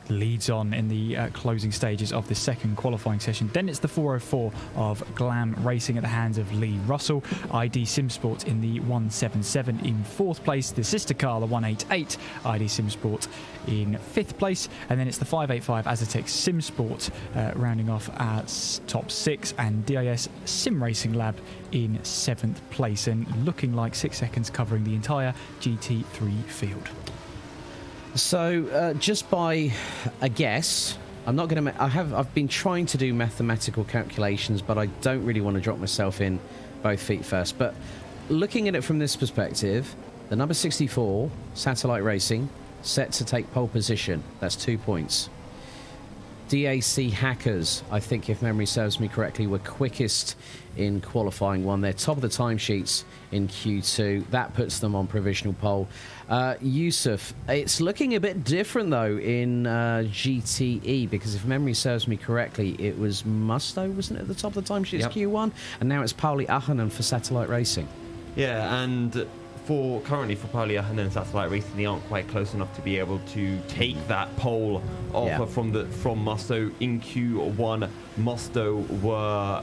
leads on in the closing stages of the second qualifying session. Then it's the 404 of Glam Racing at the hands of Lee Russell. ID SimSport in the 177 in 4th place. The sister car, the 188, ID SimSport in 5th place. And then it's the 585 Azatec SimSport rounding off at top 6, and DIS Sim Racing Lab in 7th place, and looking like 6 seconds covering the entire GT3 field. So, just by a guess, I'm not going to. I've been trying to do mathematical calculations, but I don't really want to drop myself in both feet first. But looking at it from this perspective, the number 64 Satellite Racing set to take pole position. That's 2 points. DAC Hackers, I think, if memory serves me correctly, were quickest in qualifying one. They're top of the timesheets in Q2. That puts them on provisional pole. Yusuf, it's looking a bit different, though, in GTE, because if memory serves me correctly, it was Musto, wasn't it, at the top of the timesheets, Q1? And now it's Pauli Ahonen for Satellite Racing. Yeah, and currently for Pauli Ahonen and Satellite Racing, they aren't quite close enough to be able to take that pole offer from Musto in Q1. Musto were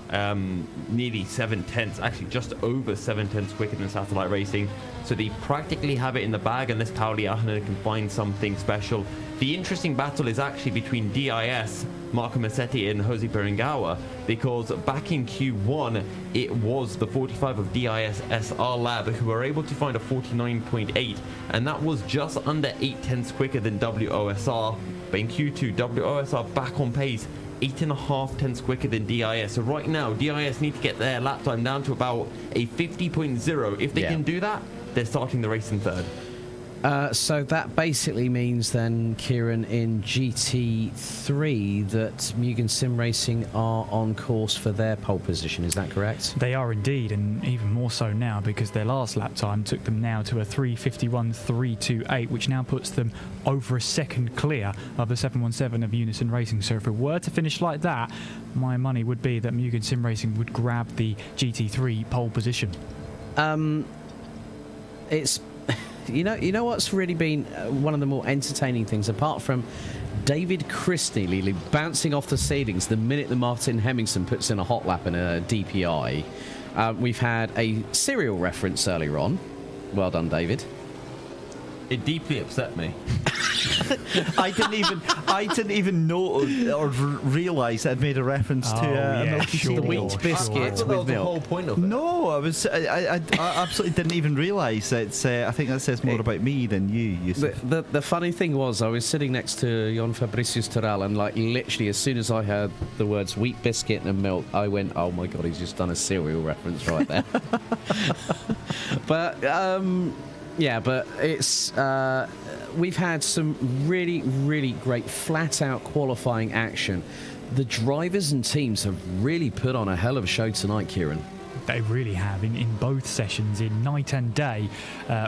nearly 7 tenths, actually just over 7 tenths quicker than Satellite Racing, so they practically have it in the bag unless Pauli Ahonen can find something special. The interesting battle is actually between DIS, Marco Massetti and Jose Berengawa, because back in Q1 it was the 45 of DIS SR Lab who were able to find a 49.8, and that was just under 8 tenths quicker than WOSR. But in Q2, WOSR back on pace, 8.5 tenths quicker than DIS. So right now, DIS need to get their lap time down to about a 50.0. If they can do that, they're starting the race in 3rd. So that basically means then, Kieran, in GT3 that Mugen Sim Racing are on course for their pole position. Is that correct? They are indeed, and even more so now, because their last lap time took them now to a 3:51.328, which now puts them over a second clear of the 717 of Unison Racing. So if it were to finish like that, my money would be that Mugen Sim Racing would grab the GT3 pole position. It's you know what's really been one of the more entertaining things, apart from David Christie nearly bouncing off the ceilings the minute that Martin Hemmingson puts in a hot lap and a DPI. We've had a serial reference earlier on. Well done, David. It deeply upset me. I didn't even know or realise I'd made a reference to the wheat biscuit with milk. The whole point of it. No, I absolutely didn't even realise that. I think that says more about me than you, Yusuf. The funny thing was, I was sitting next to Jon Fabricius Terral, and like literally as soon as I heard the words wheat biscuit and milk, I went, "Oh my god, he's just done a cereal reference right there." But yeah, but it's we've had some really, really great flat-out qualifying action. The drivers and teams have really put on a hell of a show tonight, Kieran. They really have in both sessions, in night and day.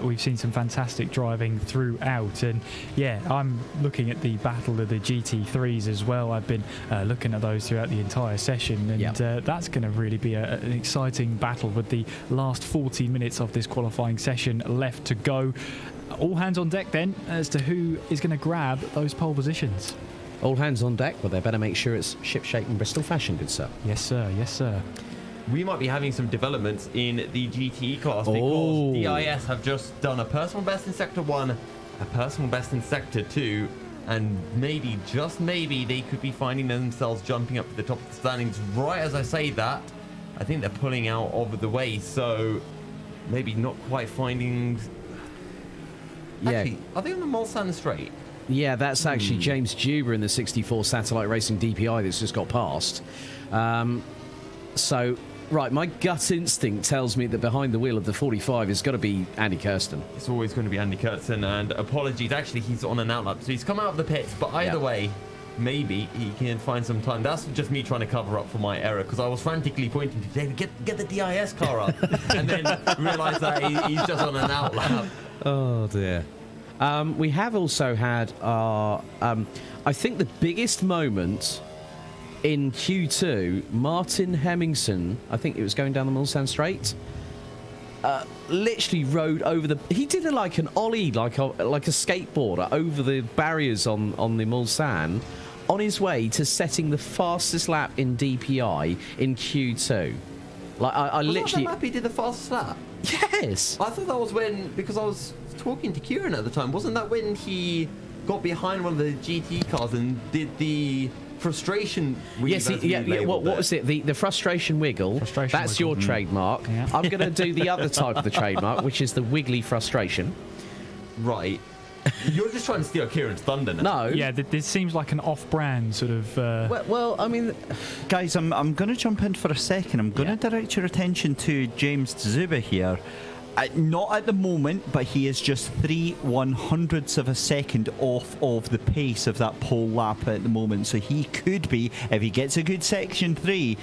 We've seen some fantastic driving throughout, and yeah, I'm looking at the battle of the GT3s as well. I've been looking at those throughout the entire session, and that's going to really be an exciting battle with the last 40 minutes of this qualifying session left to go. All hands on deck then as to who is going to grab those pole positions. All hands on deck, but they better make sure it's ship-shape and Bristol fashion, good sir. Yes, sir. Yes, sir. We might be having some developments in the GTE class because DIS have just done a personal best in Sector 1, a personal best in Sector 2, and maybe, just maybe, they could be finding themselves jumping up to the top of the standings. Right as I say that, I think they're pulling out of the way, so maybe not quite finding... Actually, are they on the Mulsanne Straight? Yeah, that's actually James Juba in the 64 Satellite Racing DPI that's just got past. So, right, my gut instinct tells me that behind the wheel of the 45 has got to be Andy Kirsten. It's always going to be Andy Kirsten, and apologies, actually he's on an outlap, so he's come out of the pits, but either way, maybe he can find some time. That's just me trying to cover up for my error, because I was frantically pointing to David, get the DIS car up, and then realised that he's just on an outlap. Oh, dear. We have also had our, I think the biggest moment in Q2, Martin Hemmingson, I think it was going down the Mulsanne Straight, literally rode over the... He did like an ollie, like a skateboarder, over the barriers on the Mulsanne, on his way to setting the fastest lap in DPI in Q2. Like, I literally... Was that he did the fastest lap? Yes! I thought that was when... Because I was talking to Kieran at the time. Wasn't that when he got behind one of the GT cars and did the... frustration weave? Yes, what was it? The frustration wiggle. That's your trademark. Yeah. I'm going to do the other type of the trademark, which is the wiggly frustration. Right. You're just trying to steal Kieran's thunder now. No. Yeah, this seems like an off-brand sort of... Well, I mean... Guys, I'm going to jump in for a second. I'm going to direct your attention to James Zuba here. Not at the moment, but he is just 3/100ths of a second off of the pace of that pole lap at the moment. So he could be, if he gets a good Section 3,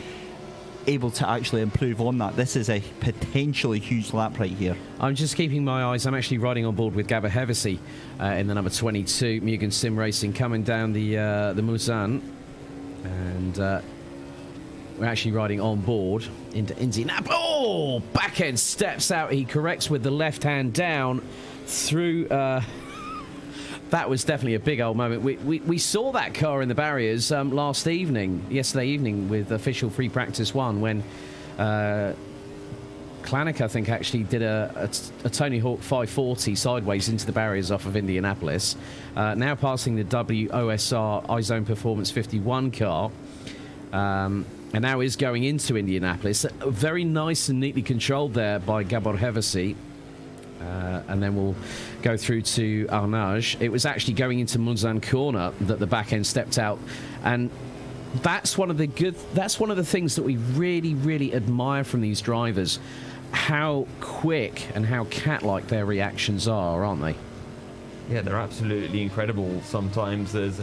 able to actually improve on that. This is a potentially huge lap right here. I'm just keeping my eyes. I'm actually riding on board with Gabor Hevesi in the number 22, Mugen Sim Racing, coming down the Mulsanne. And... we're actually riding on board into Indianapolis. Oh! Back end steps out. He corrects with the left hand down through... that was definitely a big old moment. We saw that car in the barriers yesterday evening with official free practice 1 when Klanik, I think, actually did a Tony Hawk 540 sideways into the barriers off of Indianapolis. Now passing the WOSR iZone Performance 51 car. And now is going into Indianapolis. Very nice and neatly controlled there by Gabor Hevesi. And then we'll go through to Arnage. It was actually going into Mulsanne corner that the back end stepped out. And that's one of the things that we really, really admire from these drivers. How quick and how cat-like their reactions are, aren't they? Yeah, they're absolutely incredible sometimes. There's...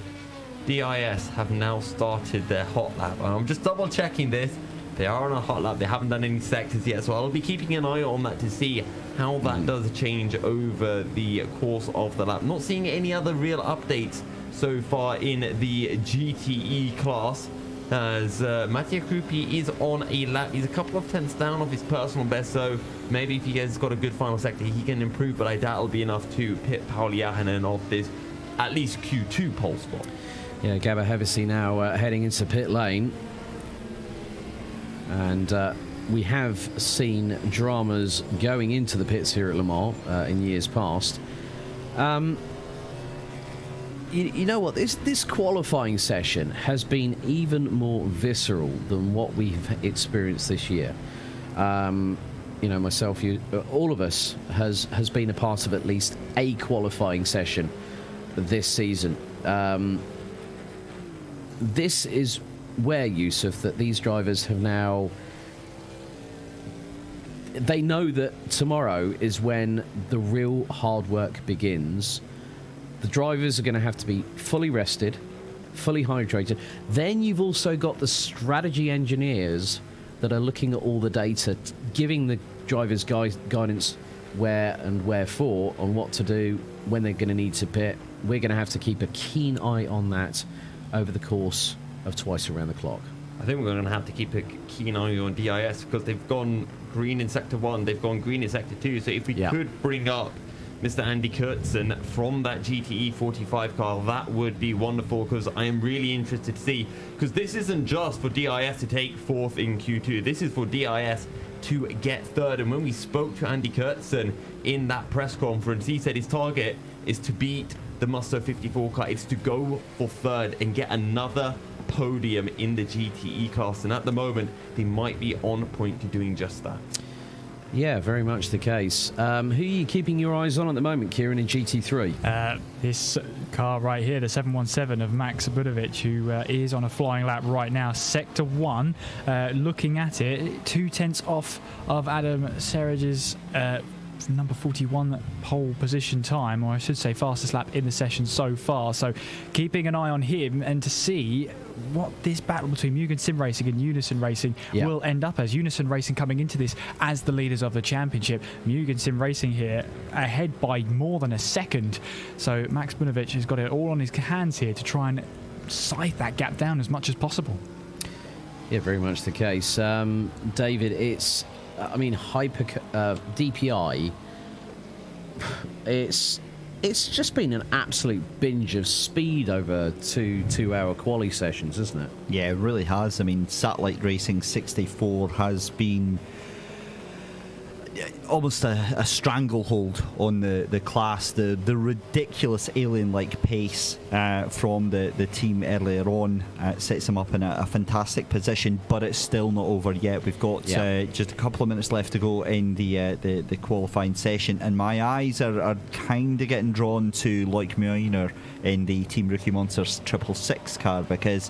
DIS have now started their hot lap. I'm just double checking this. They are on a hot lap. They haven't done any sectors yet, so I'll be keeping an eye on that to see how that does change over the course of the lap. Not seeing any other real updates so far in the GTE class, as Mattia Krupi is on a lap. He's a couple of tenths down off his personal best, so maybe if he has got a good final sector, he can improve, but I doubt it'll be enough to pit Paul Jahanen off this at least Q2 pole spot. Yeah, Gabor Hevesi now heading into pit lane. And we have seen dramas going into the pits here at Le Mans in years past. You know what? This qualifying session has been even more visceral than what we've experienced this year. You know, myself, all of us has been a part of at least a qualifying session this season. This is where, Yusuf, that these drivers have now... They know that tomorrow is when the real hard work begins. The drivers are going to have to be fully rested, fully hydrated. Then you've also got the strategy engineers that are looking at all the data, giving the drivers guidance where and wherefore on what to do when they're going to need to pit. We're going to have to keep a keen eye on that over the course of twice around the clock. I think we're going to have to keep a keen eye on DIS because they've gone green in Sector 1, they've gone green in Sector 2. So if we could bring up Mr. Andy Kurtzen from that GTE45 car, that would be wonderful, because I am really interested to see, because this isn't just for DIS to take 4th in Q2, this is for DIS to get 3rd. And when we spoke to Andy Kurtzen in that press conference, he said his target is to beat the Musto 54 car. It's to go for 3rd and get another podium in the GTE class, and at the moment they might be on point to doing just that. Yeah, very much the case. Who are you keeping your eyes on at the moment, Kieran, in GT3? This car right here, the 717 of Max Budovic, who is on a flying lap right now. Sector 1, looking at it, 2/10 off of Adam Serrage's number 41 pole position time, or I should say fastest lap in the session so far. So keeping an eye on him and to see what this battle between Mugen Sim Racing and Unison Racing will end up as. Unison Racing coming into this as the leaders of the championship. Mugen Sim Racing here ahead by more than a second. So Max Bunovic has got it all on his hands here to try and scythe that gap down as much as possible. Yeah, very much the case. David, it's DPI, it's just been an absolute binge of speed over two-hour quali sessions, isn't it? Yeah, it really has. I mean, Satellite Racing 64 has been almost a stranglehold on the class. The ridiculous alien-like pace from the team earlier on sets them up in a fantastic position, but it's still not over yet. We've got just a couple of minutes left to go in the qualifying session, and my eyes are kind of getting drawn to Loic Muir in the Team Rookie Monsters 666 car, because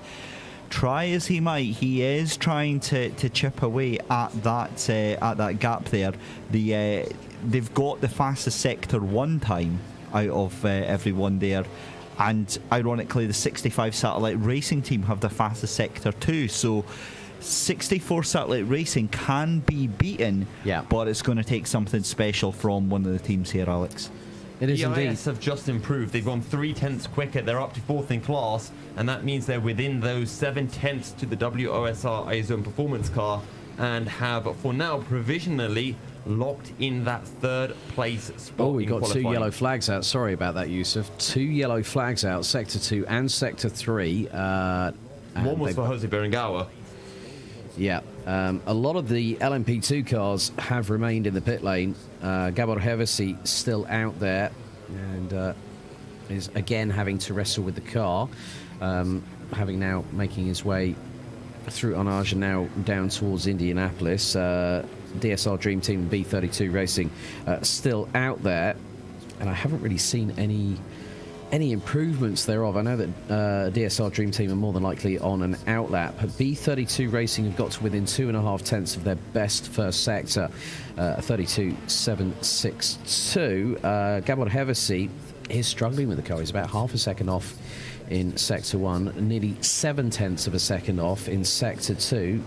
try as he might, he is trying to chip away at that gap there. They've got the fastest Sector 1 time out of everyone there, and ironically the 65 Satellite Racing team have the fastest Sector 2, so 64 Satellite Racing can be beaten, but it's going to take something special from one of the teams here, Alex. It is the indeed. EIS have just improved. They've gone 3/10 quicker. They're up to 4th in class, and that means they're within those 7/10 to the WOSR iZone performance car, and have for now provisionally locked in that 3rd place spot. Oh, we got qualifying. 2 yellow flags out. Sorry about that, Yusuf. 2 yellow flags out, Sector 2 and Sector 3. One was for Jose Berengawa. Yeah, a lot of the LMP2 cars have remained in the pit lane. Gabor Hevesi still out there and is again having to wrestle with the car, having now making his way through Arnage and now down towards Indianapolis. DSR Dream Team B32 Racing still out there, and I haven't really seen any improvements thereof. I know that DSR Dream Team are more than likely on an outlap. B32 Racing have got to within 2.5 tenths of their best first sector, 32.762. Gabor Hevesi is struggling with the car. He's about half a second off in Sector 1, nearly 7 tenths of a second off in Sector 2.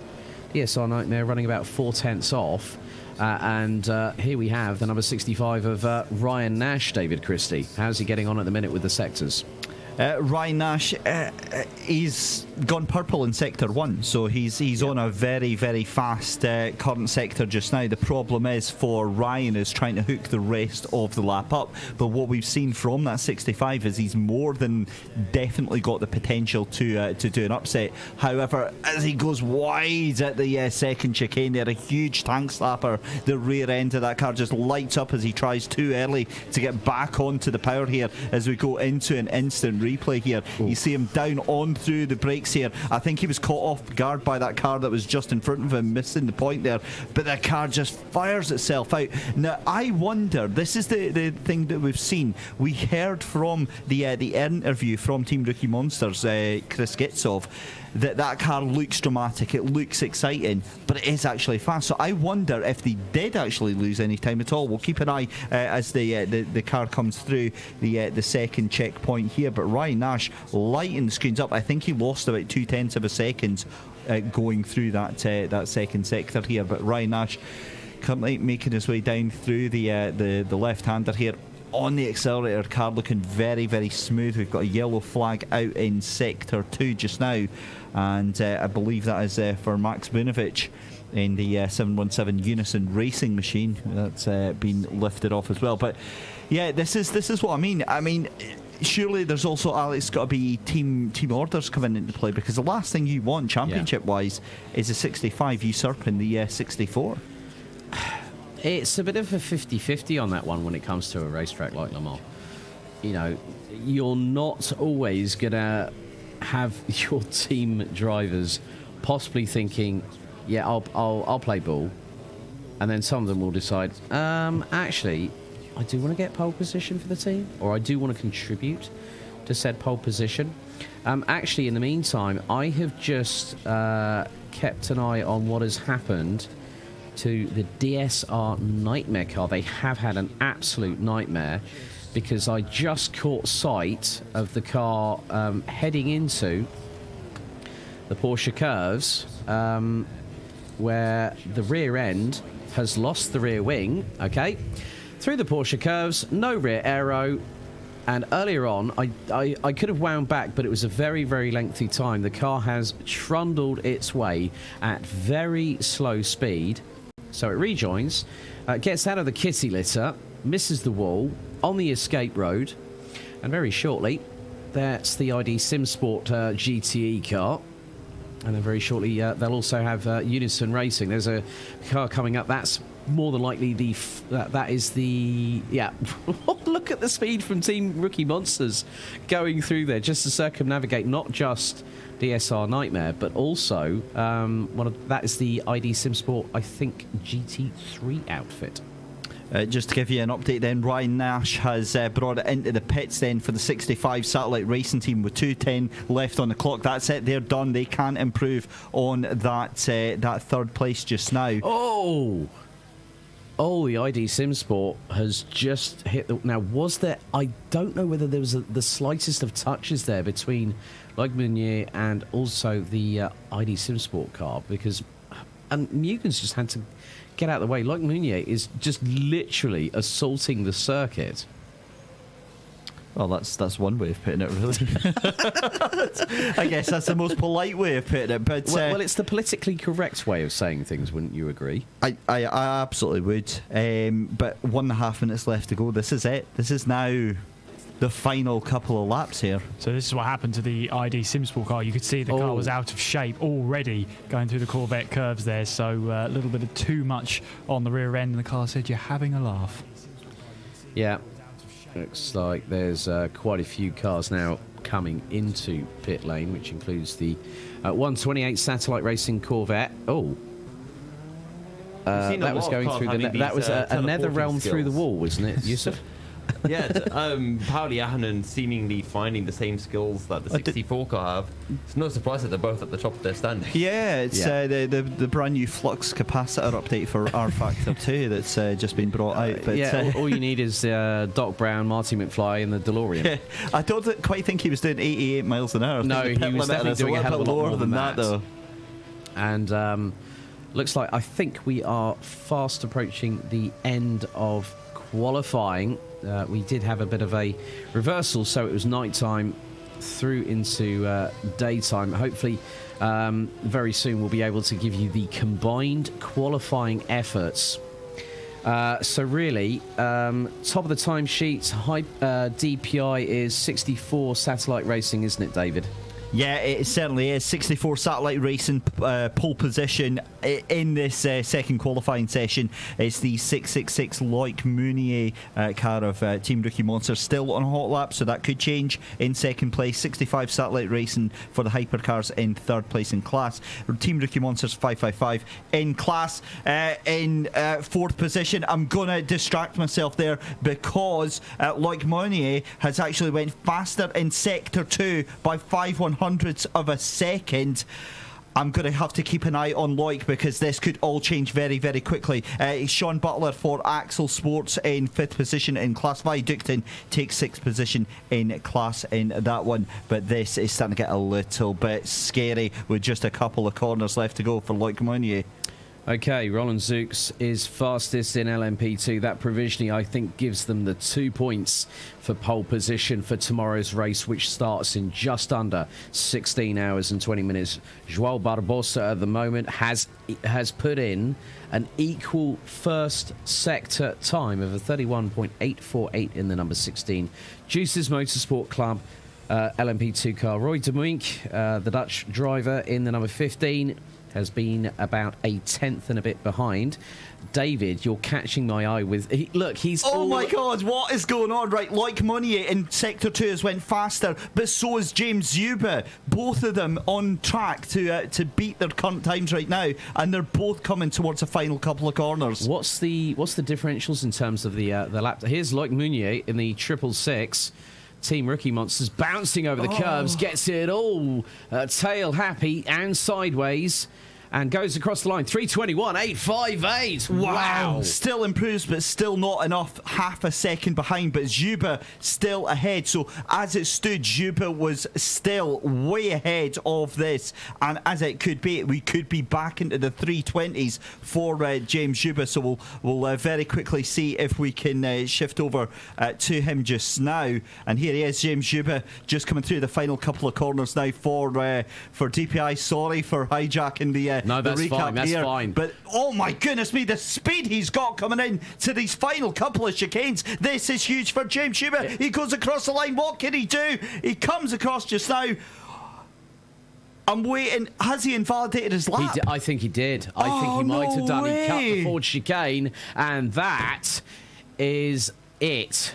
DSR Nightmare running about 4 tenths off. And here we have the number 65 of Ryan Nash, David Christie. How's he getting on at the minute with the sectors? Ryan Nash, he's gone purple in Sector 1, so he's on a very, very fast current sector just now. The problem is for Ryan is trying to hook the rest of the lap up, but what we've seen from that 65 is he's more than definitely got the potential to do an upset. However, as he goes wide at the second chicane there, a huge tank slapper, the rear end of that car just lights up as he tries too early to get back onto the power here as we go into an instant replay here. You see him down on through the brakes here. I think he was caught off guard by that car that was just in front of him, missing the point there, but the car just fires itself out. Now I wonder, this is the thing that we've seen. We heard from the interview from Team Rookie Monsters, Chris Gitsov, that car looks dramatic, it looks exciting, but it is actually fast. So I wonder if they did actually lose any time at all. We'll keep an eye as the car comes through the second checkpoint here. But Ryan Nash lighting the screens up. I think he lost about 2/10 of a second going through that second sector here. But Ryan Nash currently making his way down through the left-hander here on the accelerator. Car looking very, very smooth. We've got a yellow flag out in sector 2 just now, and I believe that is for Max Bunovic in the 717 Unison racing machine. That's been lifted off as well. But yeah, this is what I mean. Surely there's also, Alex, got to be team orders coming into play, because the last thing you want championship wise is a 65 usurping the 64. It's a bit of a 50-50 on that one when it comes to a racetrack like Le Mans. You know, you're not always going to have your team drivers possibly thinking, yeah, I'll play ball, and then some of them will decide, actually, I do want to get pole position for the team, or I do want to contribute to said pole position. Actually, in the meantime, I have just kept an eye on what has happened to the DSR Nightmare car. They have had an absolute nightmare, because I just caught sight of the car heading into the Porsche curves, where the rear end has lost the rear wing, okay? Through the Porsche curves, no rear aero, and earlier on, I could have wound back, but it was a very, very lengthy time. The car has trundled its way at very slow speed, so it rejoins, gets out of the kitty litter, misses the wall on the escape road, and very shortly, that's the ID SimSport GTE car. And then very shortly, they'll also have Unison Racing. There's a car coming up. That's more than likely that is the... Yeah. Look at the speed from Team Rookie Monsters going through there just to circumnavigate not just DSR Nightmare, but also that is the ID SimSport, I think, GT3 outfit. Just to give you an update then, Ryan Nash has brought it into the pits then for the 65 Satellite Racing Team with 2:10 left on the clock. That's it, they're done. They can't improve on that third place just now. Oh, the ID SimSport has just hit the... Now, was there... I don't know whether there was the slightest of touches there between Loic Meunier and also the ID SimSport car, because... And Mugen's just had to get out of the way. Loic Meunier is just literally assaulting the circuit. Well, that's one way of putting it, really. I guess that's the most polite way of putting it. But well, it's the politically correct way of saying things, wouldn't you agree? I absolutely would. But 1.5 minutes left to go. This is it. This is now the final couple of laps here. So this is what happened to the ID SimSport car. You could see the car was out of shape already going through the Corvette curves there. So a little bit of too much on the rear end, and the car said, "You're having a laugh." Yeah. Looks like there's quite a few cars now coming into pit lane, which includes the 128 Satellite Racing Corvette. That was going through that was a nether realm through the wall, wasn't it, Yusuf? Yeah, Pauli Ahonen seemingly finding the same skills that the 64 car have. It's no surprise that they're both at the top of their standing. Yeah, it's the brand new flux capacitor update for R Factor 2 that's just been brought out. But all you need is Doc Brown, Marty McFly, and the DeLorean. Yeah, I don't quite think he was doing 88 miles an hour. No, he was definitely doing a hell of a lot more than that, though. And looks like I think we are fast approaching the end of qualifying. We did have a bit of a reversal, so it was nighttime through into daytime. Hopefully very soon we'll be able to give you the combined qualifying efforts. So really, top of the timesheet, high DPI is 64 Satellite Racing, isn't it, David? Yeah, it certainly is. 64 Satellite Racing pole position in this second qualifying session. It's the 666 Loic Meunier car of Team Rookie Monsters, still on a hot lap, so that could change in second place. 65 Satellite Racing for the hypercars in third place in class. Team Rookie Monsters 555 in class. In fourth position, I'm going to distract myself there because Loic Meunier has actually went faster in sector 2 by 5/100ths of a second. I'm going to have to keep an eye on Loic because this could all change very, very quickly. Sean Butler for Axel Sports in 5th position in Class 5. Ducton takes 6th position in Class in that one. But this is starting to get a little bit scary with just a couple of corners left to go for Loic Meunier. Okay, Roland Zooks is fastest in LMP2. That provisionally, I think, gives them the 2 points for pole position for tomorrow's race, which starts in just under 16 hours and 20 minutes. João Barbosa at the moment has put in an equal first sector time of a 31.848 in the number 16. Juices Motorsport Club LMP2 car. Roy de Muink, the Dutch driver in the number 15, has been about a tenth and a bit behind. David, you're catching my eye with... he's... Oh my God, what is going on? Right, Loic Meunier in Sector 2 has went faster, but so is James Zuba. Both of them on track to beat their current times right now, and they're both coming towards the final couple of corners. What's the differentials in terms of the lap? Here's Loic Meunier in the 666. Team Rookie Monsters bouncing over the curbs, gets it all tail happy and sideways, and goes across the line. 3:21.858. Wow. Still improves, but still not enough. Half a second behind, but Zuba still ahead. So as it stood, Zuba was still way ahead of this. And as it could be, we could be back into the 320s for James Zuba. So we'll very quickly see if we can shift over to him just now. And here he is, James Zuba, just coming through the final couple of corners now for DPI. Sorry for hijacking the no, that's recap fine. That's here. fine. But oh my goodness me, the speed he's got coming in to these final couple of chicanes. This is huge for James Zuba. Yeah. He goes across the line. What can he do? He comes across just now. I'm waiting. Has he invalidated his lap? I think he did. I think he might have done. He cut the forward chicane, and that is it.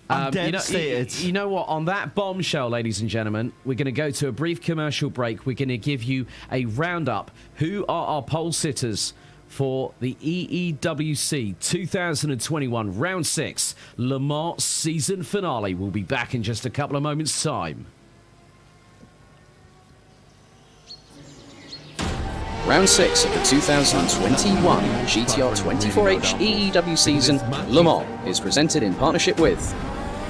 I'm devastated. You know what? On that bombshell, ladies and gentlemen, we're going to go to a brief commercial break. We're going to give you a roundup. Who are our pole sitters for the EEWC 2021 Round 6 Le Mans season finale? We'll be back in just a couple of moments' time. Round 6 of the 2021 GTR24H EEW season Le Mans is presented in partnership with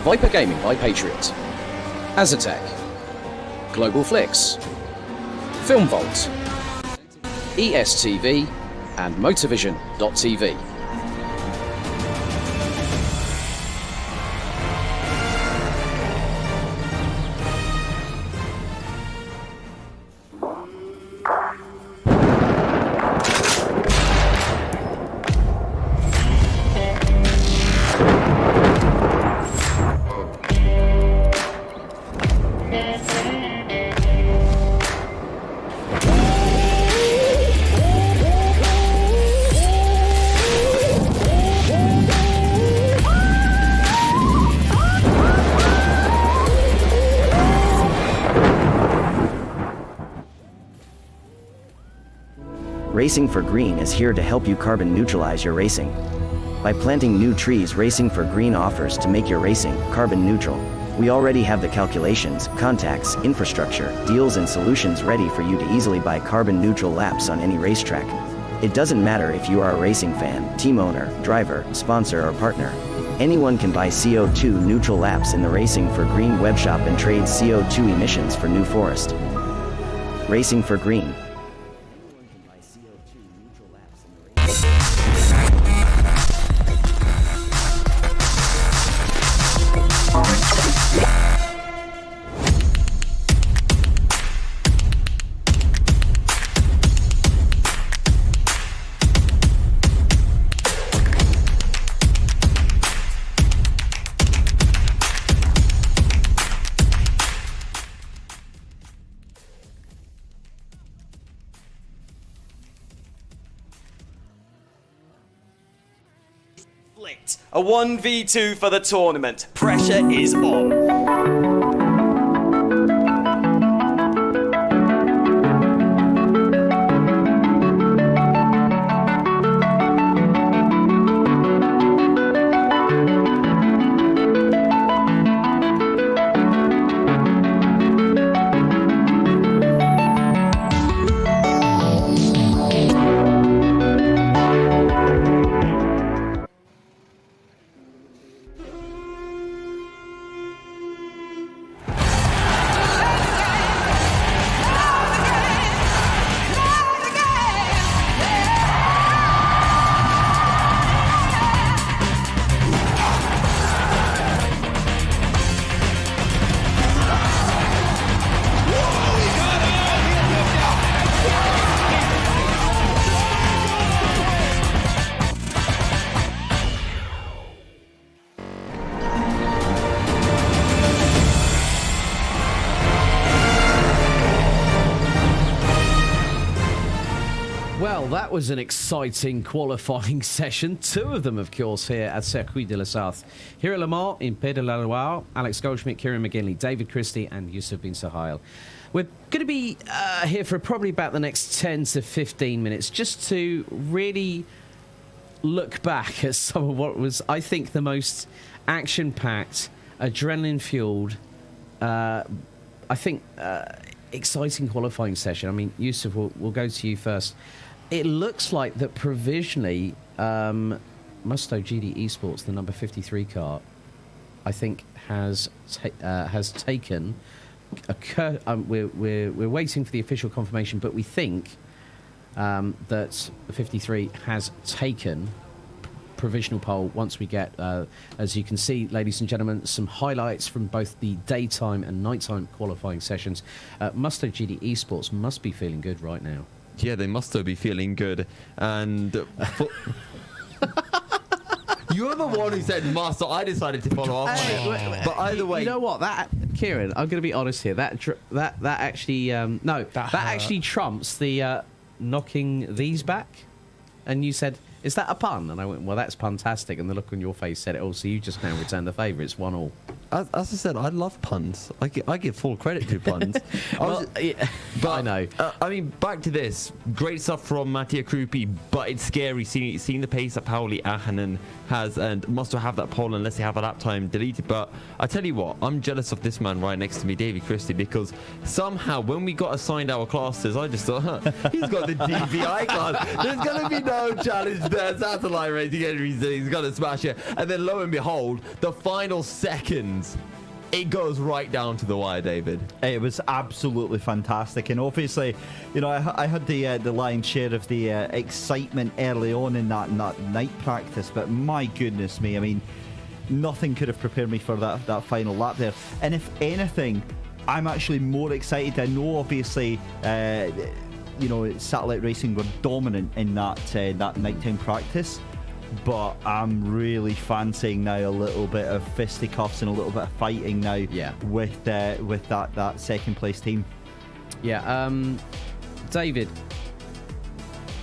Viper Gaming by Patriot, Azatec, Global Flix, Film Vault, ESTV, and Motorvision.tv. Racing for Green is here to help you carbon neutralize your racing. By planting new trees, Racing for Green offers to make your racing carbon neutral. We already have the calculations, contacts, infrastructure, deals and solutions ready for you to easily buy carbon neutral laps on any racetrack. It doesn't matter if you are a racing fan, team owner, driver, sponsor or partner. Anyone can buy CO2 neutral laps in the Racing for Green webshop and trade CO2 emissions for New Forest. Racing for Green. A 1v2 for the tournament. Pressure is on. that was an exciting qualifying session. Two of them, of course, here at Circuit de la Sarthe. Here at Le Mans, in Pays de la Loire, Alex Goldschmidt, Kieran McGinley, David Christie and Yusuf Bin Suhail. We're going to be here for probably about the next 10 to 15 minutes just to really look back at some of what was, I think, the most action-packed, adrenaline-fueled, exciting qualifying session. I mean, Yusuf, we'll go to you first. It looks like that provisionally, Musto GD Esports, the number 53 car, I think has taken we're waiting for the official confirmation, but we think that 53 has taken provisional pole once we get, as you can see, ladies and gentlemen, some highlights from both the daytime and nighttime qualifying sessions. Musto GD Esports must be feeling good right now. Yeah, they must be feeling good. And you're the one who said must, so I decided to follow up on it. But either way, you know what? That, Kieran, I'm going to be honest here. That actually that actually trumps the knocking these back. And you said, is that a pun? And I went, well, that's puntastic. And the look on your face said it all. So you just now returned the favour. It's 1-1. As I said, I love puns. I give full credit to puns. I know. I mean, back to this. Great stuff from Mattia Krupi, but it's scary seeing the pace that Pauli Ahonen has and must have that pole unless they have a lap time deleted. But I tell you what, I'm jealous of this man right next to me, Davey Christie, because somehow when we got assigned our classes, I just thought, he's got the DPI class. There's going to be no challenge there. Satellite racing, he's going to smash it. And then lo and behold, the final seconds, it goes right down to the wire, David. It was absolutely fantastic, and obviously, you know, I had the lion's share of the excitement early on in that night practice. But my goodness me, I mean, nothing could have prepared me for that final lap there. And if anything, I'm actually more excited. I know, obviously, you know, satellite racing were dominant in that nighttime practice. But I'm really fancying now a little bit of fisticuffs and a little bit of fighting now. Yeah. With that second place team. Yeah. David,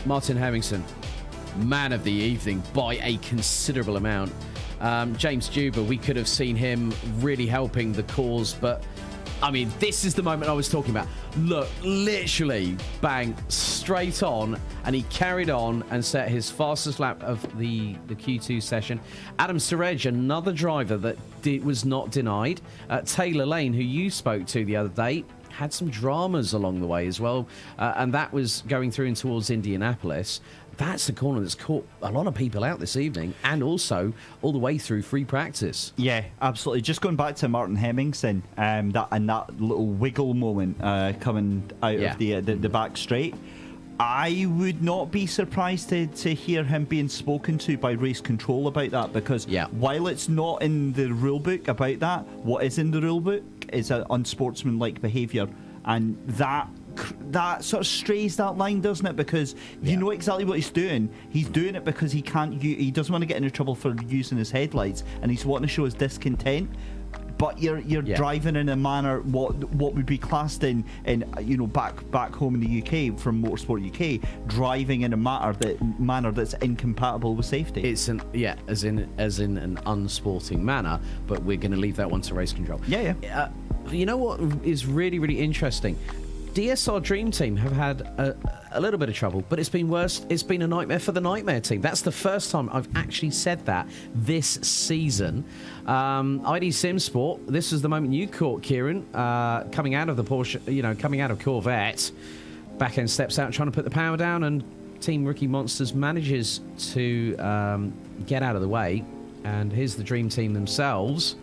Martin Hemmingson, man of the evening by a considerable amount. James Juba, we could have seen him really helping the cause, but I mean, this is the moment I was talking about. Look, literally, bang, straight on, and he carried on and set his fastest lap of the Q2 session. Adam Surej, another driver that was not denied. Taylor Lane, who you spoke to the other day, had some dramas along the way as well, and that was going through and towards Indianapolis. That's a corner that's caught a lot of people out this evening, and also all the way through free practice. Yeah, absolutely. Just going back to Martin Hemmingson, that little wiggle moment coming out of the back straight, I would not be surprised to hear him being spoken to by race control about that, because while it's not in the rule book about that, what is in the rule book is an unsportsmanlike behaviour, and that sort of strays that line, doesn't it? Because you know exactly what he's doing. He's doing it because he he doesn't want to get into trouble for using his headlights, and he's wanting to show his discontent. But you're driving in a manner what would be classed in you know, back home in the UK from Motorsport UK, driving in a manner that's incompatible with safety. It's as in an unsporting manner. But we're going to leave that one to race control. You know what is really, really interesting? DSR Dream Team have had a little bit of trouble, but it's been worse. It's been a nightmare for the Nightmare Team. That's the first time I've actually said that this season. ID Sim Sport, this was the moment you caught, Kieran, coming out of the Porsche, you know, coming out of Corvette. Back end steps out, trying to put the power down, and Team Rookie Monsters manages to get out of the way. And here's the Dream Team themselves,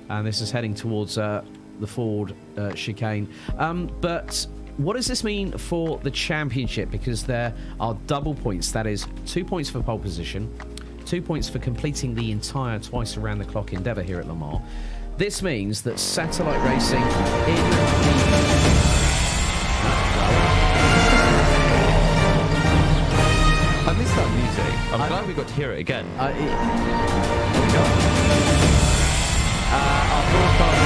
and this is heading towards the Ford chicane. But what does this mean for the championship? Because there are double points. That is 2 points for pole position, 2 points for completing the entire twice around the clock endeavour here at Le Mans. This means that satellite racing in I missed that music. I'm glad we got to hear it again. Here we go. Our broadcast.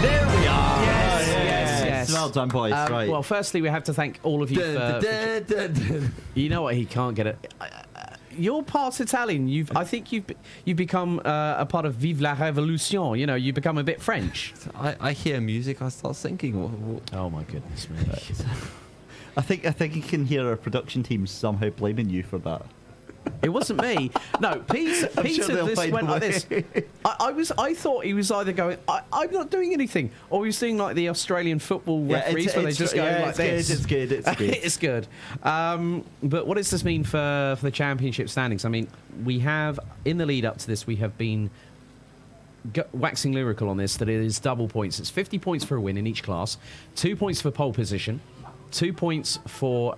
There we are. Yes. Well done, boys. Right. Well, firstly, we have to thank all of you for you know what? He can't get it. You're part Italian. I think you've become a part of Vive la Révolution. You know, you become a bit French. I hear music, I start thinking. Oh my goodness me! I think you can hear our production team somehow blaming you for that. It wasn't me. No, Peter this went like this. I thought he was either going, I'm not doing anything, or he was doing like the Australian football referees where they just go like this. It's good. It's good. But what does this mean for the championship standings? I mean, we have, in the lead up to this, we have been waxing lyrical on this, that it is double points. It's 50 points for a win in each class, 2 points for pole position, 2 points for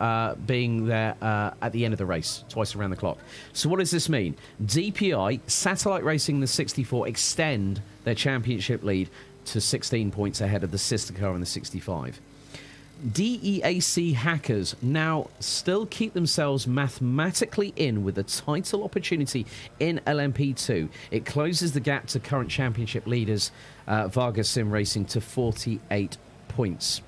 being there at the end of the race, twice around the clock. So what does this mean? DPI, Satellite Racing, the 64, extend their championship lead to 16 points ahead of the sister car in the 65. DEAC Hackers now still keep themselves mathematically in with a title opportunity in LMP2. It closes the gap to current championship leaders Vargas Sim Racing to 48 points.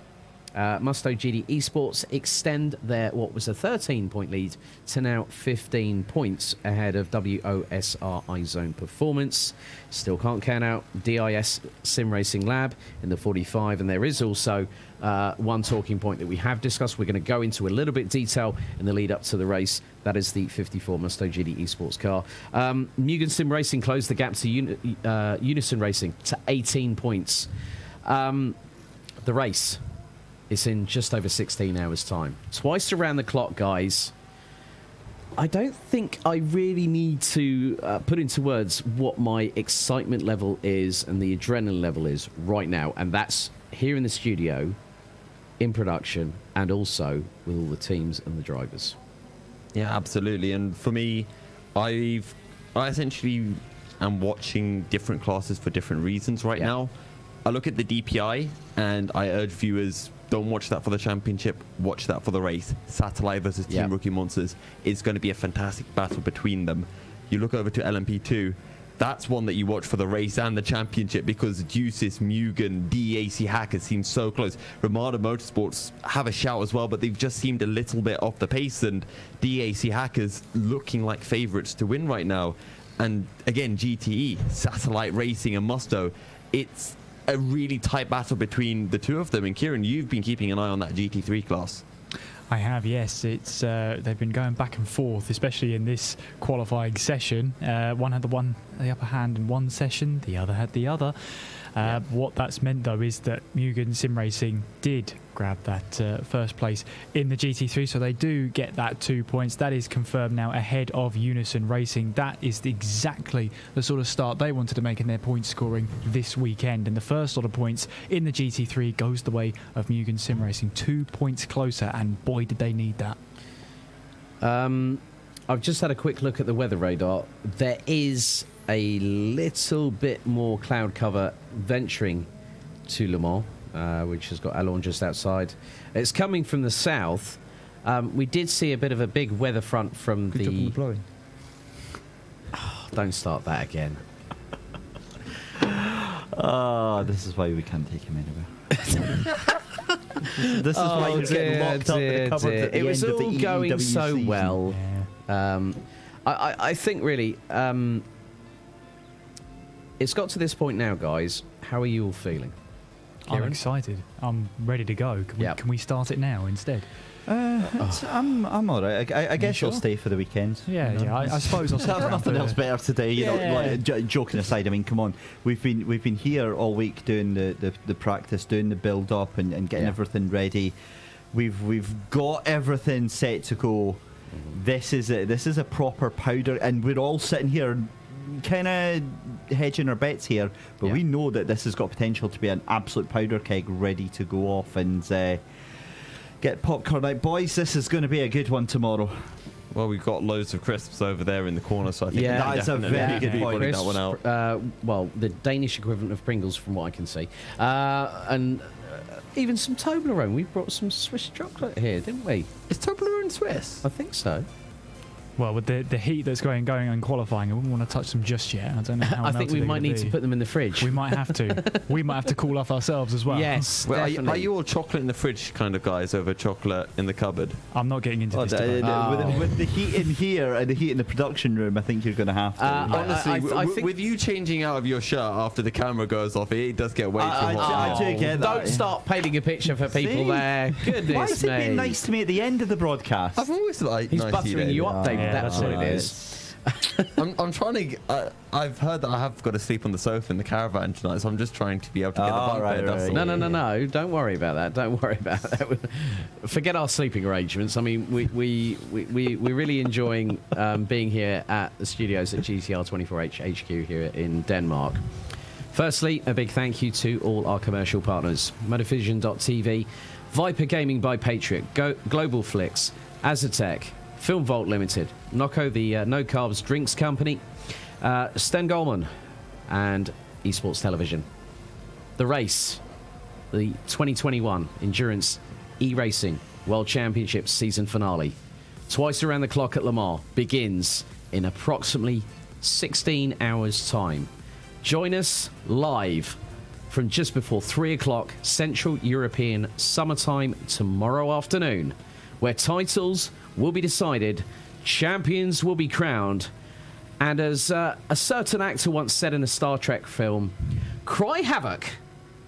Musto GD Esports extend their, what was a 13-point lead to now 15 points ahead of WOSR iZone Performance. Still can't count out DIS Sim Racing Lab in the 45, and there is also one talking point that we have discussed. We're going to go into a little bit detail in the lead up to the race. That is the 54 Musto GD Esports car. Mugen Sim Racing closed the gap to Unison Racing to 18 points. The race, it's in just over 16 hours' time. Twice around the clock, guys. I don't think I really need to put into words what my excitement level is and the adrenaline level is right now. And that's here in the studio, in production, and also with all the teams and the drivers. Yeah, absolutely. And for me, I essentially am watching different classes for different reasons right now. I look at the DPI and I urge viewers, don't watch that for the championship, watch that for the race. Satellite versus Team Rookie Monsters is going to be a fantastic battle between them. You look over to LMP2, that's one that you watch for the race and the championship because Deuces, Mugen, DAC Hackers seem so close. Ramada Motorsports have a shout as well, but they've just seemed a little bit off the pace, and DAC Hackers looking like favourites to win right now. And again, GTE, Satellite Racing and Musto, it's a really tight battle between the two of them. And Kieran, you've been keeping an eye on that GT3 class. I have, yes. It's they've been going back and forth, especially in this qualifying session. One had the upper hand in one session, the other had the other. What that's meant, though, is that Mugen Sim Racing did grab that first place in the GT3, so they do get that 2 points. That is confirmed now ahead of Unison Racing. That is exactly the sort of start they wanted to make in their point scoring this weekend. And the first lot of points in the GT3 goes the way of Mugen Sim Racing. 2 points closer, and boy, did they need that. I've just had a quick look at the weather radar. There is a little bit more cloud cover venturing to Le Mans, which has got Alon just outside. It's coming from the south. We did see a bit of a big weather front from Good job on the blowing. Oh, don't start that again. This is why we can't take him anywhere. This is why you're getting locked up in the cupboard at the it was end all of the going EEWC so season. well. I think really it's got to this point now, guys. How are you all feeling? I'm excited. I'm ready to go. Can we start it now instead? I'm all right. I guess you'll stay for the weekend. Yeah, you know? yeah. I suppose I'll There's stick around nothing for else better today. You know, like, joking aside, I mean, come on. We've been here all week doing the practice, doing the build up, and getting everything ready. We've got everything set to go. This is a proper powder, and we're all sitting here kind of hedging our bets here, but we know that this has got potential to be an absolute powder keg ready to go off and get popcorn out. Boys, this is going to be a good one tomorrow. Well, we've got loads of crisps over there in the corner, so I think that is a very good point. That one out. Well, the Danish equivalent of Pringles, from what I can see, and even some Toblerone. We brought some Swiss chocolate here, didn't we? Is Toblerone Swiss? I think so. Well, with the heat that's going on qualifying, I wouldn't want to touch them just yet. I don't know how I think we might need to put them in the fridge. We might have to. We might have to cool off ourselves as well. Yes, Well, definitely. are you all chocolate in the fridge kind of guys over chocolate in the cupboard? I'm not getting into this debate. With the heat in here and the heat in the production room, I think you're going to have to. Honestly, I think- with you changing out of your shirt after the camera goes off, it does get way too I hot. do get that. Don't start painting a picture for people See? there. Goodness Why is it being me. nice to me at the end of the broadcast? I've always liked He's nice buttering eating. you up, David. Yeah, That's what it right. is. I'm trying to. I've heard that I have got to sleep on the sofa in the caravan tonight, so I'm just trying to be able to get the bunk right, bed. That's right. all. No. Don't worry about that. Don't worry about that. Forget our sleeping arrangements. I mean, we're really enjoying being here at the studios at GTR24H HQ here in Denmark. Firstly, a big thank you to all our commercial partners: Motorvision.tv, Viper Gaming by Patriot, Global Flix, Azatec, Film Vault Limited, Nocco, the No Carbs Drinks Company, Sten Goldman, and Esports Television. The race, the 2021 Endurance E-Racing World Championships season finale, twice around the clock at Le Mans, begins in approximately 16 hours' time. Join us live from just before 3 o'clock Central European summertime tomorrow afternoon, where titles will be decided, champions will be crowned, and as a certain actor once said in a Star Trek film, cry havoc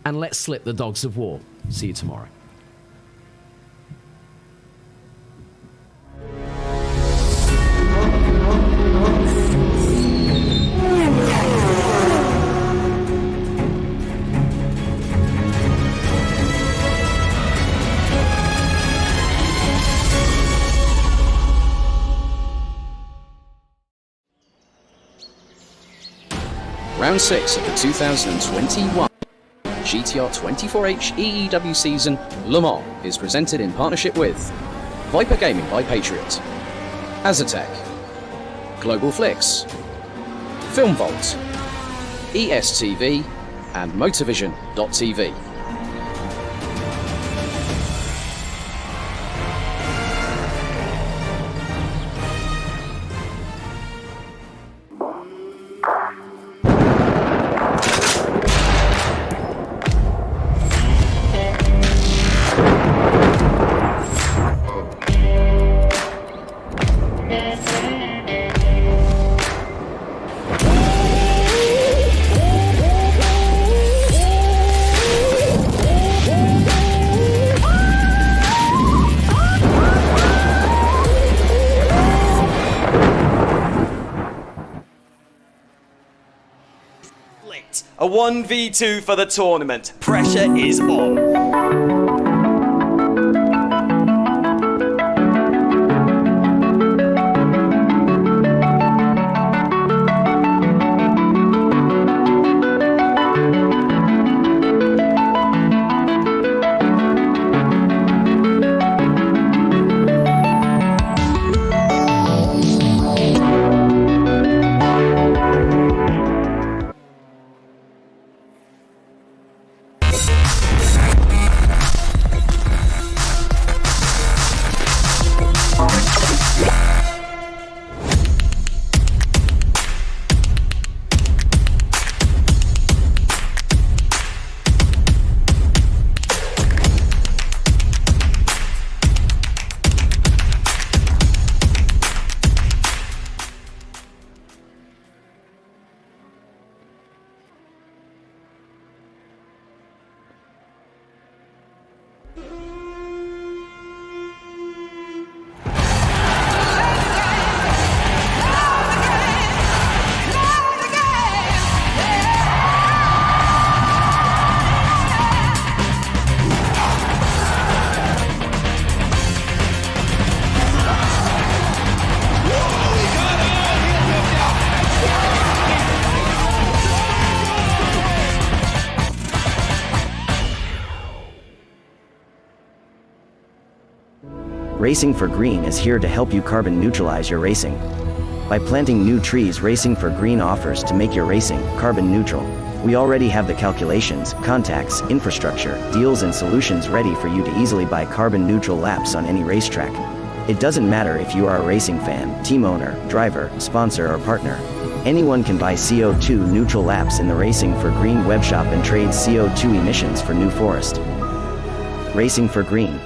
and let slip the dogs of war. See you tomorrow. Round 6 of the 2021 GTR24H EEW season Le Mans is presented in partnership with Viper Gaming by Patriot, Azatec, Global Flix, Film Vault, ESTV, and Motorvision.tv. A 1v2 for the tournament. Pressure is on. Racing for Green is here to help you carbon neutralize your racing. By planting new trees, Racing for Green offers to make your racing carbon neutral. We already have the calculations, contacts, infrastructure, deals and solutions ready for you to easily buy carbon neutral laps on any racetrack. It doesn't matter if you are a racing fan, team owner, driver, sponsor, or partner. Anyone can buy CO2 neutral laps in the Racing for Green webshop and trade CO2 emissions for New Forest. Racing for Green.